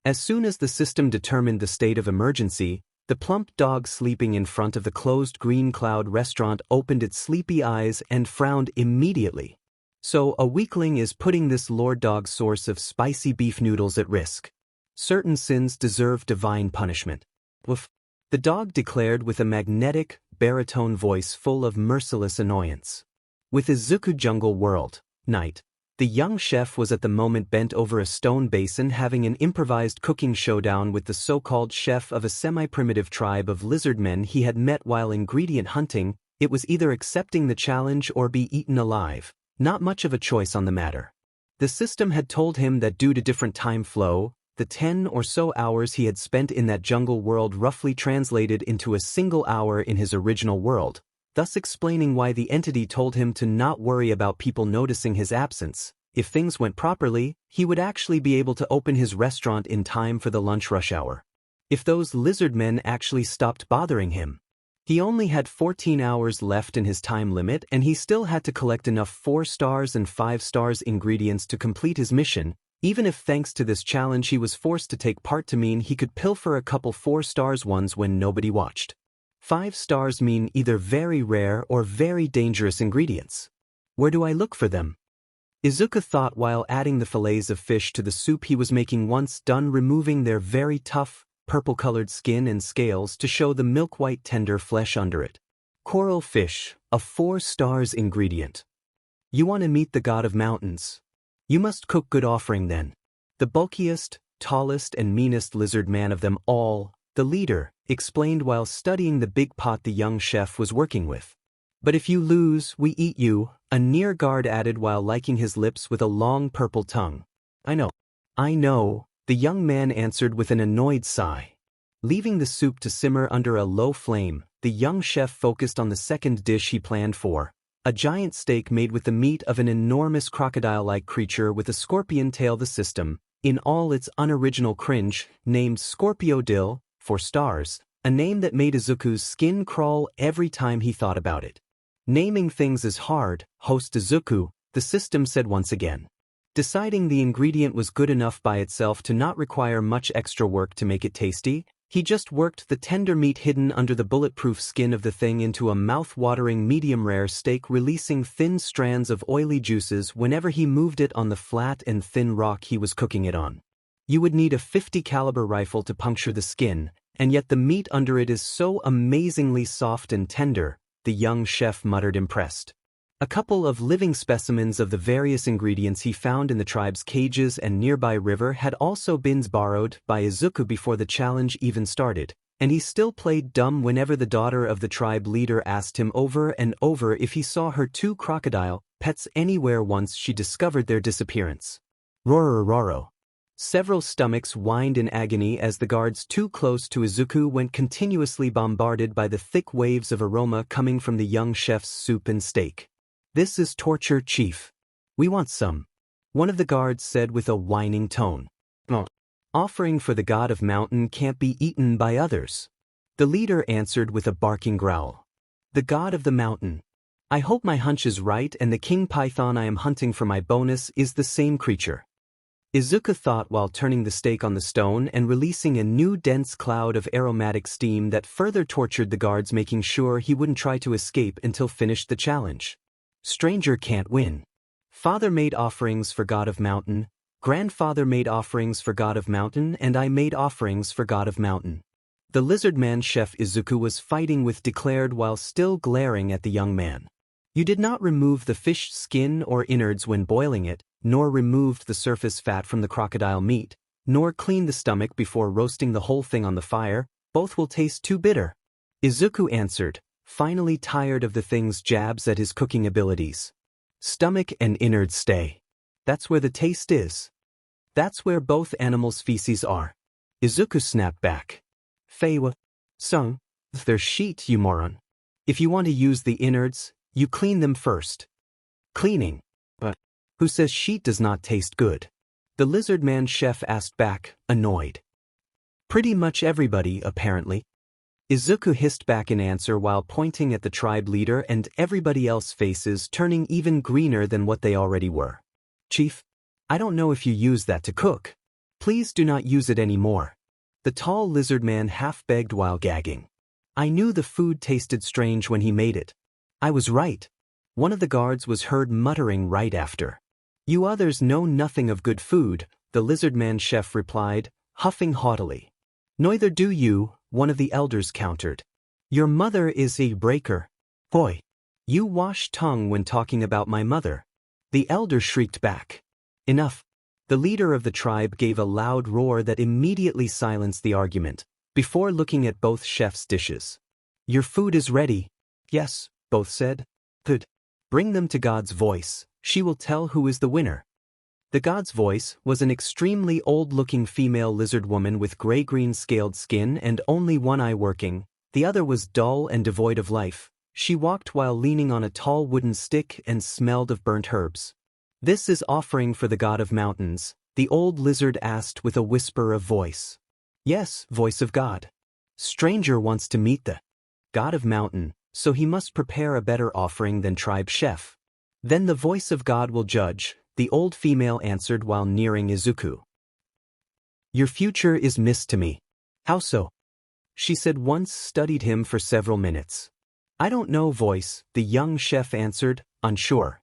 As soon as the system determined the state of emergency, the plump dog sleeping in front of the closed Green Cloud restaurant opened its sleepy eyes and frowned immediately. So a weakling is putting this lord dog's source of spicy beef noodles at risk. Certain sins deserve divine punishment. Woof. The dog declared with a magnetic, baritone voice full of merciless annoyance. With Izuku Jungle World, Night, The young chef was at the moment bent over a stone basin having an improvised cooking showdown with the so-called chef of a semi-primitive tribe of lizard men he had met while ingredient hunting. It was either accepting the challenge or be eaten alive, not much of a choice on the matter. The system had told him that due to different time flow, the 10 or so hours he had spent in that jungle world roughly translated into a single hour in his original world, thus explaining why the entity told him to not worry about people noticing his absence. If things went properly, he would actually be able to open his restaurant in time for the lunch rush hour. If those lizard men actually stopped bothering him. He only had 14 hours left in his time limit and he still had to collect enough 4 stars and 5 stars ingredients to complete his mission, even if thanks to this challenge he was forced to take part to mean he could pilfer a couple 4 stars ones when nobody watched. 5 stars mean either very rare or very dangerous ingredients. Where do I look for them? Izuku thought while adding the fillets of fish to the soup he was making, once done removing their very tough, purple-colored skin and scales to show the milk-white tender flesh under it. Coral fish, a 4 stars ingredient. You want to meet the god of mountains? You must cook good offering then. The bulkiest, tallest and meanest lizard man of them all, the leader, explained while studying the big pot the young chef was working with. But if you lose, we eat you, a near guard added while licking his lips with a long purple tongue. I know, the young man answered with an annoyed sigh. Leaving the soup to simmer under a low flame, the young chef focused on the second dish he planned for, a giant steak made with the meat of an enormous crocodile-like creature with a scorpion tail. The system, in all its unoriginal cringe, named Scorpio Dill, 4 stars, a name that made Izuku's skin crawl every time he thought about it. Naming things is hard, host Izuku, the system said once again. Deciding the ingredient was good enough by itself to not require much extra work to make it tasty, he just worked the tender meat hidden under the bulletproof skin of the thing into a mouth-watering medium-rare steak, releasing thin strands of oily juices whenever he moved it on the flat and thin rock he was cooking it on. You would need a .50 caliber rifle to puncture the skin, and yet the meat under it is so amazingly soft and tender, the young chef muttered, impressed. A couple of living specimens of the various ingredients he found in the tribe's cages and nearby river had also been borrowed by Izuku before the challenge even started, and he still played dumb whenever the daughter of the tribe leader asked him over and over if he saw her 2 crocodile pets anywhere once she discovered their disappearance. Rororo. Several stomachs whined in agony as the guards too close to Izuku went continuously bombarded by the thick waves of aroma coming from the young chef's soup and steak. This is torture, Chief. We want some. One of the guards said with a whining tone. Oh. Offering for the god of mountain can't be eaten by others. The leader answered with a barking growl. The god of the mountain. I hope my hunch is right and the king python I am hunting for my bonus is the same creature. Izuku thought while turning the steak on the stone and releasing a new dense cloud of aromatic steam that further tortured the guards, making sure he wouldn't try to escape until finished the challenge. Stranger can't win. Father made offerings for god of mountain, grandfather made offerings for god of mountain, and I made offerings for god of mountain. The lizard man chef Izuku was fighting with declared while still glaring at the young man. You did not remove the fish skin or innards when boiling it, nor removed the surface fat from the crocodile meat, nor cleaned the stomach before roasting the whole thing on the fire. Both will taste too bitter. Izuku answered, finally tired of the thing's jabs at his cooking abilities. Stomach and innards stay. That's where the taste is. That's where both animals' feces are. Izuku snapped back. Feiwa. Sung. They're sheet, you moron. If you want to use the innards, you clean them first. Cleaning. But who says sheet does not taste good? The lizard man chef asked back, annoyed. Pretty much everybody, apparently. Izuku hissed back in answer while pointing at the tribe leader and everybody else's faces turning even greener than what they already were. Chief, I don't know if you use that to cook. Please do not use it anymore. The tall lizard man half begged while gagging. I knew the food tasted strange when he made it. I was right. One of the guards was heard muttering right after. You others know nothing of good food, the lizard man chef replied, huffing haughtily. Neither do you, one of the elders countered. Your mother is a breaker. Boy. You wash tongue when talking about my mother. The elder shrieked back. Enough. The leader of the tribe gave a loud roar that immediately silenced the argument, before looking at both chefs' dishes. Your food is ready. Yes, both said. Good. Bring them to God's voice, she will tell who is the winner. The God's voice was an extremely old-looking female lizard woman with gray-green scaled skin and only one eye working, the other was dull and devoid of life. She walked while leaning on a tall wooden stick and smelled of burnt herbs. This is offering for the god of mountains, the old lizard asked with a whisper of voice. Yes, voice of God. Stranger wants to meet the god of mountain, so he must prepare a better offering than tribe chef. Then the voice of God will judge, the old female answered while nearing Izuku. Your future is mist to me. How so? She said once studied him for several minutes. I don't know, voice, the young chef answered, unsure.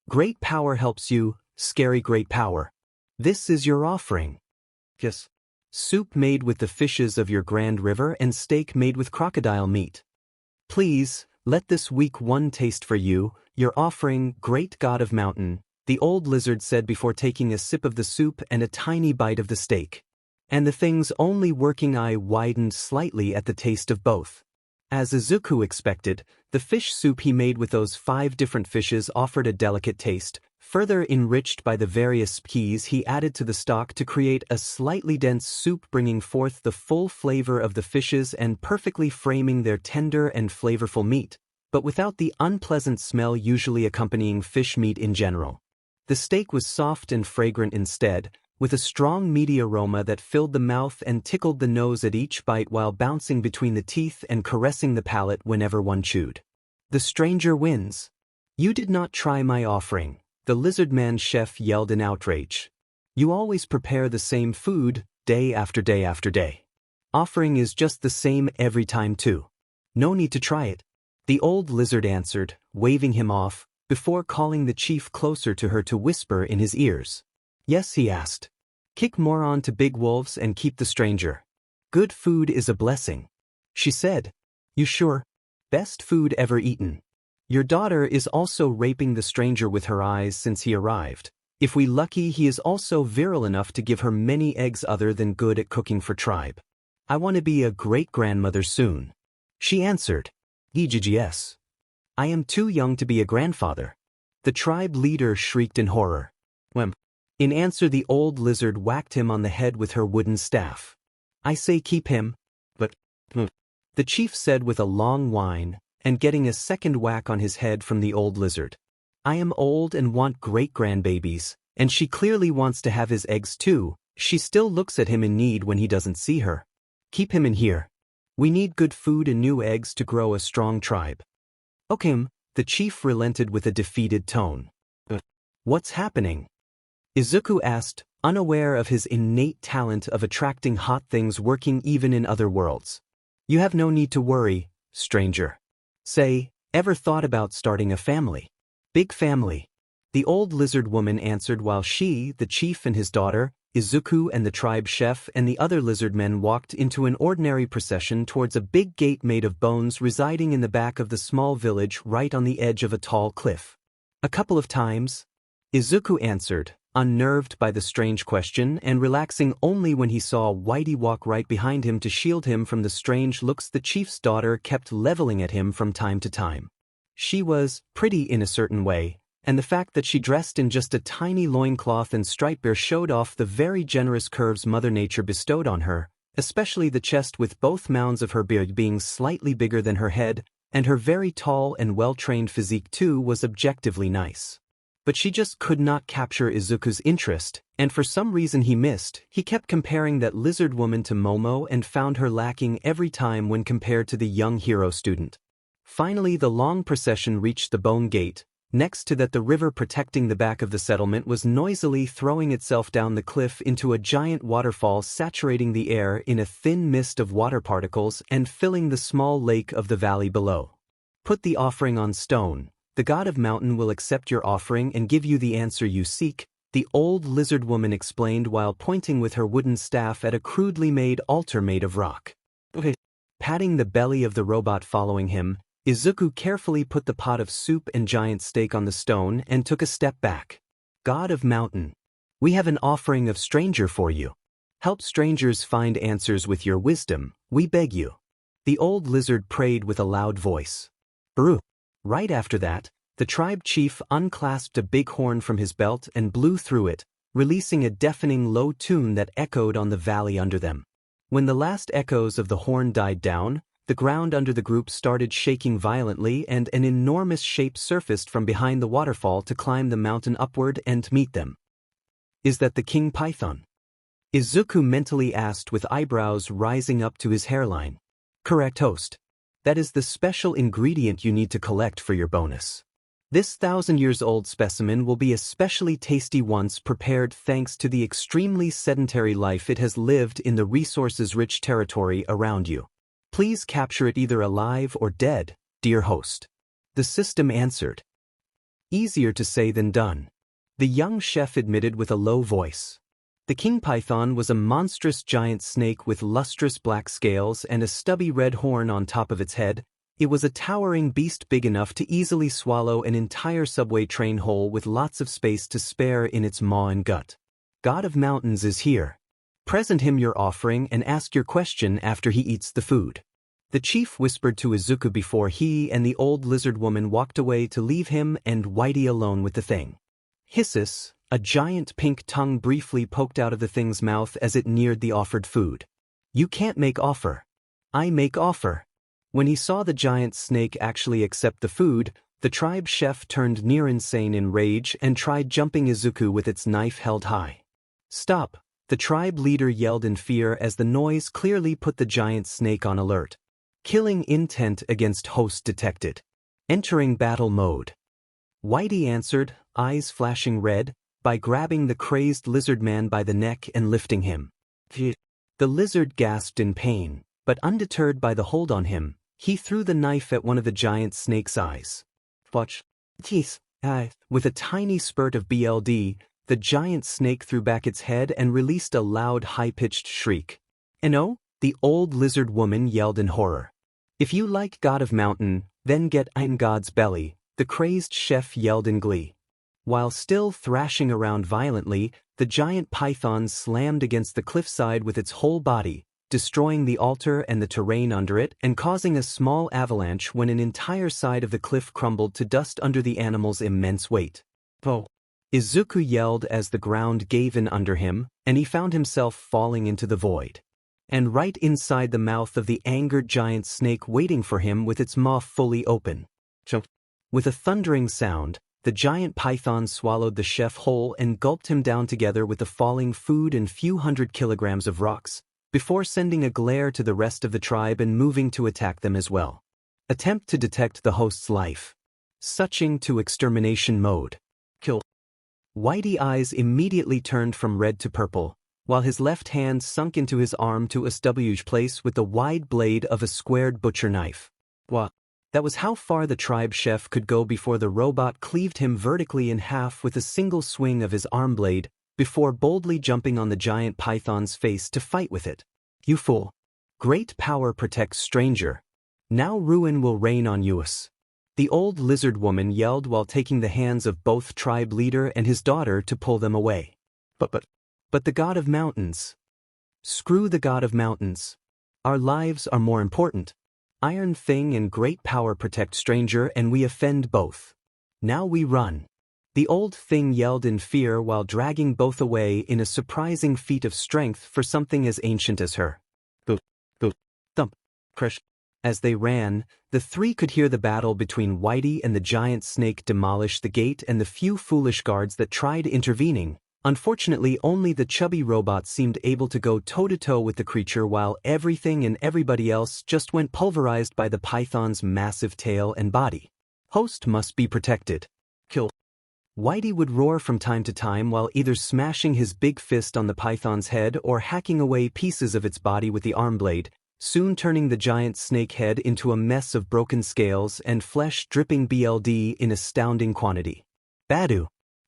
Great power helps you, scary great power. This is your offering. Yes. Soup made with the fishes of your grand river and steak made with crocodile meat. Please, let this weak one taste for you, your offering, great god of mountain, the old lizard said before taking a sip of the soup and a tiny bite of the steak. And the thing's only working eye widened slightly at the taste of both. As Izuku expected, the fish soup he made with those 5 different fishes offered a delicate taste, further enriched by the various peas he added to the stock to create a slightly dense soup bringing forth the full flavor of the fishes and perfectly framing their tender and flavorful meat, but without the unpleasant smell usually accompanying fish meat in general. The steak was soft and fragrant instead, with a strong meaty aroma that filled the mouth and tickled the nose at each bite while bouncing between the teeth and caressing the palate whenever one chewed. The stranger wins. You did not try my offering, the lizard man chef yelled in outrage. You always prepare the same food, day after day after day. Offering is just the same every time too. No need to try it. The old lizard answered, waving him off, before calling the chief closer to her to whisper in his ears. Yes, he asked. Kick more on to big wolves and keep the stranger. Good food is a blessing. She said. You sure? Best food ever eaten. Your daughter is also raping the stranger with her eyes since he arrived. If we lucky, he is also virile enough to give her many eggs other than good at cooking for tribe. I want to be a great-grandmother soon. She answered. EGGS. I am too young to be a grandfather. The tribe leader shrieked in horror. In answer, the old lizard whacked him on the head with her wooden staff. I say keep him. But, the chief said with a long whine, and getting a second whack on his head from the old lizard. I am old and want great-grandbabies, and she clearly wants to have his eggs too. She still looks at him in need when he doesn't see her. Keep him in here. We need good food and new eggs to grow a strong tribe. Okay, the chief relented with a defeated tone. What's happening? Izuku asked, unaware of his innate talent of attracting hot things working even in other worlds. You have no need to worry, stranger. Say, ever thought about starting a family? Big family. The old lizard woman answered while she, the chief and his daughter, Izuku and the tribe chef and the other lizard men walked into an ordinary procession towards a big gate made of bones residing in the back of the small village right on the edge of a tall cliff. A couple of times, Izuku answered, unnerved by the strange question and relaxing only when he saw Whitey walk right behind him to shield him from the strange looks the chief's daughter kept leveling at him from time to time. She was pretty in a certain way, and the fact that she dressed in just a tiny loincloth and stripe bear showed off the very generous curves Mother Nature bestowed on her, especially the chest with both mounds of her beard being slightly bigger than her head, and her very tall and well-trained physique too was objectively nice. But she just could not capture Izuku's interest, and for some reason he missed. He kept comparing that lizard woman to Momo and found her lacking every time when compared to the young hero student. Finally, the long procession reached the bone gate. Next to that, the river protecting the back of the settlement was noisily throwing itself down the cliff into a giant waterfall, saturating the air in a thin mist of water particles and filling the small lake of the valley below. Put the offering on stone. The god of mountain will accept your offering and give you the answer you seek, the old lizard woman explained while pointing with her wooden staff at a crudely made altar made of rock. Patting the belly of the robot following him, Izuku carefully put the pot of soup and giant steak on the stone and took a step back. God of Mountain, we have an offering of stranger for you. Help strangers find answers with your wisdom, we beg you. The old lizard prayed with a loud voice. Brew. Right after that, the tribe chief unclasped a big horn from his belt and blew through it, releasing a deafening low tune that echoed on the valley under them. When the last echoes of the horn died down, the ground under the group started shaking violently and an enormous shape surfaced from behind the waterfall to climb the mountain upward and meet them. Is that the King Python? Izuku mentally asked with eyebrows rising up to his hairline. Correct, host. That is the special ingredient you need to collect for your bonus. This 1,000-years-old specimen will be especially tasty once prepared thanks to the extremely sedentary life it has lived in the resources-rich territory around you. Please capture it either alive or dead, dear host. The system answered. Easier to say than done. The young chef admitted with a low voice. The king python was a monstrous giant snake with lustrous black scales and a stubby red horn on top of its head. It was a towering beast big enough to easily swallow an entire subway train whole with lots of space to spare in its maw and gut. God of Mountains is here. Present him your offering and ask your question after he eats the food. The chief whispered to Izuku before he and the old lizard woman walked away to leave him and Whitey alone with the thing. Hissus, a giant pink tongue briefly poked out of the thing's mouth as it neared the offered food. You can't make offer. I make offer. When he saw the giant snake actually accept the food, the tribe chef turned near insane in rage and tried jumping Izuku with its knife held high. Stop, the tribe leader yelled in fear as the noise clearly put the giant snake on alert. Killing intent against host detected. Entering battle mode. Whitey answered, eyes flashing red, by grabbing the crazed lizard man by the neck and lifting him. The lizard gasped in pain, but undeterred by the hold on him, he threw the knife at one of the giant snake's eyes. Watch. Teeth. With a tiny spurt of BLD, the giant snake threw back its head and released a loud high-pitched shriek. No, the old lizard woman yelled in horror. If you like God of Mountain, then get in God's belly, the crazed chef yelled in glee. While still thrashing around violently, the giant python slammed against the cliffside with its whole body, destroying the altar and the terrain under it and causing a small avalanche when an entire side of the cliff crumbled to dust under the animal's immense weight. Oh! Izuku yelled as the ground gave in under him, and he found himself falling into the void. And right inside the mouth of the angered giant snake waiting for him with its maw fully open. With a thundering sound, the giant python swallowed the chef whole and gulped him down together with the falling food and few hundred kilograms of rocks, before sending a glare to the rest of the tribe and moving to attack them as well. Attempt to detect the host's life. Switching to extermination mode. Kill. Whitey eyes immediately turned from red to purple, while his left hand sunk into his arm to establish place with the wide blade of a squared butcher knife. That was how far the tribe chef could go before the robot cleaved him vertically in half with a single swing of his arm blade, before boldly jumping on the giant python's face to fight with it. You fool. Great power protects stranger. Now ruin will reign on us. The old lizard woman yelled while taking the hands of both tribe leader and his daughter to pull them away. But the God of Mountains. Screw the God of Mountains. Our lives are more important. Iron Thing and great power protect stranger and we offend both. Now we run. The old thing yelled in fear while dragging both away in a surprising feat of strength for something as ancient as her. Boop, boop, thump, crush. As they ran, the three could hear the battle between Whitey and the giant snake demolish the gate and the few foolish guards that tried intervening. Unfortunately, only the chubby robot seemed able to go toe-to-toe with the creature while everything and everybody else just went pulverized by the python's massive tail and body. Host must be protected. Kill. Whitey would roar from time to time while either smashing his big fist on the python's head or hacking away pieces of its body with the arm blade, soon turning the giant snake head into a mess of broken scales and flesh dripping BLD in astounding quantity. Badu.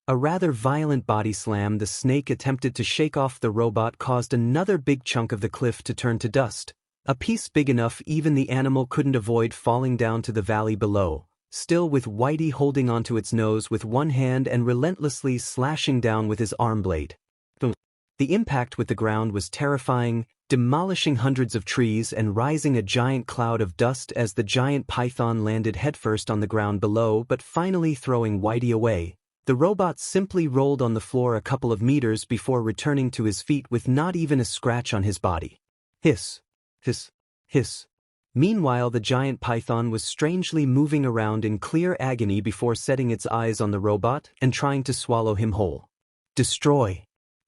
A rather violent body slam the snake attempted to shake off the robot caused another big chunk of the cliff to turn to dust, A piece big enough even the animal couldn't avoid falling down to the valley below, still with Whitey holding onto its nose with one hand and relentlessly slashing down with his arm blade. The impact with the ground was terrifying, demolishing hundreds of trees and rising a giant cloud of dust as the giant python landed headfirst on the ground below but finally throwing Whitey away. The robot simply rolled on the floor a couple of meters before returning to his feet with not even a scratch on his body. Hiss. Hiss. Hiss. Meanwhile, the giant python was strangely moving around in clear agony before setting its eyes on the robot and trying to swallow him whole. Destroy.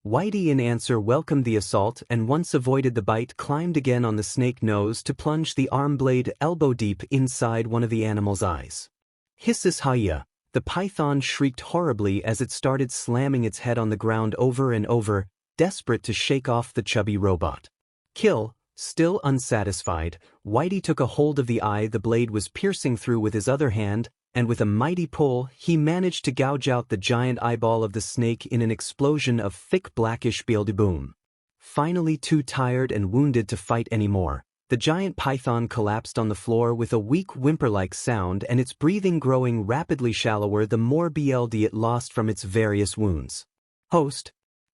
Whitey in answer welcomed the assault and once avoided the bite climbed again on the snake nose to plunge the arm blade elbow deep inside one of the animal's eyes. Hisses Haya. The python shrieked horribly as it started slamming its head on the ground over and over, desperate to shake off the chubby robot. Kill. Still unsatisfied, Whitey took a hold of the eye the blade was piercing through with his other hand, and with a mighty pull, he managed to gouge out the giant eyeball of the snake in an explosion of thick blackish beelzebub. Finally too tired and wounded to fight anymore, the giant python collapsed on the floor with a weak whimper-like sound and its breathing growing rapidly shallower the more BLD it lost from its various wounds. Host?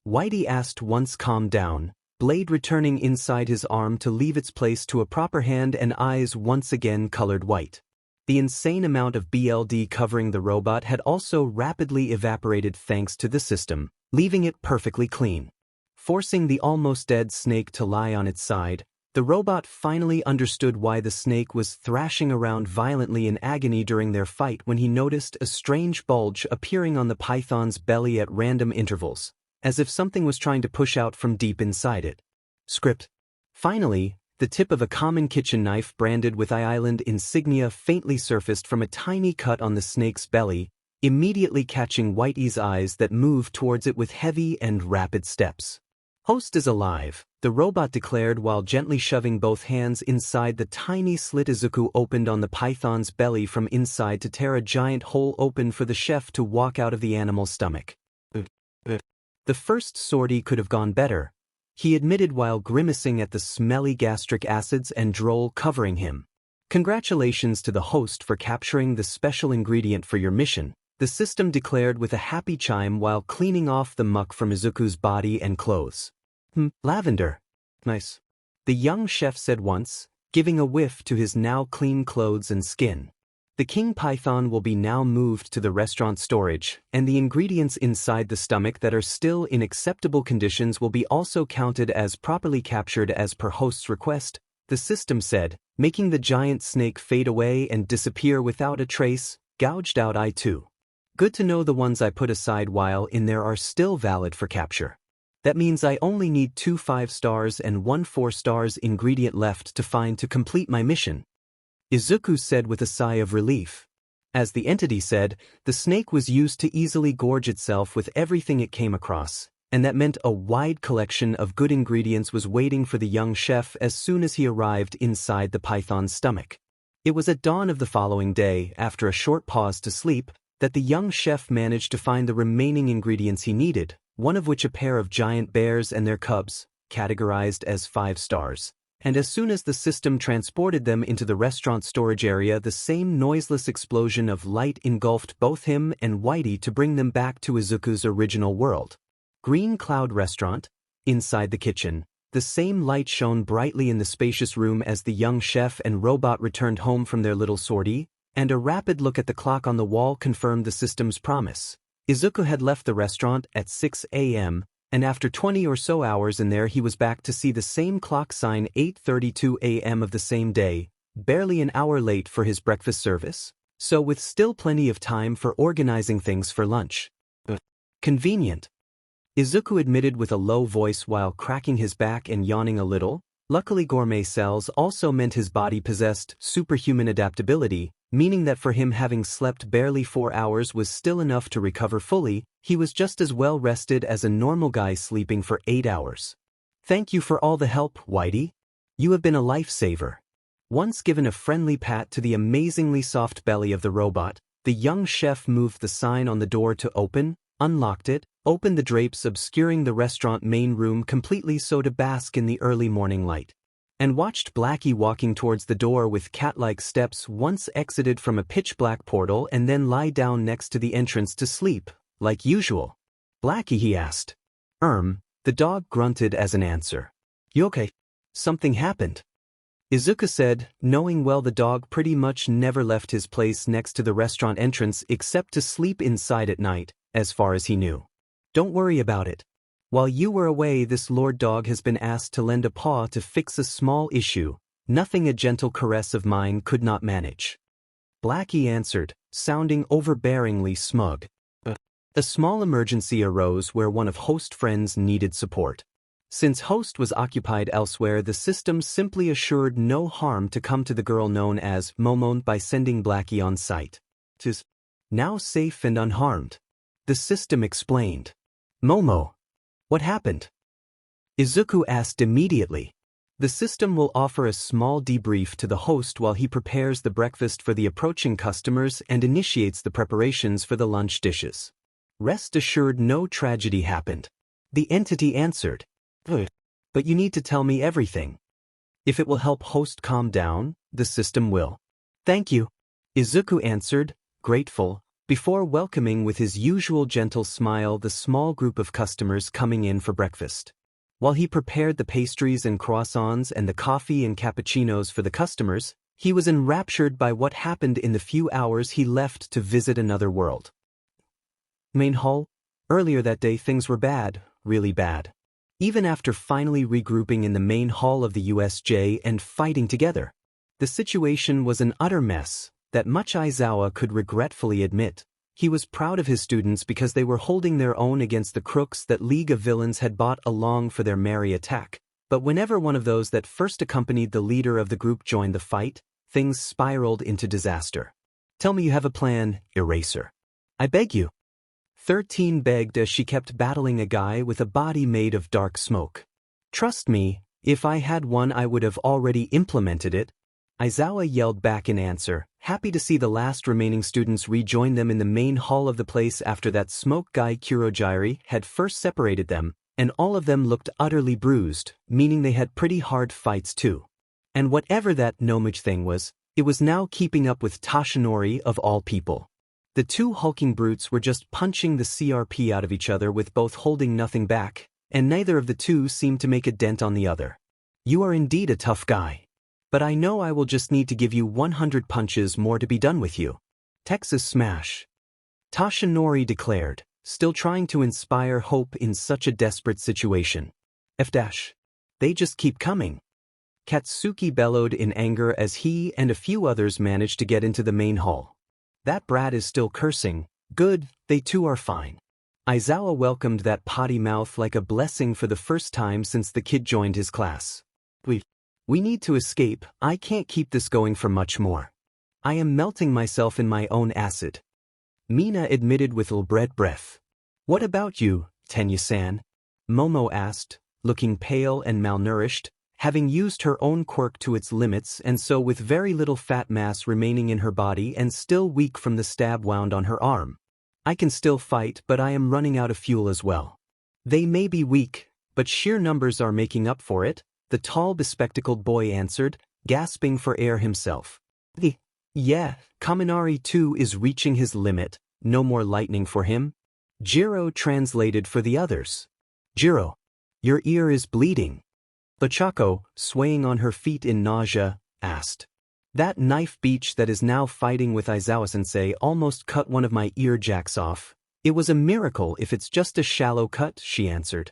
Whitey asked once calmed down, blade returning inside his arm to leave its place to a proper hand and eyes once again colored white. The insane amount of BLD covering the robot had also rapidly evaporated thanks to the system, leaving it perfectly clean. Forcing the almost dead snake to lie on its side, the robot finally understood why the snake was thrashing around violently in agony during their fight when he noticed a strange bulge appearing on the python's belly at random intervals, as if something was trying to push out from deep inside it. Script. Finally, the tip of a common kitchen knife branded with Island insignia faintly surfaced from a tiny cut on the snake's belly, immediately catching Whitey's eyes that moved towards it with heavy and rapid steps. Host is alive, the robot declared while gently shoving both hands inside the tiny slit Izuku opened on the python's belly from inside to tear a giant hole open for the chef to walk out of the animal's stomach. The first sortie could have gone better, he admitted while grimacing at the smelly gastric acids and drool covering him. Congratulations to the host for capturing the special ingredient for your mission, the system declared with a happy chime while cleaning off the muck from Izuku's body and clothes. Lavender. Nice. The young chef said once, giving a whiff to his now clean clothes and skin. The king python will be now moved to the restaurant storage, and the ingredients inside the stomach that are still in acceptable conditions will be also counted as properly captured as per host's request, the system said, making the giant snake fade away and disappear without a trace, gouged out eye too. Good to know the ones I put aside while in there are still valid for capture. That means I only need 2 5 stars and 1 4 stars ingredient left to find to complete my mission. Izuku said with a sigh of relief. As the entity said, the snake was used to easily gorge itself with everything it came across, and that meant a wide collection of good ingredients was waiting for the young chef as soon as he arrived inside the python's stomach. It was at dawn of the following day, after a short pause to sleep, that the young chef managed to find the remaining ingredients he needed, one of which a pair of giant bears and their cubs, categorized as 5 stars. And as soon as the system transported them into the restaurant storage area, the same noiseless explosion of light engulfed both him and Whitey to bring them back to Izuku's original world. Green Cloud Restaurant. Inside the kitchen, the same light shone brightly in the spacious room as the young chef and robot returned home from their little sortie, and a rapid look at the clock on the wall confirmed the system's promise. Izuku had left the restaurant at 6 a.m., and after 20 or so hours in there he was back to see the same clock sign 8:32 a.m. of the same day, barely an hour late for his breakfast service, so with still plenty of time for organizing things for lunch. Convenient. Izuku admitted with a low voice while cracking his back and yawning a little. Luckily gourmet cells also meant his body possessed superhuman adaptability, meaning that for him having slept barely 4 hours was still enough to recover fully, he was just as well rested as a normal guy sleeping for 8 hours. Thank you for all the help, Whitey. You have been a lifesaver. Once given a friendly pat to the amazingly soft belly of the robot, the young chef moved the sign on the door to open, unlocked it, opened the drapes obscuring the restaurant main room completely so to bask in the early morning light. and watched Blackie walking towards the door with cat-like steps, once exited from a pitch-black portal and then lie down next to the entrance to sleep, like usual. Blackie, he asked. The dog grunted as an answer. You okay? Something happened. Izuku said, knowing well the dog pretty much never left his place next to the restaurant entrance except to sleep inside at night, as far as he knew. Don't worry about it. While you were away, this lord dog has been asked to lend a paw to fix a small issue, nothing a gentle caress of mine could not manage. Blackie answered, sounding overbearingly smug. A small emergency arose where one of Host friends needed support. Since Host was occupied elsewhere, the system simply assured no harm to come to the girl known as Momo by sending Blackie on site. "'Tis now safe and unharmed," the system explained. Momo. What happened? Izuku asked immediately. The system will offer a small debrief to the host while he prepares the breakfast for the approaching customers and initiates the preparations for the lunch dishes. Rest assured no tragedy happened. The entity answered. But you need to tell me everything. If it will help host calm down, the system will. Thank you. Izuku answered, grateful, before welcoming with his usual gentle smile the small group of customers coming in for breakfast. While he prepared the pastries and croissants and the coffee and cappuccinos for the customers, he was enraptured by what happened in the few hours he left to visit another world. Main hall? Earlier that day things were bad, really bad. Even after finally regrouping in the main hall of the USJ and fighting together, the situation was an utter mess that much Aizawa could regretfully admit. He was proud of his students because they were holding their own against the crooks that League of Villains had brought along for their merry attack. But whenever one of those that first accompanied the leader of the group joined the fight, things spiraled into disaster. Tell me you have a plan, Eraser. I beg you. 13 begged as she kept battling a guy with a body made of dark smoke. Trust me, if I had one I would have already implemented it. Aizawa yelled back in answer, happy to see the last remaining students rejoin them in the main hall of the place after that smoke guy Kurogiri had first separated them, and all of them looked utterly bruised, meaning they had pretty hard fights too. And whatever that Nomage thing was, it was now keeping up with Toshinori of all people. The two hulking brutes were just punching the CRP out of each other with both holding nothing back, and neither of the two seemed to make a dent on the other. You are indeed a tough guy. But I know I will just need to give you 100 punches more to be done with you. Texas smash. Toshinori declared, still trying to inspire hope in such a desperate situation. They just keep coming. Katsuki bellowed in anger as he and a few others managed to get into the main hall. That brat is still cursing. Good, they too are fine. Aizawa welcomed that potty mouth like a blessing for the first time since the kid joined his class. We need to escape. I can't keep this going for much more. I am melting myself in my own acid. Mina admitted with a breath. What about you, Tenya-san? Momo asked, looking pale and malnourished, having used her own quirk to its limits and so with very little fat mass remaining in her body and still weak from the stab wound on her arm. I can still fight, but I am running out of fuel as well. They may be weak, but sheer numbers are making up for it, the tall bespectacled boy answered, gasping for air himself. Yeah, Kaminari too is reaching his limit, no more lightning for him. Jiro translated for the others. Jiro, your ear is bleeding. Bachako, swaying on her feet in nausea, asked. That knife beach that is now fighting with Aizawa-sensei almost cut one of my ear jacks off. It was a miracle if it's just a shallow cut, she answered.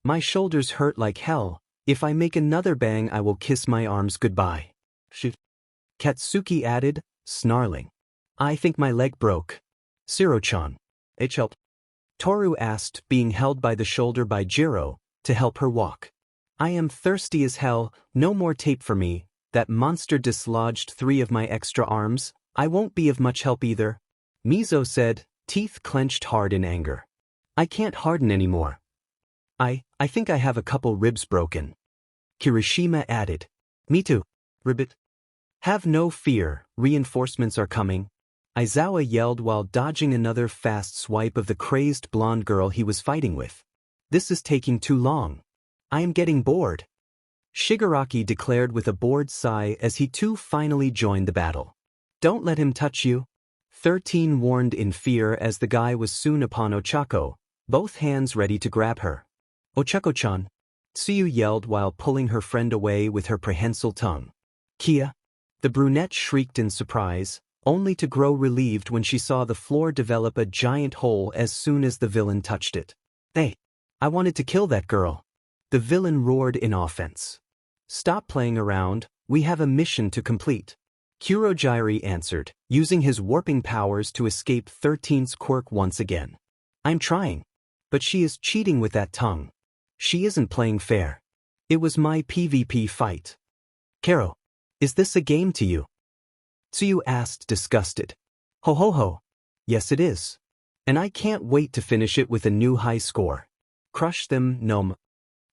My shoulders hurt like hell. If I make another bang I will kiss my arms goodbye. Katsuki added, snarling. I think my leg broke. Shiro-chan. It helped. Toru asked, being held by the shoulder by Jiro, to help her walk. I am thirsty as hell, no more tape for me. That monster dislodged 3 of my extra arms. I won't be of much help either. Mizo said, teeth clenched hard in anger. I can't harden anymore. I think I have a couple ribs broken. Kirishima added. Me too. Ribbit. Have no fear, reinforcements are coming. Aizawa yelled while dodging another fast swipe of the crazed blonde girl he was fighting with. This is taking too long. I am getting bored. Shigaraki declared with a bored sigh as he too finally joined the battle. Don't let him touch you. 13 warned in fear as the guy was soon upon Ochako, both hands ready to grab her. Ochako-chan. Tsuyu yelled while pulling her friend away with her prehensile tongue. Kia? The brunette shrieked in surprise, only to grow relieved when she saw the floor develop a giant hole as soon as the villain touched it. Hey! I wanted to kill that girl. The villain roared in offense. Stop playing around, we have a mission to complete. Kurogyri answered, using his warping powers to escape 13's quirk once again. I'm trying. But she is cheating with that tongue. She isn't playing fair. It was my PvP fight. Karo, is this a game to you? Tsuyu asked, disgusted. Ho ho ho. Yes it is. And I can't wait to finish it with a new high score. Crush them, Gnome.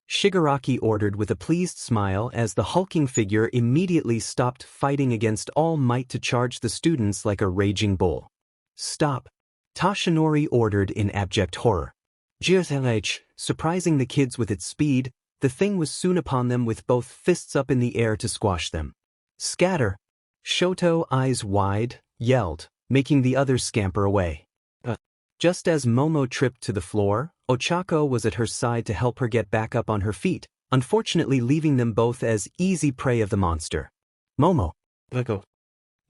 Shigaraki ordered with a pleased smile as the hulking figure immediately stopped fighting against all might to charge the students like a raging bull. Stop. Tashinori ordered in abject horror. GSLH, surprising the kids with its speed, the thing was soon upon them with both fists up in the air to squash them. Scatter! Shoto, eyes wide, yelled, making the others scamper away. Just as Momo tripped to the floor, Ochako was at her side to help her get back up on her feet, unfortunately leaving them both as easy prey of the monster. Momo! Deku!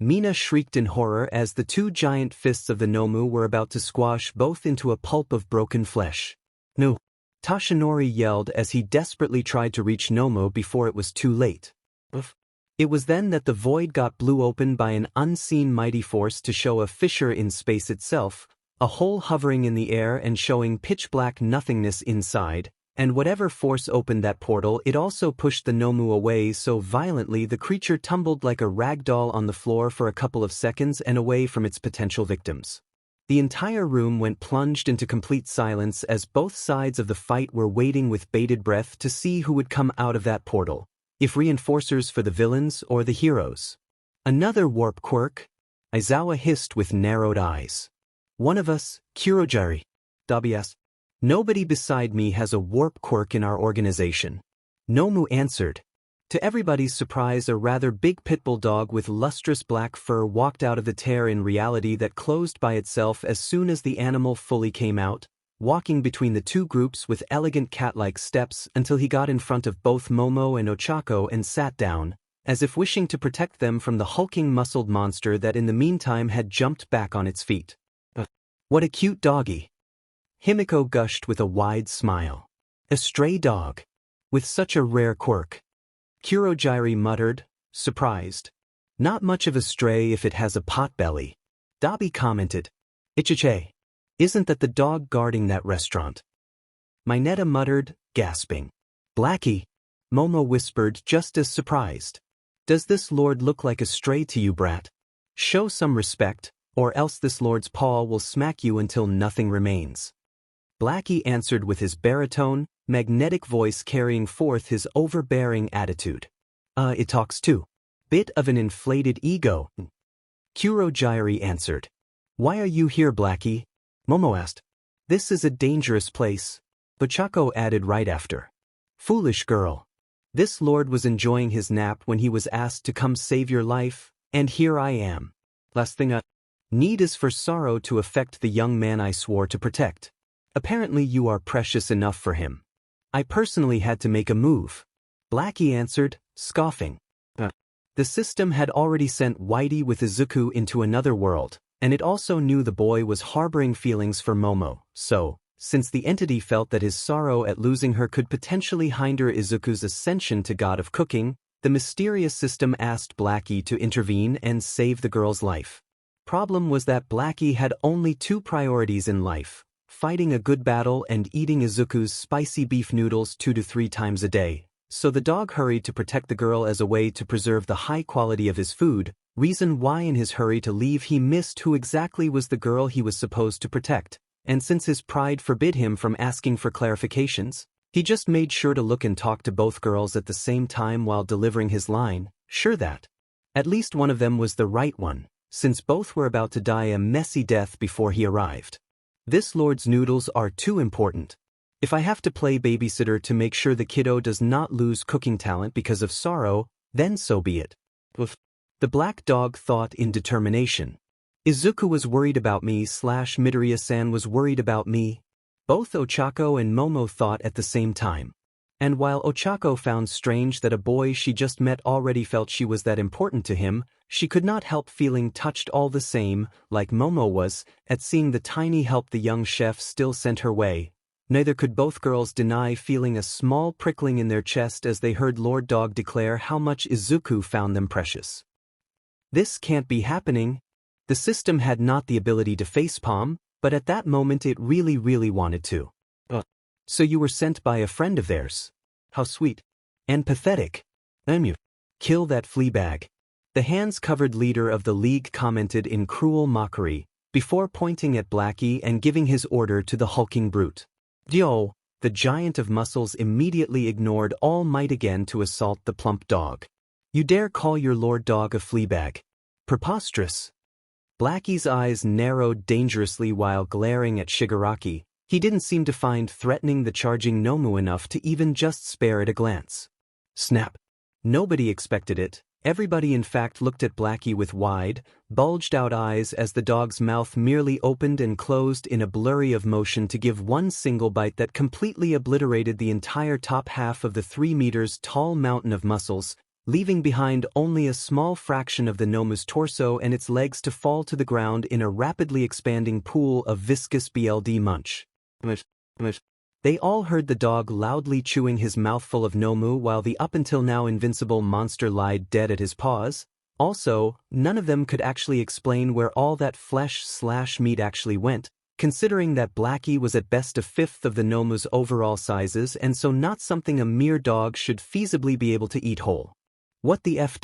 Mina shrieked in horror as the two giant fists of the Nomu were about to squash both into a pulp of broken flesh. No! Tashinori yelled as he desperately tried to reach Nomu before it was too late. It was then that the void got blew open by an unseen mighty force to show a fissure in space itself, a hole hovering in the air and showing pitch-black nothingness inside, and whatever force opened that portal it also pushed the Nomu away so violently the creature tumbled like a rag doll on the floor for a couple of seconds and away from its potential victims. The entire room went plunged into complete silence as both sides of the fight were waiting with bated breath to see who would come out of that portal, if reinforcers for the villains or the heroes. Another warp quirk? Aizawa hissed with narrowed eyes. One of us, Kurogyri. WS. Nobody beside me has a warp quirk in our organization. Nomu answered. To everybody's surprise, a rather big pitbull dog with lustrous black fur walked out of the tear in reality that closed by itself as soon as the animal fully came out, walking between the two groups with elegant cat-like steps until he got in front of both Momo and Ochako and sat down, as if wishing to protect them from the hulking muscled monster that in the meantime had jumped back on its feet. What a cute doggy! Himiko gushed with a wide smile. A stray dog. With such a rare quirk. Kurogyri muttered, surprised. Not much of a stray if it has a pot belly. Dabi commented. Ichiche. Isn't that the dog guarding that restaurant? Mineta muttered, gasping. Blackie. Momo whispered just as surprised. Does this lord look like a stray to you, brat? Show some respect, or else this lord's paw will smack you until nothing remains. Blackie answered with his baritone, magnetic voice carrying forth his overbearing attitude. It talks too. Bit of an inflated ego. Kurogyri answered. Why are you here, Blackie? Momo asked. This is a dangerous place. Ochako added right after. Foolish girl. This lord was enjoying his nap when he was asked to come save your life, and here I am. Last thing need is for sorrow to affect the young man I swore to protect. Apparently you are precious enough for him. I personally had to make a move. Blackie answered, scoffing. The system had already sent Whitey with Izuku into another world, and it also knew the boy was harboring feelings for Momo, so, since the entity felt that his sorrow at losing her could potentially hinder Izuku's ascension to god of cooking, the mysterious system asked Blackie to intervene and save the girl's life. Problem was that Blackie had only two priorities in life, fighting a good battle and eating Izuku's spicy beef noodles 2 to 3 times a day, so the dog hurried to protect the girl as a way to preserve the high quality of his food, reason why in his hurry to leave he missed who exactly was the girl he was supposed to protect, and since his pride forbid him from asking for clarifications, he just made sure to look and talk to both girls at the same time while delivering his line, sure that at least one of them was the right one, since both were about to die a messy death before he arrived. This lord's noodles are too important. If I have to play babysitter to make sure the kiddo does not lose cooking talent because of sorrow, then so be it. Oof. The black dog thought in determination. Izuku was worried about me / Midoriya-san was worried about me. Both Ochako and Momo thought at the same time. And while Ochako found strange that a boy she just met already felt she was that important to him, she could not help feeling touched all the same, like Momo was, at seeing the tiny help the young chef still sent her way. Neither could both girls deny feeling a small prickling in their chest as they heard Lord Dog declare how much Izuku found them precious. This can't be happening. The system had not the ability to facepalm, but at that moment it really wanted to. So you were sent by a friend of theirs. How sweet. And pathetic. Kill that fleabag. The hands-covered leader of the league commented in cruel mockery, before pointing at Blackie and giving his order to the hulking brute. Dio, the giant of muscles immediately ignored all might again to assault the plump dog. You dare call your lord dog a fleabag? Preposterous. Blackie's eyes narrowed dangerously while glaring at Shigaraki. He didn't seem to find threatening the charging Nomu enough to even just spare it a glance. Snap. Nobody expected it. Everybody in fact looked at Blackie with wide, bulged-out eyes as the dog's mouth merely opened and closed in a blurry of motion to give one single bite that completely obliterated the entire top half of the 3 meters tall mountain of muscles, leaving behind only a small fraction of the Nomu's torso and its legs to fall to the ground in a rapidly expanding pool of viscous BLD munch. They all heard the dog loudly chewing his mouthful of Nomu while the up-until now invincible monster lied dead at his paws. Also, none of them could actually explain where all that flesh/meat actually went, considering that Blackie was at best a fifth of the Nomu's overall sizes and so not something a mere dog should feasibly be able to eat whole. What the F-?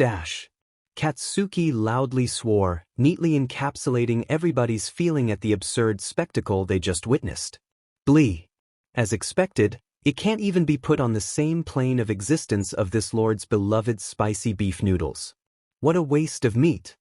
Katsuki loudly swore, neatly encapsulating everybody's feeling at the absurd spectacle they just witnessed. Blee. As expected, it can't even be put on the same plane of existence of this lord's beloved spicy beef noodles. What a waste of meat.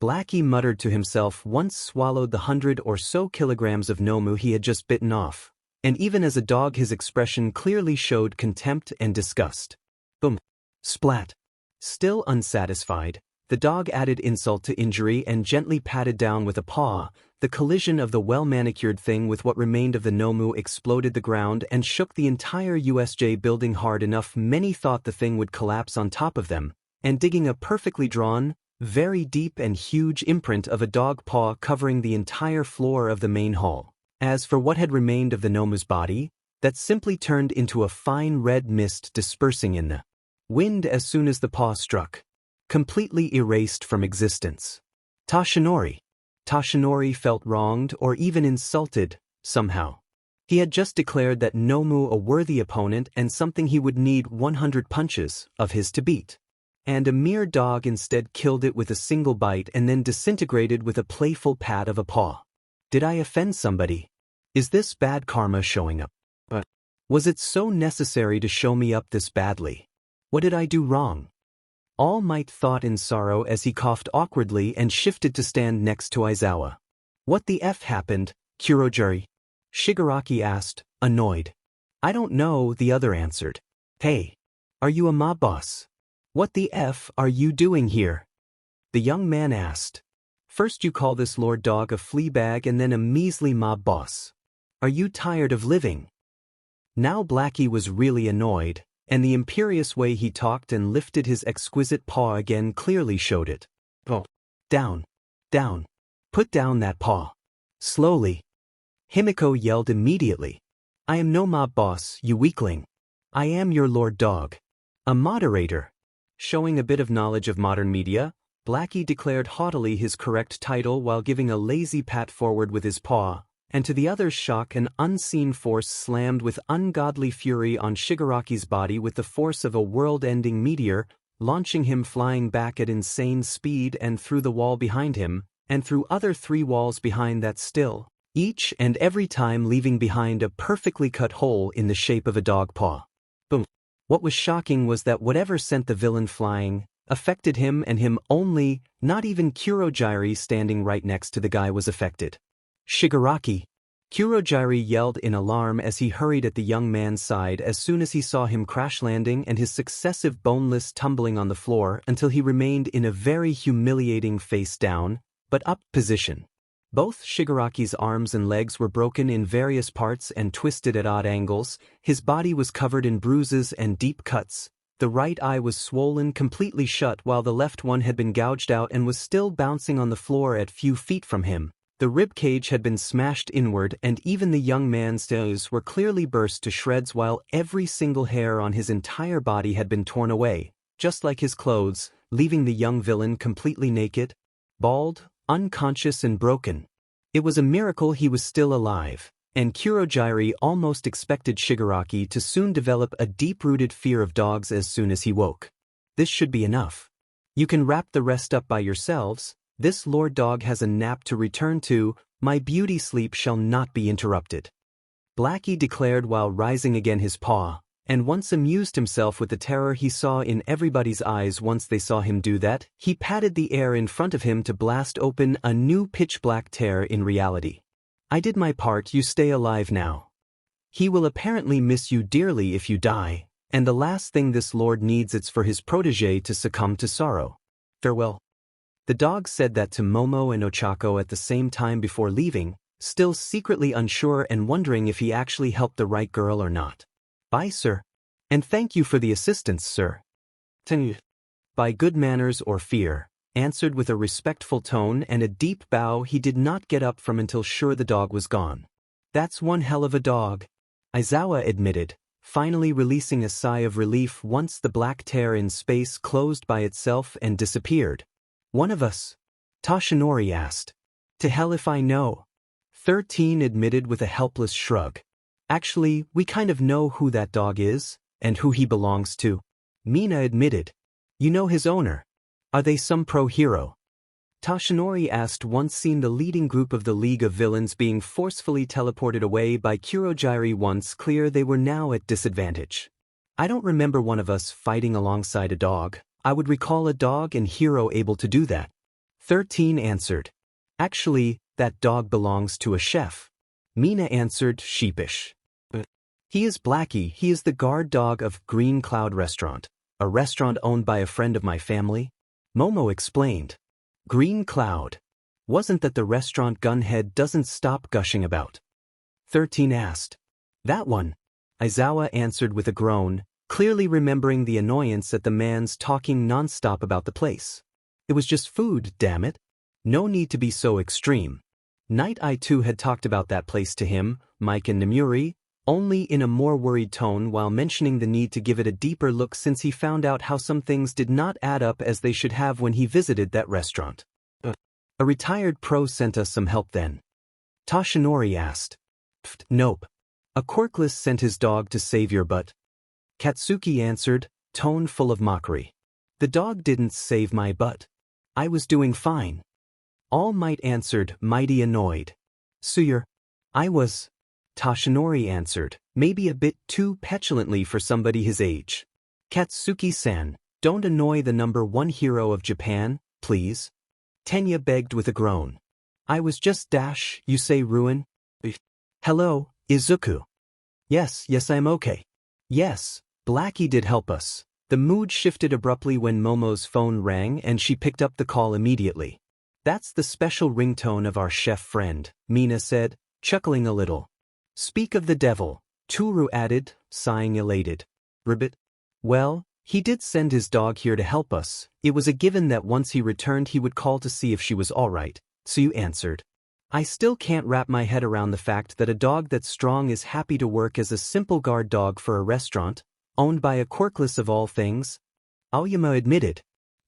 Blackie muttered to himself once swallowed the 100 or so kilograms of Nomu he had just bitten off, and even as a dog his expression clearly showed contempt and disgust. Boom. Splat. Still unsatisfied, the dog added insult to injury and gently patted down with a paw. The collision of the well-manicured thing with what remained of the Nomu exploded the ground and shook the entire USJ building hard enough many thought the thing would collapse on top of them, and digging a perfectly drawn, very deep and huge imprint of a dog paw covering the entire floor of the main hall. As for what had remained of the Nomu's body, that simply turned into a fine red mist dispersing in the wind as soon as the paw struck, completely erased from existence. Toshinori felt wronged or even insulted, somehow. He had just declared that Nomu a worthy opponent and something he would need 100 punches of his to beat. And a mere dog instead killed it with a single bite and then disintegrated with a playful pat of a paw. Did I offend somebody? Is this bad karma showing up? But was it so necessary to show me up this badly? What did I do wrong? All Might thought in sorrow as he coughed awkwardly and shifted to stand next to Aizawa. What the F happened, Kurojuri? Shigaraki asked, annoyed. I don't know, the other answered. Hey. Are you a mob boss? What the F are you doing here? The young man asked. First you call this lord dog a fleabag and then a measly mob boss. Are you tired of living? Now Blackie was really annoyed, and the imperious way he talked and lifted his exquisite paw again clearly showed it. Oh. Down. Down. Put down that paw. Slowly. Himiko yelled immediately. I am no mob boss, you weakling. I am your lord dog. A moderator. Showing a bit of knowledge of modern media, Blackie declared haughtily his correct title while giving a lazy pat forward with his paw, and to the other's shock an unseen force slammed with ungodly fury on Shigaraki's body with the force of a world-ending meteor, launching him flying back at insane speed and through the wall behind him, and through other 3 walls behind that still, each and every time leaving behind a perfectly cut hole in the shape of a dog paw. Boom. What was shocking was that whatever sent the villain flying affected him and him only, not even Kurojiri standing right next to the guy was affected. Shigaraki. Kurojiri yelled in alarm as he hurried at the young man's side as soon as he saw him crash landing and his successive boneless tumbling on the floor until he remained in a very humiliating face-down, but up position. Both Shigaraki's arms and legs were broken in various parts and twisted at odd angles, his body was covered in bruises and deep cuts, the right eye was swollen completely shut while the left one had been gouged out and was still bouncing on the floor at few feet from him. The rib cage had been smashed inward and even the young man's toes were clearly burst to shreds while every single hair on his entire body had been torn away, just like his clothes, leaving the young villain completely naked, bald, unconscious and broken. It was a miracle he was still alive, and Kurojiri almost expected Shigaraki to soon develop a deep-rooted fear of dogs as soon as he woke. This should be enough. You can wrap the rest up by yourselves. This lord dog has a nap to return to, my beauty sleep shall not be interrupted. Blackie declared while rising again his paw, and once amused himself with the terror he saw in everybody's eyes once they saw him do that, he patted the air in front of him to blast open a new pitch-black tear in reality. I did my part, you stay alive now. He will apparently miss you dearly if you die, and the last thing this lord needs is for his protege to succumb to sorrow. Farewell. The dog said that to Momo and Ochako at the same time before leaving, still secretly unsure and wondering if he actually helped the right girl or not. Bye, sir. And thank you for the assistance, sir. By good manners or fear, answered with a respectful tone and a deep bow. He did not get up from until sure the dog was gone. That's one hell of a dog, Aizawa admitted, finally releasing a sigh of relief once the black tear in space closed by itself and disappeared. One of us? Toshinori asked. To hell if I know. 13 admitted with a helpless shrug. Actually, we kind of know who that dog is, and who he belongs to. Mina admitted. You know his owner. Are they some pro-hero? Toshinori asked once seen the leading group of the League of Villains being forcefully teleported away by Kurojiri once clear they were now at disadvantage. I don't remember one of us fighting alongside a dog. I would recall a dog and hero able to do that. 13 answered. Actually, that dog belongs to a chef. Mina answered sheepish. He is Blackie. He is the guard dog of Green Cloud Restaurant, a restaurant owned by a friend of my family. Momo explained. Green Cloud. Wasn't that the restaurant Gunhead doesn't stop gushing about? 13 asked. That one. Aizawa answered with a groan, clearly remembering the annoyance at the man's talking non-stop about the place. It was just food, damn it. No need to be so extreme. Night Eye too had talked about that place to him, Mike and Nemuri, only in a more worried tone while mentioning the need to give it a deeper look since he found out how some things did not add up as they should have when he visited that restaurant. A retired pro sent us some help then. Toshinori asked. Nope. A quirkless sent his dog to save your butt. Katsuki answered, tone full of mockery. The dog didn't save my butt. I was doing fine. All Might answered, mighty annoyed. Suyer. I was. Toshinori answered, maybe a bit too petulantly for somebody his age. Katsuki-san, don't annoy the #1 hero of Japan, please. Tenya begged with a groan. I was just dash, you say ruin? Hello, Izuku. Yes, I'm okay. Yes, Blackie did help us. The mood shifted abruptly when Momo's phone rang and she picked up the call immediately. That's the special ringtone of our chef friend, Mina said, chuckling a little. Speak of the devil, Toru added, sighing elated. Ribbit? Well, he did send his dog here to help us. It was a given that once he returned he would call to see if she was alright, so you answered. I still can't wrap my head around the fact that a dog that's strong is happy to work as a simple guard dog for a restaurant, owned by a quirkless of all things. Aoyama admitted.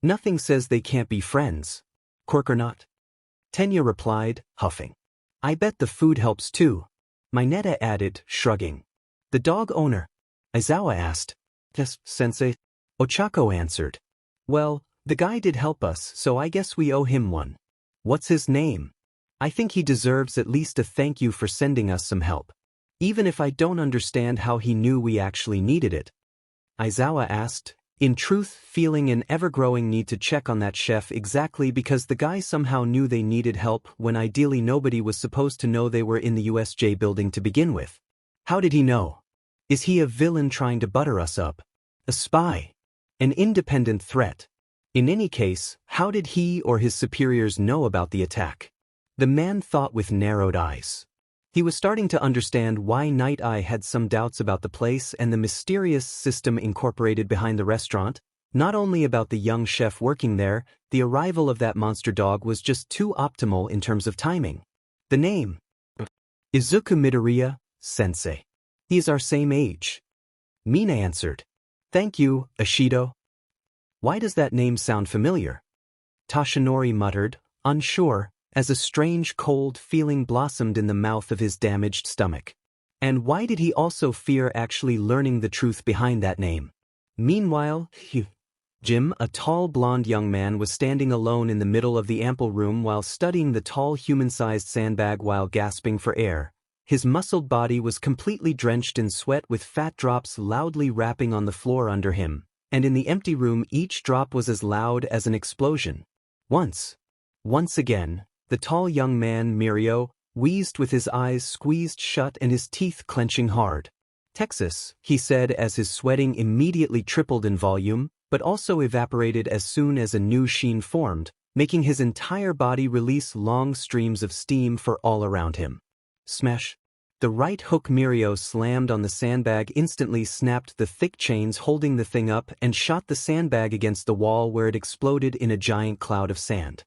Nothing says they can't be friends. Quirk or not? Tenya replied, huffing. I bet the food helps too. Mineta added, shrugging. The dog owner? Aizawa asked. Yes, sensei. Ochako answered. Well, the guy did help us, so I guess we owe him one. What's his name? I think he deserves at least a thank you for sending us some help. Even if I don't understand how he knew we actually needed it. Aizawa asked, In truth, feeling an ever-growing need to check on that chef exactly because the guy somehow knew they needed help when ideally nobody was supposed to know they were in the USJ building to begin with. How did he know? Is he a villain trying to butter us up? A spy? An independent threat? In any case, how did he or his superiors know about the attack? The man thought with narrowed eyes. He was starting to understand why Night Eye had some doubts about the place and the mysterious system incorporated behind the restaurant. Not only about the young chef working there, the arrival of that monster dog was just too optimal in terms of timing. The name? Izuku Midoriya, sensei. He is our same age. Mina answered. Thank you, Ashido. Why does that name sound familiar? Tashinori muttered, unsure, as a strange cold feeling blossomed in the mouth of his damaged stomach. And why did he also fear actually learning the truth behind that name? Meanwhile, Jim, a tall blonde young man, was standing alone in the middle of the ample room while studying the tall human-sized sandbag while gasping for air. His muscled body was completely drenched in sweat with fat drops loudly rapping on the floor under him, and in the empty room each drop was as loud as an explosion. Once again, the tall young man, Mirio, wheezed with his eyes squeezed shut and his teeth clenching hard. Texas, he said as his sweating immediately tripled in volume, but also evaporated as soon as a new sheen formed, making his entire body release long streams of steam for all around him. Smash! The right hook Mirio slammed on the sandbag instantly snapped the thick chains holding the thing up and shot the sandbag against the wall where it exploded in a giant cloud of sand.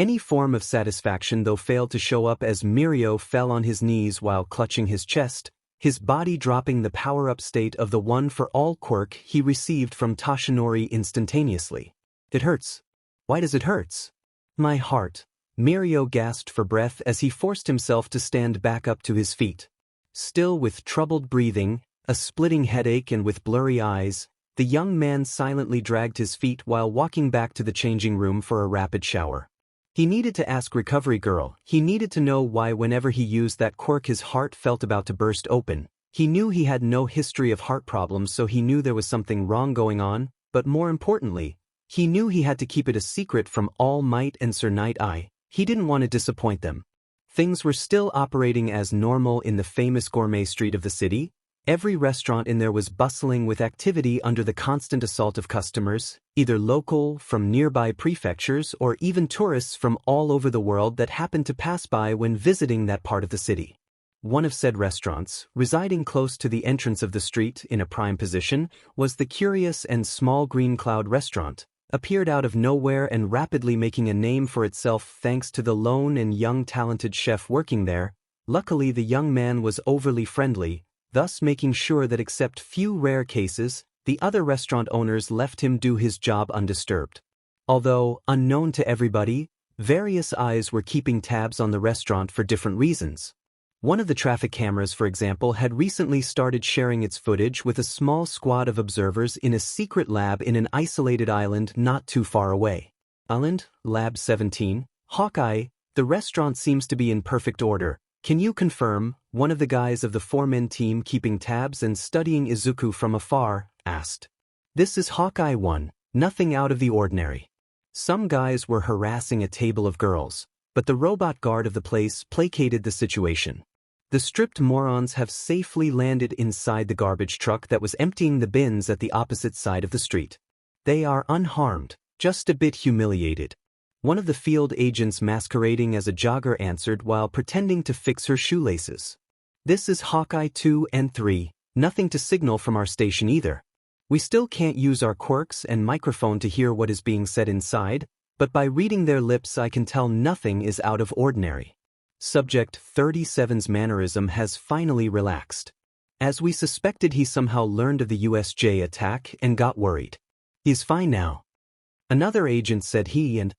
Any form of satisfaction though failed to show up as Mirio fell on his knees while clutching his chest, his body dropping the power-up state of the one-for-all quirk he received from Tashinori instantaneously. It hurts. Why does it hurt? My heart. Mirio gasped for breath as he forced himself to stand back up to his feet. Still with troubled breathing, a splitting headache and with blurry eyes, the young man silently dragged his feet while walking back to the changing room for a rapid shower. He needed to ask Recovery Girl. He needed to know why whenever he used that quirk his heart felt about to burst open. He knew he had no history of heart problems, so he knew there was something wrong going on, but more importantly, he knew he had to keep it a secret from All Might and Sir Night Eye. He didn't want to disappoint them. Things were still operating as normal in the famous gourmet street of the city. Every restaurant in there was bustling with activity under the constant assault of customers, either local, from nearby prefectures, or even tourists from all over the world that happened to pass by when visiting that part of the city. One of said restaurants, residing close to the entrance of the street in a prime position, was the curious and small Green Cloud restaurant, appeared out of nowhere and rapidly making a name for itself thanks to the lone and young talented chef working there. Luckily the young man was overly friendly, thus making sure that except few rare cases, the other restaurant owners left him do his job undisturbed. Although, unknown to everybody, various eyes were keeping tabs on the restaurant for different reasons. One of the traffic cameras, for example, had recently started sharing its footage with a small squad of observers in a secret lab in an isolated island not too far away. Island, Lab 17, Hawkeye, the restaurant seems to be in perfect order. Can you confirm? One of the guys of the four-man team keeping tabs and studying Izuku from afar asked. This is Hawkeye 1, nothing out of the ordinary. Some guys were harassing a table of girls, but the robot guard of the place placated the situation. The stripped morons have safely landed inside the garbage truck that was emptying the bins at the opposite side of the street. They are unharmed, just a bit humiliated. One of the field agents masquerading as a jogger answered while pretending to fix her shoelaces. This is Hawkeye 2 and 3, nothing to signal from our station either. We still can't use our quirks and microphone to hear what is being said inside, but by reading their lips I can tell nothing is out of ordinary. Subject 37's mannerism has finally relaxed. As we suspected, he somehow learned of the USJ attack and got worried. He's fine now. Another agent said he and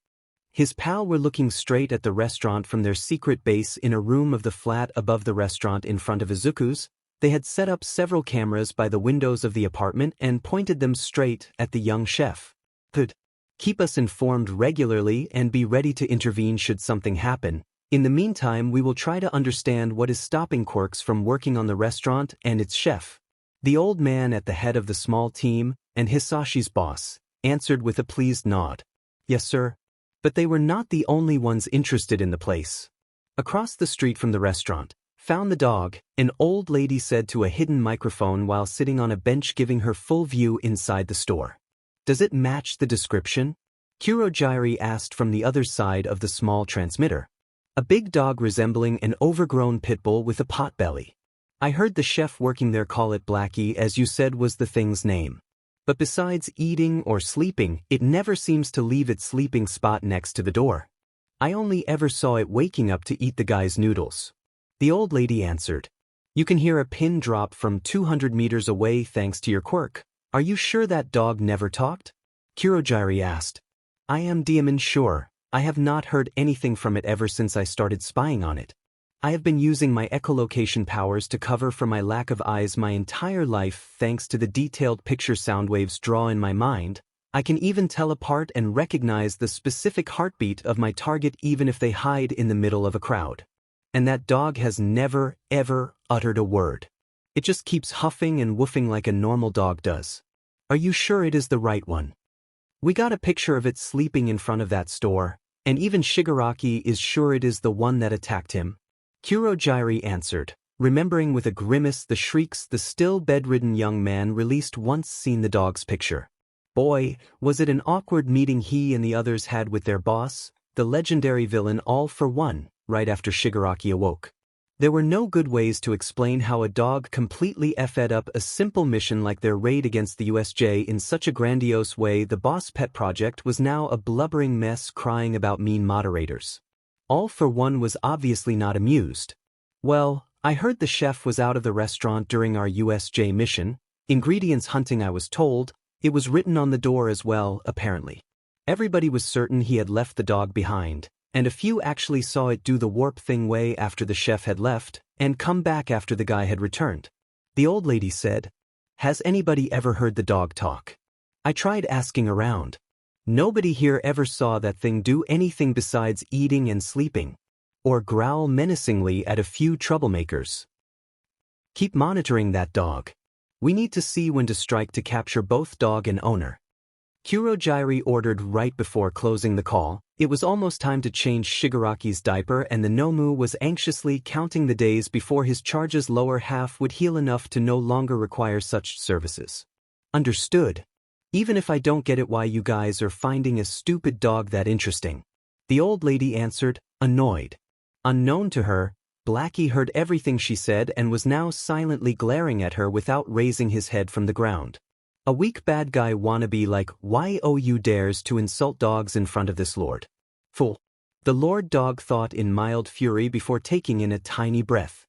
his pal were looking straight at the restaurant from their secret base in a room of the flat above the restaurant in front of Izuku's. They had set up several cameras by the windows of the apartment and pointed them straight at the young chef. Could keep us informed regularly and be ready to intervene should something happen. In the meantime, we will try to understand what is stopping Quirks from working on the restaurant and its chef. The old man at the head of the small team, and Hisashi's boss, answered with a pleased nod. Yes, sir. But they were not the only ones interested in the place. Across the street from the restaurant, found the dog, an old lady said to a hidden microphone while sitting on a bench giving her full view inside the store. Does it match the description? Kurojairi asked from the other side of the small transmitter. A big dog resembling an overgrown pit bull with a pot belly. I heard the chef working there call it Blackie, as you said was the thing's name. But besides eating or sleeping, it never seems to leave its sleeping spot next to the door. I only ever saw it waking up to eat the guy's noodles. The old lady answered. You can hear a pin drop from 200 meters away thanks to your quirk. Are you sure that dog never talked? Kurojairi asked. I am diamond sure. I have not heard anything from it ever since I started spying on it. I have been using my echolocation powers to cover for my lack of eyes my entire life thanks to the detailed picture sound waves draw in my mind. I can even tell apart and recognize the specific heartbeat of my target even if they hide in the middle of a crowd. And that dog has never, ever uttered a word. It just keeps huffing and woofing like a normal dog does. Are you sure it is the right one? We got a picture of it sleeping in front of that store, and even Shigaraki is sure it is the one that attacked him. Kurojairi answered, remembering with a grimace the shrieks the still bedridden young man released once seen the dog's picture. Boy, was it an awkward meeting he and the others had with their boss, the legendary villain all for one, right after Shigaraki awoke. There were no good ways to explain how a dog completely effed up a simple mission like their raid against the USJ in such a grandiose way. The boss pet project was now a blubbering mess crying about mean moderators. All for one was obviously not amused. Well, I heard the chef was out of the restaurant during our USJ mission, ingredients hunting I was told, it was written on the door as well, apparently. Everybody was certain he had left the dog behind, and a few actually saw it do the warp thing way after the chef had left, and come back after the guy had returned. The old lady said, Has anybody ever heard the dog talk? I tried asking around. Nobody here ever saw that thing do anything besides eating and sleeping, or growl menacingly at a few troublemakers. Keep monitoring that dog. We need to see when to strike to capture both dog and owner. Kurojairi ordered right before closing the call. It was almost time to change Shigaraki's diaper, and the Nomu was anxiously counting the days before his charge's lower half would heal enough to no longer require such services. Understood. Even if I don't get it why you guys are finding a stupid dog that interesting. The old lady answered, annoyed. Unknown to her, Blackie heard everything she said and was now silently glaring at her without raising his head from the ground. A weak bad guy wannabe like you dares to insult dogs in front of this lord. Fool. The lord dog thought in mild fury before taking in a tiny breath.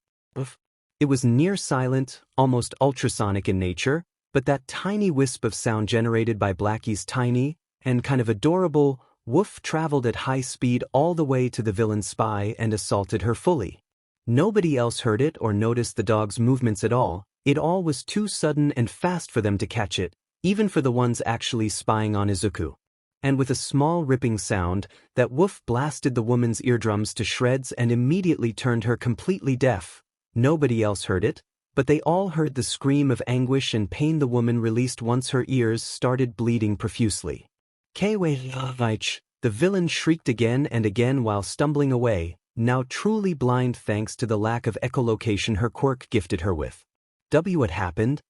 It was near silent, almost ultrasonic in nature, but that tiny wisp of sound generated by Blackie's tiny, and kind of adorable, woof traveled at high speed all the way to the villain's spy and assaulted her fully. Nobody else heard it or noticed the dog's movements at all. It all was too sudden and fast for them to catch it, even for the ones actually spying on Izuku. And with a small ripping sound, that woof blasted the woman's eardrums to shreds and immediately turned her completely deaf. Nobody else heard it, but they all heard the scream of anguish and pain the woman released once her ears started bleeding profusely. The villain shrieked again and again while stumbling away, now truly blind thanks to the lack of echolocation her quirk gifted her with. What happened?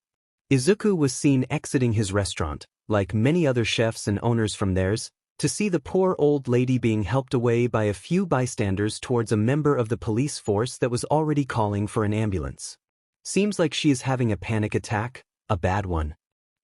Izuku was seen exiting his restaurant, like many other chefs and owners from theirs, to see the poor old lady being helped away by a few bystanders towards a member of the police force that was already calling for an ambulance. Seems like she is having a panic attack, a bad one.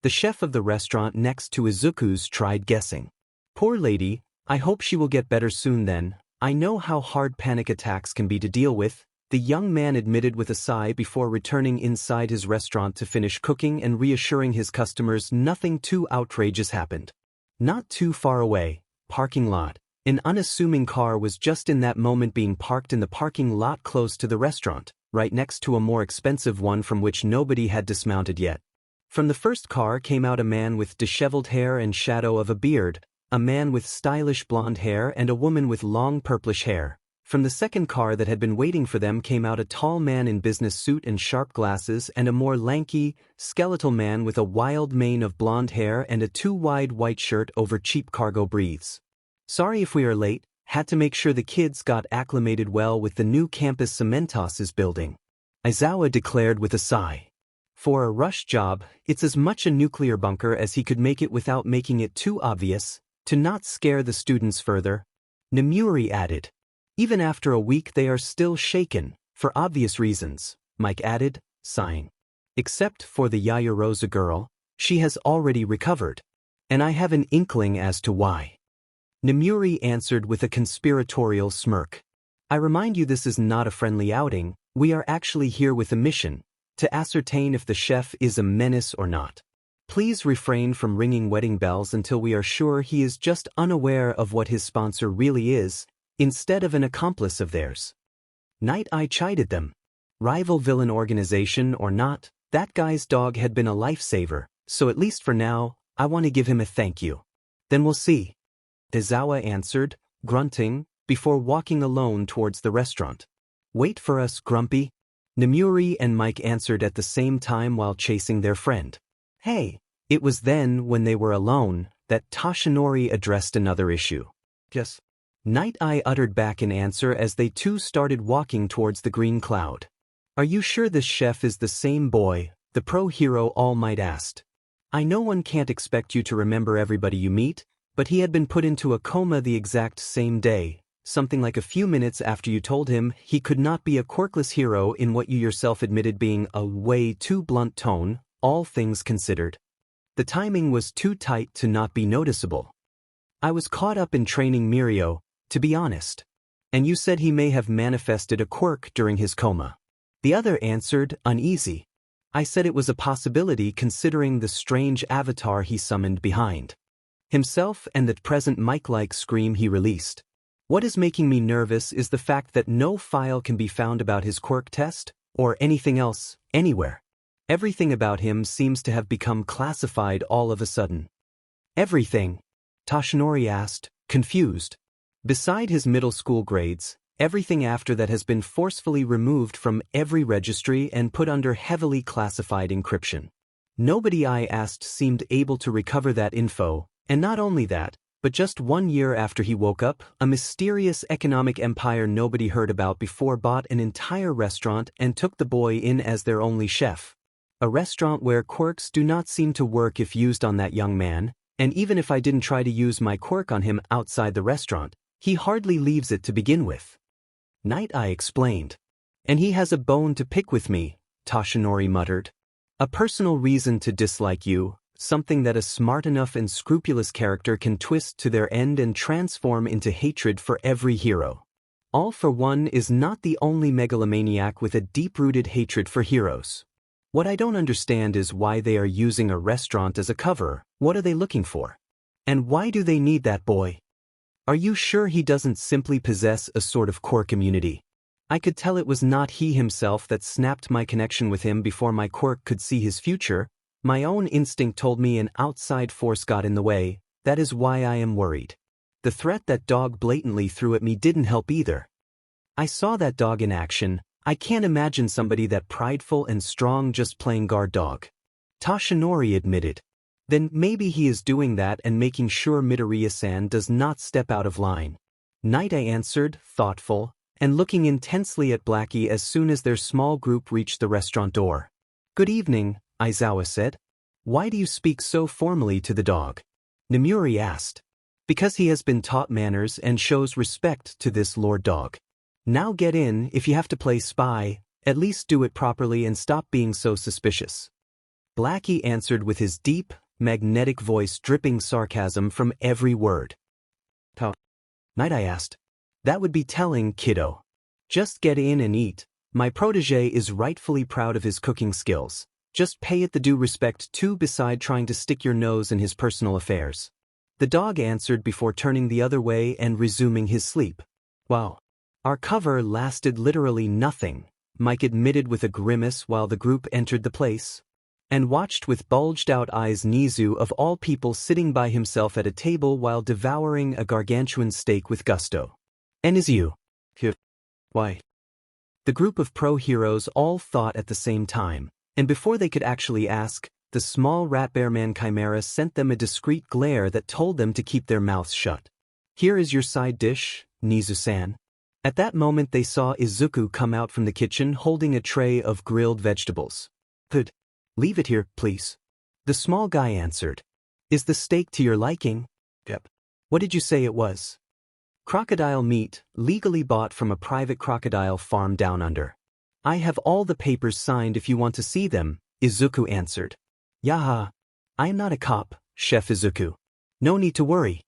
The chef of the restaurant next to Izuku's tried guessing. Poor lady, I hope she will get better soon then. I know how hard panic attacks can be to deal with, the young man admitted with a sigh before returning inside his restaurant to finish cooking and reassuring his customers nothing too outrageous happened. Not too far away, parking lot, an unassuming car was just in that moment being parked in the parking lot close to the restaurant, right next to a more expensive one from which nobody had dismounted yet. From the first car came out a man with disheveled hair and shadow of a beard, a man with stylish blonde hair and a woman with long purplish hair, From the second car that had been waiting for them came out a tall man in business suit and sharp glasses and a more lanky, skeletal man with a wild mane of blonde hair and a too-wide white shirt over cheap cargo briefs. "Sorry if we are late, had to make sure the kids got acclimated well with the new campus Cementos is building," Aizawa declared with a sigh. For a rush job, it's as much a nuclear bunker as he could make it without making it too obvious, to not scare the students further. Nemuri added. "Even after a week they are still shaken, for obvious reasons," Mike added, sighing. "Except for the Yayarosa girl, she has already recovered. And I have an inkling as to why." Nemuri answered with a conspiratorial smirk. "I remind you this is not a friendly outing, we are actually here with a mission, to ascertain if the chef is a menace or not. Please refrain from ringing wedding bells until we are sure he is just unaware of what his sponsor really is, instead of an accomplice of theirs." Night Eye chided them. Rival villain organization or not, that guy's dog had been a lifesaver, so at least for now, I want to give him a thank you. "Then we'll see," Aizawa answered, grunting, before walking alone towards the restaurant. "Wait for us, Grumpy," Nemuri and Mike answered at the same time while chasing their friend. "Hey." It was then, when they were alone, that Toshinori addressed another issue. "Yes." Night Eye uttered back in answer as they too started walking towards the green cloud. "Are you sure this chef is the same boy?" the pro-hero All Might asked. "I know one can't expect you to remember everybody you meet, but he had been put into a coma the exact same day, something like a few minutes after you told him he could not be a quirkless hero in what you yourself admitted being a way too blunt tone, all things considered. The timing was too tight to not be noticeable. I was caught up in training Mirio, to be honest. And you said he may have manifested a quirk during his coma." The other answered, uneasy. "I said it was a possibility considering the strange avatar he summoned behind himself and the present Mike-like scream he released. What is making me nervous is the fact that no file can be found about his quirk test, or anything else, anywhere. Everything about him seems to have become classified all of a sudden." "Everything?" Toshinori asked, confused. "Beside his middle school grades, everything after that has been forcefully removed from every registry and put under heavily classified encryption. Nobody I asked seemed able to recover that info, and not only that, but just 1 year after he woke up, a mysterious economic empire nobody heard about before bought an entire restaurant and took the boy in as their only chef. A restaurant where quirks do not seem to work if used on that young man, and even if I didn't try to use my quirk on him outside the restaurant, he hardly leaves it to begin with." Night Eye explained. "And he has a bone to pick with me," Toshinori muttered. "A personal reason to dislike you, something that a smart enough and scrupulous character can twist to their end and transform into hatred for every hero. All for One is not the only megalomaniac with a deep-rooted hatred for heroes. What I don't understand is why they are using a restaurant as a cover. What are they looking for? And why do they need that boy? Are you sure he doesn't simply possess a sort of quirk immunity? I could tell it was not he himself that snapped my connection with him before my quirk could see his future. My own instinct told me an outside force got in the way. That is why I am worried. The threat that dog blatantly threw at me didn't help either. I saw that dog in action. I can't imagine somebody that prideful and strong just playing guard dog," Toshinori admitted. "Then maybe he is doing that and making sure Midoriya-san does not step out of line." Night Eye answered, thoughtful, and looking intensely at Blackie as soon as their small group reached the restaurant door. "Good evening," Aizawa said. "Why do you speak so formally to the dog?" Nemuri asked. "Because he has been taught manners and shows respect to this lord dog. Now get in. If you have to play spy, at least do it properly and stop being so suspicious." Blackie answered with his deep, magnetic voice dripping sarcasm from every word. "How?" Night Eye asked. "That would be telling, kiddo. Just get in and eat. My protege is rightfully proud of his cooking skills. Just pay it the due respect too beside trying to stick your nose in his personal affairs." The dog answered before turning the other way and resuming his sleep. "Wow. Our cover lasted literally nothing," Mike admitted with a grimace while the group entered the place. And watched with bulged-out eyes Nizu of all people sitting by himself at a table while devouring a gargantuan steak with gusto. "And is you?" Why? The group of pro-heroes all thought at the same time, and before they could actually ask, the small rat-bear-man chimera sent them a discreet glare that told them to keep their mouths shut. Here is your side dish, Nizu-san. At that moment they saw Izuku come out from the kitchen holding a tray of grilled vegetables. Could leave it here, please. The small guy answered. Is the steak to your liking? Yep. What did you say it was? Crocodile meat, legally bought from a private crocodile farm down under. I have all the papers signed if you want to see them, Izuku answered. Yaha. I am not a cop, Chef Izuku. No need to worry.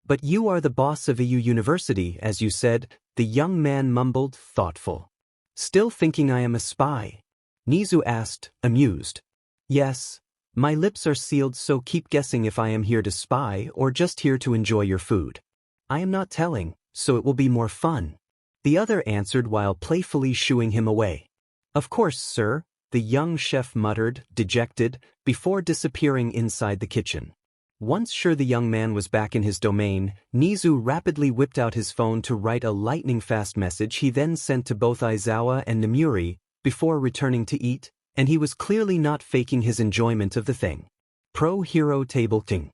But you are the boss of EU University, as you said, the young man mumbled, thoughtful. Still thinking I am a spy? Nizu asked, amused. Yes. My lips are sealed, so keep guessing if I am here to spy or just here to enjoy your food. I am not telling, so it will be more fun. The other answered while playfully shooing him away. Of course, sir, the young chef muttered, dejected, before disappearing inside the kitchen. Once sure the young man was back in his domain, Nizu rapidly whipped out his phone to write a lightning-fast message he then sent to both Aizawa and Namuri, before returning to eat, and he was clearly not faking his enjoyment of the thing. Pro-hero table king.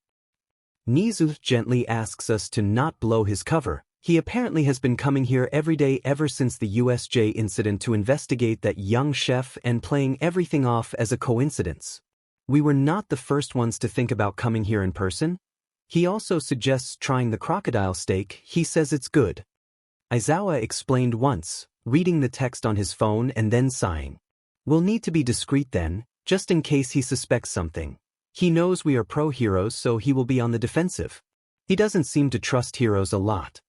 Nizu gently asks us to not blow his cover. He apparently has been coming here every day ever since the USJ incident to investigate that young chef and playing everything off as a coincidence. We were not the first ones to think about coming here in person. He also suggests trying the crocodile steak. He says it's good. Aizawa explained once, reading the text on his phone and then sighing. We'll need to be discreet then, just in case he suspects something. He knows we are pro-heroes, so he will be on the defensive. He doesn't seem to trust heroes a lot.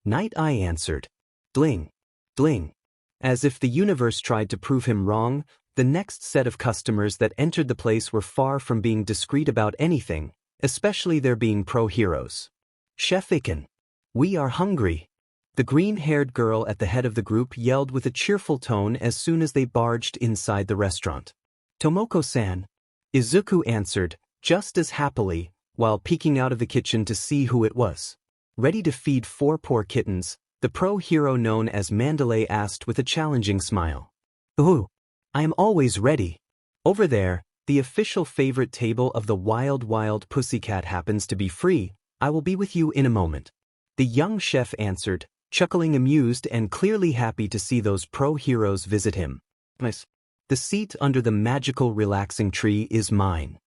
Night Eye answered. Dling. Dling. As if the universe tried to prove him wrong, the next set of customers that entered the place were far from being discreet about anything, especially their being pro-heroes. Chef Iken. We are hungry. The green-haired girl at the head of the group yelled with a cheerful tone as soon as they barged inside the restaurant. Tomoko-san. Izuku answered, just as happily, while peeking out of the kitchen to see who it was. Ready to feed 4 poor kittens, the pro-hero known as Mandalay asked with a challenging smile. Ooh, I am always ready. Over there, the official favorite table of the wild pussycat happens to be free. I will be with you in a moment. The young chef answered, chuckling amused and clearly happy to see those pro-heroes visit him. Nice. The seat under the magical relaxing tree is mine.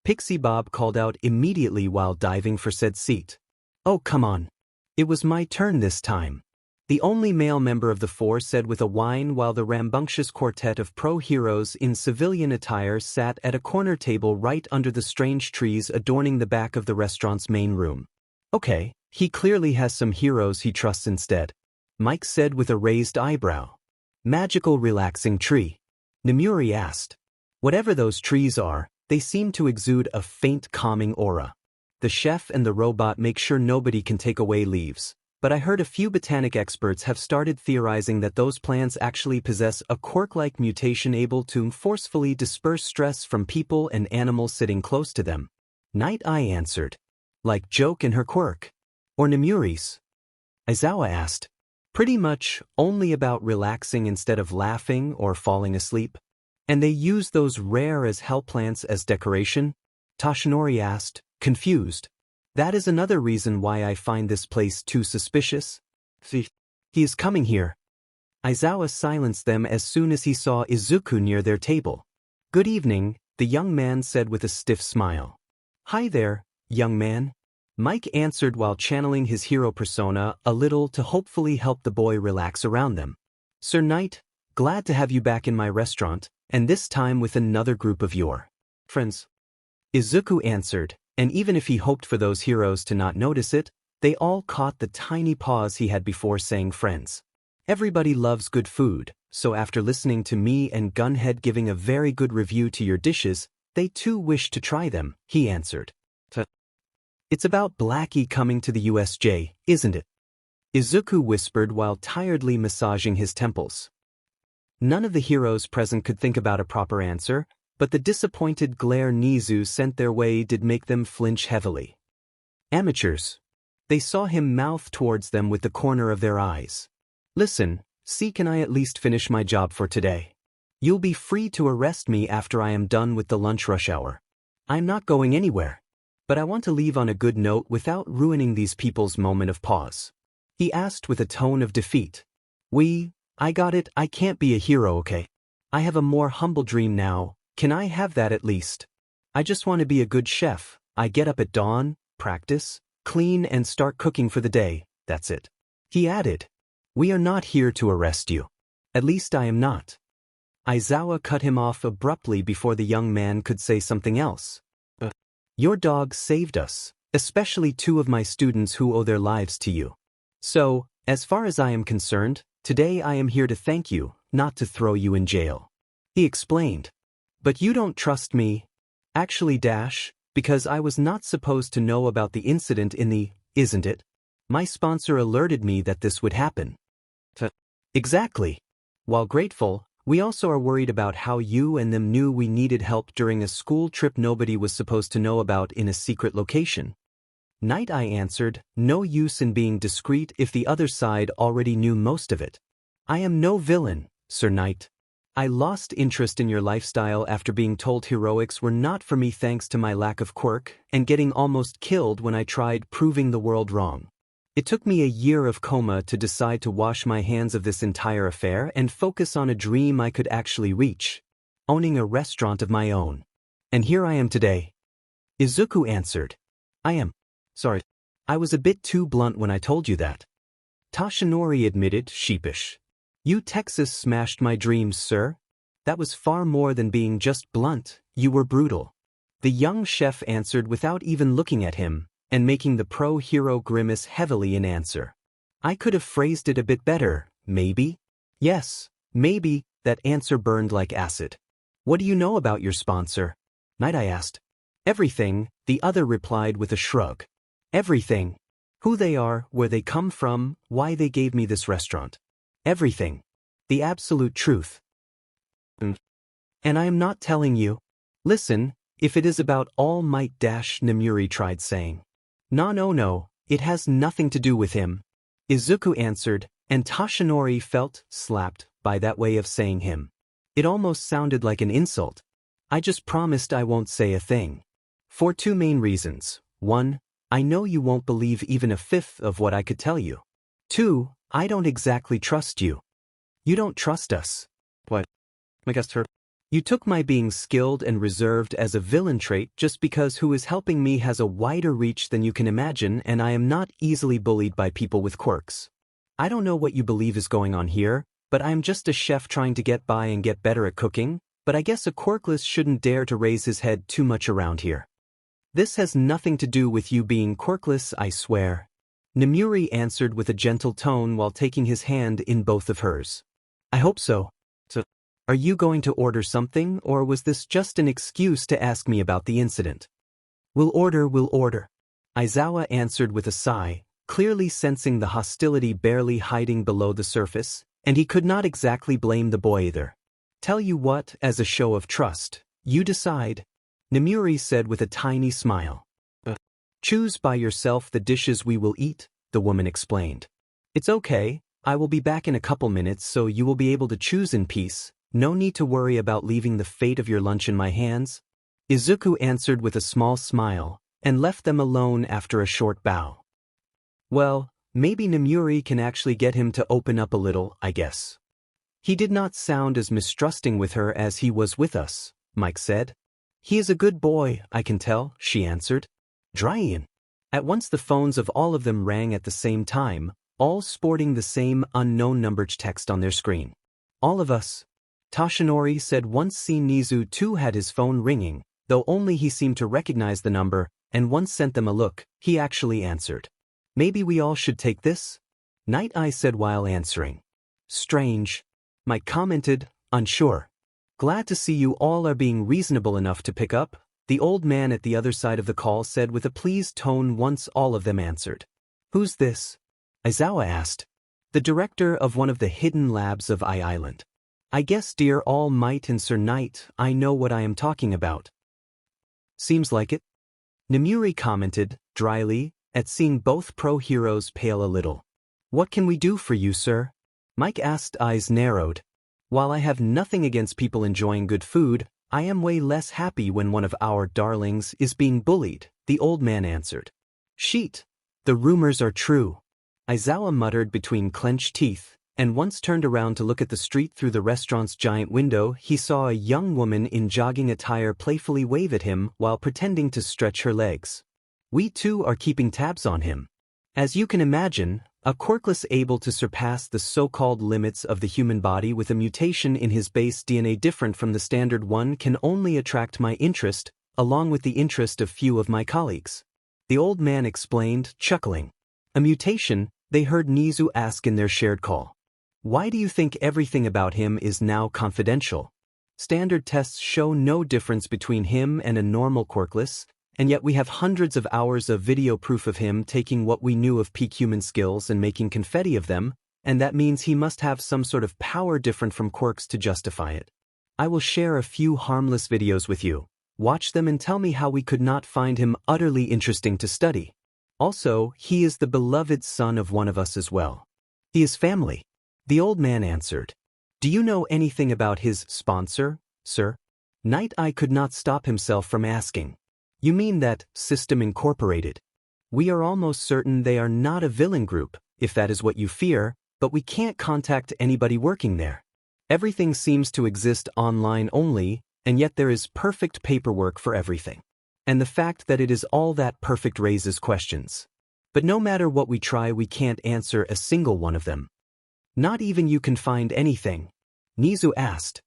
Pixie Bob called out immediately while diving for said seat. Oh, come on. It was my turn this time. The only male member of the 4 said with a whine while the rambunctious quartet of pro-heroes in civilian attire sat at a corner table right under the strange trees adorning the back of the restaurant's main room. Okay, he clearly has some heroes he trusts instead. Mike said with a raised eyebrow. Magical relaxing tree. Namuri asked. Whatever those trees are, they seem to exude a faint calming aura. The chef and the robot make sure nobody can take away leaves, but I heard a few botanic experts have started theorizing that those plants actually possess a quirk-like mutation able to forcefully disperse stress from people and animals sitting close to them. Night Eye answered. Like Joke and her quirk. Or Namuri's? Aizawa asked. Pretty much only about relaxing instead of laughing or falling asleep. And they use those rare as hell plants as decoration? Toshinori asked, confused. That is another reason why I find this place too suspicious. He is coming here. Aizawa silenced them as soon as he saw Izuku near their table. Good evening, the young man said with a stiff smile. Hi there, young man. Mike answered while channeling his hero persona a little to hopefully help the boy relax around them. Sir Knight, glad to have you back in my restaurant, and this time with another group of your friends. Izuku answered, and even if he hoped for those heroes to not notice it, they all caught the tiny pause he had before saying friends. Everybody loves good food, so after listening to me and Gunhead giving a very good review to your dishes, they too wish to try them, he answered. It's about Blackie coming to the USJ, isn't it? Izuku whispered while tiredly massaging his temples. None of the heroes present could think about a proper answer, but the disappointed glare Nizu sent their way did make them flinch heavily. Amateurs. They saw him mouth towards them with the corner of their eyes. Listen, see, can I at least finish my job for today? You'll be free to arrest me after I am done with the lunch rush hour. I'm not going anywhere. But I want to leave on a good note without ruining these people's moment of pause. He asked with a tone of defeat. I got it, I can't be a hero, okay? I have a more humble dream now, can I have that at least? I just want to be a good chef. I get up at dawn, practice, clean and start cooking for the day, that's it. He added. We are not here to arrest you. At least I am not. Aizawa cut him off abruptly before the young man could say something else. Your dog saved us, especially 2 of my students who owe their lives to you. So, as far as I am concerned, today I am here to thank you, not to throw you in jail. He explained. But you don't trust me. Actually, because I was not supposed to know about the incident in the, isn't it? My sponsor alerted me that this would happen. Exactly. While grateful, we also are worried about how you and them knew we needed help during a school trip nobody was supposed to know about in a secret location. Night Eye answered, no use in being discreet if the other side already knew most of it. I am no villain, Sir Knight. I lost interest in your lifestyle after being told heroics were not for me thanks to my lack of quirk and getting almost killed when I tried proving the world wrong. It took me a year of coma to decide to wash my hands of this entire affair and focus on a dream I could actually reach, owning a restaurant of my own. And here I am today. Izuku answered. Sorry, I was a bit too blunt when I told you that. Tashinori admitted, sheepish. You Texas smashed my dreams, sir. That was far more than being just blunt, you were brutal. The young chef answered without even looking at him, and making the pro-hero grimace heavily in answer. I could have phrased it a bit better, maybe? Yes, maybe, that answer burned like acid. What do you know about your sponsor? Night Eye asked. Everything, the other replied with a shrug. Everything. Who they are, where they come from, why they gave me this restaurant. Everything. The absolute truth. And I am not telling you. Listen, if it is about All Might Namuri tried saying. No, it has nothing to do with him. Izuku answered, and Tashinori felt slapped by that way of saying him. It almost sounded like an insult. I just promised I won't say a thing. For 2 main reasons. 1, I know you won't believe even a fifth of what I could tell you. 2, I don't exactly trust you. You don't trust us. What? I guess her. You took my being skilled and reserved as a villain trait just because who is helping me has a wider reach than you can imagine, and I am not easily bullied by people with quirks. I don't know what you believe is going on here, but I am just a chef trying to get by and get better at cooking, but I guess a quirkless shouldn't dare to raise his head too much around here. This has nothing to do with you being quirkless, I swear. Namuri answered with a gentle tone while taking his hand in both of hers. I hope so. Are you going to order something, or was this just an excuse to ask me about the incident? We'll order. Aizawa answered with a sigh, clearly sensing the hostility barely hiding below the surface, and he could not exactly blame the boy either. Tell you what, as a show of trust, you decide, Namuri said with a tiny smile. Choose by yourself the dishes we will eat, the woman explained. It's okay, I will be back in a couple minutes so you will be able to choose in peace. No need to worry about leaving the fate of your lunch in my hands. Izuku answered with a small smile, and left them alone after a short bow. Well, maybe Namuri can actually get him to open up a little, I guess. He did not sound as mistrusting with her as he was with us, Mike said. He is a good boy, I can tell, she answered. Dryan. At once the phones of all of them rang at the same time, all sporting the same unknown numbered text on their screen. All of us. Tashinori said once seen Nizu too had his phone ringing, though only he seemed to recognize the number, and once sent them a look, he actually answered. Maybe we all should take this? Night Eye said while answering. Strange. Mike commented, unsure. Glad to see you all are being reasonable enough to pick up, the old man at the other side of the call said with a pleased tone once all of them answered. Who's this? Aizawa asked. The director of one of the hidden labs of Island. I guess dear All Might and Sir Knight, I know what I am talking about. Seems like it. Namuri commented, dryly, at seeing both pro-heroes pale a little. What can we do for you, sir? Mike asked, eyes narrowed. While I have nothing against people enjoying good food, I am way less happy when one of our darlings is being bullied, the old man answered. Sheet. The rumors are true. Aizawa muttered between clenched teeth, and once turned around to look at the street through the restaurant's giant window. He saw a young woman in jogging attire playfully wave at him while pretending to stretch her legs. We too are keeping tabs on him. As you can imagine, a quirkless able to surpass the so-called limits of the human body with a mutation in his base DNA different from the standard one can only attract my interest, along with the interest of few of my colleagues. The old man explained, chuckling. A mutation, they heard Nizu ask in their shared call. Why do you think everything about him is now confidential? Standard tests show no difference between him and a normal quirkless, and yet we have hundreds of hours of video proof of him taking what we knew of peak human skills and making confetti of them, and that means he must have some sort of power different from quirks to justify it. I will share a few harmless videos with you. Watch them and tell me how we could not find him utterly interesting to study. Also, he is the beloved son of one of us as well. He is family. The old man answered. Do you know anything about his sponsor, sir? Night Eye could not stop himself from asking. You mean that System Incorporated? We are almost certain they are not a villain group, if that is what you fear, but we can't contact anybody working there. Everything seems to exist online only, and yet there is perfect paperwork for everything. And the fact that it is all that perfect raises questions. But no matter what we try, we can't answer a single one of them. Not even you can find anything? Nizu asked.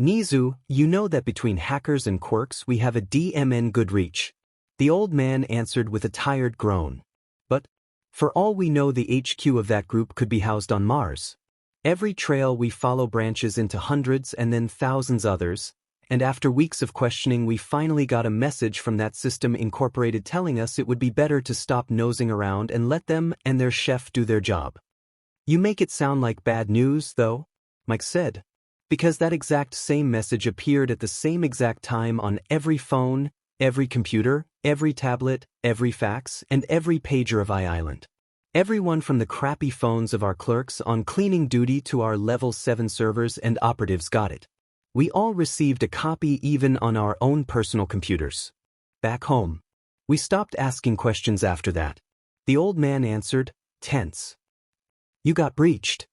Nizu, you know that between hackers and quirks we have a DMN good reach. The old man answered with a tired groan. But, for all we know, the HQ of that group could be housed on Mars. Every trail we follow branches into hundreds and then thousands others, and after weeks of questioning we finally got a message from that System Incorporated telling us it would be better to stop nosing around and let them and their chef do their job. You make it sound like bad news, though, Mike said. Because that exact same message appeared at the same exact time on every phone, every computer, every tablet, every fax, and every pager of I-Island. Everyone from the crappy phones of our clerks on cleaning duty to our level 7 servers and operatives got it. We all received a copy even on our own personal computers. Back home. We stopped asking questions after that. The old man answered, tense. You got breached.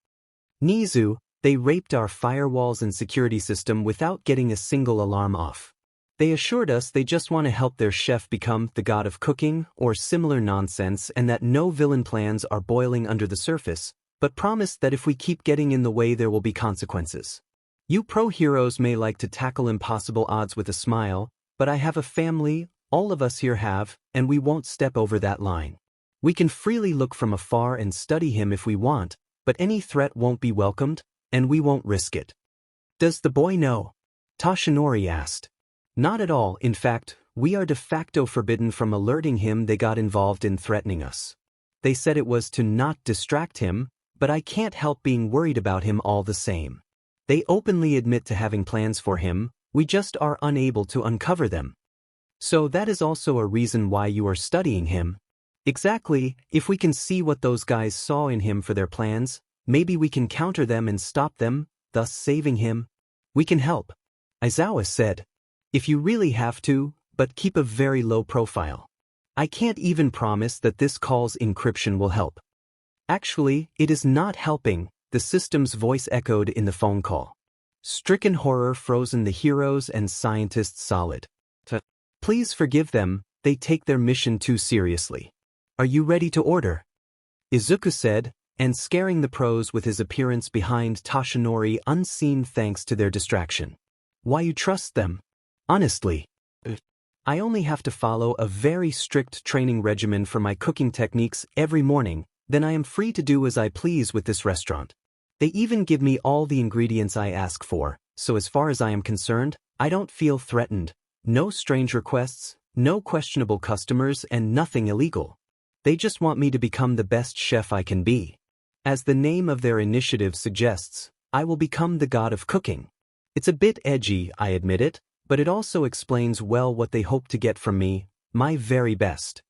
Nizu, they raped our firewalls and security system without getting a single alarm off. They assured us they just want to help their chef become the god of cooking or similar nonsense and that no villain plans are boiling under the surface, but promised that if we keep getting in the way there will be consequences. You pro-heroes may like to tackle impossible odds with a smile, but I have a family, all of us here have, and we won't step over that line. We can freely look from afar and study him if we want, but any threat won't be welcomed, and we won't risk it. Does the boy know? Toshinori asked. Not at all. In fact, we are de facto forbidden from alerting him they got involved in threatening us. They said it was to not distract him, but I can't help being worried about him all the same. They openly admit to having plans for him, we just are unable to uncover them. So that is also a reason why you are studying him. Exactly, if we can see what those guys saw in him for their plans, maybe we can counter them and stop them, thus saving him. We can help. Aizawa said. If you really have to, but keep a very low profile. I can't even promise that this call's encryption will help. Actually, it is not helping, the system's voice echoed in the phone call. Stricken horror frozen the heroes and scientists solid. Please forgive them, they take their mission too seriously. Are you ready to order? Izuku said, and scaring the pros with his appearance behind Toshinori unseen thanks to their distraction. Why you trust them? Honestly. I only have to follow a very strict training regimen for my cooking techniques every morning, then I am free to do as I please with this restaurant. They even give me all the ingredients I ask for, so as far as I am concerned, I don't feel threatened. No strange requests, no questionable customers, and nothing illegal. They just want me to become the best chef I can be. As the name of their initiative suggests, I will become the god of cooking. It's a bit edgy, I admit it, but it also explains well what they hope to get from me, my very best.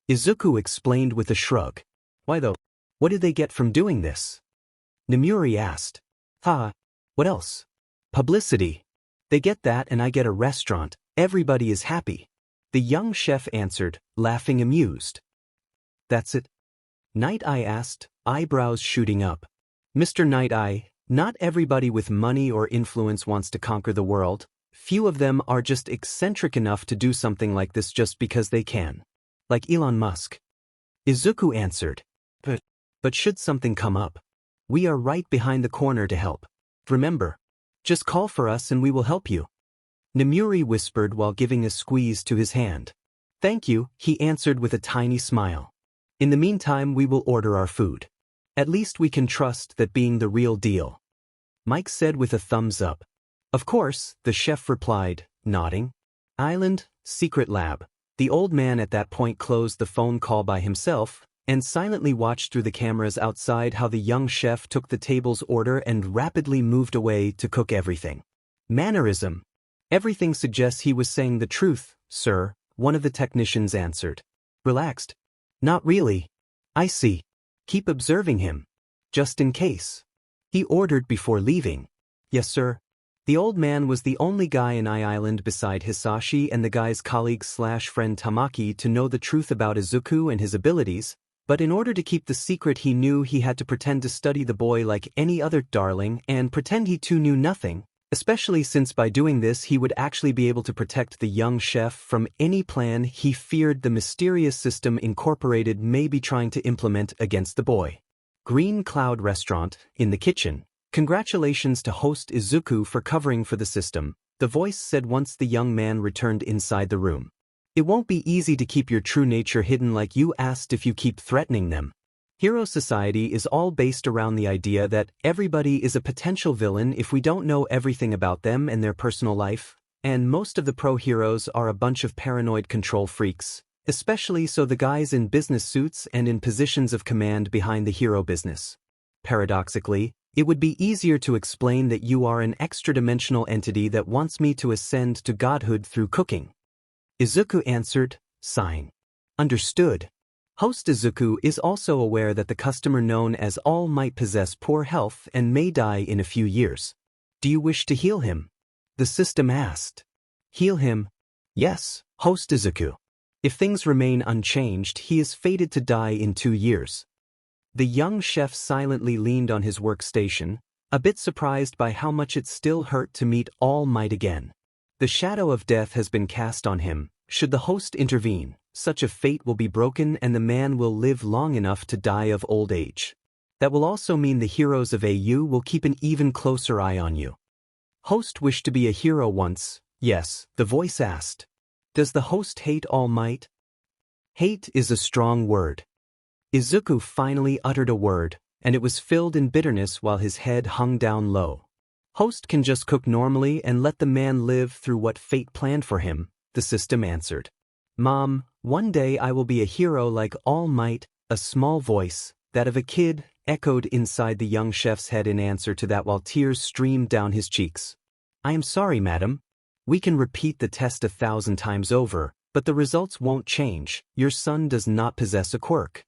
Izuku explained with a shrug. Why though? What did they get from doing this? Nemuri asked. What else? Publicity. They get that and I get a restaurant, everybody is happy. The young chef answered, laughing amused. That's it? Night Eye asked, eyebrows shooting up. Mr. Night Eye, not everybody with money or influence wants to conquer the world. Few of them are just eccentric enough to do something like this just because they can. Like Elon Musk. Izuku answered. But should something come up, we are right behind the corner to help. Remember, just call for us and we will help you. Nemuri whispered while giving a squeeze to his hand. Thank you, he answered with a tiny smile. In the meantime we will order our food. At least we can trust that being the real deal. Mike said with a thumbs up. Of course, the chef replied, nodding. Island, secret lab. The old man at that point closed the phone call by himself, and silently watched through the cameras outside how the young chef took the table's order and rapidly moved away to cook everything. Mannerism. Everything suggests he was saying the truth, sir, one of the technicians answered. Relaxed. Not really. I see. Keep observing him. Just in case. He ordered before leaving. Yes, sir. The old man was the only guy in Island beside Hisashi and the guy's colleague/friend Tamaki to know the truth about Izuku and his abilities, but in order to keep the secret he knew he had to pretend to study the boy like any other darling and pretend he too knew nothing, especially since by doing this he would actually be able to protect the young chef from any plan he feared the mysterious system incorporated may be trying to implement against the boy. Green Cloud Restaurant, in the kitchen. Congratulations to host Izuku for covering for the system, the voice said once the young man returned inside the room. It won't be easy to keep your true nature hidden like you asked if you keep threatening them. Hero society is all based around the idea that everybody is a potential villain if we don't know everything about them and their personal life, and most of the pro-heroes are a bunch of paranoid control freaks, especially so the guys in business suits and in positions of command behind the hero business. Paradoxically, it would be easier to explain that you are an extra-dimensional entity that wants me to ascend to godhood through cooking. Izuku answered, sighing. Understood. Host Izuku is also aware that the customer known as All might possess poor health and may die in a few years. Do you wish to heal him? The system asked. Heal him? Yes, host Izuku. If things remain unchanged, he is fated to die in 2 years. The young chef silently leaned on his workstation, a bit surprised by how much it still hurt to meet All Might again. The shadow of death has been cast on him. Should the host intervene, such a fate will be broken and the man will live long enough to die of old age. That will also mean the heroes of AU will keep an even closer eye on you. Host wished to be a hero once, yes, the voice asked. Does the host hate All Might? Hate is a strong word. Izuku finally uttered a word, and it was filled in bitterness while his head hung down low. Host can just cook normally and let the man live through what fate planned for him, the system answered. Mom, one day I will be a hero like All Might. A small voice, that of a kid, echoed inside the young chef's head in answer to that while tears streamed down his cheeks. I am sorry, madam. We can repeat the test 1,000 times over, but the results won't change. Your son does not possess a quirk.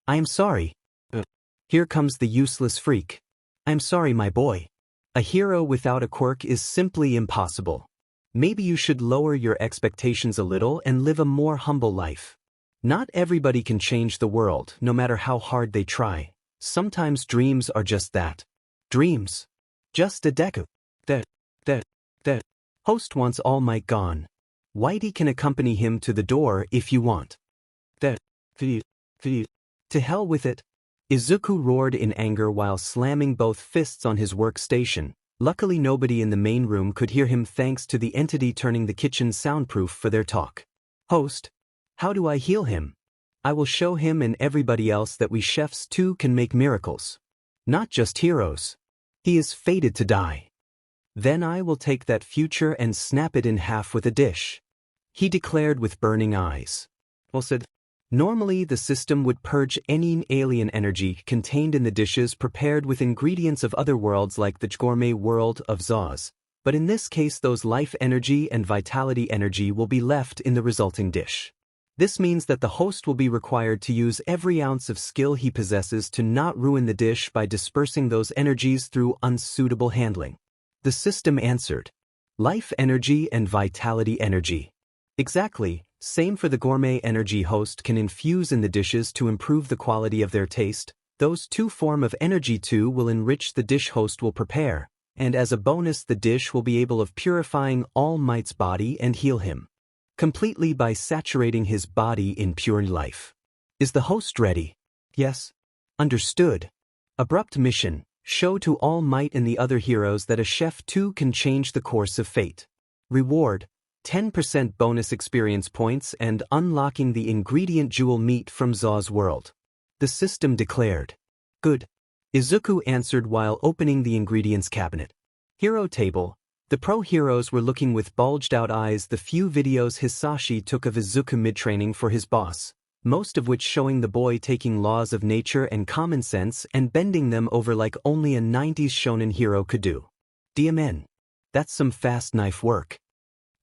I am sorry. Here comes the useless freak. I am sorry, my boy. A hero without a quirk is simply impossible. Maybe you should lower your expectations a little and live a more humble life. Not everybody can change the world, no matter how hard they try. Sometimes dreams are just that. Dreams. Just a Deku. The host wants All Might gone. Whitey can accompany him to the door if you want. To hell with it. Izuku roared in anger while slamming both fists on his workstation. Luckily nobody in the main room could hear him thanks to the entity turning the kitchen soundproof for their talk. Host, how do I heal him? I will show him and everybody else that we chefs too can make miracles. Not just heroes. He is fated to die. Then I will take that future and snap it in half with a dish. He declared with burning eyes. Well said. Normally the system would purge any alien energy contained in the dishes prepared with ingredients of other worlds like the gourmet world of Zaus, but in this case those life energy and vitality energy will be left in the resulting dish. This means that the host will be required to use every ounce of skill he possesses to not ruin the dish by dispersing those energies through unsuitable handling. The system answered. Life energy and vitality energy. Exactly, same for the gourmet energy host can infuse in the dishes to improve the quality of their taste. Those two form of energy too will enrich the dish host will prepare, and as a bonus the dish will be able of purifying All Might's body and heal him completely by saturating his body in pure life. Is the host ready? Yes. Understood. Abrupt mission. Show to All Might and the other heroes that a chef too can change the course of fate. Reward, 10% bonus experience points and unlocking the ingredient jewel meat from Zaus' world. The system declared. Good. Izuku answered while opening the ingredients cabinet. Hero table. The pro heroes were looking with bulged-out eyes the few videos Hisashi took of Izuku mid-training for his boss, most of which showing the boy taking laws of nature and common sense and bending them over like only a 90s shonen hero could do. DMN. That's some fast knife work.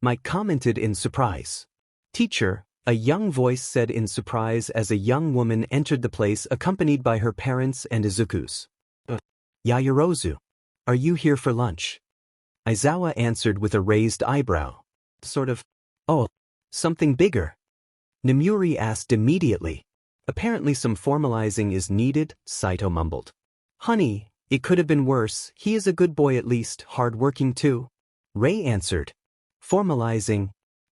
Mike commented in surprise. Teacher, a young voice said in surprise as a young woman entered the place accompanied by her parents and Izuku's. Yoyoro, are you here for lunch? Aizawa answered with a raised eyebrow. Sort of. Oh, something bigger. Nemuri asked immediately. Apparently some formalizing is needed, Saito mumbled. Honey, it could have been worse, he is a good boy at least, hard-working too. Rei answered. Formalizing?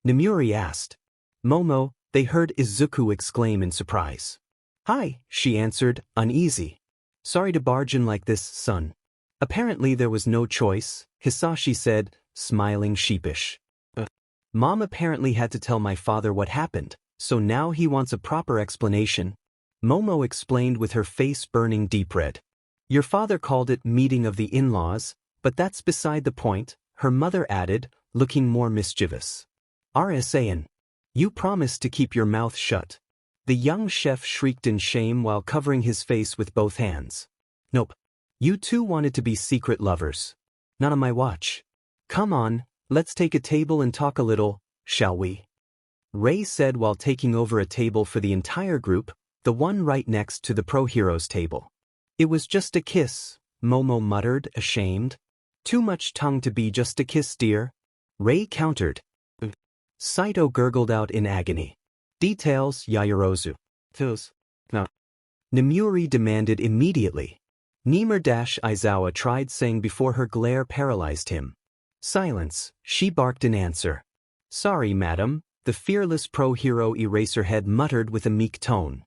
Nemuri asked. Momo, they heard Izuku exclaim in surprise. Hi, she answered, uneasy. Sorry to barge in like this, son. Apparently there was no choice, Hisashi said, smiling sheepish. Mom apparently had to tell my father what happened, so now he wants a proper explanation. Momo explained with her face burning deep red. Your father called it meeting of the in-laws, but that's beside the point, her mother added, looking more mischievous. RSAN. You promised to keep your mouth shut. The young chef shrieked in shame while covering his face with both hands. Nope. You two wanted to be secret lovers. Not on my watch. Come on, let's take a table and talk a little, shall we? Rei said while taking over a table for the entire group, the one right next to the pro heroes table. It was just a kiss, Momo muttered, ashamed. Too much tongue to be just a kiss, dear. Rei countered. Saito gurgled out in agony. Details, Yoyoro. No. Nemuri demanded immediately. Aizawa tried saying before her glare paralyzed him. Silence, she barked in answer. Sorry, madam, the fearless pro-hero Eraserhead muttered with a meek tone.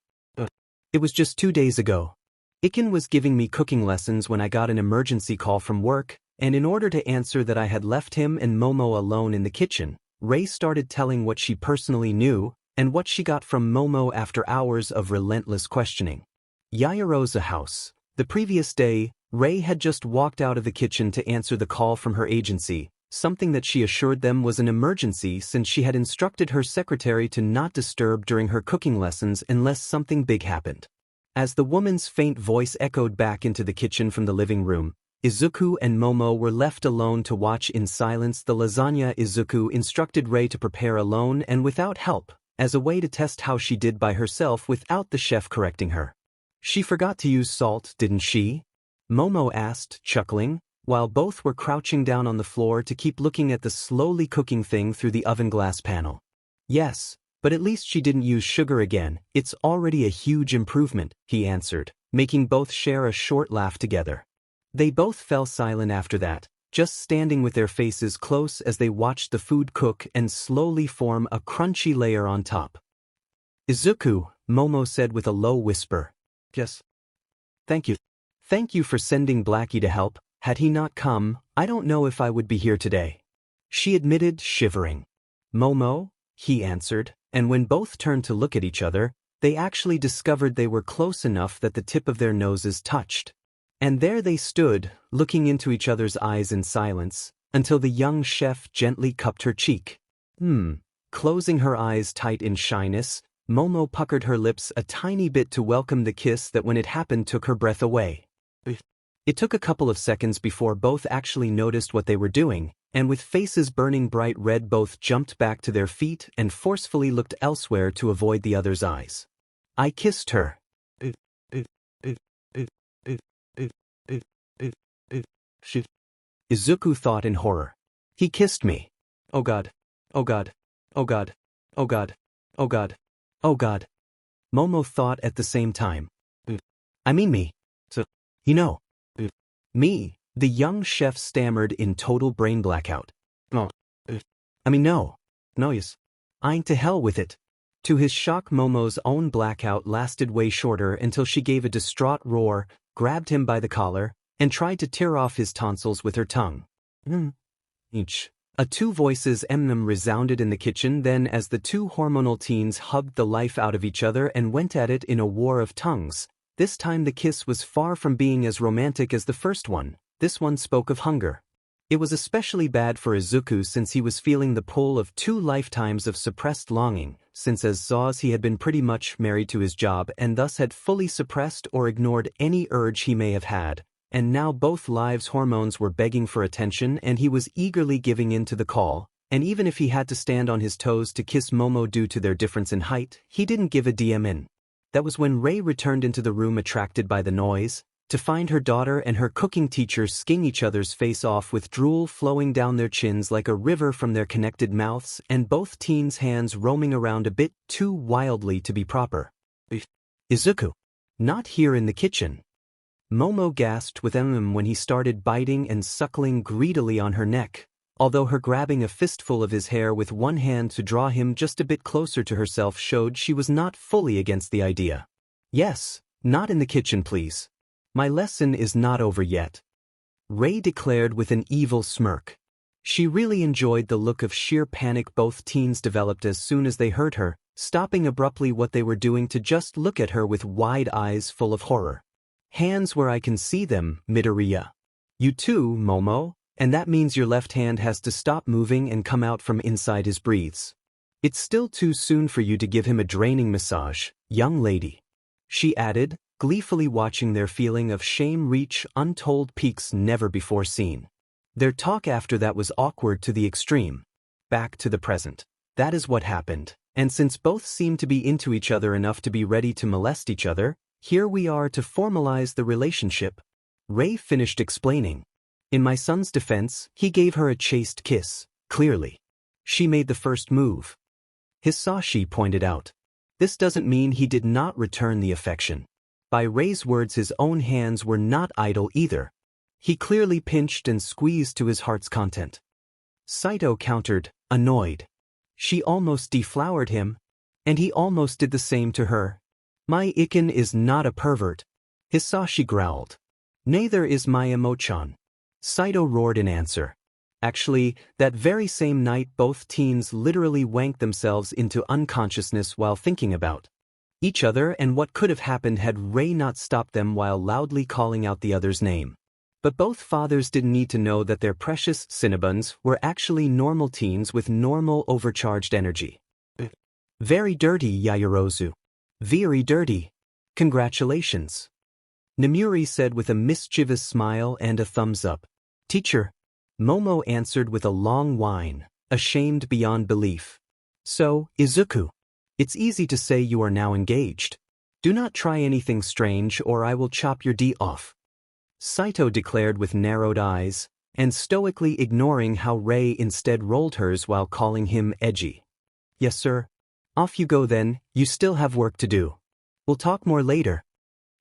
It was just 2 days ago. Iken was giving me cooking lessons when I got an emergency call from work, and in order to answer that I had left him and Momo alone in the kitchen, Rei started telling what she personally knew, and what she got from Momo after hours of relentless questioning. Yayoro's house. The previous day, Rei had just walked out of the kitchen to answer the call from her agency, something that she assured them was an emergency since she had instructed her secretary to not disturb during her cooking lessons unless something big happened. As the woman's faint voice echoed back into the kitchen from the living room, Izuku and Momo were left alone to watch in silence the lasagna Izuku instructed Rei to prepare alone and without help, as a way to test how she did by herself without the chef correcting her. She forgot to use salt, didn't she? Momo asked, chuckling, while both were crouching down on the floor to keep looking at the slowly cooking thing through the oven glass panel. Yes, but at least she didn't use sugar again, it's already a huge improvement, he answered, making both share a short laugh together. They both fell silent after that, just standing with their faces close as they watched the food cook and slowly form a crunchy layer on top. Izuku, Momo said with a low whisper. Yes. Thank you. Thank you for sending Blackie to help. Had he not come, I don't know if I would be here today. She admitted, shivering. Momo? He answered, and when both turned to look at each other, they actually discovered they were close enough that the tip of their noses touched. And there they stood, looking into each other's eyes in silence, until the young chef gently cupped her cheek. Closing her eyes tight in shyness, Momo puckered her lips a tiny bit to welcome the kiss that when it happened took her breath away. It took a couple of seconds before both actually noticed what they were doing, and with faces burning bright red both jumped back to their feet and forcefully looked elsewhere to avoid the other's eyes. I kissed her. Izuku thought in horror. He kissed me. Oh God. Oh God. Oh God. Oh God. Oh God. Oh God. Momo thought at the same time. I mean me. So, you know. Me, the young chef stammered in total brain blackout. No. I mean no. No yes. I'm to hell with it. To his shock, Momo's own blackout lasted way shorter until she gave a distraught roar, grabbed him by the collar, and tried to tear off his tonsils with her tongue. Each. A two voices resounded in the kitchen then as the two hormonal teens hugged the life out of each other and went at it in a war of tongues. This time the kiss was far from being as romantic as the first one. This one spoke of hunger. It was especially bad for Izuku since he was feeling the pull of 2 lifetimes of suppressed longing, since as Zaus he had been pretty much married to his job and thus had fully suppressed or ignored any urge he may have had, and now both lives' hormones were begging for attention and he was eagerly giving in to the call, and even if he had to stand on his toes to kiss Momo due to their difference in height, he didn't give a damn in. That was when Rei returned into the room attracted by the noise, to find her daughter and her cooking teacher sking each other's face off with drool flowing down their chins like a river from their connected mouths and both teens' hands roaming around a bit too wildly to be proper. Izuku. Not here in the kitchen. Momo gasped with when he started biting and suckling greedily on her neck, although her grabbing a fistful of his hair with one hand to draw him just a bit closer to herself showed she was not fully against the idea. Yes, not in the kitchen please. My lesson is not over yet. Rei declared with an evil smirk. She really enjoyed the look of sheer panic both teens developed as soon as they heard her, stopping abruptly what they were doing to just look at her with wide eyes full of horror. Hands where I can see them, Midoriya. You too, Momo, and that means your left hand has to stop moving and come out from inside his breathes. It's still too soon for you to give him a draining massage, young lady. She added, gleefully watching their feeling of shame reach untold peaks never before seen. Their talk after that was awkward to the extreme. Back to the present. That is what happened, and since both seemed to be into each other enough to be ready to molest each other, here we are to formalize the relationship. Rei finished explaining. In my son's defense, he gave her a chaste kiss, clearly. She made the first move. Hisashi pointed out. This doesn't mean he did not return the affection. By Rei's words, his own hands were not idle either. He clearly pinched and squeezed to his heart's content. Saito countered, annoyed. She almost deflowered him, and he almost did the same to her. My Iken is not a pervert. Hisashi growled. Neither is my Emo-chan. Saito roared in answer. Actually, that very same night both teens literally wanked themselves into unconsciousness while thinking about each other and what could have happened had Rei not stopped them while loudly calling out the other's name. But both fathers didn't need to know that their precious Cinnabons were actually normal teens with normal overcharged energy. Very dirty, Yaoyorozu. Very dirty. Congratulations. Nemuri said with a mischievous smile and a thumbs up. Teacher. Momo answered with a long whine, ashamed beyond belief. So, Izuku. It's easy to say you are now engaged. Do not try anything strange or I will chop your D off. Saito declared with narrowed eyes, and stoically ignoring how Rei instead rolled hers while calling him edgy. Yes sir. Off you go then, you still have work to do. We'll talk more later.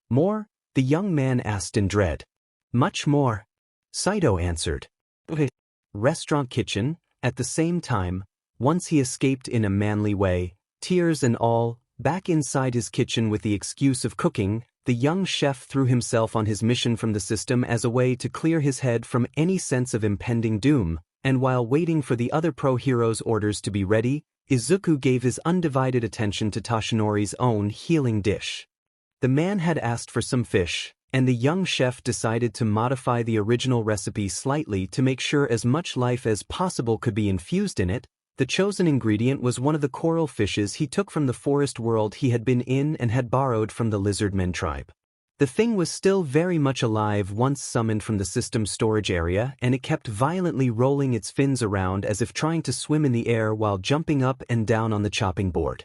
More? The young man asked in dread. Much more. Saito answered. Okay. Restaurant kitchen, at the same time, once he escaped in a manly way, tears and all, back inside his kitchen with the excuse of cooking, the young chef threw himself on his mission from the system as a way to clear his head from any sense of impending doom, and while waiting for the other pro-heroes' orders to be ready, Izuku gave his undivided attention to Toshinori's own healing dish. The man had asked for some fish, and the young chef decided to modify the original recipe slightly to make sure as much life as possible could be infused in it. The chosen ingredient was one of the coral fishes he took from the forest world he had been in and had borrowed from the lizardmen tribe. The thing was still very much alive once summoned from the system storage area, and it kept violently rolling its fins around as if trying to swim in the air while jumping up and down on the chopping board.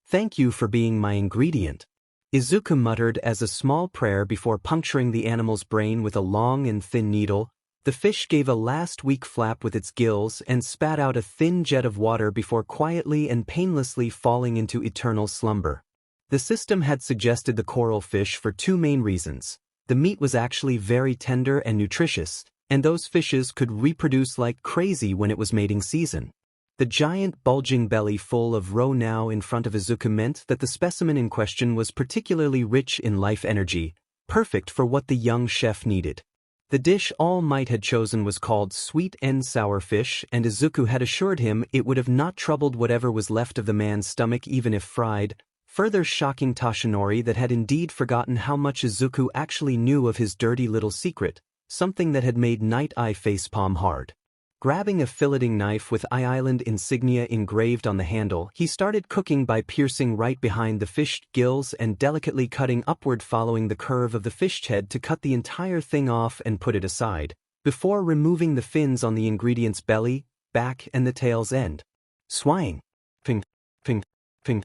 "Thank you for being my ingredient," Izuku muttered as a small prayer before puncturing the animal's brain with a long and thin needle. The fish gave a last weak flap with its gills and spat out a thin jet of water before quietly and painlessly falling into eternal slumber. The system had suggested the coral fish for two main reasons. The meat was actually very tender and nutritious, and those fishes could reproduce like crazy when it was mating season. The giant bulging belly full of roe now in front of Izuku meant that the specimen in question was particularly rich in life energy, perfect for what the young chef needed. The dish All Might had chosen was called sweet and sour fish, and Izuku had assured him it would have not troubled whatever was left of the man's stomach even if fried, further shocking Toshinori that had indeed forgotten how much Izuku actually knew of his dirty little secret, something that had made Night Eye facepalm hard. Grabbing a filleting knife with I-Island insignia engraved on the handle, he started cooking by piercing right behind the fish gills and delicately cutting upward following the curve of the fish head to cut the entire thing off and put it aside, before removing the fins on the ingredient's belly, back and the tail's end. Swaying. Ping, ping, ping.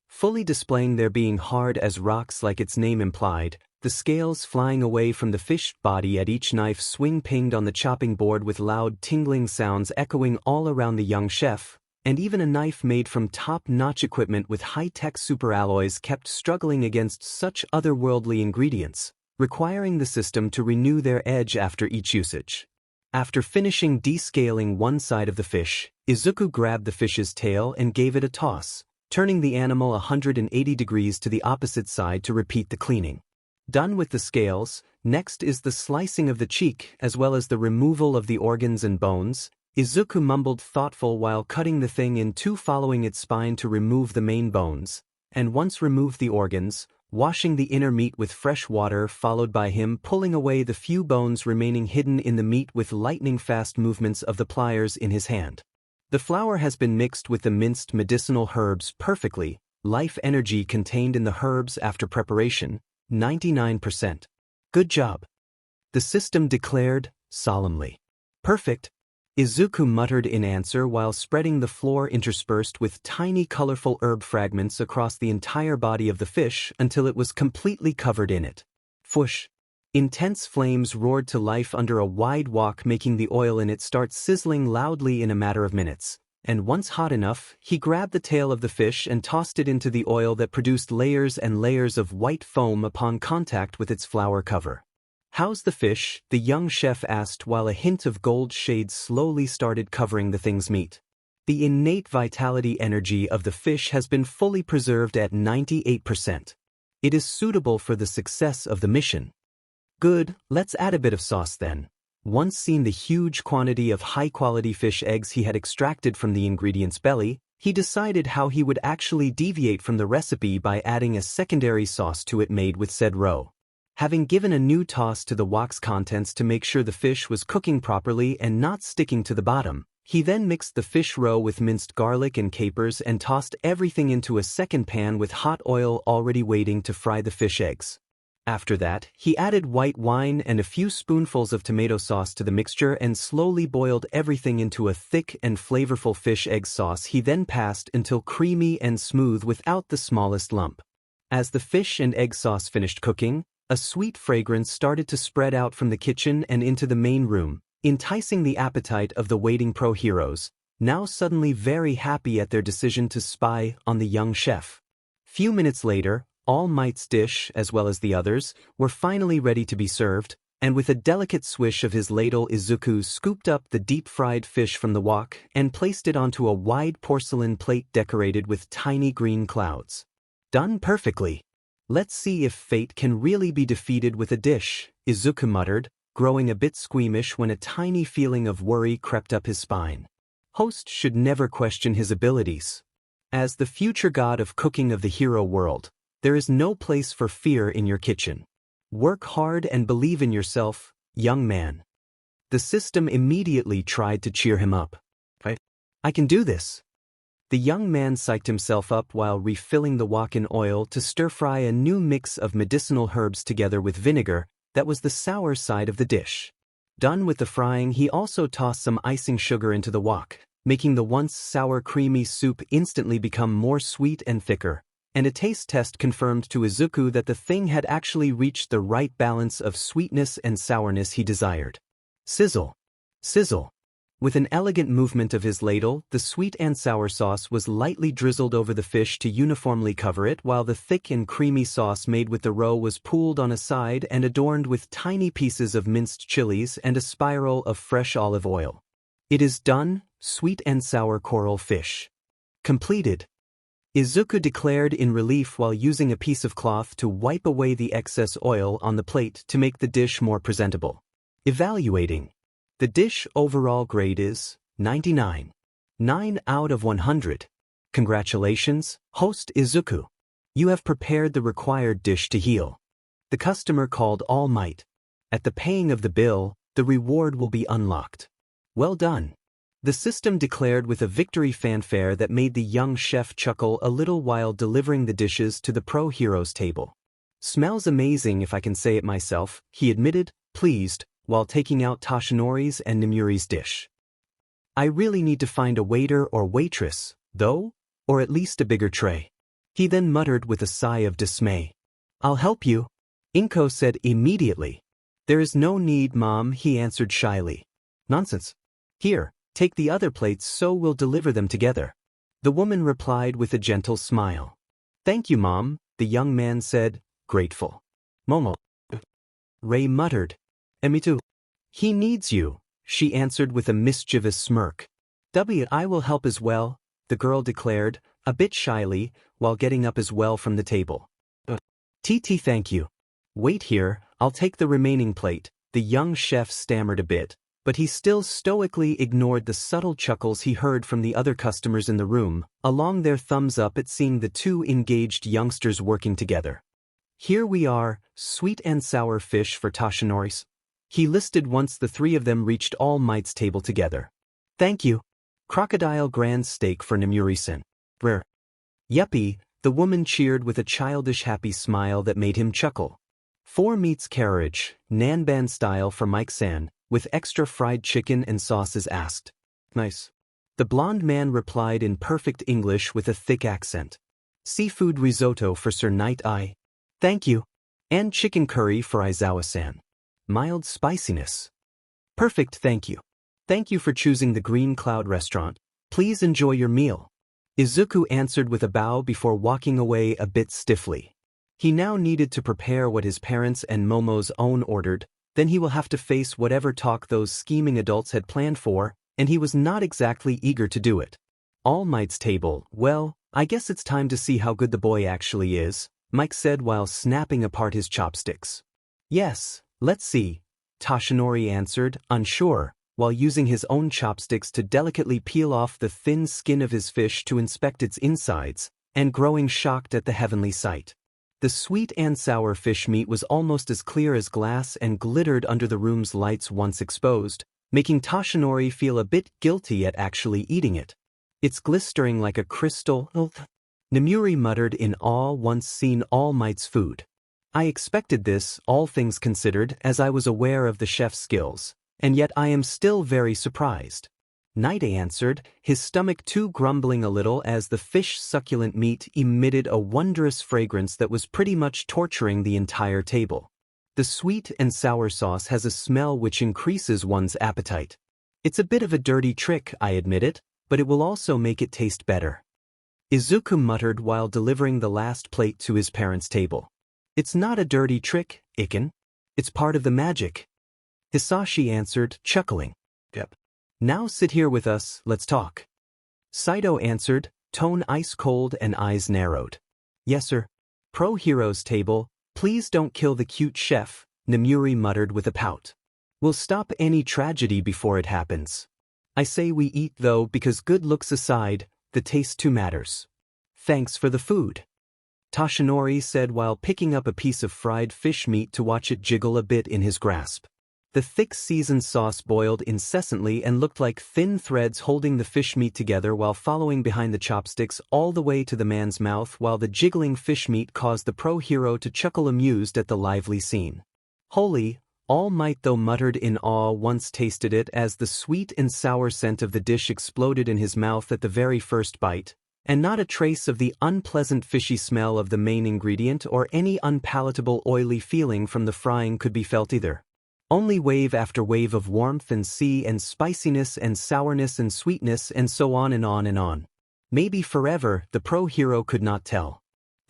Fully displaying their being hard as rocks like its name implied, the scales flying away from the fish body at each knife swing pinged on the chopping board with loud tingling sounds echoing all around the young chef, and even a knife made from top-notch equipment with high-tech superalloys kept struggling against such otherworldly ingredients, requiring the system to renew their edge after each usage. After finishing descaling one side of the fish, Izuku grabbed the fish's tail and gave it a toss, turning the animal 180 degrees to the opposite side to repeat the cleaning. Done with the scales, next is the slicing of the cheek as well as the removal of the organs and bones. Izuku mumbled thoughtful while cutting the thing in two, following its spine to remove the main bones, and once removed the organs, washing the inner meat with fresh water, followed by him pulling away the few bones remaining hidden in the meat with lightning-fast movements of the pliers in his hand. The flour has been mixed with the minced medicinal herbs perfectly, life energy contained in the herbs after preparation, 99%. Good job, the system declared, solemnly. Perfect, Izuku muttered in answer while spreading the flour interspersed with tiny colorful herb fragments across the entire body of the fish until it was completely covered in it. Fush. Intense flames roared to life under a wide wok, making the oil in it start sizzling loudly in a matter of minutes. And once hot enough, he grabbed the tail of the fish and tossed it into the oil that produced layers and layers of white foam upon contact with its flour cover. "How's the fish?" the young chef asked while a hint of gold shades slowly started covering the thing's meat. "The innate vitality energy of the fish has been fully preserved at 98%. It is suitable for the success of the mission." "Good, let's add a bit of sauce then." Once seen the huge quantity of high-quality fish eggs he had extracted from the ingredient's belly, he decided how he would actually deviate from the recipe by adding a secondary sauce to it made with said roe. Having given a new toss to the wok's contents to make sure the fish was cooking properly and not sticking to the bottom, he then mixed the fish roe with minced garlic and capers and tossed everything into a second pan with hot oil already waiting to fry the fish eggs. After that, he added white wine and a few spoonfuls of tomato sauce to the mixture and slowly boiled everything into a thick and flavorful fish egg sauce he then passed until creamy and smooth without the smallest lump. As the fish and egg sauce finished cooking, a sweet fragrance started to spread out from the kitchen and into the main room, enticing the appetite of the waiting pro heroes, now suddenly very happy at their decision to spy on the young chef. Few minutes later, All Might's dish, as well as the others, were finally ready to be served, and with a delicate swish of his ladle Izuku scooped up the deep-fried fish from the wok and placed it onto a wide porcelain plate decorated with tiny green clouds. "Done perfectly. Let's see if fate can really be defeated with a dish," Izuku muttered, growing a bit squeamish when a tiny feeling of worry crept up his spine. Host should never question his abilities. As the future god of cooking of the hero world, there is no place for fear in your kitchen. Work hard and believe in yourself, young man. The system immediately tried to cheer him up. I can do this. The young man psyched himself up while refilling the wok in oil to stir-fry a new mix of medicinal herbs together with vinegar that was the sour side of the dish. Done with the frying, he also tossed some icing sugar into the wok, making the once sour creamy soup instantly become more sweet and thicker, and a taste test confirmed to Izuku that the thing had actually reached the right balance of sweetness and sourness he desired. Sizzle. Sizzle. With an elegant movement of his ladle, the sweet and sour sauce was lightly drizzled over the fish to uniformly cover it, while the thick and creamy sauce made with the roe was pooled on a side and adorned with tiny pieces of minced chilies and a spiral of fresh olive oil. It is done, sweet and sour coral fish. Completed. Izuku declared in relief while using a piece of cloth to wipe away the excess oil on the plate to make the dish more presentable. Evaluating. The dish overall grade is 99. 9 out of 100. Congratulations, host Izuku. You have prepared the required dish to heal. The customer called All Might. At the paying of the bill, the reward will be unlocked. Well done. The system declared with a victory fanfare that made the young chef chuckle a little while delivering the dishes to the pro hero's table. Smells amazing if I can say it myself, he admitted, pleased, while taking out Toshinori's and Nemuri's dish. I really need to find a waiter or waitress, though, or at least a bigger tray. He then muttered with a sigh of dismay. I'll help you, Inko said immediately. There is no need, Mom, he answered shyly. Nonsense. Here, take the other plates so we'll deliver them together. The woman replied with a gentle smile. Thank you, Mom, the young man said, grateful. Momo. Ray muttered. And me too. He needs you, she answered with a mischievous smirk. I will help as well, the girl declared, a bit shyly, while getting up as well from the table. TT, thank you. Wait here, I'll take the remaining plate, the young chef stammered a bit, but he still stoically ignored the subtle chuckles he heard from the other customers in the room, along their thumbs up at seeing the two engaged youngsters working together. Here we are, sweet and sour fish for Toshinori's. He listed once the three of them reached All Might's table together. Thank you. Crocodile grand steak for Nemuri-san. Rare. Yuppie, the woman cheered with a childish happy smile that made him chuckle. 4 meats carriage, Nanban style for Mike-san, with extra fried chicken and sauces asked. Nice. The blond man replied in perfect English with a thick accent. Seafood risotto for Sir Night-Eye. Thank you. And chicken curry for Aizawa-san. Mild spiciness. Perfect, thank you. Thank you for choosing the Green Cloud restaurant. Please enjoy your meal. Izuku answered with a bow before walking away a bit stiffly. He now needed to prepare what his parents and Momo's own ordered, then he will have to face whatever talk those scheming adults had planned for, and he was not exactly eager to do it. All Might's table, well, I guess it's time to see how good the boy actually is, Mike said while snapping apart his chopsticks. Yes. Let's see, Toshinori answered, unsure, while using his own chopsticks to delicately peel off the thin skin of his fish to inspect its insides, and growing shocked at the heavenly sight. The sweet and sour fish meat was almost as clear as glass and glittered under the room's lights once exposed, making Toshinori feel a bit guilty at actually eating it. It's glistering like a crystal, Nemuri muttered in awe once seen All Might's food. I expected this, all things considered, as I was aware of the chef's skills, and yet I am still very surprised. Night answered, his stomach too grumbling a little as the fish's succulent meat emitted a wondrous fragrance that was pretty much torturing the entire table. The sweet and sour sauce has a smell which increases one's appetite. It's a bit of a dirty trick, I admit it, but it will also make it taste better. Izuku muttered while delivering the last plate to his parents' table. It's not a dirty trick, Iken. It's part of the magic. Hisashi answered, chuckling. Yep. Now sit here with us, let's talk. Saito answered, tone ice cold and eyes narrowed. Yes, sir. Pro Hero's table, please don't kill the cute chef, Nemuri muttered with a pout. We'll stop any tragedy before it happens. I say we eat though because good looks aside, the taste too matters. Thanks for the food. Toshinori said while picking up a piece of fried fish meat to watch it jiggle a bit in his grasp. The thick seasoned sauce boiled incessantly and looked like thin threads holding the fish meat together while following behind the chopsticks all the way to the man's mouth, while the jiggling fish meat caused the pro hero to chuckle amused at the lively scene. Holy, All Might though muttered in awe once tasted it as the sweet and sour scent of the dish exploded in his mouth at the very first bite, and not a trace of the unpleasant fishy smell of the main ingredient or any unpalatable oily feeling from the frying could be felt either. Only wave after wave of warmth and sea and spiciness and sourness and sweetness and so on and on and on. Maybe forever, the pro hero could not tell.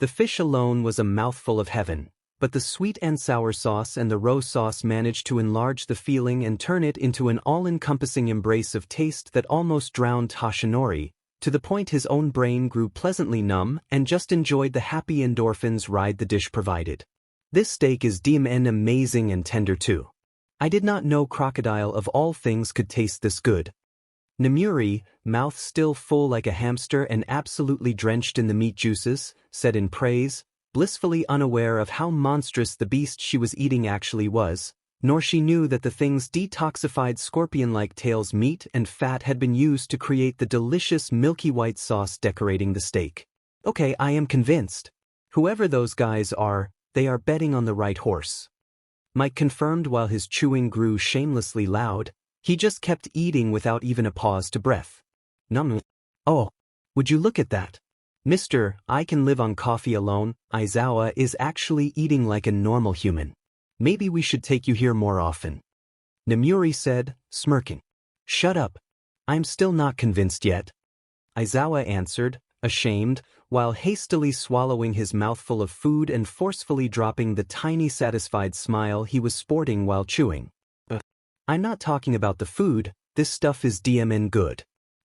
The fish alone was a mouthful of heaven, but the sweet and sour sauce and the roe sauce managed to enlarge the feeling and turn it into an all-encompassing embrace of taste that almost drowned Toshinori, to the point his own brain grew pleasantly numb and just enjoyed the happy endorphins ride the dish provided. This steak is DMN amazing and tender too. I did not know crocodile of all things could taste this good. Nemuri, mouth still full like a hamster and absolutely drenched in the meat juices, said in praise, blissfully unaware of how monstrous the beast she was eating actually was, nor she knew that the thing's detoxified scorpion-like tail's meat and fat had been used to create the delicious milky white sauce decorating the steak. Okay, I am convinced. Whoever those guys are, they are betting on the right horse. Mike confirmed while his chewing grew shamelessly loud. He just kept eating without even a pause to breath. Oh, would you look at that? Mister, I can live on coffee alone. Aizawa is actually eating like a normal human. Maybe we should take you here more often. Nemuri said, smirking. Shut up. I'm still not convinced yet. Aizawa answered, ashamed, while hastily swallowing his mouthful of food and forcefully dropping the tiny satisfied smile he was sporting while chewing. I'm not talking about the food, this stuff is DMN good.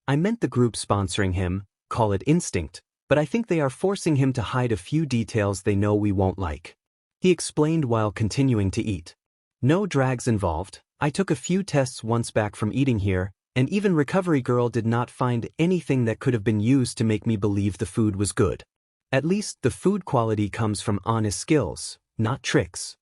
I meant the group sponsoring him, call it instinct, but I think they are forcing him to hide a few details they know we won't like. He explained while continuing to eat. No drags involved. I took a few tests once back from eating here, and even Recovery Girl did not find anything that could have been used to make me believe the food was good. At least the food quality comes from honest skills, not tricks.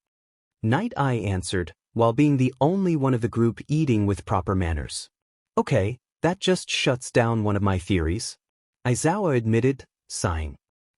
Night Eye answered, while being the only one of the group eating with proper manners. Okay, that just shuts down one of my theories. Aizawa admitted, sighing.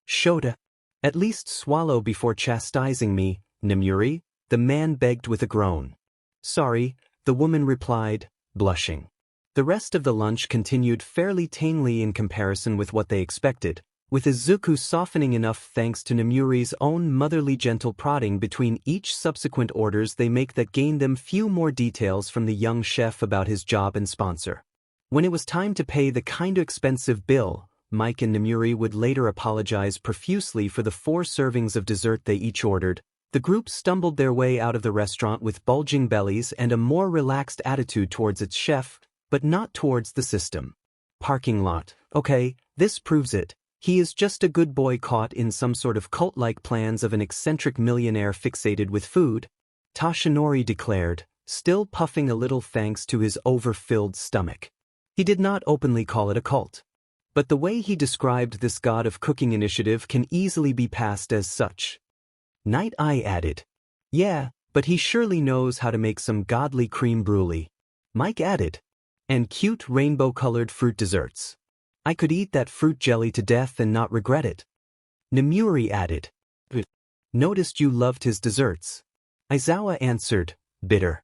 Shoda. At least swallow before chastising me, Nemuri, the man begged with a groan. Sorry, the woman replied, blushing. The rest of the lunch continued fairly tamely in comparison with what they expected, with Izuku softening enough thanks to Nemuri's own motherly gentle prodding between each subsequent orders they make that gained them few more details from the young chef about his job and sponsor. When it was time to pay the kinda expensive bill, Mike and Nemuri would later apologize profusely for the 4 servings of dessert they each ordered. The group stumbled their way out of the restaurant with bulging bellies and a more relaxed attitude towards its chef, but not towards the system. Parking lot. Okay, this proves it. He is just a good boy caught in some sort of cult-like plans of an eccentric millionaire fixated with food, Toshinori declared, still puffing a little thanks to his overfilled stomach. He did not openly call it a cult, but the way he described this god of cooking initiative can easily be passed as such. Night Eye added, yeah, but he surely knows how to make some godly creme brulee. Mike added, and cute rainbow-colored fruit desserts. I could eat that fruit jelly to death and not regret it. Nemuri added, noticed you loved his desserts. Aizawa answered, bitter.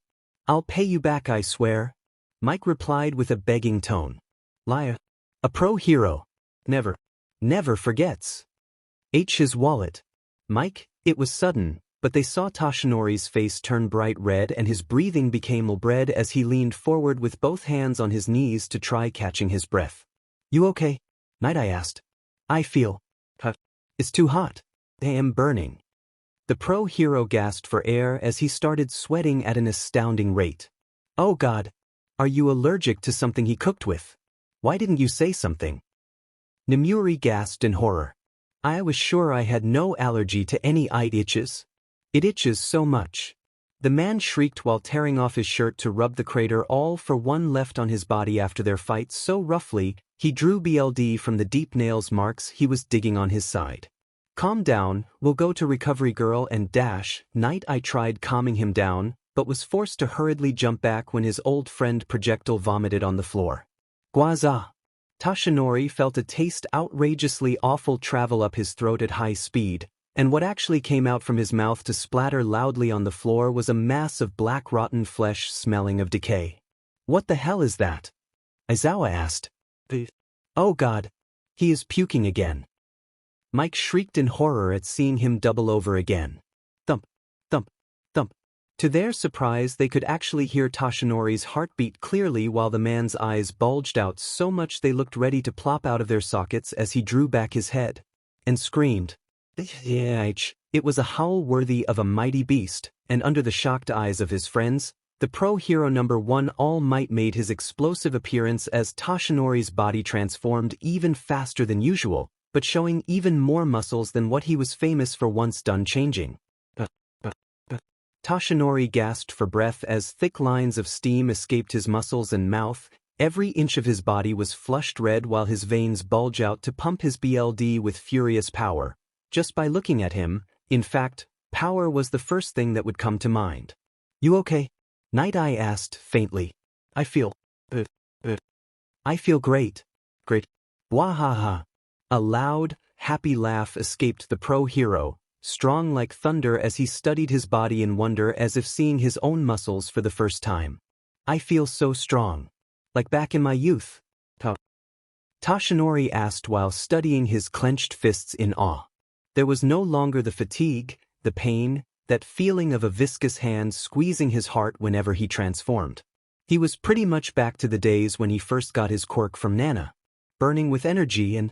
I'll pay you back, I swear. Mike replied with a begging tone. Liar. A pro hero. Never forgets. His wallet. Mike, it was sudden, but they saw Toshinori's face turn bright red and his breathing became ill-bred as he leaned forward with both hands on his knees to try catching his breath. You okay? Night Eye asked. I feel. It's too hot. I am burning. The pro hero gasped for air as he started sweating at an astounding rate. Oh God. Are you allergic to something he cooked with? Why didn't you say something? Nemuri gasped in horror. I was sure I had no allergy to any it itches. It itches so much. The man shrieked while tearing off his shirt to rub the crater all for one left on his body after their fight so roughly, he drew BLD from the deep nails marks he was digging on his side. Calm down, we'll go to Recovery Girl and dash. Night Eye tried calming him down, but was forced to hurriedly jump back when his old friend projectile vomited on the floor. Gwaza! Tashinori felt a taste outrageously awful travel up his throat at high speed, and what actually came out from his mouth to splatter loudly on the floor was a mass of black rotten flesh smelling of decay. What the hell is that? Aizawa asked. Oh God! He is puking again. Mike shrieked in horror at seeing him double over again. Thump, thump, thump. To their surprise, they could actually hear Tashinori's heartbeat clearly while the man's eyes bulged out so much they looked ready to plop out of their sockets as he drew back his head and screamed. It was a howl worthy of a mighty beast, and under the shocked eyes of his friends, the pro hero number 1 All Might made his explosive appearance as Tashinori's body transformed even faster than usual, but showing even more muscles than what he was famous for once done changing. Tashinori gasped for breath as thick lines of steam escaped his muscles and mouth. Every inch of his body was flushed red while his veins bulge out to pump his BLD with furious power. Just by looking at him, in fact, power was the first thing that would come to mind. You okay? Night Eye asked faintly. I feel great. Great. Wahaha. A loud, happy laugh escaped the pro hero, strong like thunder as he studied his body in wonder as if seeing his own muscles for the first time. I feel so strong. Like back in my youth. Tashinori asked while studying his clenched fists in awe. There was no longer the fatigue, the pain, that feeling of a viscous hand squeezing his heart whenever he transformed. He was pretty much back to the days when he first got his quirk from Nana, burning with energy, and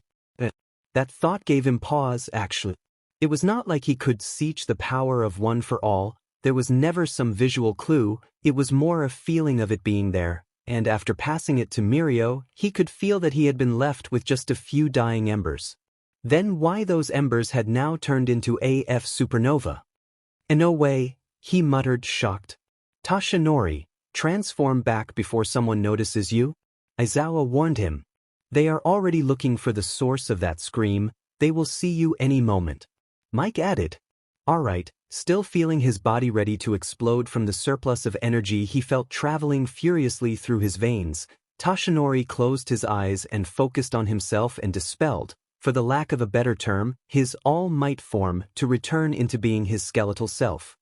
that thought gave him pause. Actually, it was not like he could seach the power of one for all. There was never some visual clue, it was more a feeling of it being there, and after passing it to Mirio, he could feel that he had been left with just a few dying embers. Then why those embers had now turned into AF supernova? No way, he muttered, shocked. Tashinori, transform back before someone notices you? Aizawa warned him. They are already looking for the source of that scream, they will see you any moment. Mike added. Alright, still feeling his body ready to explode from the surplus of energy he felt traveling furiously through his veins, Tashinori closed his eyes and focused on himself and dispelled, for the lack of a better term, his all-might form to return into being his skeletal self.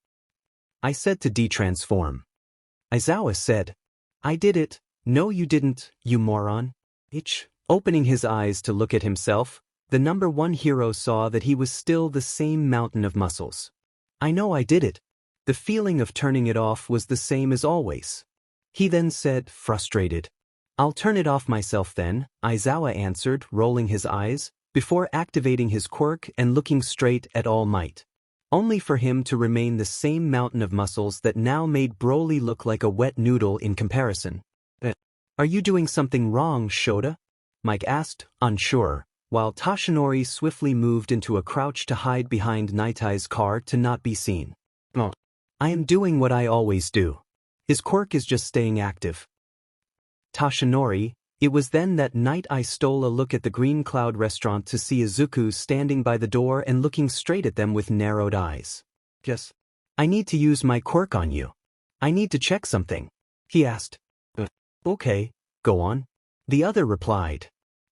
I said to de-transform. Aizawa said. I did it. No you didn't, you moron. Opening his eyes to look at himself, the number 1 hero saw that he was still the same mountain of muscles. I know I did it. The feeling of turning it off was the same as always. He then said, frustrated. I'll turn it off myself then, Aizawa answered, rolling his eyes, before activating his quirk and looking straight at All Might. Only for him to remain the same mountain of muscles that now made Broly look like a wet noodle in comparison. Are you doing something wrong, Shoda? Mike asked, unsure, while Tashinori swiftly moved into a crouch to hide behind Night Eye's car to not be seen. Oh. I am doing what I always do. His quirk is just staying active. Tashinori. It was then that Night Eye stole a look at the Green Cloud restaurant to see Izuku standing by the door and looking straight at them with narrowed eyes. Yes. I need to use my quirk on you. I need to check something. He asked. Okay, go on. The other replied.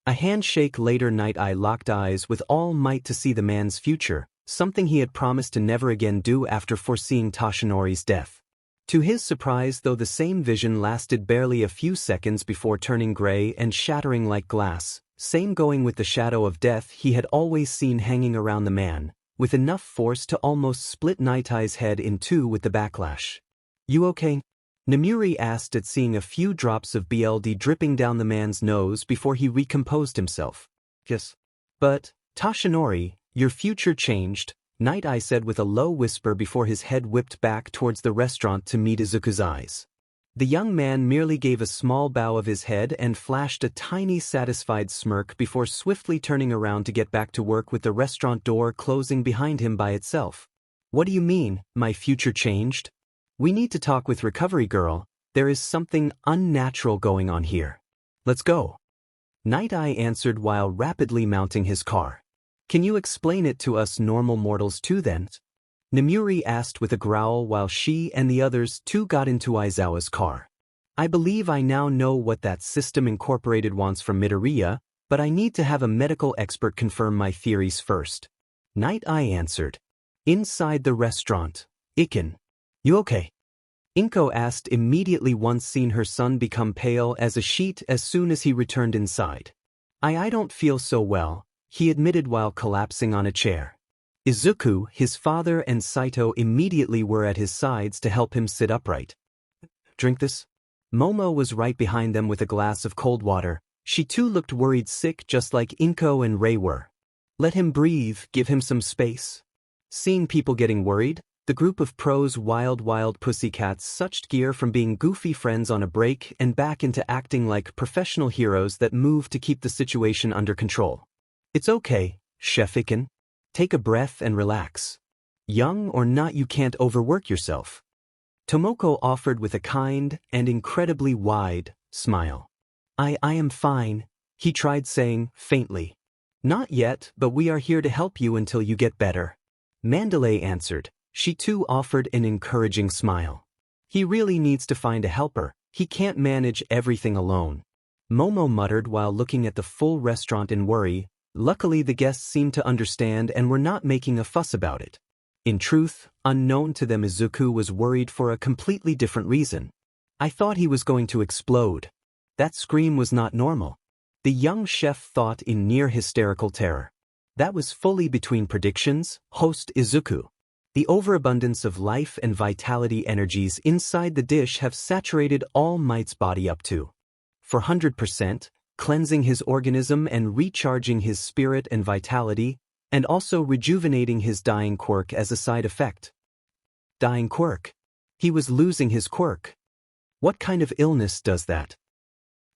A handshake later, Night Eye locked eyes with All Might to see the man's future, something he had promised to never again do after foreseeing Tashinori's death. To his surprise, though, the same vision lasted barely a few seconds before turning gray and shattering like glass, same going with the shadow of death he had always seen hanging around the man, with enough force to almost split Night Eye's head in two with the backlash. You okay? Namuri asked at seeing a few drops of BLD dripping down the man's nose before he recomposed himself. Yes. But, Tashinori, your future changed, Night Eye said with a low whisper before his head whipped back towards the restaurant to meet Izuku's eyes. The young man merely gave a small bow of his head and flashed a tiny satisfied smirk before swiftly turning around to get back to work with the restaurant door closing behind him by itself. What do you mean, my future changed? We need to talk with Recovery Girl, there is something unnatural going on here. Let's go. Night Eye answered while rapidly mounting his car. Can you explain it to us normal mortals too then? Nemuri asked with a growl while she and the others too got into Aizawa's car. I believe I now know what that system incorporated wants from Midoriya, but I need to have a medical expert confirm my theories first. Night Eye answered. Inside the restaurant. Iken. You okay? Inko asked immediately once seen her son become pale as a sheet as soon as he returned inside. I don't feel so well, he admitted while collapsing on a chair. Izuku, his father and Saito immediately were at his sides to help him sit upright. Drink this? Momo was right behind them with a glass of cold water. She too looked worried sick just like Inko and Rei were. Let him breathe, give him some space. Seeing people getting worried, the group of pros wild pussycats switched gear from being goofy friends on a break and back into acting like professional heroes that move to keep the situation under control. It's okay, Chef Iken. Take a breath and relax. Young or not, you can't overwork yourself. Tomoko offered with a kind and incredibly wide smile. I am fine, he tried saying faintly. Not yet, but we are here to help you until you get better. Mandalay answered. She too offered an encouraging smile. He really needs to find a helper, he can't manage everything alone. Momo muttered while looking at the full restaurant in worry. Luckily the guests seemed to understand and were not making a fuss about it. In truth, unknown to them Izuku was worried for a completely different reason. I thought he was going to explode. That scream was not normal. The young chef thought in near hysterical terror. That was fully between predictions, host Izuku. The overabundance of life and vitality energies inside the dish have saturated All Might's body up to 400%, cleansing his organism and recharging his spirit and vitality, and also rejuvenating his dying quirk as a side effect. Dying quirk? He was losing his quirk. What kind of illness does that?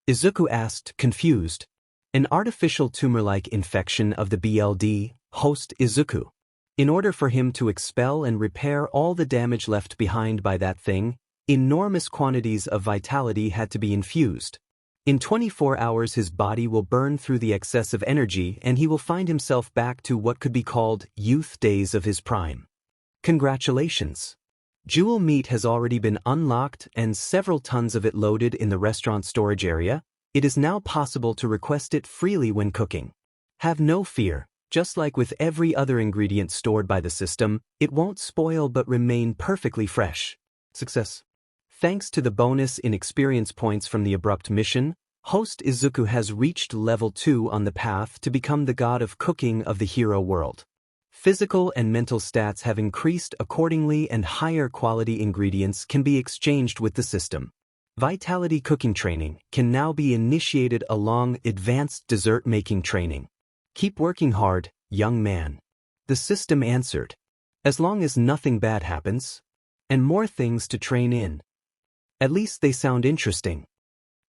Izuku asked, confused. An artificial tumor-like infection of the BLD, host Izuku. In order for him to expel and repair all the damage left behind by that thing, enormous quantities of vitality had to be infused. In 24 hours his body will burn through the excessive energy and he will find himself back to what could be called youth days of his prime. Congratulations! Jewel meat has already been unlocked and several tons of it loaded in the restaurant storage area. It is now possible to request it freely when cooking. Have no fear. Just like with every other ingredient stored by the system, it won't spoil but remain perfectly fresh. Success. Thanks to the bonus in experience points from the abrupt mission, host Izuku has reached level 2 on the path to become the god of cooking of the hero world. Physical and mental stats have increased accordingly and higher quality ingredients can be exchanged with the system. Vitality cooking training can now be initiated along advanced dessert making training. Keep working hard, young man. The system answered. As long as nothing bad happens. And more things to train in. At least they sound interesting.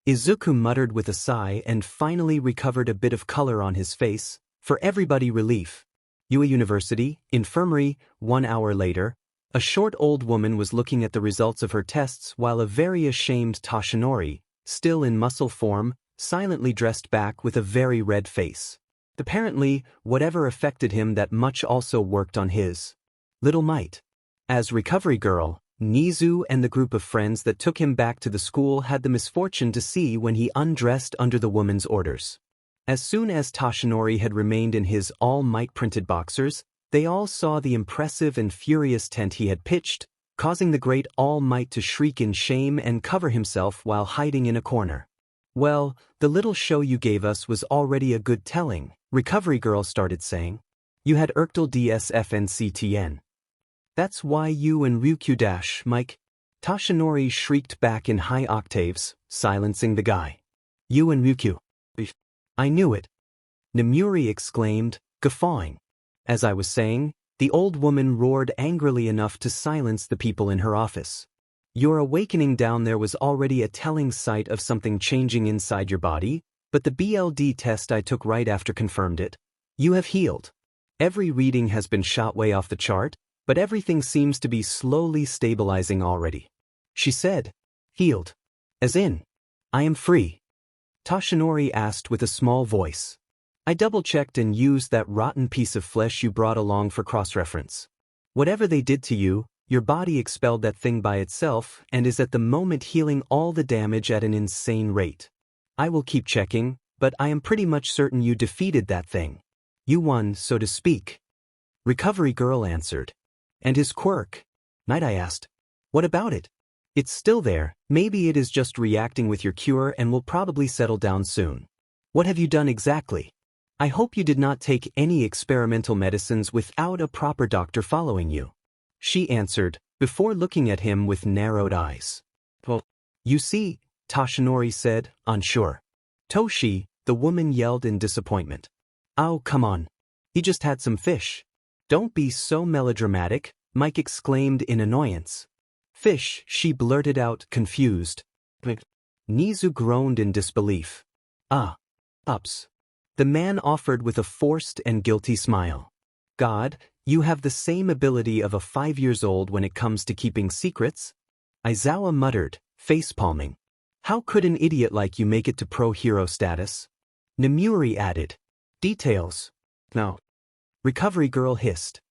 Izuku muttered with a sigh and finally recovered a bit of color on his face, for everybody relief. Ua University, Infirmary, 1 hour later, a short old woman was looking at the results of her tests while a very ashamed Toshinori, still in muscle form, silently dressed back with a very red face. Apparently, whatever affected him that much also worked on his little might. As recovery girl, Nizu and the group of friends that took him back to the school had the misfortune to see when he undressed under the woman's orders. As soon as Toshinori had remained in his All Might printed boxers, they all saw the impressive and furious tent he had pitched, causing the great All Might to shriek in shame and cover himself while hiding in a corner. Well, the little show you gave us was already a good telling, recovery girl started saying. You had Urkel DSFNCTN. That's why you and Ryukyu Mike. Toshinori shrieked back in high octaves, silencing the guy. You and Ryukyu. I knew it. Nemuri exclaimed, guffawing. As I was saying, the old woman roared angrily enough to silence the people in her office. Your awakening down there was already a telling sight of something changing inside your body, but the BLD test I took right after confirmed it. You have healed. Every reading has been shot way off the chart, but everything seems to be slowly stabilizing already. She said, healed. As in, I am free. Toshinori asked with a small voice. I double-checked and used that rotten piece of flesh you brought along for cross-reference. Whatever they did to you, your body expelled that thing by itself and is at the moment healing all the damage at an insane rate. I will keep checking, but I am pretty much certain you defeated that thing. You won, so to speak. Recovery Girl answered. And his quirk? Night I asked. What about it? It's still there, maybe it is just reacting with your cure and will probably settle down soon. What have you done exactly? I hope you did not take any experimental medicines without a proper doctor following you. She answered, before looking at him with narrowed eyes. Well, you see, Toshinori said, unsure. Toshi, the woman yelled in disappointment. Oh, come on. He just had some fish. Don't be so melodramatic, Mike exclaimed in annoyance. Fish, she blurted out, confused. Nizu groaned in disbelief. Ah. Ups. The man offered with a forced and guilty smile. God, you have the same ability of a 5-year-old when it comes to keeping secrets? Aizawa muttered, face-palming. How could an idiot like you make it to pro-hero status? Nemuri added. Details. No. Recovery Girl hissed.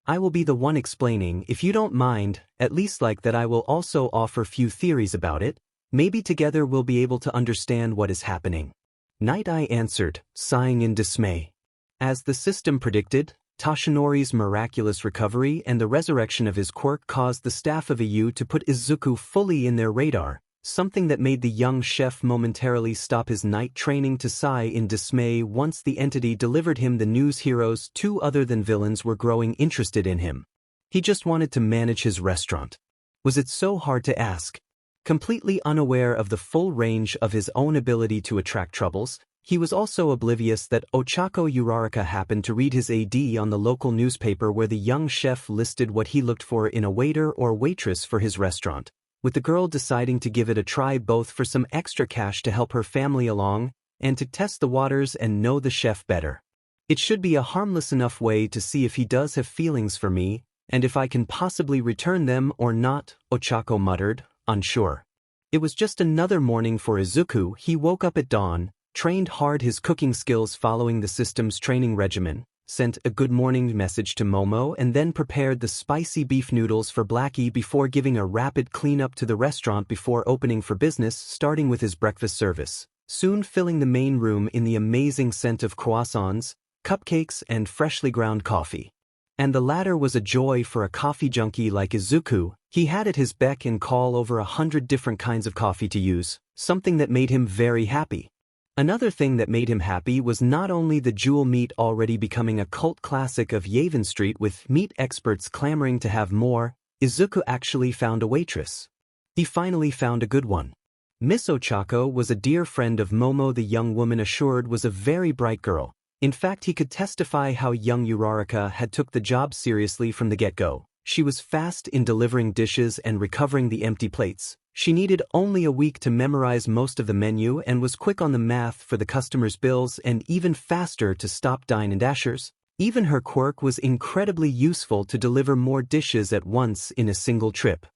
I will be the one explaining if you don't mind, at least like that I will also offer few theories about it. Maybe together we'll be able to understand what is happening. Night Eye answered, sighing in dismay. As the system predicted, Toshinori's miraculous recovery and the resurrection of his quirk caused the staff of EU to put Izuku fully in their radar, something that made the young chef momentarily stop his night training to sigh in dismay once the entity delivered him the news heroes 2 other than villains were growing interested in him. He just wanted to manage his restaurant. Was it so hard to ask? Completely unaware of the full range of his own ability to attract troubles, he was also oblivious that Ochako Uraraka happened to read his AD on the local newspaper where the young chef listed what he looked for in a waiter or waitress for his restaurant, with the girl deciding to give it a try both for some extra cash to help her family along and to test the waters and know the chef better. It should be a harmless enough way to see if he does have feelings for me, and if I can possibly return them or not, Ochako muttered, unsure. It was just another morning for Izuku. He woke up at dawn, trained hard his cooking skills following the system's training regimen, sent a good morning message to Momo and then prepared the spicy beef noodles for Blackie before giving a rapid cleanup to the restaurant before opening for business, starting with his breakfast service, soon filling the main room in the amazing scent of croissants, cupcakes and freshly ground coffee. And the latter was a joy for a coffee junkie like Izuku. He had at his beck and call over 100 different kinds of coffee to use, something that made him very happy. Another thing that made him happy was not only the jewel meat already becoming a cult classic of Yavin Street with meat experts clamoring to have more, Izuku actually found a waitress. He finally found a good one. Miss Ochako was a dear friend of Momo, the young woman assured was a very bright girl. In fact, he could testify how young Uraraka had took the job seriously from the get-go. She was fast in delivering dishes and recovering the empty plates. She needed only a week to memorize most of the menu and was quick on the math for the customers' bills and even faster to stop dine and dashers. Even her quirk was incredibly useful to deliver more dishes at once in a single trip.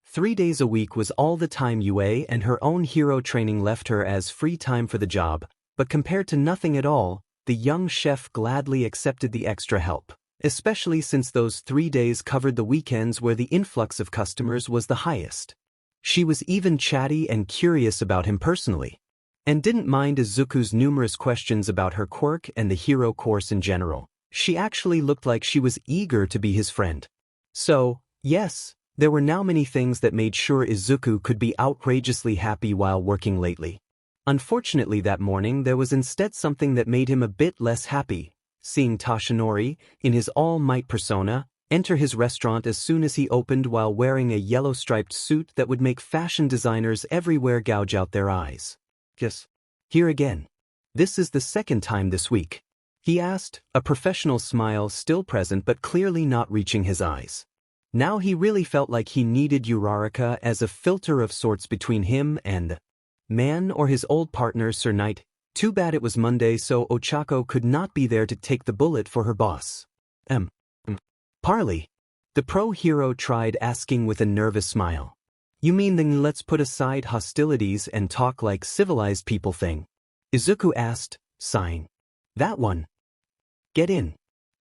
3 days a week was all the time UA and her own hero training left her as free time for the job, but compared to nothing at all, the young chef gladly accepted the extra help, especially since those 3 days covered the weekends where the influx of customers was the highest. She was even chatty and curious about him personally, and didn't mind Izuku's numerous questions about her quirk and the hero course in general. She actually looked like she was eager to be his friend. So, yes, there were now many things that made sure Izuku could be outrageously happy while working lately. Unfortunately that morning there was instead something that made him a bit less happy, seeing Toshinori, in his all-might persona, enter his restaurant as soon as he opened while wearing a yellow-striped suit that would make fashion designers everywhere gouge out their eyes. Yes. Here again. This is the second time this week, he asked, a professional smile still present but clearly not reaching his eyes. Now he really felt like he needed Uraraka as a filter of sorts between him and man or his old partner Sir Knight. Too bad it was Monday so Ochako could not be there to take the bullet for her boss. Parley. The pro-hero tried asking with a nervous smile. You mean then let's put aside hostilities and talk like civilized people thing? Izuku asked, sighing. That one. Get in.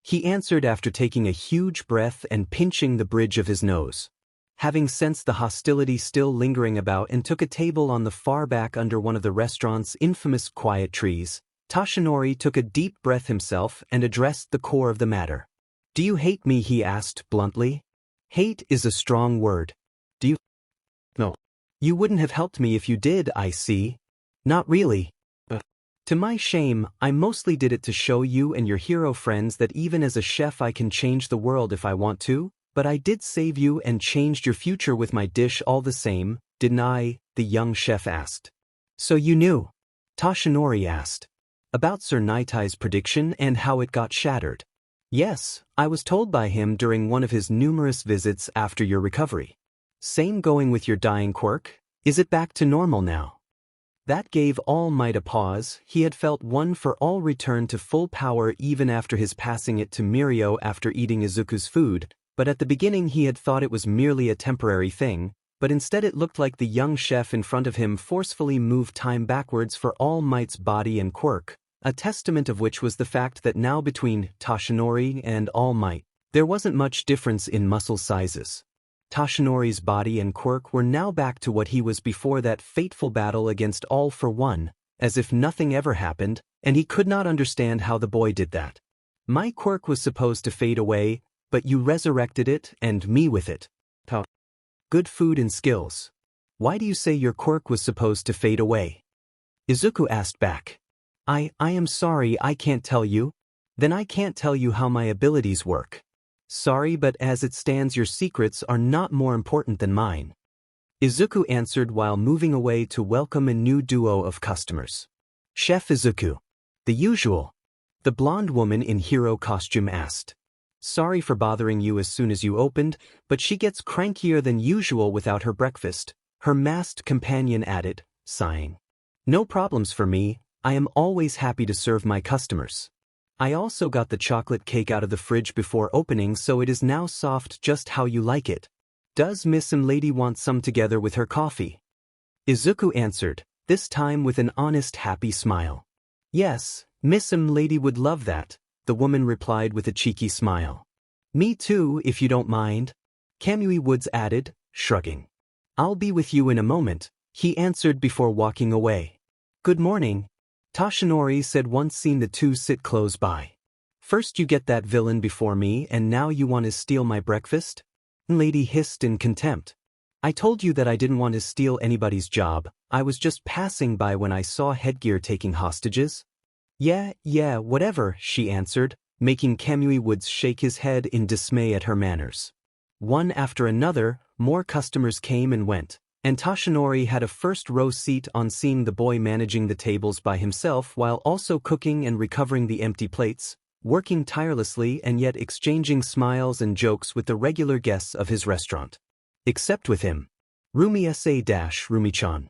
He answered after taking a huge breath and pinching the bridge of his nose. Having sensed the hostility still lingering about and took a table on the far back under one of the restaurant's infamous quiet trees, Toshinori took a deep breath himself and addressed the core of the matter. "Do you hate me?" he asked bluntly. "Hate is a strong word. Do you?" "No. You wouldn't have helped me if you did, I see." "Not really. To my shame, I mostly did it to show you and your hero friends that even as a chef I can change the world if I want to. But I did save you and changed your future with my dish all the same, didn't I?" the young chef asked. "So you knew?" Toshinori asked. "About Sir Nitai's prediction and how it got shattered." "Yes, I was told by him during one of his numerous visits after your recovery." "Same going with your dying quirk? Is it back to normal now?" That gave All Might a pause. He had felt One for All return to full power even after his passing it to Mirio after eating Izuku's food. But at the beginning he had thought it was merely a temporary thing, but instead it looked like the young chef in front of him forcefully moved time backwards for All Might's body and quirk, a testament of which was the fact that now between Toshinori and All Might, there wasn't much difference in muscle sizes. Toshinori's body and quirk were now back to what he was before that fateful battle against All for One, as if nothing ever happened, and he could not understand how the boy did that. "My quirk was supposed to fade away, but you resurrected it and me with it. Good food and skills. Why do you say your quirk was supposed to fade away?" Izuku asked back. I am sorry, I can't tell you." "Then I can't tell you how my abilities work." "Sorry, but as it stands your secrets are not more important than mine," Izuku answered while moving away to welcome a new duo of customers. "Chef Izuku." "The usual?" the blonde woman in hero costume asked. "Sorry for bothering you as soon as you opened, but she gets crankier than usual without her breakfast," her masked companion added, sighing. "No problems for me, I am always happy to serve my customers. I also got the chocolate cake out of the fridge before opening, so it is now soft just how you like it. Does Miss Lady want some together with her coffee?" Izuku answered, this time with an honest happy smile. "Yes, Miss Lady would love that," the woman replied with a cheeky smile. "Me too, if you don't mind," Kamui Woods added, shrugging. "I'll be with you in a moment," he answered before walking away. "Good morning," Toshinori said once seen the two sit close by. "First you get that villain before me and now you want to steal my breakfast?" Lady hissed in contempt. "I told you that I didn't want to steal anybody's job, I was just passing by when I saw Headgear taking hostages." Yeah, whatever," she answered, making Kamui Woods shake his head in dismay at her manners. One after another, more customers came and went, and Toshinori had a first-row seat on seeing the boy managing the tables by himself while also cooking and recovering the empty plates, working tirelessly and yet exchanging smiles and jokes with the regular guests of his restaurant. Except with him. Rumi-chan.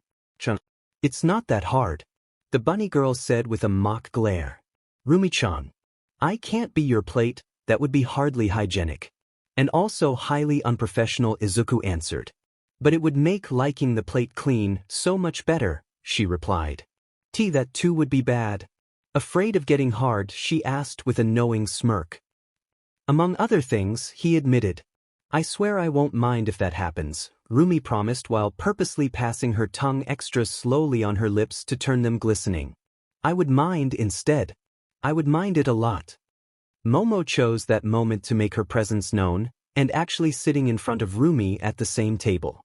"It's not that hard," the bunny girl said with a mock glare. "Rumi-chan. I can't be your plate, that would be hardly hygienic. And also highly unprofessional," Izuku answered. "But it would make liking the plate clean so much better," she replied. That too would be bad." Afraid of getting hard, she asked with a knowing smirk. "Among other things," he admitted. "I swear I won't mind if that happens," Rumi promised while purposely passing her tongue extra slowly on her lips to turn them glistening. "I would mind instead. I would mind it a lot." Momo chose that moment to make her presence known, and actually sitting in front of Rumi at the same table.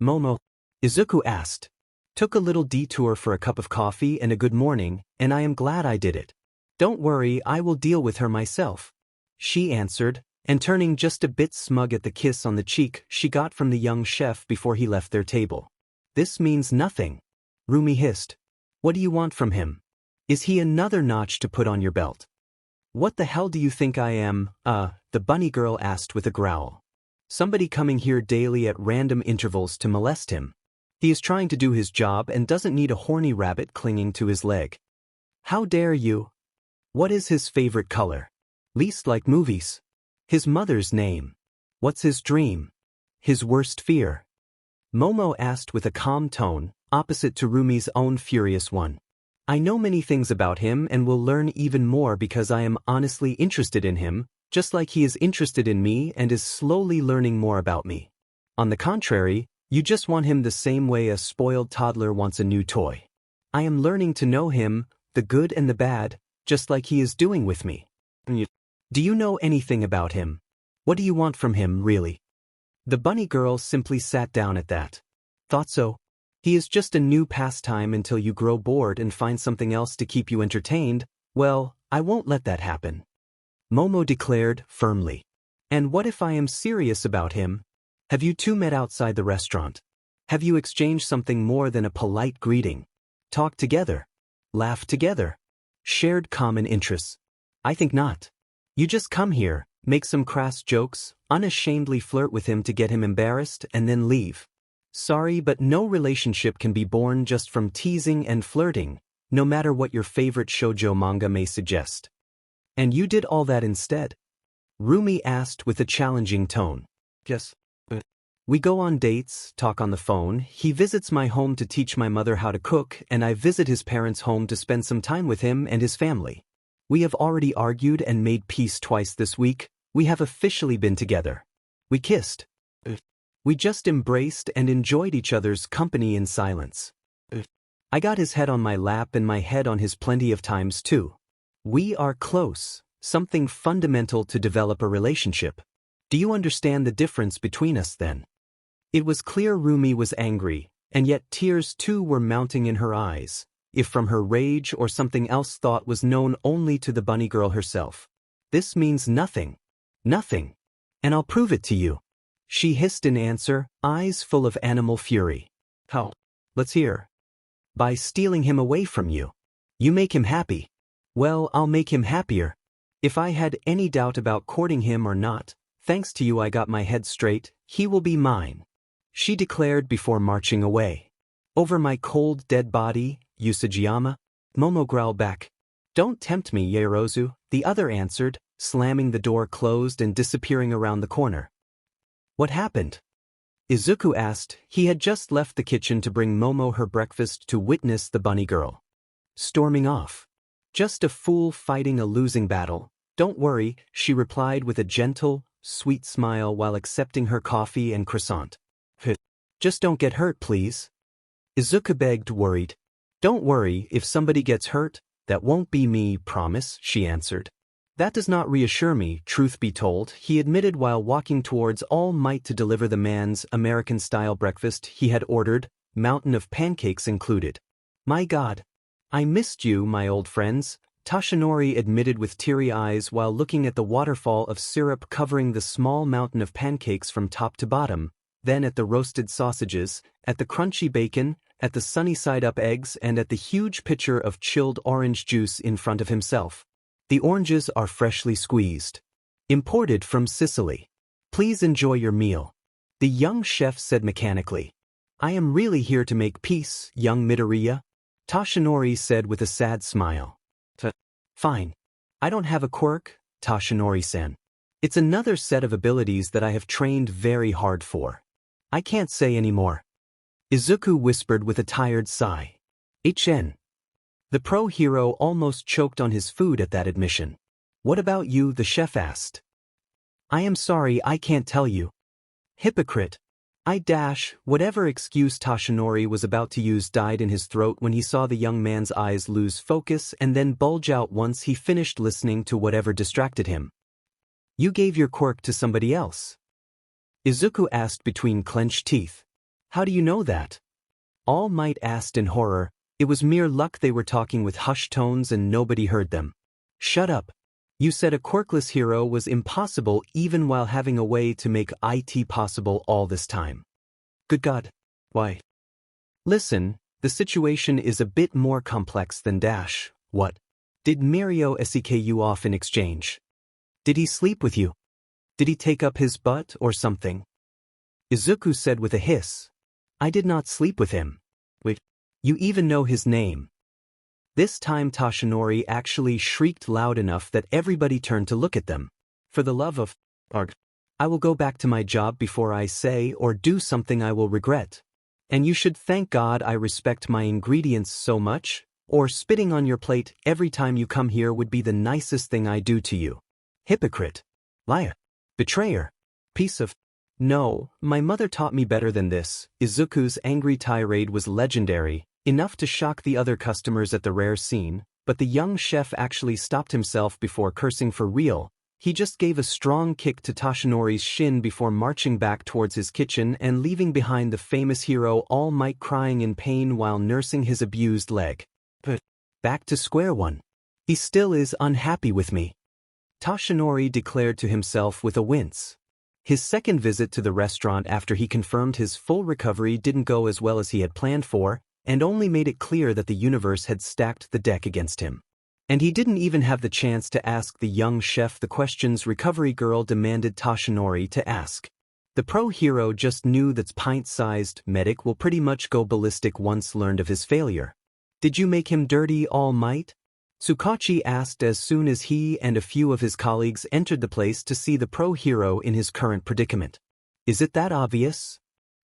"Momo?" Izuku asked. "Took a little detour for a cup of coffee and a good morning, and I am glad I did it." "Don't worry, I will deal with her myself," she answered, and turning just a bit smug at the kiss on the cheek she got from the young chef before he left their table. "This means nothing," Rumi hissed. "What do you want from him? Is he another notch to put on your belt?" "What the hell do you think I am, the bunny girl asked with a growl. "Somebody coming here daily at random intervals to molest him. He is trying to do his job and doesn't need a horny rabbit clinging to his leg." "How dare you?" "What is his favorite color? Least like movies?" "His mother's name." "What's his dream? His worst fear?" Momo asked with a calm tone, opposite to Rumi's own furious one. "I know many things about him and will learn even more because I am honestly interested in him," just like he is interested in me and is slowly learning more about me. On the contrary, you just want him the same way a spoiled toddler wants a new toy. I am learning to know him, the good and the bad, just like he is doing with me. Do you know anything about him? What do you want from him, really? The bunny girl simply sat down at that. Thought so. He is just a new pastime until you grow bored and find something else to keep you entertained. Well, I won't let that happen. Momo declared firmly. And what if I am serious about him? Have you two met outside the restaurant? Have you exchanged something more than a polite greeting? Talked together? Laughed together? Shared common interests? I think not. You just come here, make some crass jokes, unashamedly flirt with him to get him embarrassed, and then leave. Sorry, but no relationship can be born just from teasing and flirting, no matter what your favorite shoujo manga may suggest. And you did all that instead? Rumi asked with a challenging tone. Yes. We go on dates, talk on the phone, he visits my home to teach my mother how to cook, and I visit his parents' home to spend some time with him and his family. We have already argued and made peace twice this week. We have officially been together. We kissed. We just embraced and enjoyed each other's company in silence. I got his head on my lap and my head on his plenty of times too. We are close, something fundamental to develop a relationship. Do you understand the difference between us then? It was clear Rumi was angry, and yet tears too were mounting in her eyes, if from her rage or something else thought was known only to the bunny girl herself. This means nothing. Nothing. And I'll prove it to you. She hissed in answer, eyes full of animal fury. How? Let's hear. By stealing him away from you. You make him happy. Well, I'll make him happier. If I had any doubt about courting him or not, thanks to you I got my head straight, he will be mine. She declared before marching away. Over my cold dead body, Usajiyama? Momo growled back. Don't tempt me, Yaoyorozu, the other answered, slamming the door closed and disappearing around the corner. What happened? Izuku asked. He had just left the kitchen to bring Momo her breakfast to witness the bunny girl storming off. Just a fool fighting a losing battle. Don't worry, she replied with a gentle, sweet smile while accepting her coffee and croissant. Just don't get hurt, please. Izuku begged, worried. Don't worry, if somebody gets hurt, that won't be me, promise, she answered. That does not reassure me, truth be told, he admitted while walking towards All Might to deliver the man's American-style breakfast he had ordered, mountain of pancakes included. My God. I missed you, my old friends, Toshinori admitted with teary eyes while looking at the waterfall of syrup covering the small mountain of pancakes from top to bottom, then at the roasted sausages, at the crunchy bacon, at the sunny-side-up eggs and at the huge pitcher of chilled orange juice in front of himself. The oranges are freshly squeezed. Imported from Sicily. Please enjoy your meal. The young chef said mechanically. I am really here to make peace, young Midoriya, Toshinori said with a sad smile. Fine. I don't have a quirk, Toshinori-san. It's another set of abilities that I have trained very hard for. I can't say any more. Izuku whispered with a tired sigh. HN. The pro-hero almost choked on his food at that admission. What about you, the chef asked. I am sorry, I can't tell you. Hypocrite. Whatever excuse Toshinori was about to use died in his throat when he saw the young man's eyes lose focus and then bulge out once he finished listening to whatever distracted him. You gave your quirk to somebody else? Izuku asked between clenched teeth. How do you know that? All Might asked in horror. It was mere luck they were talking with hushed tones and nobody heard them. Shut up. You said a quirkless hero was impossible even while having a way to make it possible all this time. Good God. Why? Listen, the situation is a bit more complex than What? Did Mirio seek you off in exchange? Did he sleep with you? Did he take up his butt or something? Izuku said with a hiss. I did not sleep with him. Wait, you even know his name. This time Toshinori actually shrieked loud enough that everybody turned to look at them. For the love of Arg, I will go back to my job before I say or do something I will regret. And you should thank God I respect my ingredients so much, or spitting on your plate every time you come here would be the nicest thing I do to you. Hypocrite. Liar. Betrayer. Piece of... No, my mother taught me better than this. Izuku's angry tirade was legendary, enough to shock the other customers at the rare scene, but the young chef actually stopped himself before cursing for real. He just gave a strong kick to Toshinori's shin before marching back towards his kitchen and leaving behind the famous hero All Might crying in pain while nursing his abused leg. But back to square one. He still is unhappy with me, Toshinori declared to himself with a wince. His second visit to the restaurant after he confirmed his full recovery didn't go as well as he had planned for, and only made it clear that the universe had stacked the deck against him. And he didn't even have the chance to ask the young chef the questions Recovery Girl demanded Toshinori to ask. The pro hero just knew that pint-sized medic will pretty much go ballistic once learned of his failure. Did you make him dirty, All Might? Tsukachi asked as soon as he and a few of his colleagues entered the place to see the pro hero in his current predicament. Is it that obvious?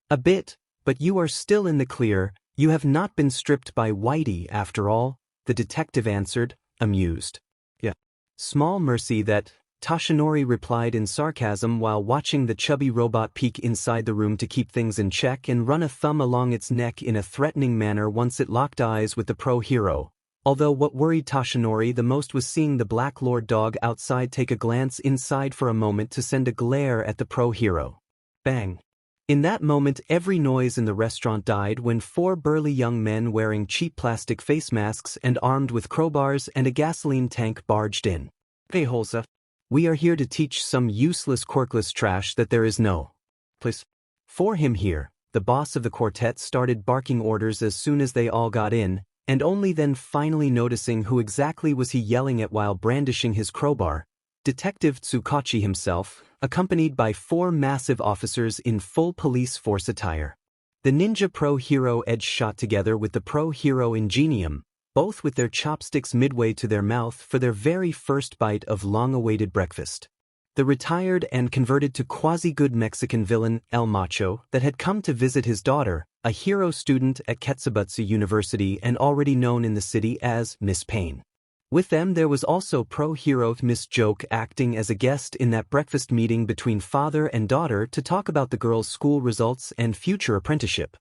A bit, but you are still in the clear. You have not been stripped by Whitey after all, the detective answered, amused. Yeah. Small mercy that, Toshinori replied in sarcasm while watching the chubby robot peek inside the room to keep things in check and run a thumb along its neck in a threatening manner once it locked eyes with the pro hero. Although what worried Toshinori the most was seeing the Black Lord dog outside take a glance inside for a moment to send a glare at the pro hero. Bang. In that moment every noise in the restaurant died when four burly young men wearing cheap plastic face masks and armed with crowbars and a gasoline tank barged in. Hey Holza. We are here to teach some useless quirkless trash that there is no place for him here. The boss of the quartet started barking orders as soon as they all got in, and only then finally noticing who exactly was he yelling at while brandishing his crowbar. Detective Tsukachi himself, accompanied by four massive officers in full police force attire. The ninja pro hero edge shot together with the pro hero ingenium, both with their chopsticks midway to their mouth for their very first bite of long-awaited breakfast. The retired and converted to quasi-good Mexican villain, El Macho, that had come to visit his daughter, a hero student at Ketsubutsu University and already known in the city as Miss Payne. With them there was also pro-hero Miss Joke acting as a guest in that breakfast meeting between father and daughter to talk about the girl's school results and future apprenticeship.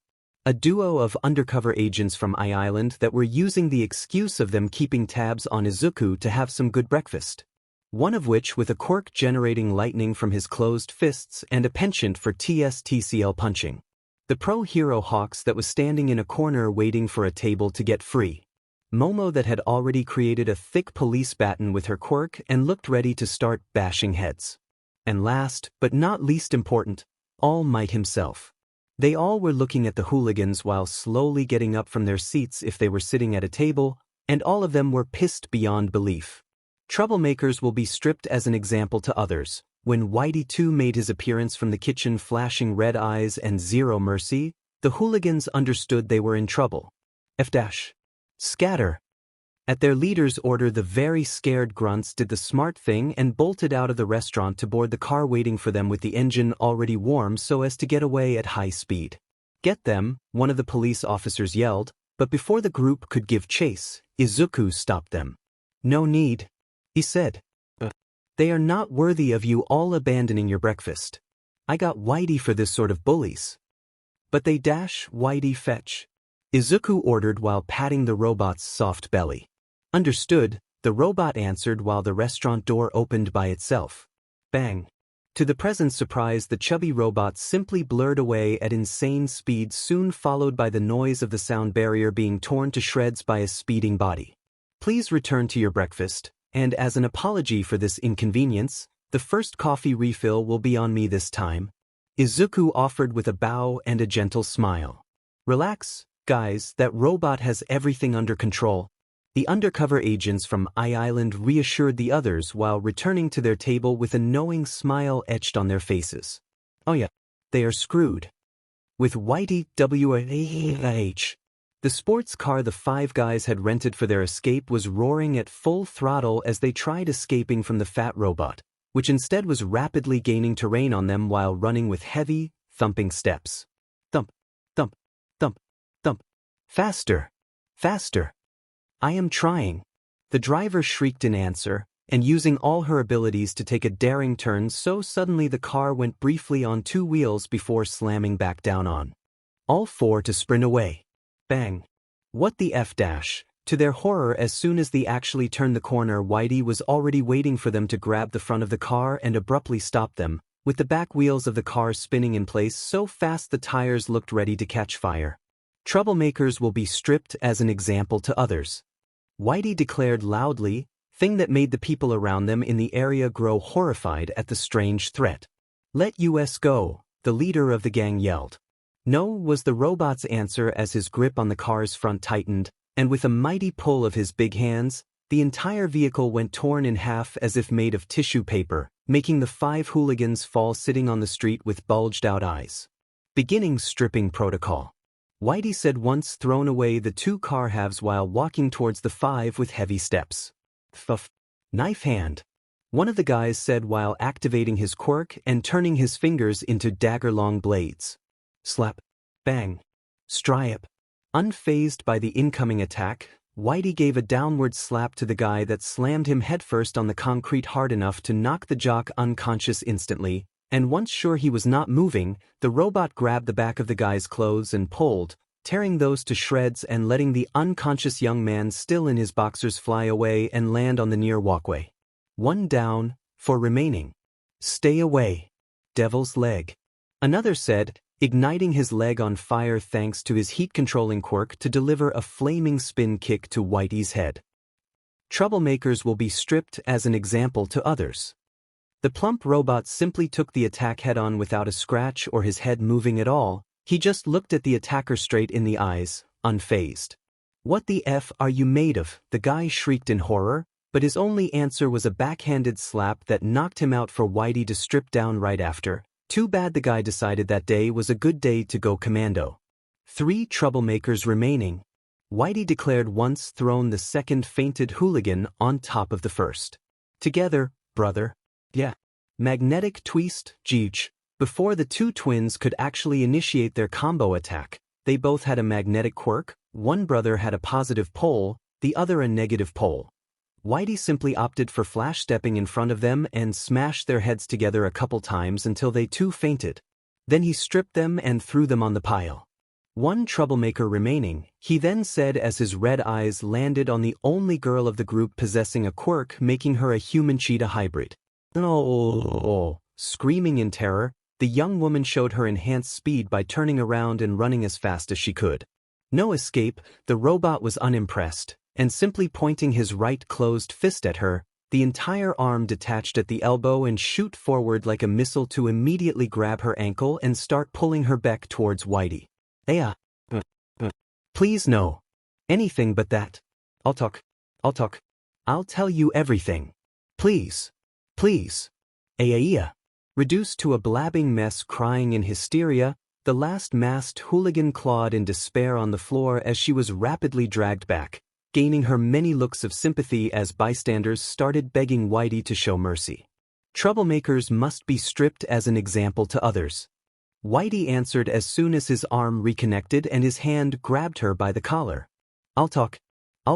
A duo of undercover agents from I-Island that were using the excuse of them keeping tabs on Izuku to have some good breakfast. One of which with a quirk generating lightning from his closed fists and a penchant for TSTCL punching. The pro-hero Hawks that was standing in a corner waiting for a table to get free. Momo that had already created a thick police baton with her quirk and looked ready to start bashing heads. And last, but not least important, All Might himself. They all were looking at the hooligans while slowly getting up from their seats if they were sitting at a table, and all of them were pissed beyond belief. Troublemakers will be stripped as an example to others. When Whitey 2 made his appearance from the kitchen flashing red eyes and zero mercy, the hooligans understood they were in trouble. Scatter. At their leader's order the very scared grunts did the smart thing and bolted out of the restaurant to board the car waiting for them with the engine already warm so as to get away at high speed. Get them, one of the police officers yelled, but before the group could give chase, Izuku stopped them. No need, he said. They are not worthy of you all abandoning your breakfast. I got Whitey for this sort of bullies. But they Whitey fetch. Izuku ordered while patting the robot's soft belly. Understood, the robot answered while the restaurant door opened by itself. Bang. To the present surprise the chubby robot simply blurred away at insane speed soon followed by the noise of the sound barrier being torn to shreds by a speeding body. Please return to your breakfast. And as an apology for this inconvenience, the first coffee refill will be on me this time. Izuku offered with a bow and a gentle smile. Relax, guys, that robot has everything under control. The undercover agents from I-Island reassured the others while returning to their table with a knowing smile etched on their faces. Oh yeah, they are screwed. With Whitey WH. The sports car the five guys had rented for their escape was roaring at full throttle as they tried escaping from the fat robot, which instead was rapidly gaining terrain on them while running with heavy, thumping steps. Thump, thump, thump, thump. Faster, faster. I am trying. The driver shrieked in answer, and using all her abilities to take a daring turn, so suddenly the car went briefly on two wheels before slamming back down on all four to sprint away. Bang. What the F dash? To their horror, as soon as they actually turned the corner, Whitey was already waiting for them to grab the front of the car and abruptly stop them, with the back wheels of the car spinning in place so fast the tires looked ready to catch fire. Troublemakers will be stripped as an example to others. Whitey declared loudly, thing that made the people around them in the area grow horrified at the strange threat. Let us go, the leader of the gang yelled. No, was the robot's answer as his grip on the car's front tightened, and with a mighty pull of his big hands, the entire vehicle went torn in half as if made of tissue paper, making the 5 hooligans fall sitting on the street with bulged-out eyes. Beginning stripping protocol. Whitey said once thrown away the 2 car halves while walking towards the 5 with heavy steps. Fuff. Knife hand. One of the guys said while activating his quirk and turning his fingers into dagger-long blades. Slap. Bang. Stripe. Unfazed by the incoming attack, Whitey gave a downward slap to the guy that slammed him headfirst on the concrete hard enough to knock the jock unconscious instantly, and once sure he was not moving, the robot grabbed the back of the guy's clothes and pulled, tearing those to shreds and letting the unconscious young man still in his boxers fly away and land on the near walkway. 1 down, 4 remaining. Stay away. Devil's leg. Another said, igniting his leg on fire thanks to his heat-controlling quirk to deliver a flaming spin kick to Whitey's head. Troublemakers will be stripped as an example to others. The plump robot simply took the attack head-on without a scratch or his head moving at all. He just looked at the attacker straight in the eyes, unfazed. What the F are you made of? The guy shrieked in horror, but his only answer was a backhanded slap that knocked him out for Whitey to strip down right after. Too bad the guy decided that day was a good day to go commando. 3 troublemakers remaining. Whitey declared once thrown the second fainted hooligan on top of the first. Together, brother. Yeah. Magnetic twist, Jeech. Before the 2 twins could actually initiate their combo attack, they both had a magnetic quirk. One brother had a positive pole, the other a negative pole. Whitey simply opted for flash stepping in front of them and smashed their heads together a couple times until they too fainted. Then he stripped them and threw them on the pile. 1 troublemaker remaining, he then said as his red eyes landed on the only girl of the group possessing a quirk making her a human-cheetah hybrid. Oh! Screaming in terror, the young woman showed her enhanced speed by turning around and running as fast as she could. No escape, the robot was unimpressed, and simply pointing his right closed fist at her, the entire arm detached at the elbow and shoot forward like a missile to immediately grab her ankle and start pulling her back towards Whitey. Please no. Anything but that. I'll talk. I'll tell you everything. Please. Reduced to a blabbing mess crying in hysteria, the last masked hooligan clawed in despair on the floor as she was rapidly dragged back, gaining her many looks of sympathy as bystanders started begging Whitey to show mercy. Troublemakers must be stripped as an example to others. Whitey answered as soon as his arm reconnected and his hand grabbed her by the collar. I'll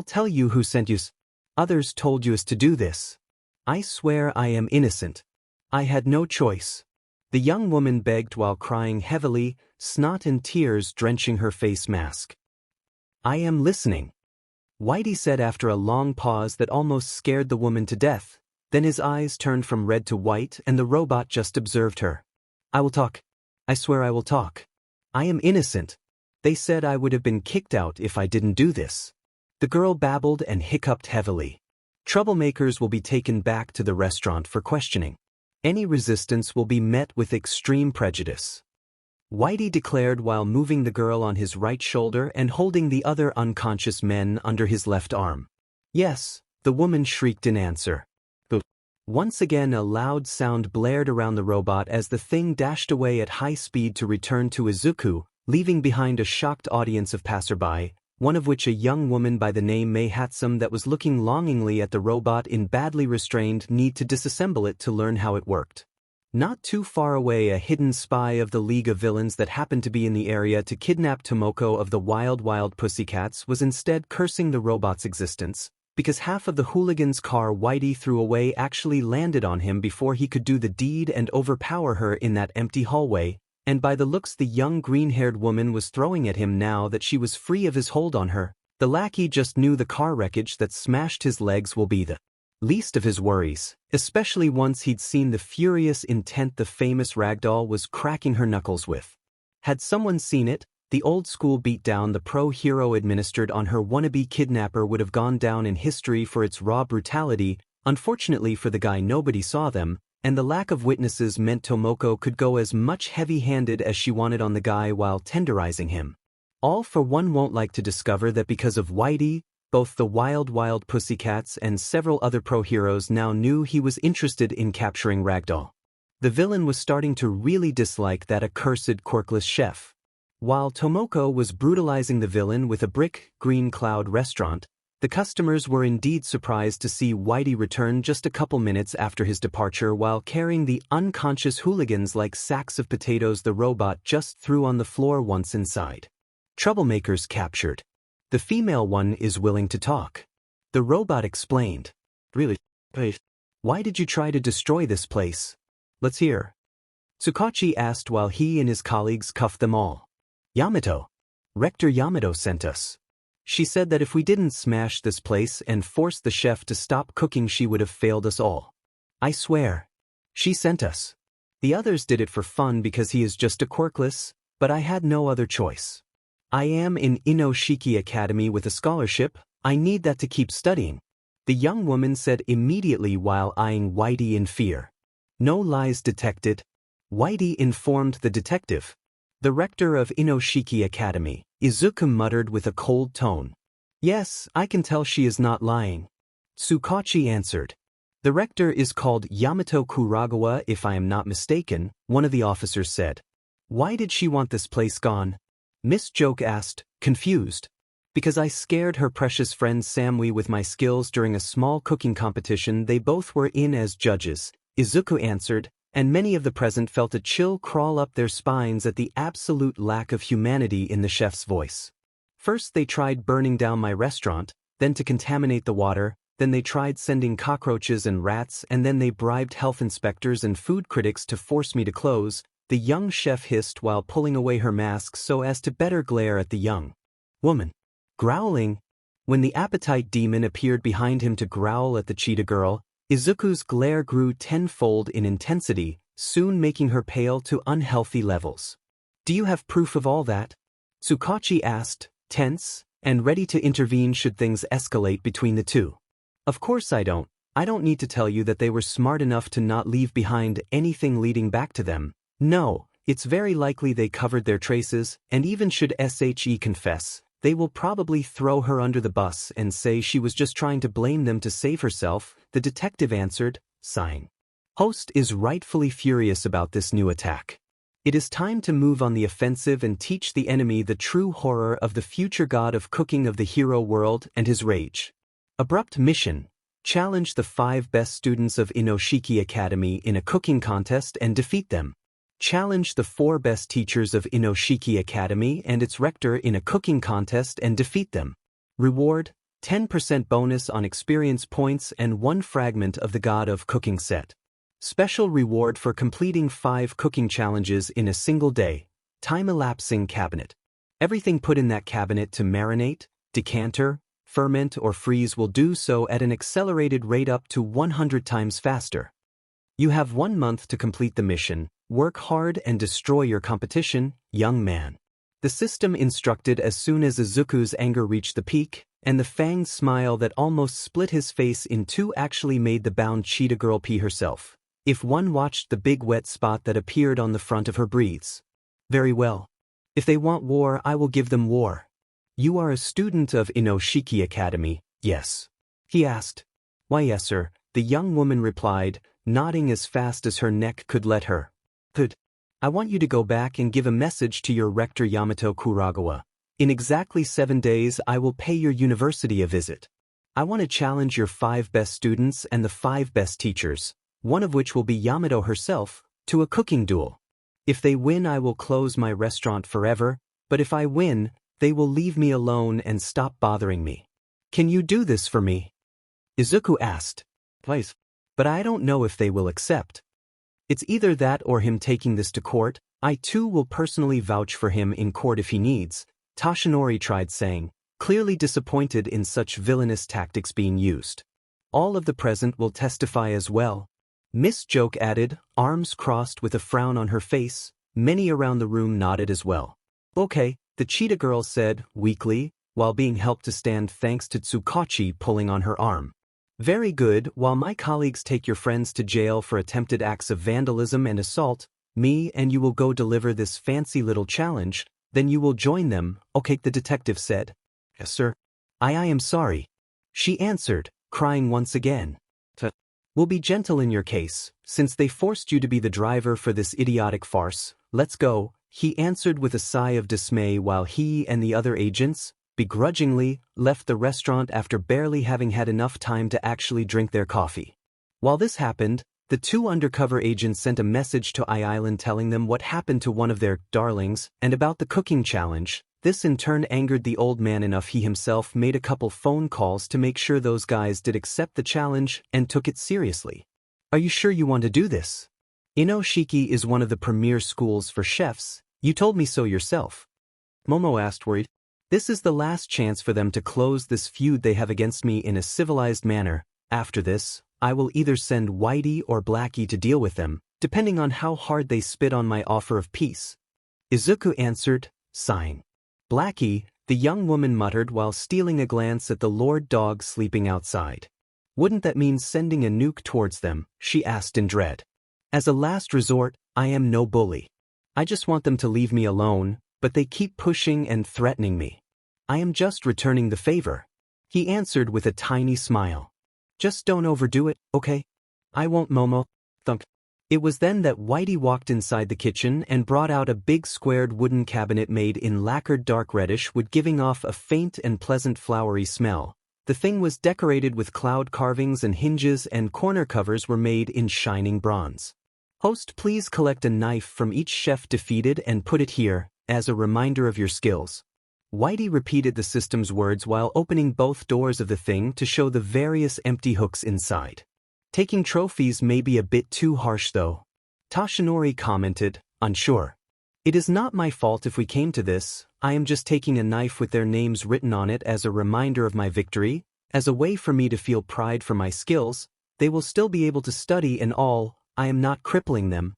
tell you who sent you. Others told you to do this. I swear I am innocent. I had no choice. The young woman begged while crying heavily, snot and tears drenching her face mask. I am listening. Whitey said after a long pause that almost scared the woman to death, then his eyes turned from red to white and the robot just observed her. I will talk. I swear I will talk. I am innocent. They said I would have been kicked out if I didn't do this. The girl babbled and hiccuped heavily. Troublemakers will be taken back to the restaurant for questioning. Any resistance will be met with extreme prejudice. Whitey declared while moving the girl on his right shoulder and holding the other unconscious men under his left arm. Yes, the woman shrieked in answer. Once again a loud sound blared around the robot as the thing dashed away at high speed to return to Izuku, leaving behind a shocked audience of passerby, one of which a young woman by the name Mei Hatsum that was looking longingly at the robot in badly restrained need to disassemble it to learn how it worked. Not too far away a hidden spy of the League of Villains that happened to be in the area to kidnap Tomoko of the Wild Pussycats was instead cursing the robot's existence, because half of the hooligan's car Whitey threw away actually landed on him before he could do the deed and overpower her in that empty hallway, and by the looks the young green-haired woman was throwing at him now that she was free of his hold on her, the lackey just knew the car wreckage that smashed his legs will be the least of his worries, especially once he'd seen the furious intent the famous ragdoll was cracking her knuckles with. Had someone seen it, the old-school beatdown the pro-hero administered on her wannabe kidnapper would have gone down in history for its raw brutality. Unfortunately for the guy, nobody saw them, and the lack of witnesses meant Tomoko could go as much heavy-handed as she wanted on the guy while tenderizing him. All for one won't like to discover that because of Whitey, both the Wild Pussycats and several other pro-heroes now knew he was interested in capturing Ragdoll. The villain was starting to really dislike that accursed quirkless chef. While Tomoko was brutalizing the villain with a brick green cloud restaurant, the customers were indeed surprised to see Whitey return just a couple minutes after his departure while carrying the unconscious hooligans like sacks of potatoes the robot just threw on the floor once inside. Troublemakers captured. The female one is willing to talk. The robot explained. Really? Why did you try to destroy this place? Let's hear. Tsukachi asked while he and his colleagues cuffed them all. Yamato. Rector Yamato sent us. She said that if we didn't smash this place and force the chef to stop cooking she would have failed us all. I swear. She sent us. The others did it for fun because he is just a quirkless, but I had no other choice. I am in Inoshiki Academy with a scholarship, I need that to keep studying. The young woman said immediately while eyeing Whitey in fear. No lies detected. Whitey informed the detective. The rector of Inoshiki Academy, Izuku muttered with a cold tone. Yes, I can tell she is not lying. Tsukachi answered. The rector is called Yamato Kuragawa if I am not mistaken, one of the officers said. Why did she want this place gone? Miss Joke asked, confused. Because I scared her precious friend Samui with my skills during a small cooking competition they both were in as judges, Izuku answered, and many of the present felt a chill crawl up their spines at the absolute lack of humanity in the chef's voice. First they tried burning down my restaurant, then to contaminate the water, then they tried sending cockroaches and rats, and then they bribed health inspectors and food critics to force me to close, the young chef hissed while pulling away her mask so as to better glare at the young woman. Growling. When the appetite demon appeared behind him to growl at the cheetah girl, Izuku's glare grew tenfold in intensity, soon making her pale to unhealthy levels. Do you have proof of all that? Tsukachi asked, tense, and ready to intervene should things escalate between the two. Of course I don't. I don't need to tell you that they were smart enough to not leave behind anything leading back to them. No, it's very likely they covered their traces, and even should SHE confess, they will probably throw her under the bus and say she was just trying to blame them to save herself, the detective answered, sighing. Host is rightfully furious about this new attack. It is time to move on the offensive and teach the enemy the true horror of the future god of cooking of the hero world and his rage. Abrupt mission. Challenge the 5 best students of Inoshiki Academy in a cooking contest and defeat them. Challenge the 4 best teachers of Inoshiki Academy and its rector in a cooking contest and defeat them. Reward, 10% bonus on experience points and 1 fragment of the God of Cooking set. Special reward for completing 5 cooking challenges in a single day. Time-elapsing cabinet. Everything put in that cabinet to marinate, decanter, ferment or freeze will do so at an accelerated rate up to 100 times faster. You have 1 month to complete the mission. Work hard and destroy your competition, young man. The system instructed as soon as Izuku's anger reached the peak, and the fanged smile that almost split his face in two actually made the bound cheetah girl pee herself. If one watched the big wet spot that appeared on the front of her breathes. Very well. If they want war, I will give them war. You are a student of Inoshiki Academy, yes? He asked. Why yes, sir, the young woman replied, nodding as fast as her neck could let her. Good. I want you to go back and give a message to your rector Yamato Kuragawa. In exactly 7 days I will pay your university a visit. I want to challenge your 5 best students and the 5 best teachers, one of which will be Yamato herself, to a cooking duel. If they win I will close my restaurant forever, but if I win, they will leave me alone and stop bothering me. Can you do this for me? Izuku asked. Please. But I don't know if they will accept. It's either that or him taking this to court. I too will personally vouch for him in court if he needs, Toshinori tried saying, clearly disappointed in such villainous tactics being used. All of the present will testify as well. Miss Joke added, arms crossed with a frown on her face. Many around the room nodded as well. Okay, the cheetah girl said, weakly, while being helped to stand thanks to Tsukachi pulling on her arm. Very good, while my colleagues take your friends to jail for attempted acts of vandalism and assault, me and you will go deliver this fancy little challenge, then you will join them, okay, the detective said. Yes, sir. I am sorry. She answered, crying once again. We'll be gentle in your case, since they forced you to be the driver for this idiotic farce. Let's go, he answered with a sigh of dismay while he and the other agents, begrudgingly, left the restaurant after barely having had enough time to actually drink their coffee. While this happened, the two undercover agents sent a message to Island telling them what happened to one of their darlings and about the cooking challenge. This in turn angered the old man enough he himself made a couple phone calls to make sure those guys did accept the challenge and took it seriously. Are you sure you want to do this? Inoshiki is one of the premier schools for chefs, you told me so yourself. Momo asked worried. This is the last chance for them to close this feud they have against me in a civilized manner. After this, I will either send Whitey or Blackie to deal with them, depending on how hard they spit on my offer of peace. Izuku answered, sighing. Blackie, the young woman muttered while stealing a glance at the Lord Dog sleeping outside. Wouldn't that mean sending a nuke towards them? She asked in dread. As a last resort, I am no bully. I just want them to leave me alone, but they keep pushing and threatening me. I am just returning the favor. He answered with a tiny smile. Just don't overdo it, okay? I won't, Momo. Thunk. It was then that Whitey walked inside the kitchen and brought out a big squared wooden cabinet made in lacquered dark reddish wood, giving off a faint and pleasant flowery smell. The thing was decorated with cloud carvings and hinges, and corner covers were made in shining bronze. Host, please collect a knife from each chef defeated and put it here, as a reminder of your skills. Whitey repeated the system's words while opening both doors of the thing to show the various empty hooks inside. Taking trophies may be a bit too harsh though. Toshinori commented, unsure. It is not my fault if we came to this, I am just taking a knife with their names written on it as a reminder of my victory, as a way for me to feel pride for my skills. They will still be able to study and all, I am not crippling them.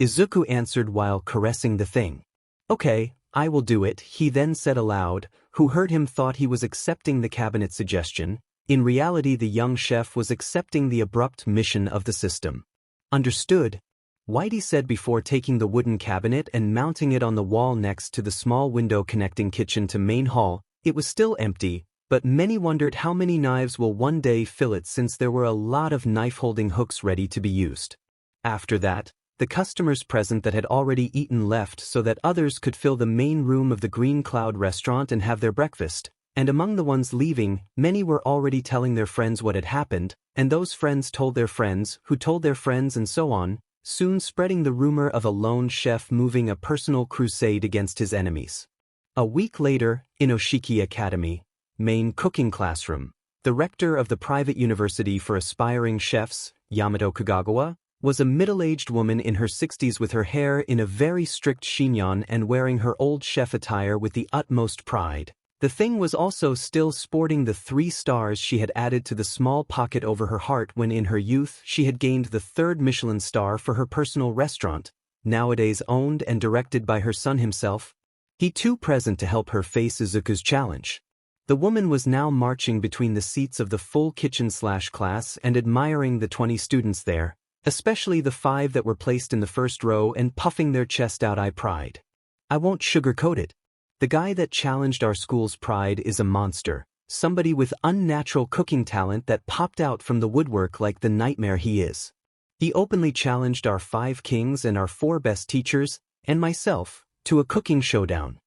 Izuku answered while caressing the thing. Okay, I will do it, he then said aloud. Who heard him thought he was accepting the cabinet suggestion. In reality, the young chef was accepting the abrupt mission of the system. Understood, Whitey said before taking the wooden cabinet and mounting it on the wall next to the small window connecting kitchen to main hall. It was still empty, but many wondered how many knives will one day fill it, since there were a lot of knife-holding hooks ready to be used. After that, the customers present that had already eaten left so that others could fill the main room of the Green Cloud restaurant and have their breakfast. And among the ones leaving, many were already telling their friends what had happened, and those friends told their friends, who told their friends, and so on, soon spreading the rumor of a lone chef moving a personal crusade against his enemies. A week later, Inoshiki Academy, main cooking classroom, the rector of the private university for aspiring chefs, Yamato Kagagawa, was a middle-aged woman in her 60s with her hair in a very strict chignon and wearing her old chef attire with the utmost pride. The thing was also still sporting the 3 stars she had added to the small pocket over her heart when in her youth she had gained the 3rd Michelin star for her personal restaurant, nowadays owned and directed by her son himself. He too present to help her face Izuku's challenge. The woman was now marching between the seats of the full kitchen/class and admiring the 20 students there, especially the 5 that were placed in the first row, and puffing their chest out. I pride. I won't sugarcoat it. The guy that challenged our school's pride is a monster, somebody with unnatural cooking talent that popped out from the woodwork like the nightmare he is. He openly challenged our 5 kings and our 4 best teachers, and myself, to a cooking showdown.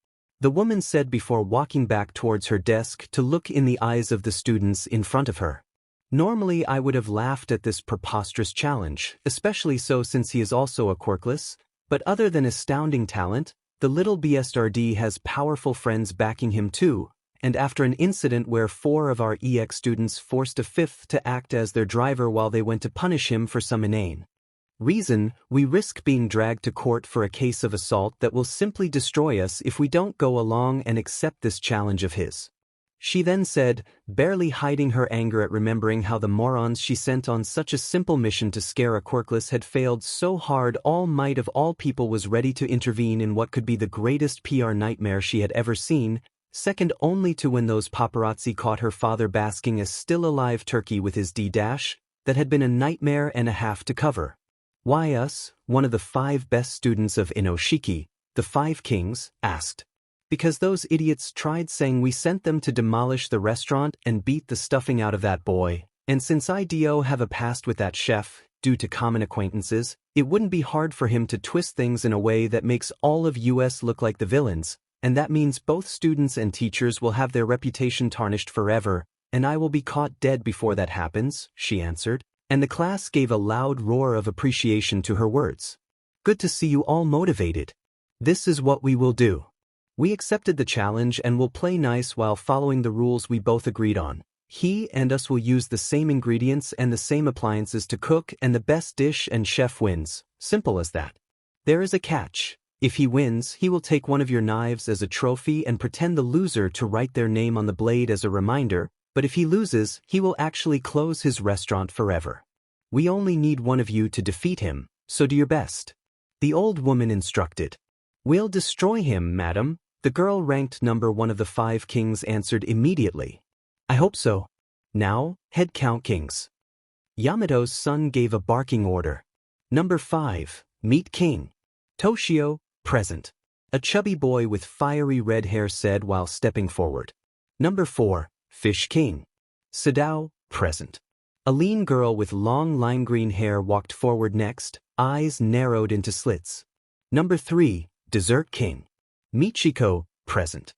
The woman said before walking back towards her desk to look in the eyes of the students in front of her. Normally I would have laughed at this preposterous challenge, especially so since he is also a quirkless, but other than astounding talent, the little BSRD has powerful friends backing him too, and after an incident where 4 of our EX students forced a 5th to act as their driver while they went to punish him for some inane reason, we risk being dragged to court for a case of assault that will simply destroy us if we don't go along and accept this challenge of his. She then said, barely hiding her anger at remembering how the morons she sent on such a simple mission to scare a quirkless had failed so hard All Might of all people was ready to intervene in what could be the greatest PR nightmare she had ever seen, second only to when those paparazzi caught her father basking a still-alive turkey with his D-dash, that had been a nightmare and a half to cover. Why us, one of the 5 best students of Inoshiki, the 5 Kings, asked. Because those idiots tried saying we sent them to demolish the restaurant and beat the stuffing out of that boy, and since I.D.O. have a past with that chef, due to common acquaintances, it wouldn't be hard for him to twist things in a way that makes all of US look like the villains, and that means both students and teachers will have their reputation tarnished forever, and I will be caught dead before that happens, she answered. And the class gave a loud roar of appreciation to her words. Good to see you all motivated. This is what we will do. We accepted the challenge and will play nice while following the rules we both agreed on. He and us will use the same ingredients and the same appliances to cook, and the best dish and chef wins. Simple as that. There is a catch. If he wins, he will take one of your knives as a trophy and pretend the loser to write their name on the blade as a reminder, but if he loses, he will actually close his restaurant forever. We only need one of you to defeat him, so do your best. The old woman instructed. We'll destroy him, madam, the girl ranked number 1 of the 5 kings answered immediately. I hope so. Now, head count kings. Yamato's son gave a barking order. Number 5, meet king. Toshio, present. A chubby boy with fiery red hair said while stepping forward. Number 4, Fish King. Sadao, present. A lean girl with long lime green hair walked forward next, eyes narrowed into slits. Number 3, Dessert King. Michiko, present.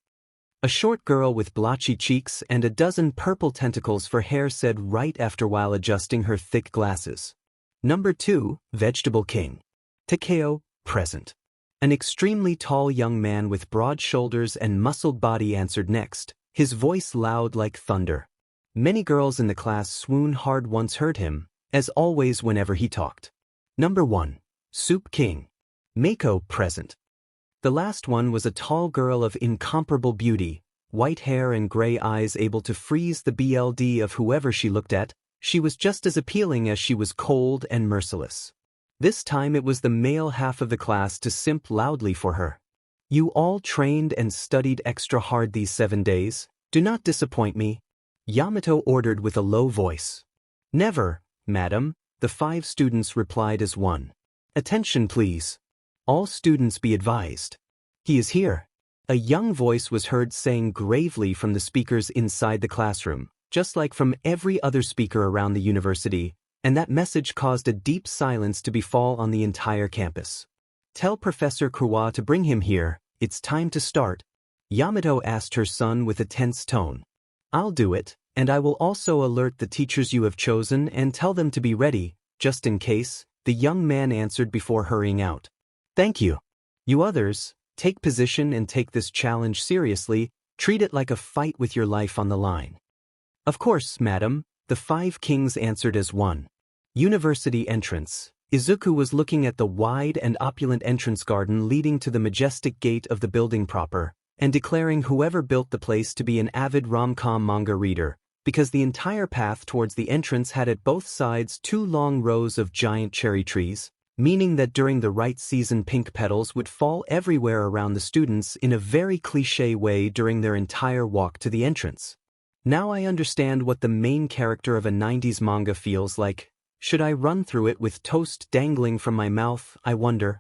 A short girl with blotchy cheeks and a dozen purple tentacles for hair said right after while adjusting her thick glasses. Number 2, Vegetable King. Takeo, present. An extremely tall young man with broad shoulders and muscled body answered next, his voice loud like thunder. Many girls in the class swooned hard once heard him, as always whenever he talked. Number 1, Soup King. Mako, present. The last one was a tall girl of incomparable beauty, white hair and gray eyes able to freeze the BLD of whoever she looked at. She was just as appealing as she was cold and merciless. This time it was the male half of the class to simp loudly for her. You all trained and studied extra hard these 7 days. Do not disappoint me. Yamato ordered with a low voice. Never, madam, the 5 students replied as one. Attention please. All students be advised. He is here. A young voice was heard saying gravely from the speakers inside the classroom, just like from every other speaker around the university, and that message caused a deep silence to befall on the entire campus. Tell Professor Kurwa to bring him here, it's time to start. Yamato asked her son with a tense tone. I'll do it, and I will also alert the teachers you have chosen and tell them to be ready, just in case, the young man answered before hurrying out. Thank you. You others, take position and take this challenge seriously, treat it like a fight with your life on the line. Of course, madam, the 5 kings answered as one. University entrance. Izuku was looking at the wide and opulent entrance garden leading to the majestic gate of the building proper, and declaring whoever built the place to be an avid rom-com manga reader, because the entire path towards the entrance had at both sides 2 long rows of giant cherry trees, meaning that during the right season pink petals would fall everywhere around the students in a very cliché way during their entire walk to the entrance. Now I understand what the main character of a 90s manga feels like. Should I run through it with toast dangling from my mouth, I wonder?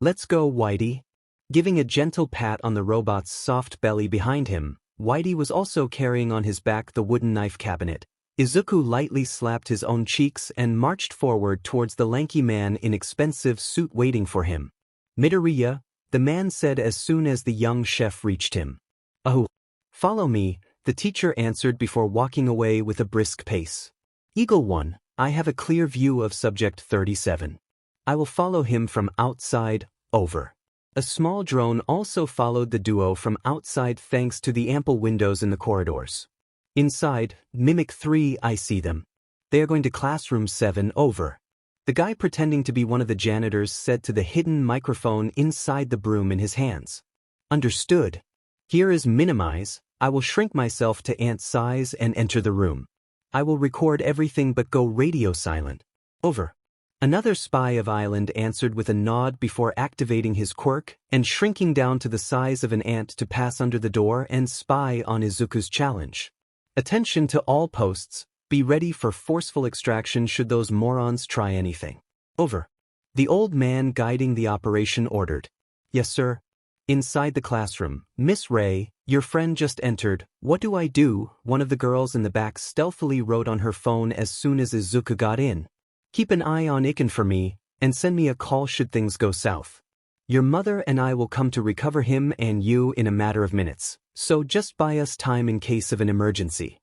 Let's go, Whitey. Giving a gentle pat on the robot's soft belly behind him, Whitey was also carrying on his back the wooden knife cabinet. Izuku lightly slapped his own cheeks and marched forward towards the lanky man in expensive suit waiting for him. Midoriya, the man said as soon as the young chef reached him. Oh, follow me, the teacher answered before walking away with a brisk pace. Eagle 1, I have a clear view of subject 37. I will follow him from outside, over. A small drone also followed the duo from outside thanks to the ample windows in the corridors. Inside, Mimic 3, I see them. They are going to classroom 7, over. The guy pretending to be one of the janitors said to the hidden microphone inside the broom in his hands. Understood. Here is minimize. I will shrink myself to ant size and enter the room. I will record everything but go radio silent. Over. Another spy of Island answered with a nod before activating his quirk and shrinking down to the size of an ant to pass under the door and spy on Izuku's challenge. Attention to all posts, be ready for forceful extraction should those morons try anything. Over. The old man guiding the operation ordered. Yes, sir. Inside the classroom, Miss Ray, your friend just entered. What do I do? One of the girls in the back stealthily wrote on her phone as soon as Izuku got in. Keep an eye on Iken for me, and send me a call should things go south. Your mother and I will come to recover him and you in a matter of minutes, so just buy us time in case of an emergency.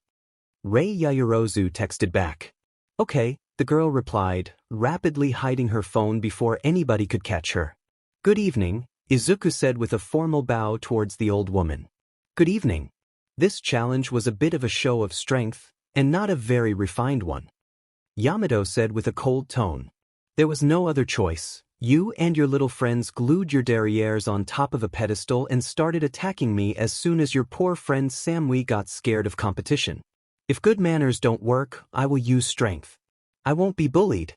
Rei Yaoyorozu texted back. Okay, the girl replied, rapidly hiding her phone before anybody could catch her. Good evening, Izuku said with a formal bow towards the old woman. Good evening. This challenge was a bit of a show of strength, and not a very refined one. Yamato said with a cold tone. There was no other choice. You and your little friends glued your derrieres on top of a pedestal and started attacking me as soon as your poor friend Samui got scared of competition. If good manners don't work, I will use strength. I won't be bullied.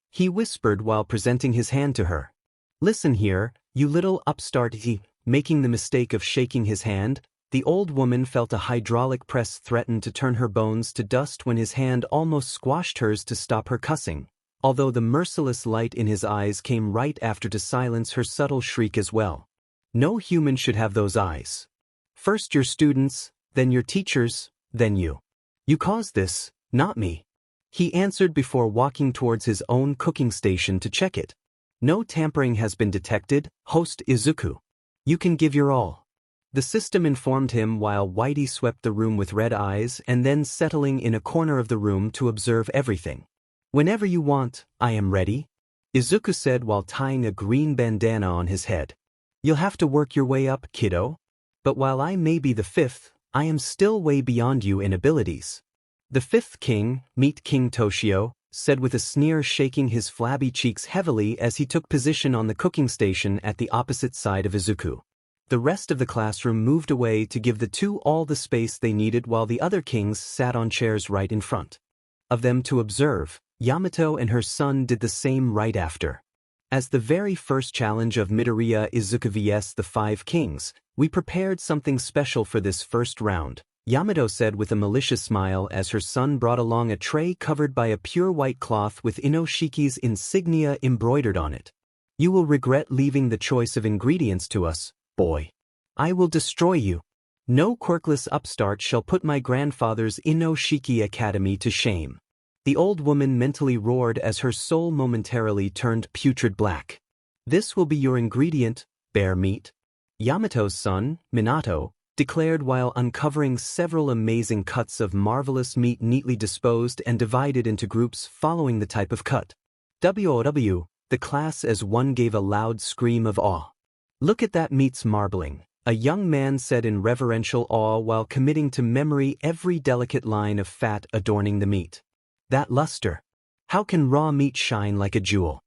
He whispered while presenting his hand to her. Listen here, you little upstart. Making the mistake of shaking his hand, the old woman felt a hydraulic press threaten to turn her bones to dust when his hand almost squashed hers to stop her cussing, although the merciless light in his eyes came right after to silence her subtle shriek as well. No human should have those eyes. First your students, then your teachers, then you. You caused this, not me. He answered before walking towards his own cooking station to check it. No tampering has been detected, host Izuku. You can give your all. The system informed him while Whitey swept the room with red eyes and then settling in a corner of the room to observe everything. Whenever you want, I am ready, Izuku said while tying a green bandana on his head. You'll have to work your way up, kiddo. But while I may be the fifth, I am still way beyond you in abilities. The fifth king, meet King Toshio, said with a sneer, shaking his flabby cheeks heavily as he took position on the cooking station at the opposite side of Izuku. The rest of the classroom moved away to give the two all the space they needed while the other kings sat on chairs right in front of them to observe. Yamato and her son did the same right after. As the very first challenge of Midoriya Izuku vs the Five Kings, we prepared something special for this first round, Yamato said with a malicious smile as her son brought along a tray covered by a pure white cloth with Inoshiki's insignia embroidered on it. You will regret leaving the choice of ingredients to us, boy. I will destroy you. No quirkless upstart shall put my grandfather's Inoshiki Academy to shame. The old woman mentally roared as her soul momentarily turned putrid black. This will be your ingredient, bear meat. Yamato's son, Minato, declared while uncovering several amazing cuts of marvelous meat neatly disposed and divided into groups following the type of cut. WOW, the class as one gave a loud scream of awe. Look at that meat's marbling, a young man said in reverential awe while committing to memory every delicate line of fat adorning the meat. That luster. How can raw meat shine like a jewel?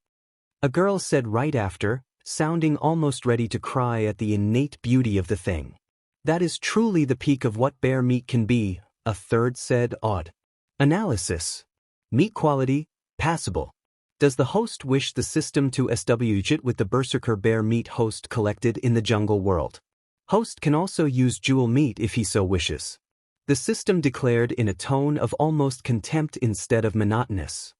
A girl said right after, sounding almost ready to cry at the innate beauty of the thing. That is truly the peak of what bear meat can be, a third said awed. Analysis. Meat quality, passable. Does the host wish the system to switch it with the berserker bear meat host collected in the jungle world? Host can also use jewel meat if he so wishes. The system declared in a tone of almost contempt instead of monotonous.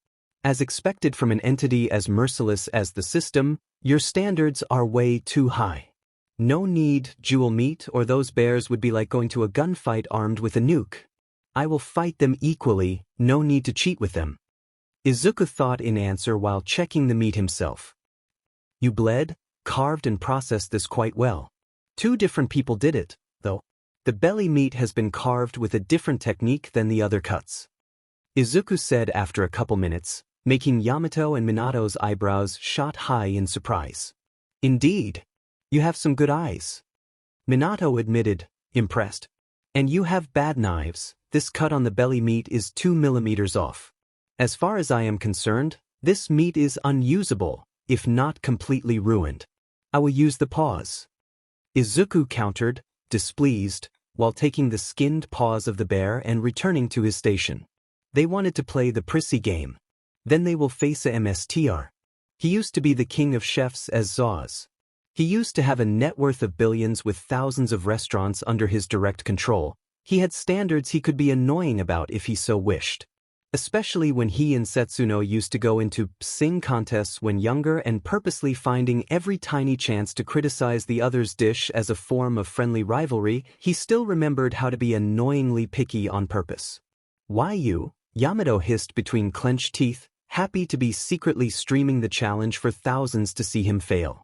As expected from an entity as merciless as the system, your standards are way too high. No need, jewel meat, or those bears would be like going to a gunfight armed with a nuke. I will fight them equally, no need to cheat with them. Izuku thought in answer while checking the meat himself. You bled, carved and processed this quite well. Two different people did it, though. The belly meat has been carved with a different technique than the other cuts. Izuku said after a couple minutes, making Yamato and Minato's eyebrows shot high in surprise. Indeed. You have some good eyes. Minato admitted, impressed. And you have bad knives. This cut on the belly meat is 2 millimeters off. As far as I am concerned, this meat is unusable, if not completely ruined. I will use the paws. Izuku countered, displeased, while taking the skinned paws of the bear and returning to his station. They wanted to play the prissy game. Then they will face a MSTR. He used to be the king of chefs as Zaus. He used to have a net worth of billions with thousands of restaurants under his direct control. He had standards he could be annoying about if he so wished. Especially when he and Setsuno used to go into sing contests when younger and purposely finding every tiny chance to criticize the other's dish as a form of friendly rivalry, he still remembered how to be annoyingly picky on purpose. "Why you?" Yamato hissed between clenched teeth, happy to be secretly streaming the challenge for thousands to see him fail.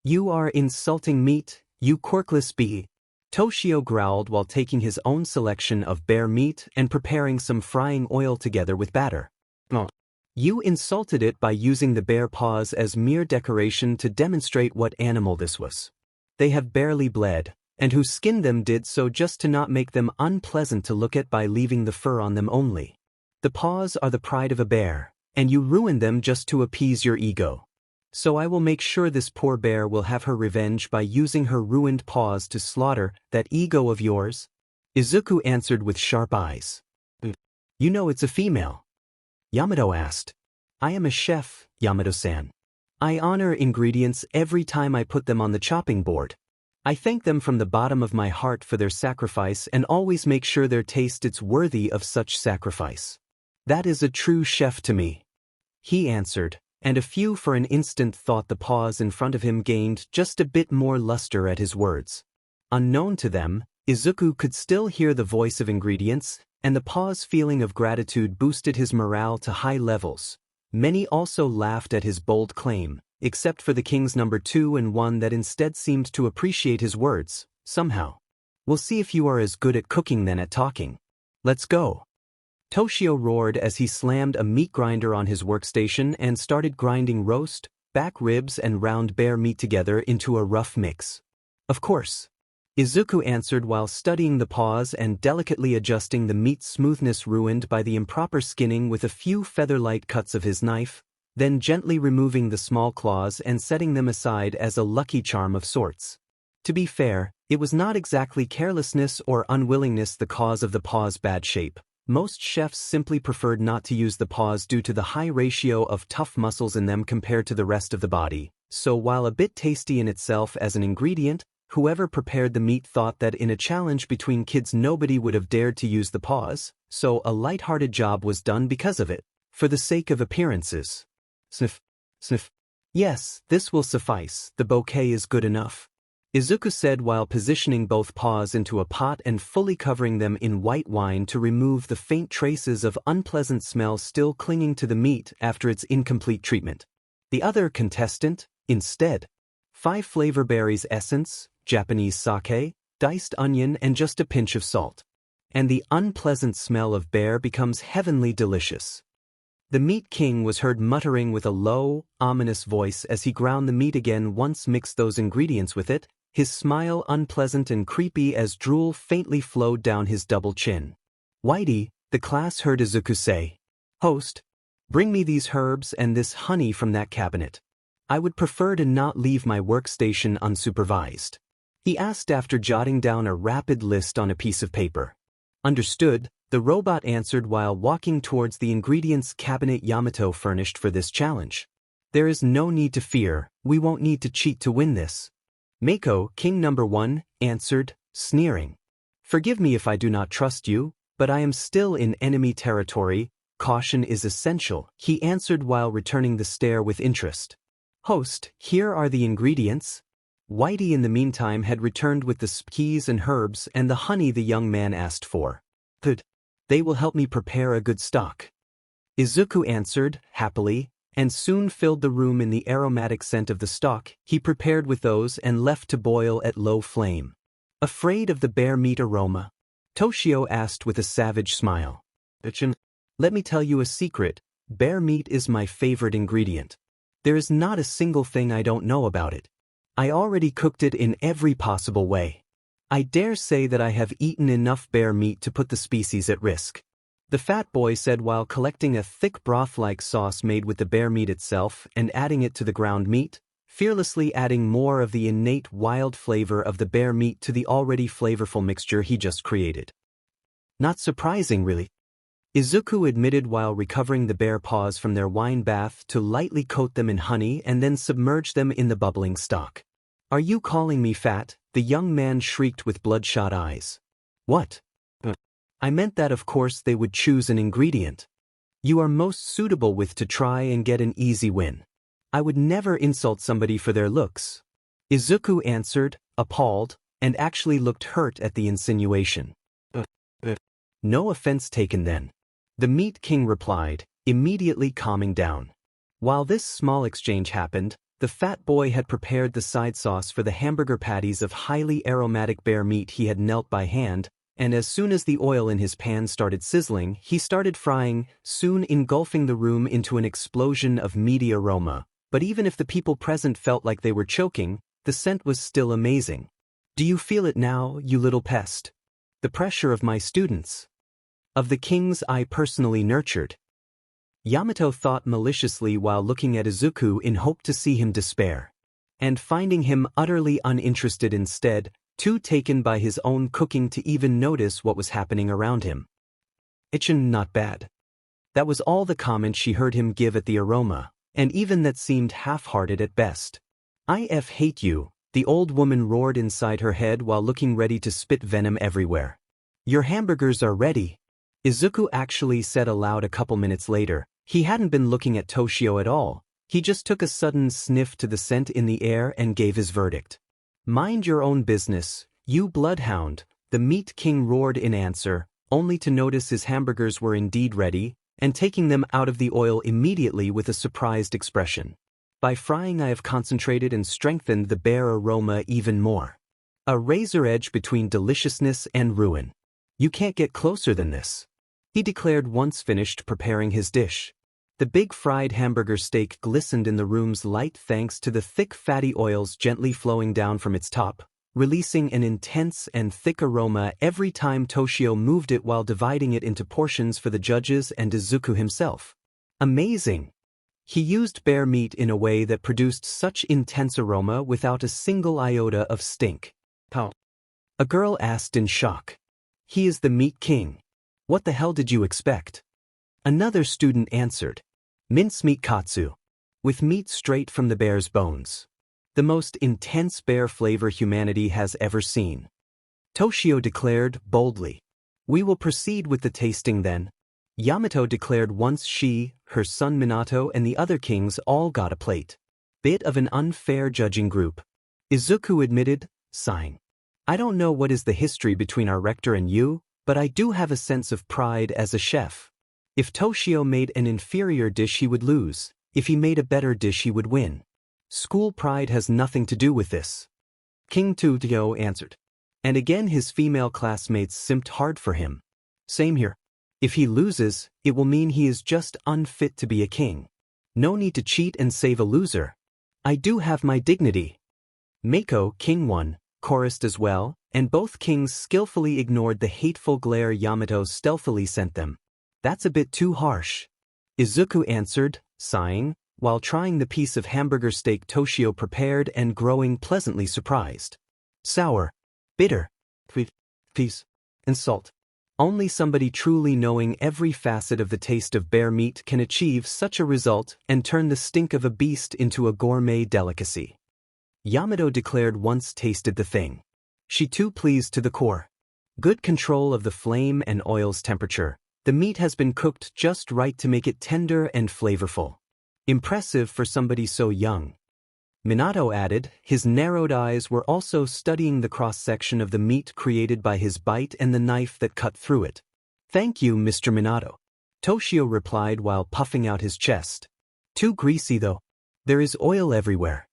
"You are insulting meat, you quirkless bee." Toshio growled while taking his own selection of bear meat and preparing some frying oil together with batter. "Oh. You insulted it by using the bear paws as mere decoration to demonstrate what animal this was. They have barely bled, and who skinned them did so just to not make them unpleasant to look at by leaving the fur on them only. The paws are the pride of a bear, and you ruined them just to appease your ego. So I will make sure this poor bear will have her revenge by using her ruined paws to slaughter that ego of yours." Izuku answered with sharp eyes. "You know it's a female?" Yamato asked. "I am a chef, Yamato-san. I honor ingredients every time I put them on the chopping board. I thank them from the bottom of my heart for their sacrifice and always make sure their taste is worthy of such sacrifice. That is a true chef to me," he answered, and a few for an instant thought the paws in front of him gained just a bit more luster at his words. Unknown to them, Izuku could still hear the voice of ingredients, and the paw's feeling of gratitude boosted his morale to high levels. Many also laughed at his bold claim, except for the king's number 2 and one that instead seemed to appreciate his words, somehow. "We'll see if you are as good at cooking than at talking. Let's go." Toshio roared as he slammed a meat grinder on his workstation and started grinding roast, back ribs and round bear meat together into a rough mix. "Of course," Izuku answered while studying the paws and delicately adjusting the meat's smoothness ruined by the improper skinning with a few feather-light cuts of his knife, then gently removing the small claws and setting them aside as a lucky charm of sorts. To be fair, it was not exactly carelessness or unwillingness the cause of the paw's bad shape. Most chefs simply preferred not to use the paws due to the high ratio of tough muscles in them compared to the rest of the body, so while a bit tasty in itself as an ingredient, whoever prepared the meat thought that in a challenge between kids nobody would have dared to use the paws, so a light-hearted job was done because of it, for the sake of appearances. Sniff, sniff. "Yes, this will suffice, the bouquet is good enough," Izuku said while positioning both paws into a pot and fully covering them in white wine to remove the faint traces of unpleasant smell still clinging to the meat after its incomplete treatment. The other contestant, instead, 5 flavor berries essence, Japanese sake, diced onion and just a pinch of salt. And the unpleasant smell of bear becomes heavenly delicious. The Meat King was heard muttering with a low, ominous voice as he ground the meat again once mixed those ingredients with it, his smile unpleasant and creepy as drool faintly flowed down his double chin. "Whitey," the class heard Izuku say. "Host, bring me these herbs and this honey from that cabinet. I would prefer to not leave my workstation unsupervised," he asked after jotting down a rapid list on a piece of paper. "Understood," the robot answered while walking towards the ingredients cabinet Yamato furnished for this challenge. "There is no need to fear, we won't need to cheat to win this," Mako, King number 1, answered, sneering. "Forgive me if I do not trust you, but I am still in enemy territory. Caution is essential," he answered while returning the stare with interest. "Host, here are the ingredients." Whitey in the meantime had returned with the spices and herbs and the honey the young man asked for. "Good. They will help me prepare a good stock," Izuku answered, happily, and soon filled the room in the aromatic scent of the stock he prepared with those and left to boil at low flame. "Afraid of the bear meat aroma?" Toshio asked with a savage smile. "Bitchin', let me tell you a secret, bear meat is my favorite ingredient. There is not a single thing I don't know about it. I already cooked it in every possible way. I dare say that I have eaten enough bear meat to put the species at risk. The fat boy said while collecting a thick broth-like sauce made with the bear meat itself and adding it to the ground meat, fearlessly adding more of the innate wild flavor of the bear meat to the already flavorful mixture he just created. Not surprising, really. Izuku admitted while recovering the bear paws from their wine bath to lightly coat them in honey and then submerge them in the bubbling stock. Are you calling me fat? The young man shrieked with bloodshot eyes. What? I meant that of course they would choose an ingredient you are most suitable with to try and get an easy win. I would never insult somebody for their looks. Izuku answered, appalled, and actually looked hurt at the insinuation. No offense taken then. The Meat King replied, immediately calming down. While this small exchange happened, the fat boy had prepared the side sauce for the hamburger patties of highly aromatic bear meat he had knelt by hand, and as soon as the oil in his pan started sizzling, he started frying, soon engulfing the room into an explosion of meaty aroma. But even if the people present felt like they were choking, the scent was still amazing. Do you feel it now, you little pest? The pressure of my students. Of the kings I personally nurtured. Yamato thought maliciously while looking at Izuku in hope to see him despair. And finding him utterly uninterested instead, too taken by his own cooking to even notice what was happening around him. Itchin' not bad. That was all the comment she heard him give at the aroma, and even that seemed half-hearted at best. I hate you, the old woman roared inside her head while looking ready to spit venom everywhere. Your hamburgers are ready. Izuku actually said aloud a couple minutes later. He hadn't been looking at Toshio at all. He just took a sudden sniff to the scent in the air and gave his verdict. Mind your own business, you bloodhound, the Meat King roared in answer, only to notice his hamburgers were indeed ready, and taking them out of the oil immediately with a surprised expression. By frying I have concentrated and strengthened the bear aroma even more. A razor edge between deliciousness and ruin. You can't get closer than this, he declared once finished preparing his dish. The big fried hamburger steak glistened in the room's light thanks to the thick fatty oils gently flowing down from its top, releasing an intense and thick aroma every time Toshio moved it while dividing it into portions for the judges and Izuku himself. Amazing! He used bear meat in a way that produced such intense aroma without a single iota of stink. How? A girl asked in shock. He is the Meat King. What the hell did you expect? Another student answered. Mincemeat katsu. With meat straight from the bear's bones. The most intense bear flavor humanity has ever seen. Toshio declared boldly. We will proceed with the tasting then. Yamato declared once she, her son Minato and the other kings all got a plate. Bit of an unfair judging group. Izuku admitted, sighing. I don't know what is the history between our rector and you, but I do have a sense of pride as a chef. If Toshio made an inferior dish he would lose, if he made a better dish he would win. School pride has nothing to do with this. King Tudio answered. And again his female classmates simped hard for him. Same here. If he loses, it will mean he is just unfit to be a king. No need to cheat and save a loser. I do have my dignity. Mako, King 1, chorused as well, and both kings skillfully ignored the hateful glare Yamato stealthily sent them. That's a bit too harsh. Izuku answered, sighing, while trying the piece of hamburger steak Toshio prepared and growing pleasantly surprised. Sour, bitter, peace, and salt. Only somebody truly knowing every facet of the taste of bear meat can achieve such a result and turn the stink of a beast into a gourmet delicacy. Yamato declared once tasted the thing. She too pleased to the core. Good control of the flame and oil's temperature. The meat has been cooked just right to make it tender and flavorful. Impressive for somebody so young. Minato added, his narrowed eyes were also studying the cross-section of the meat created by his bite and the knife that cut through it. Thank you, Mr. Minato. Toshio replied while puffing out his chest. Too greasy though. There is oil everywhere.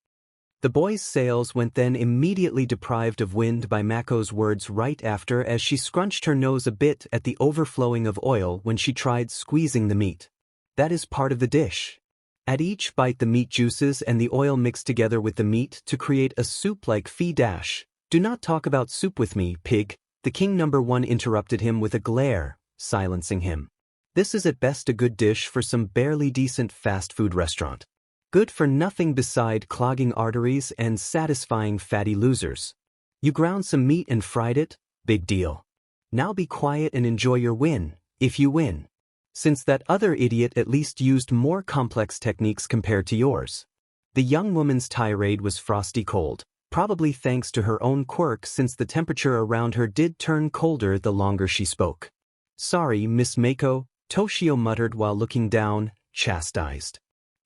The boy's sails went then immediately deprived of wind by Mako's words right after as she scrunched her nose a bit at the overflowing of oil when she tried squeezing the meat. That is part of the dish. At each bite the meat juices and the oil mix together with the meat to create a soup-like fee dash. Do not talk about soup with me, pig, the king number 1 interrupted him with a glare, silencing him. This is at best a good dish for some barely decent fast food restaurant. Good for nothing beside clogging arteries and satisfying fatty losers. You ground some meat and fried it? Big deal. Now be quiet and enjoy your win, if you win. Since that other idiot at least used more complex techniques compared to yours. The young woman's tirade was frosty cold, probably thanks to her own quirk since the temperature around her did turn colder the longer she spoke. Sorry, Miss Mako, Toshio muttered while looking down, chastised.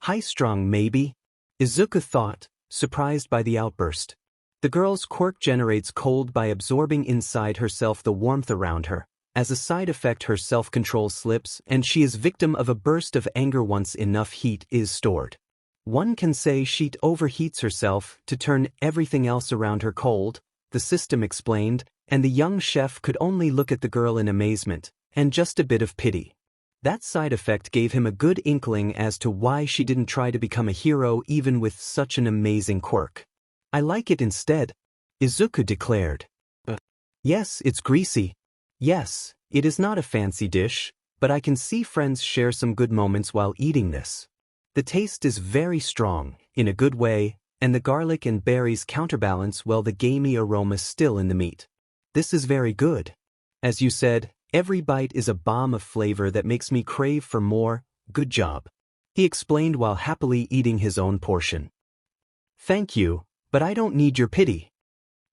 High-strung maybe? Izuku thought, surprised by the outburst. The girl's quirk generates cold by absorbing inside herself the warmth around her. As a side effect her self-control slips and she is victim of a burst of anger once enough heat is stored. One can say she overheats herself to turn everything else around her cold, the system explained, and the young chef could only look at the girl in amazement, and just a bit of pity. That side effect gave him a good inkling as to why she didn't try to become a hero even with such an amazing quirk. I like it instead, Izuku declared. Yes, it's greasy. Yes, it is not a fancy dish, but I can see friends share some good moments while eating this. The taste is very strong, in a good way, and the garlic and berries counterbalance well the gamey aroma still in the meat. This is very good. As you said, every bite is a bomb of flavor that makes me crave for more. Good job. He explained while happily eating his own portion. Thank you, but I don't need your pity.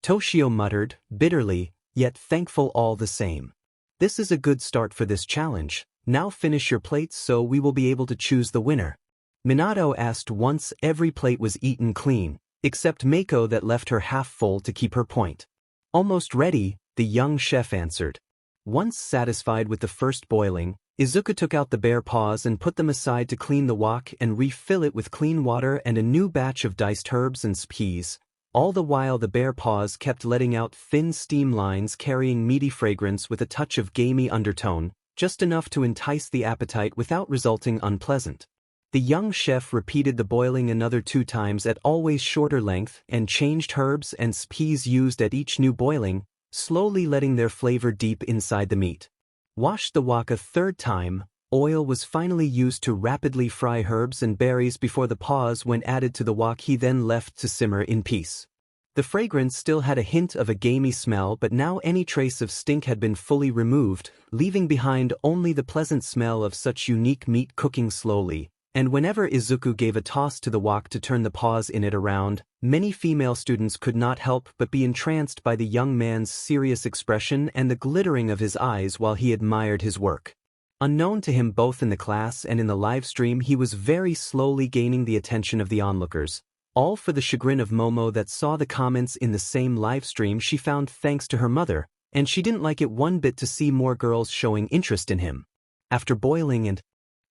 Toshio muttered, bitterly, yet thankful all the same. This is a good start for this challenge. Now finish your plates so we will be able to choose the winner. Minato asked once every plate was eaten clean, except Mako that left her half full to keep her point. Almost ready, the young chef answered. Once satisfied with the first boiling, Izuku took out the bare paws and put them aside to clean the wok and refill it with clean water and a new batch of diced herbs and peas. All the while the bare paws kept letting out thin steam lines carrying meaty fragrance with a touch of gamey undertone, just enough to entice the appetite without resulting unpleasant. The young chef repeated the boiling another 2 times at always shorter length and changed herbs and peas used at each new boiling, slowly letting their flavor deep inside the meat. Washed the wok a 3rd time, oil was finally used to rapidly fry herbs and berries before the paws when added to the wok he then left to simmer in peace. The fragrance still had a hint of a gamey smell but now any trace of stink had been fully removed, leaving behind only the pleasant smell of such unique meat cooking slowly, and whenever Izuku gave a toss to the wok to turn the paws in it around, many female students could not help but be entranced by the young man's serious expression and the glittering of his eyes while he admired his work. Unknown to him both in the class and in the live stream he was very slowly gaining the attention of the onlookers, all for the chagrin of Momo that saw the comments in the same live stream she found thanks to her mother, and she didn't like it one bit to see more girls showing interest in him. After boiling and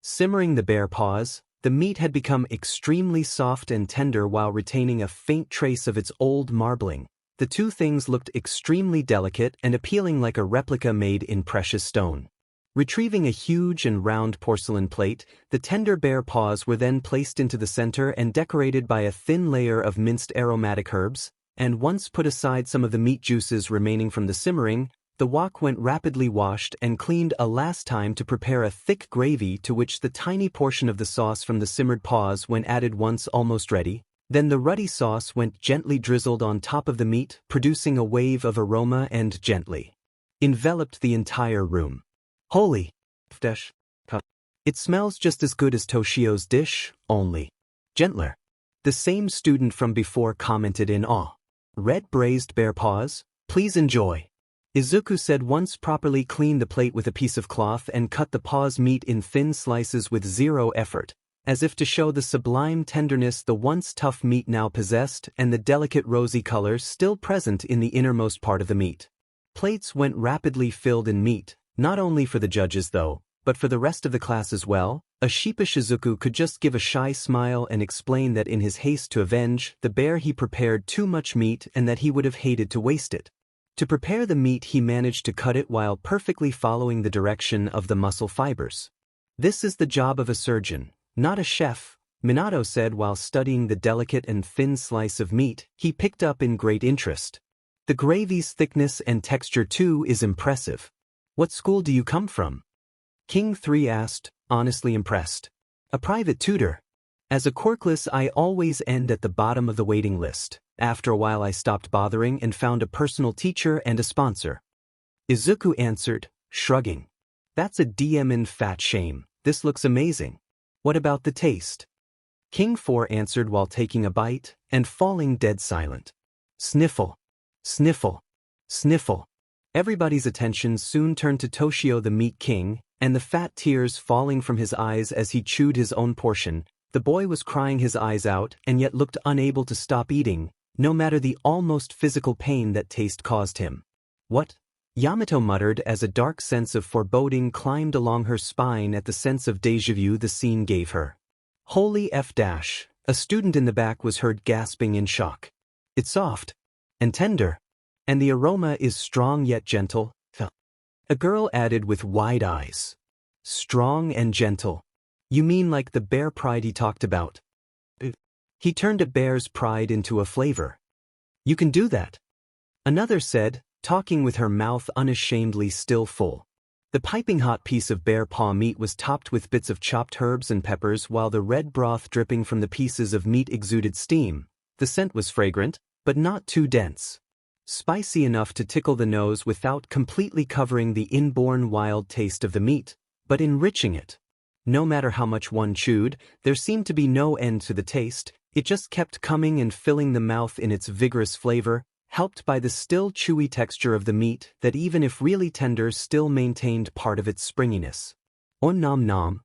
simmering the bare paws, the meat had become extremely soft and tender while retaining a faint trace of its old marbling. The two things looked extremely delicate and appealing like a replica made in precious stone. Retrieving a huge and round porcelain plate, the tender bare paws were then placed into the center and decorated by a thin layer of minced aromatic herbs, and once put aside some of the meat juices remaining from the simmering, the wok went rapidly washed and cleaned a last time to prepare a thick gravy to which the tiny portion of the sauce from the simmered paws when added once almost ready. Then the ruddy sauce went gently drizzled on top of the meat, producing a wave of aroma and gently enveloped the entire room. Holy! It smells just as good as Toshio's dish, only gentler. The same student from before commented in awe. Red braised bear paws, please enjoy. Izuku said once properly cleaned the plate with a piece of cloth and cut the paws meat in thin slices with zero effort, as if to show the sublime tenderness the once tough meat now possessed and the delicate rosy color still present in the innermost part of the meat. Plates went rapidly filled in meat, not only for the judges though, but for the rest of the class as well. A sheepish Izuku could just give a shy smile and explain that in his haste to avenge the bear he prepared too much meat and that he would have hated to waste it. To prepare the meat he managed to cut it while perfectly following the direction of the muscle fibers. This is the job of a surgeon, not a chef, Minato said while studying the delicate and thin slice of meat he picked up in great interest. The gravy's thickness and texture too is impressive. What school do you come from? King 3 asked, honestly impressed. A private tutor. As a quirkless I always end at the bottom of the waiting list. After a while I stopped bothering and found a personal teacher and a sponsor. Izuku answered, shrugging. That's a DMN fat shame, this looks amazing. What about the taste? King 4 answered while taking a bite and falling dead silent. Sniffle. Sniffle. Sniffle. Everybody's attention soon turned to Toshio the Meat King, and the fat tears falling from his eyes as he chewed his own portion. The boy was crying his eyes out and yet looked unable to stop eating, no matter the almost physical pain that taste caused him. What? Yamato muttered as a dark sense of foreboding climbed along her spine at the sense of déjà vu the scene gave her. Holy F-. A student in the back was heard gasping in shock. It's soft. And tender. And the aroma is strong yet gentle. A girl added with wide eyes. Strong and gentle. You mean like the bear pride he talked about? He turned a bear's pride into a flavor. You can do that. Another said, talking with her mouth unashamedly still full. The piping hot piece of bear paw meat was topped with bits of chopped herbs and peppers while the red broth dripping from the pieces of meat exuded steam. The scent was fragrant, but not too dense. Spicy enough to tickle the nose without completely covering the inborn wild taste of the meat, but enriching it. No matter how much one chewed, there seemed to be no end to the taste, it just kept coming and filling the mouth in its vigorous flavor, helped by the still chewy texture of the meat that even if really tender still maintained part of its springiness. Oh nom nom.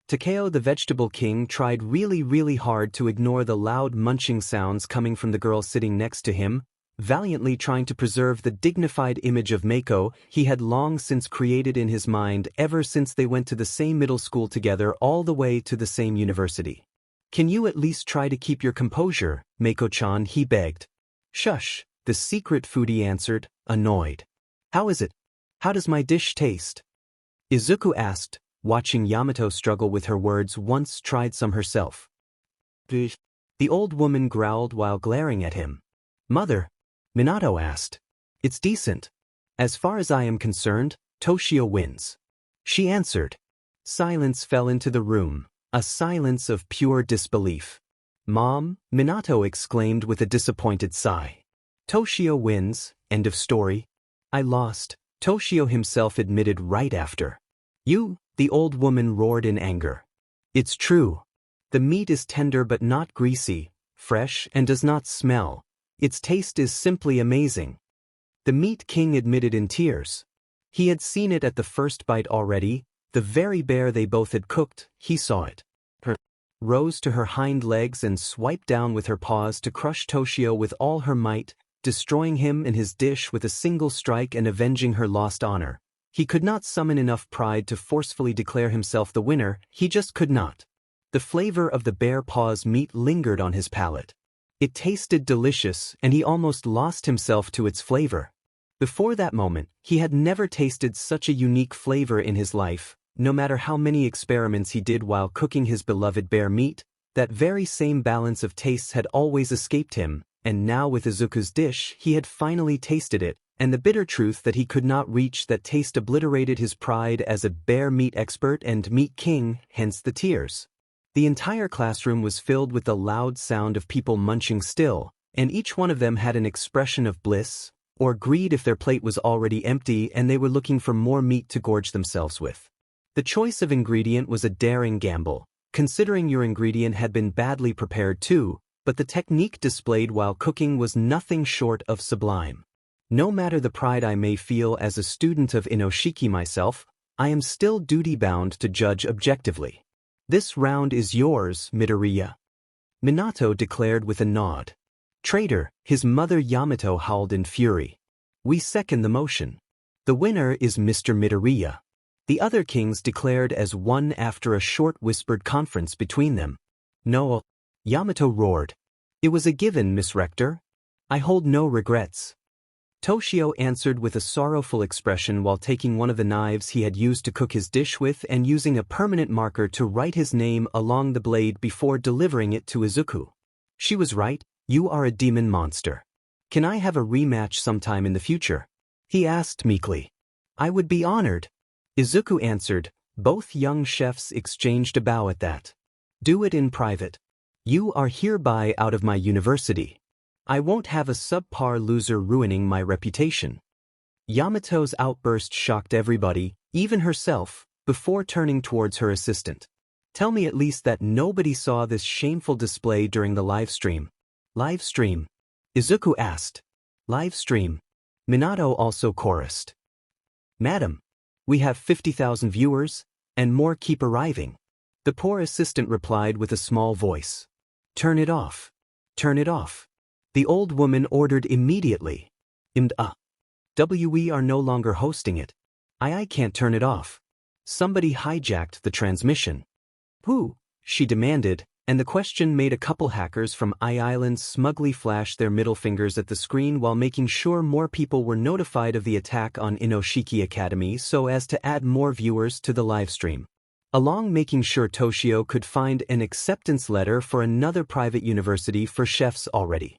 Takeo the Vegetable King tried really hard to ignore the loud munching sounds coming from the girl sitting next to him, valiantly trying to preserve the dignified image of Mako he had long since created in his mind ever since they went to the same middle school together all the way to the same university. Can you at least try to keep your composure, Mako-chan, he begged. Shush, the secret foodie answered, annoyed. How is it? How does my dish taste? Izuku asked, watching Yamato struggle with her words once tried some herself. The old woman growled while glaring at him. Mother? Minato asked. It's decent. As far as I am concerned, Toshio wins. She answered. Silence fell into the room, a silence of pure disbelief. Mom, Minato exclaimed with a disappointed sigh. Toshio wins, end of story. I lost, Toshio himself admitted right after. You, the old woman roared in anger. It's true. The meat is tender but not greasy, fresh and does not smell. Its taste is simply amazing. The Meat King admitted in tears. He had seen it at the first bite already, the very bear they both had cooked, he saw it. Her rose to her hind legs and swiped down with her paws to crush Toshio with all her might, destroying him and his dish with a single strike and avenging her lost honor. He could not summon enough pride to forcefully declare himself the winner, he just could not. The flavor of the bear paw's meat lingered on his palate. It tasted delicious and he almost lost himself to its flavor. Before that moment, he had never tasted such a unique flavor in his life, no matter how many experiments he did while cooking his beloved bear meat, that very same balance of tastes had always escaped him, and now with Izuku's dish he had finally tasted it, and the bitter truth that he could not reach that taste obliterated his pride as a bear meat expert and meat king, hence the tears. The entire classroom was filled with the loud sound of people munching still, and each one of them had an expression of bliss, or greed if their plate was already empty and they were looking for more meat to gorge themselves with. The choice of ingredient was a daring gamble, considering your ingredient had been badly prepared too, but the technique displayed while cooking was nothing short of sublime. No matter the pride I may feel as a student of Inoshiki myself, I am still duty-bound to judge objectively. This round is yours, Midoriya. Minato declared with a nod. Traitor, his mother Yamato howled in fury. We second the motion. The winner is Mr. Midoriya. The other kings declared as one after a short whispered conference between them. No, Yamato roared. It was a given, Miss Rector. I hold no regrets. Toshio answered with a sorrowful expression while taking one of the knives he had used to cook his dish with and using a permanent marker to write his name along the blade before delivering it to Izuku. She was right, you are a demon monster. Can I have a rematch sometime in the future? He asked meekly. I would be honored. Izuku answered. Both young chefs exchanged a bow at that. Do it in private. You are hereby out of my university. I won't have a subpar loser ruining my reputation. Yamato's outburst shocked everybody, even herself, before turning towards her assistant. Tell me at least that nobody saw this shameful display during the live stream. Live stream? Izuku asked. Live stream. Minato also chorused. Madam, we have 50,000 viewers, and more keep arriving. The poor assistant replied with a small voice. Turn it off. Turn it off. The old woman ordered immediately. We are no longer hosting it. I can't turn it off. Somebody hijacked the transmission. Who? She demanded, and the question made a couple hackers from Island smugly flash their middle fingers at the screen while making sure more people were notified of the attack on Inoshiki Academy so as to add more viewers to the livestream. Along making sure Toshio could find an acceptance letter for another private university for chefs already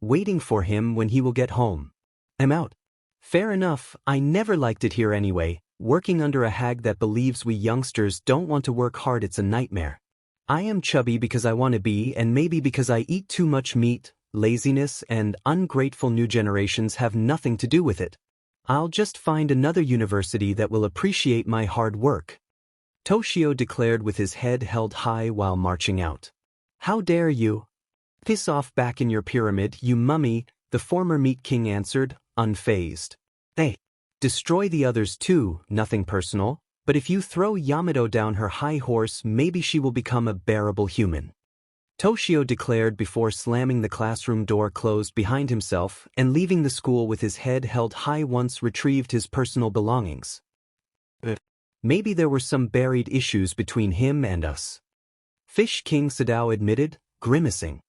waiting for him when he will get home. I'm out. Fair enough, I never liked it here anyway. Working under a hag that believes we youngsters don't want to work hard, it's a nightmare. I am chubby because I want to be, and maybe because I eat too much meat. Laziness and ungrateful new generations have nothing to do with it. I'll just find another university that will appreciate my hard work. Toshio declared with his head held high while marching out. How dare you? Piss off back in your pyramid, you mummy, the former meat king answered, unfazed. Hey. Destroy the others too, nothing personal, but if you throw Yamato down her high horse, maybe she will become a bearable human. Toshio declared before slamming the classroom door closed behind himself and leaving the school with his head held high once retrieved his personal belongings. Maybe there were some buried issues between him and us. Fish King Sadao admitted, grimacing.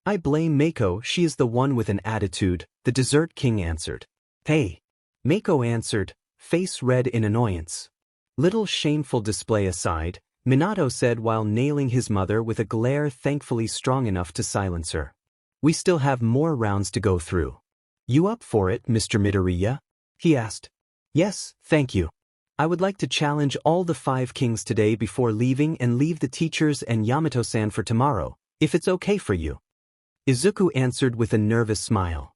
I blame Mako, she is the one with an attitude, the dessert king answered. Hey. Mako answered, face red in annoyance. Little shameful display aside, Minato said while nailing his mother with a glare thankfully strong enough to silence her. We still have more rounds to go through. You up for it, Mr. Midoriya? He asked. Yes, thank you. I would like to challenge all the 5 kings today before leaving and leave the teachers and Yamato-san for tomorrow, if it's okay for you. Izuku answered with a nervous smile.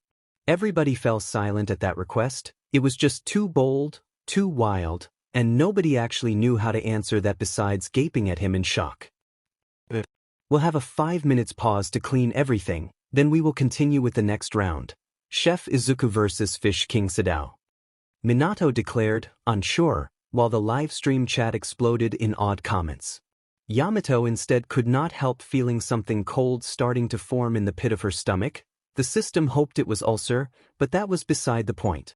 Everybody fell silent at that request. It was just too bold, too wild, and nobody actually knew how to answer that besides gaping at him in shock. We'll have a 5 minutes pause to clean everything, then we will continue with the next round. Chef Izuku vs. Fish King Sadao. Minato declared, unsure, while the live stream chat exploded in odd comments. Yamato instead could not help feeling something cold starting to form in the pit of her stomach. The system hoped it was ulcer, but that was beside the point.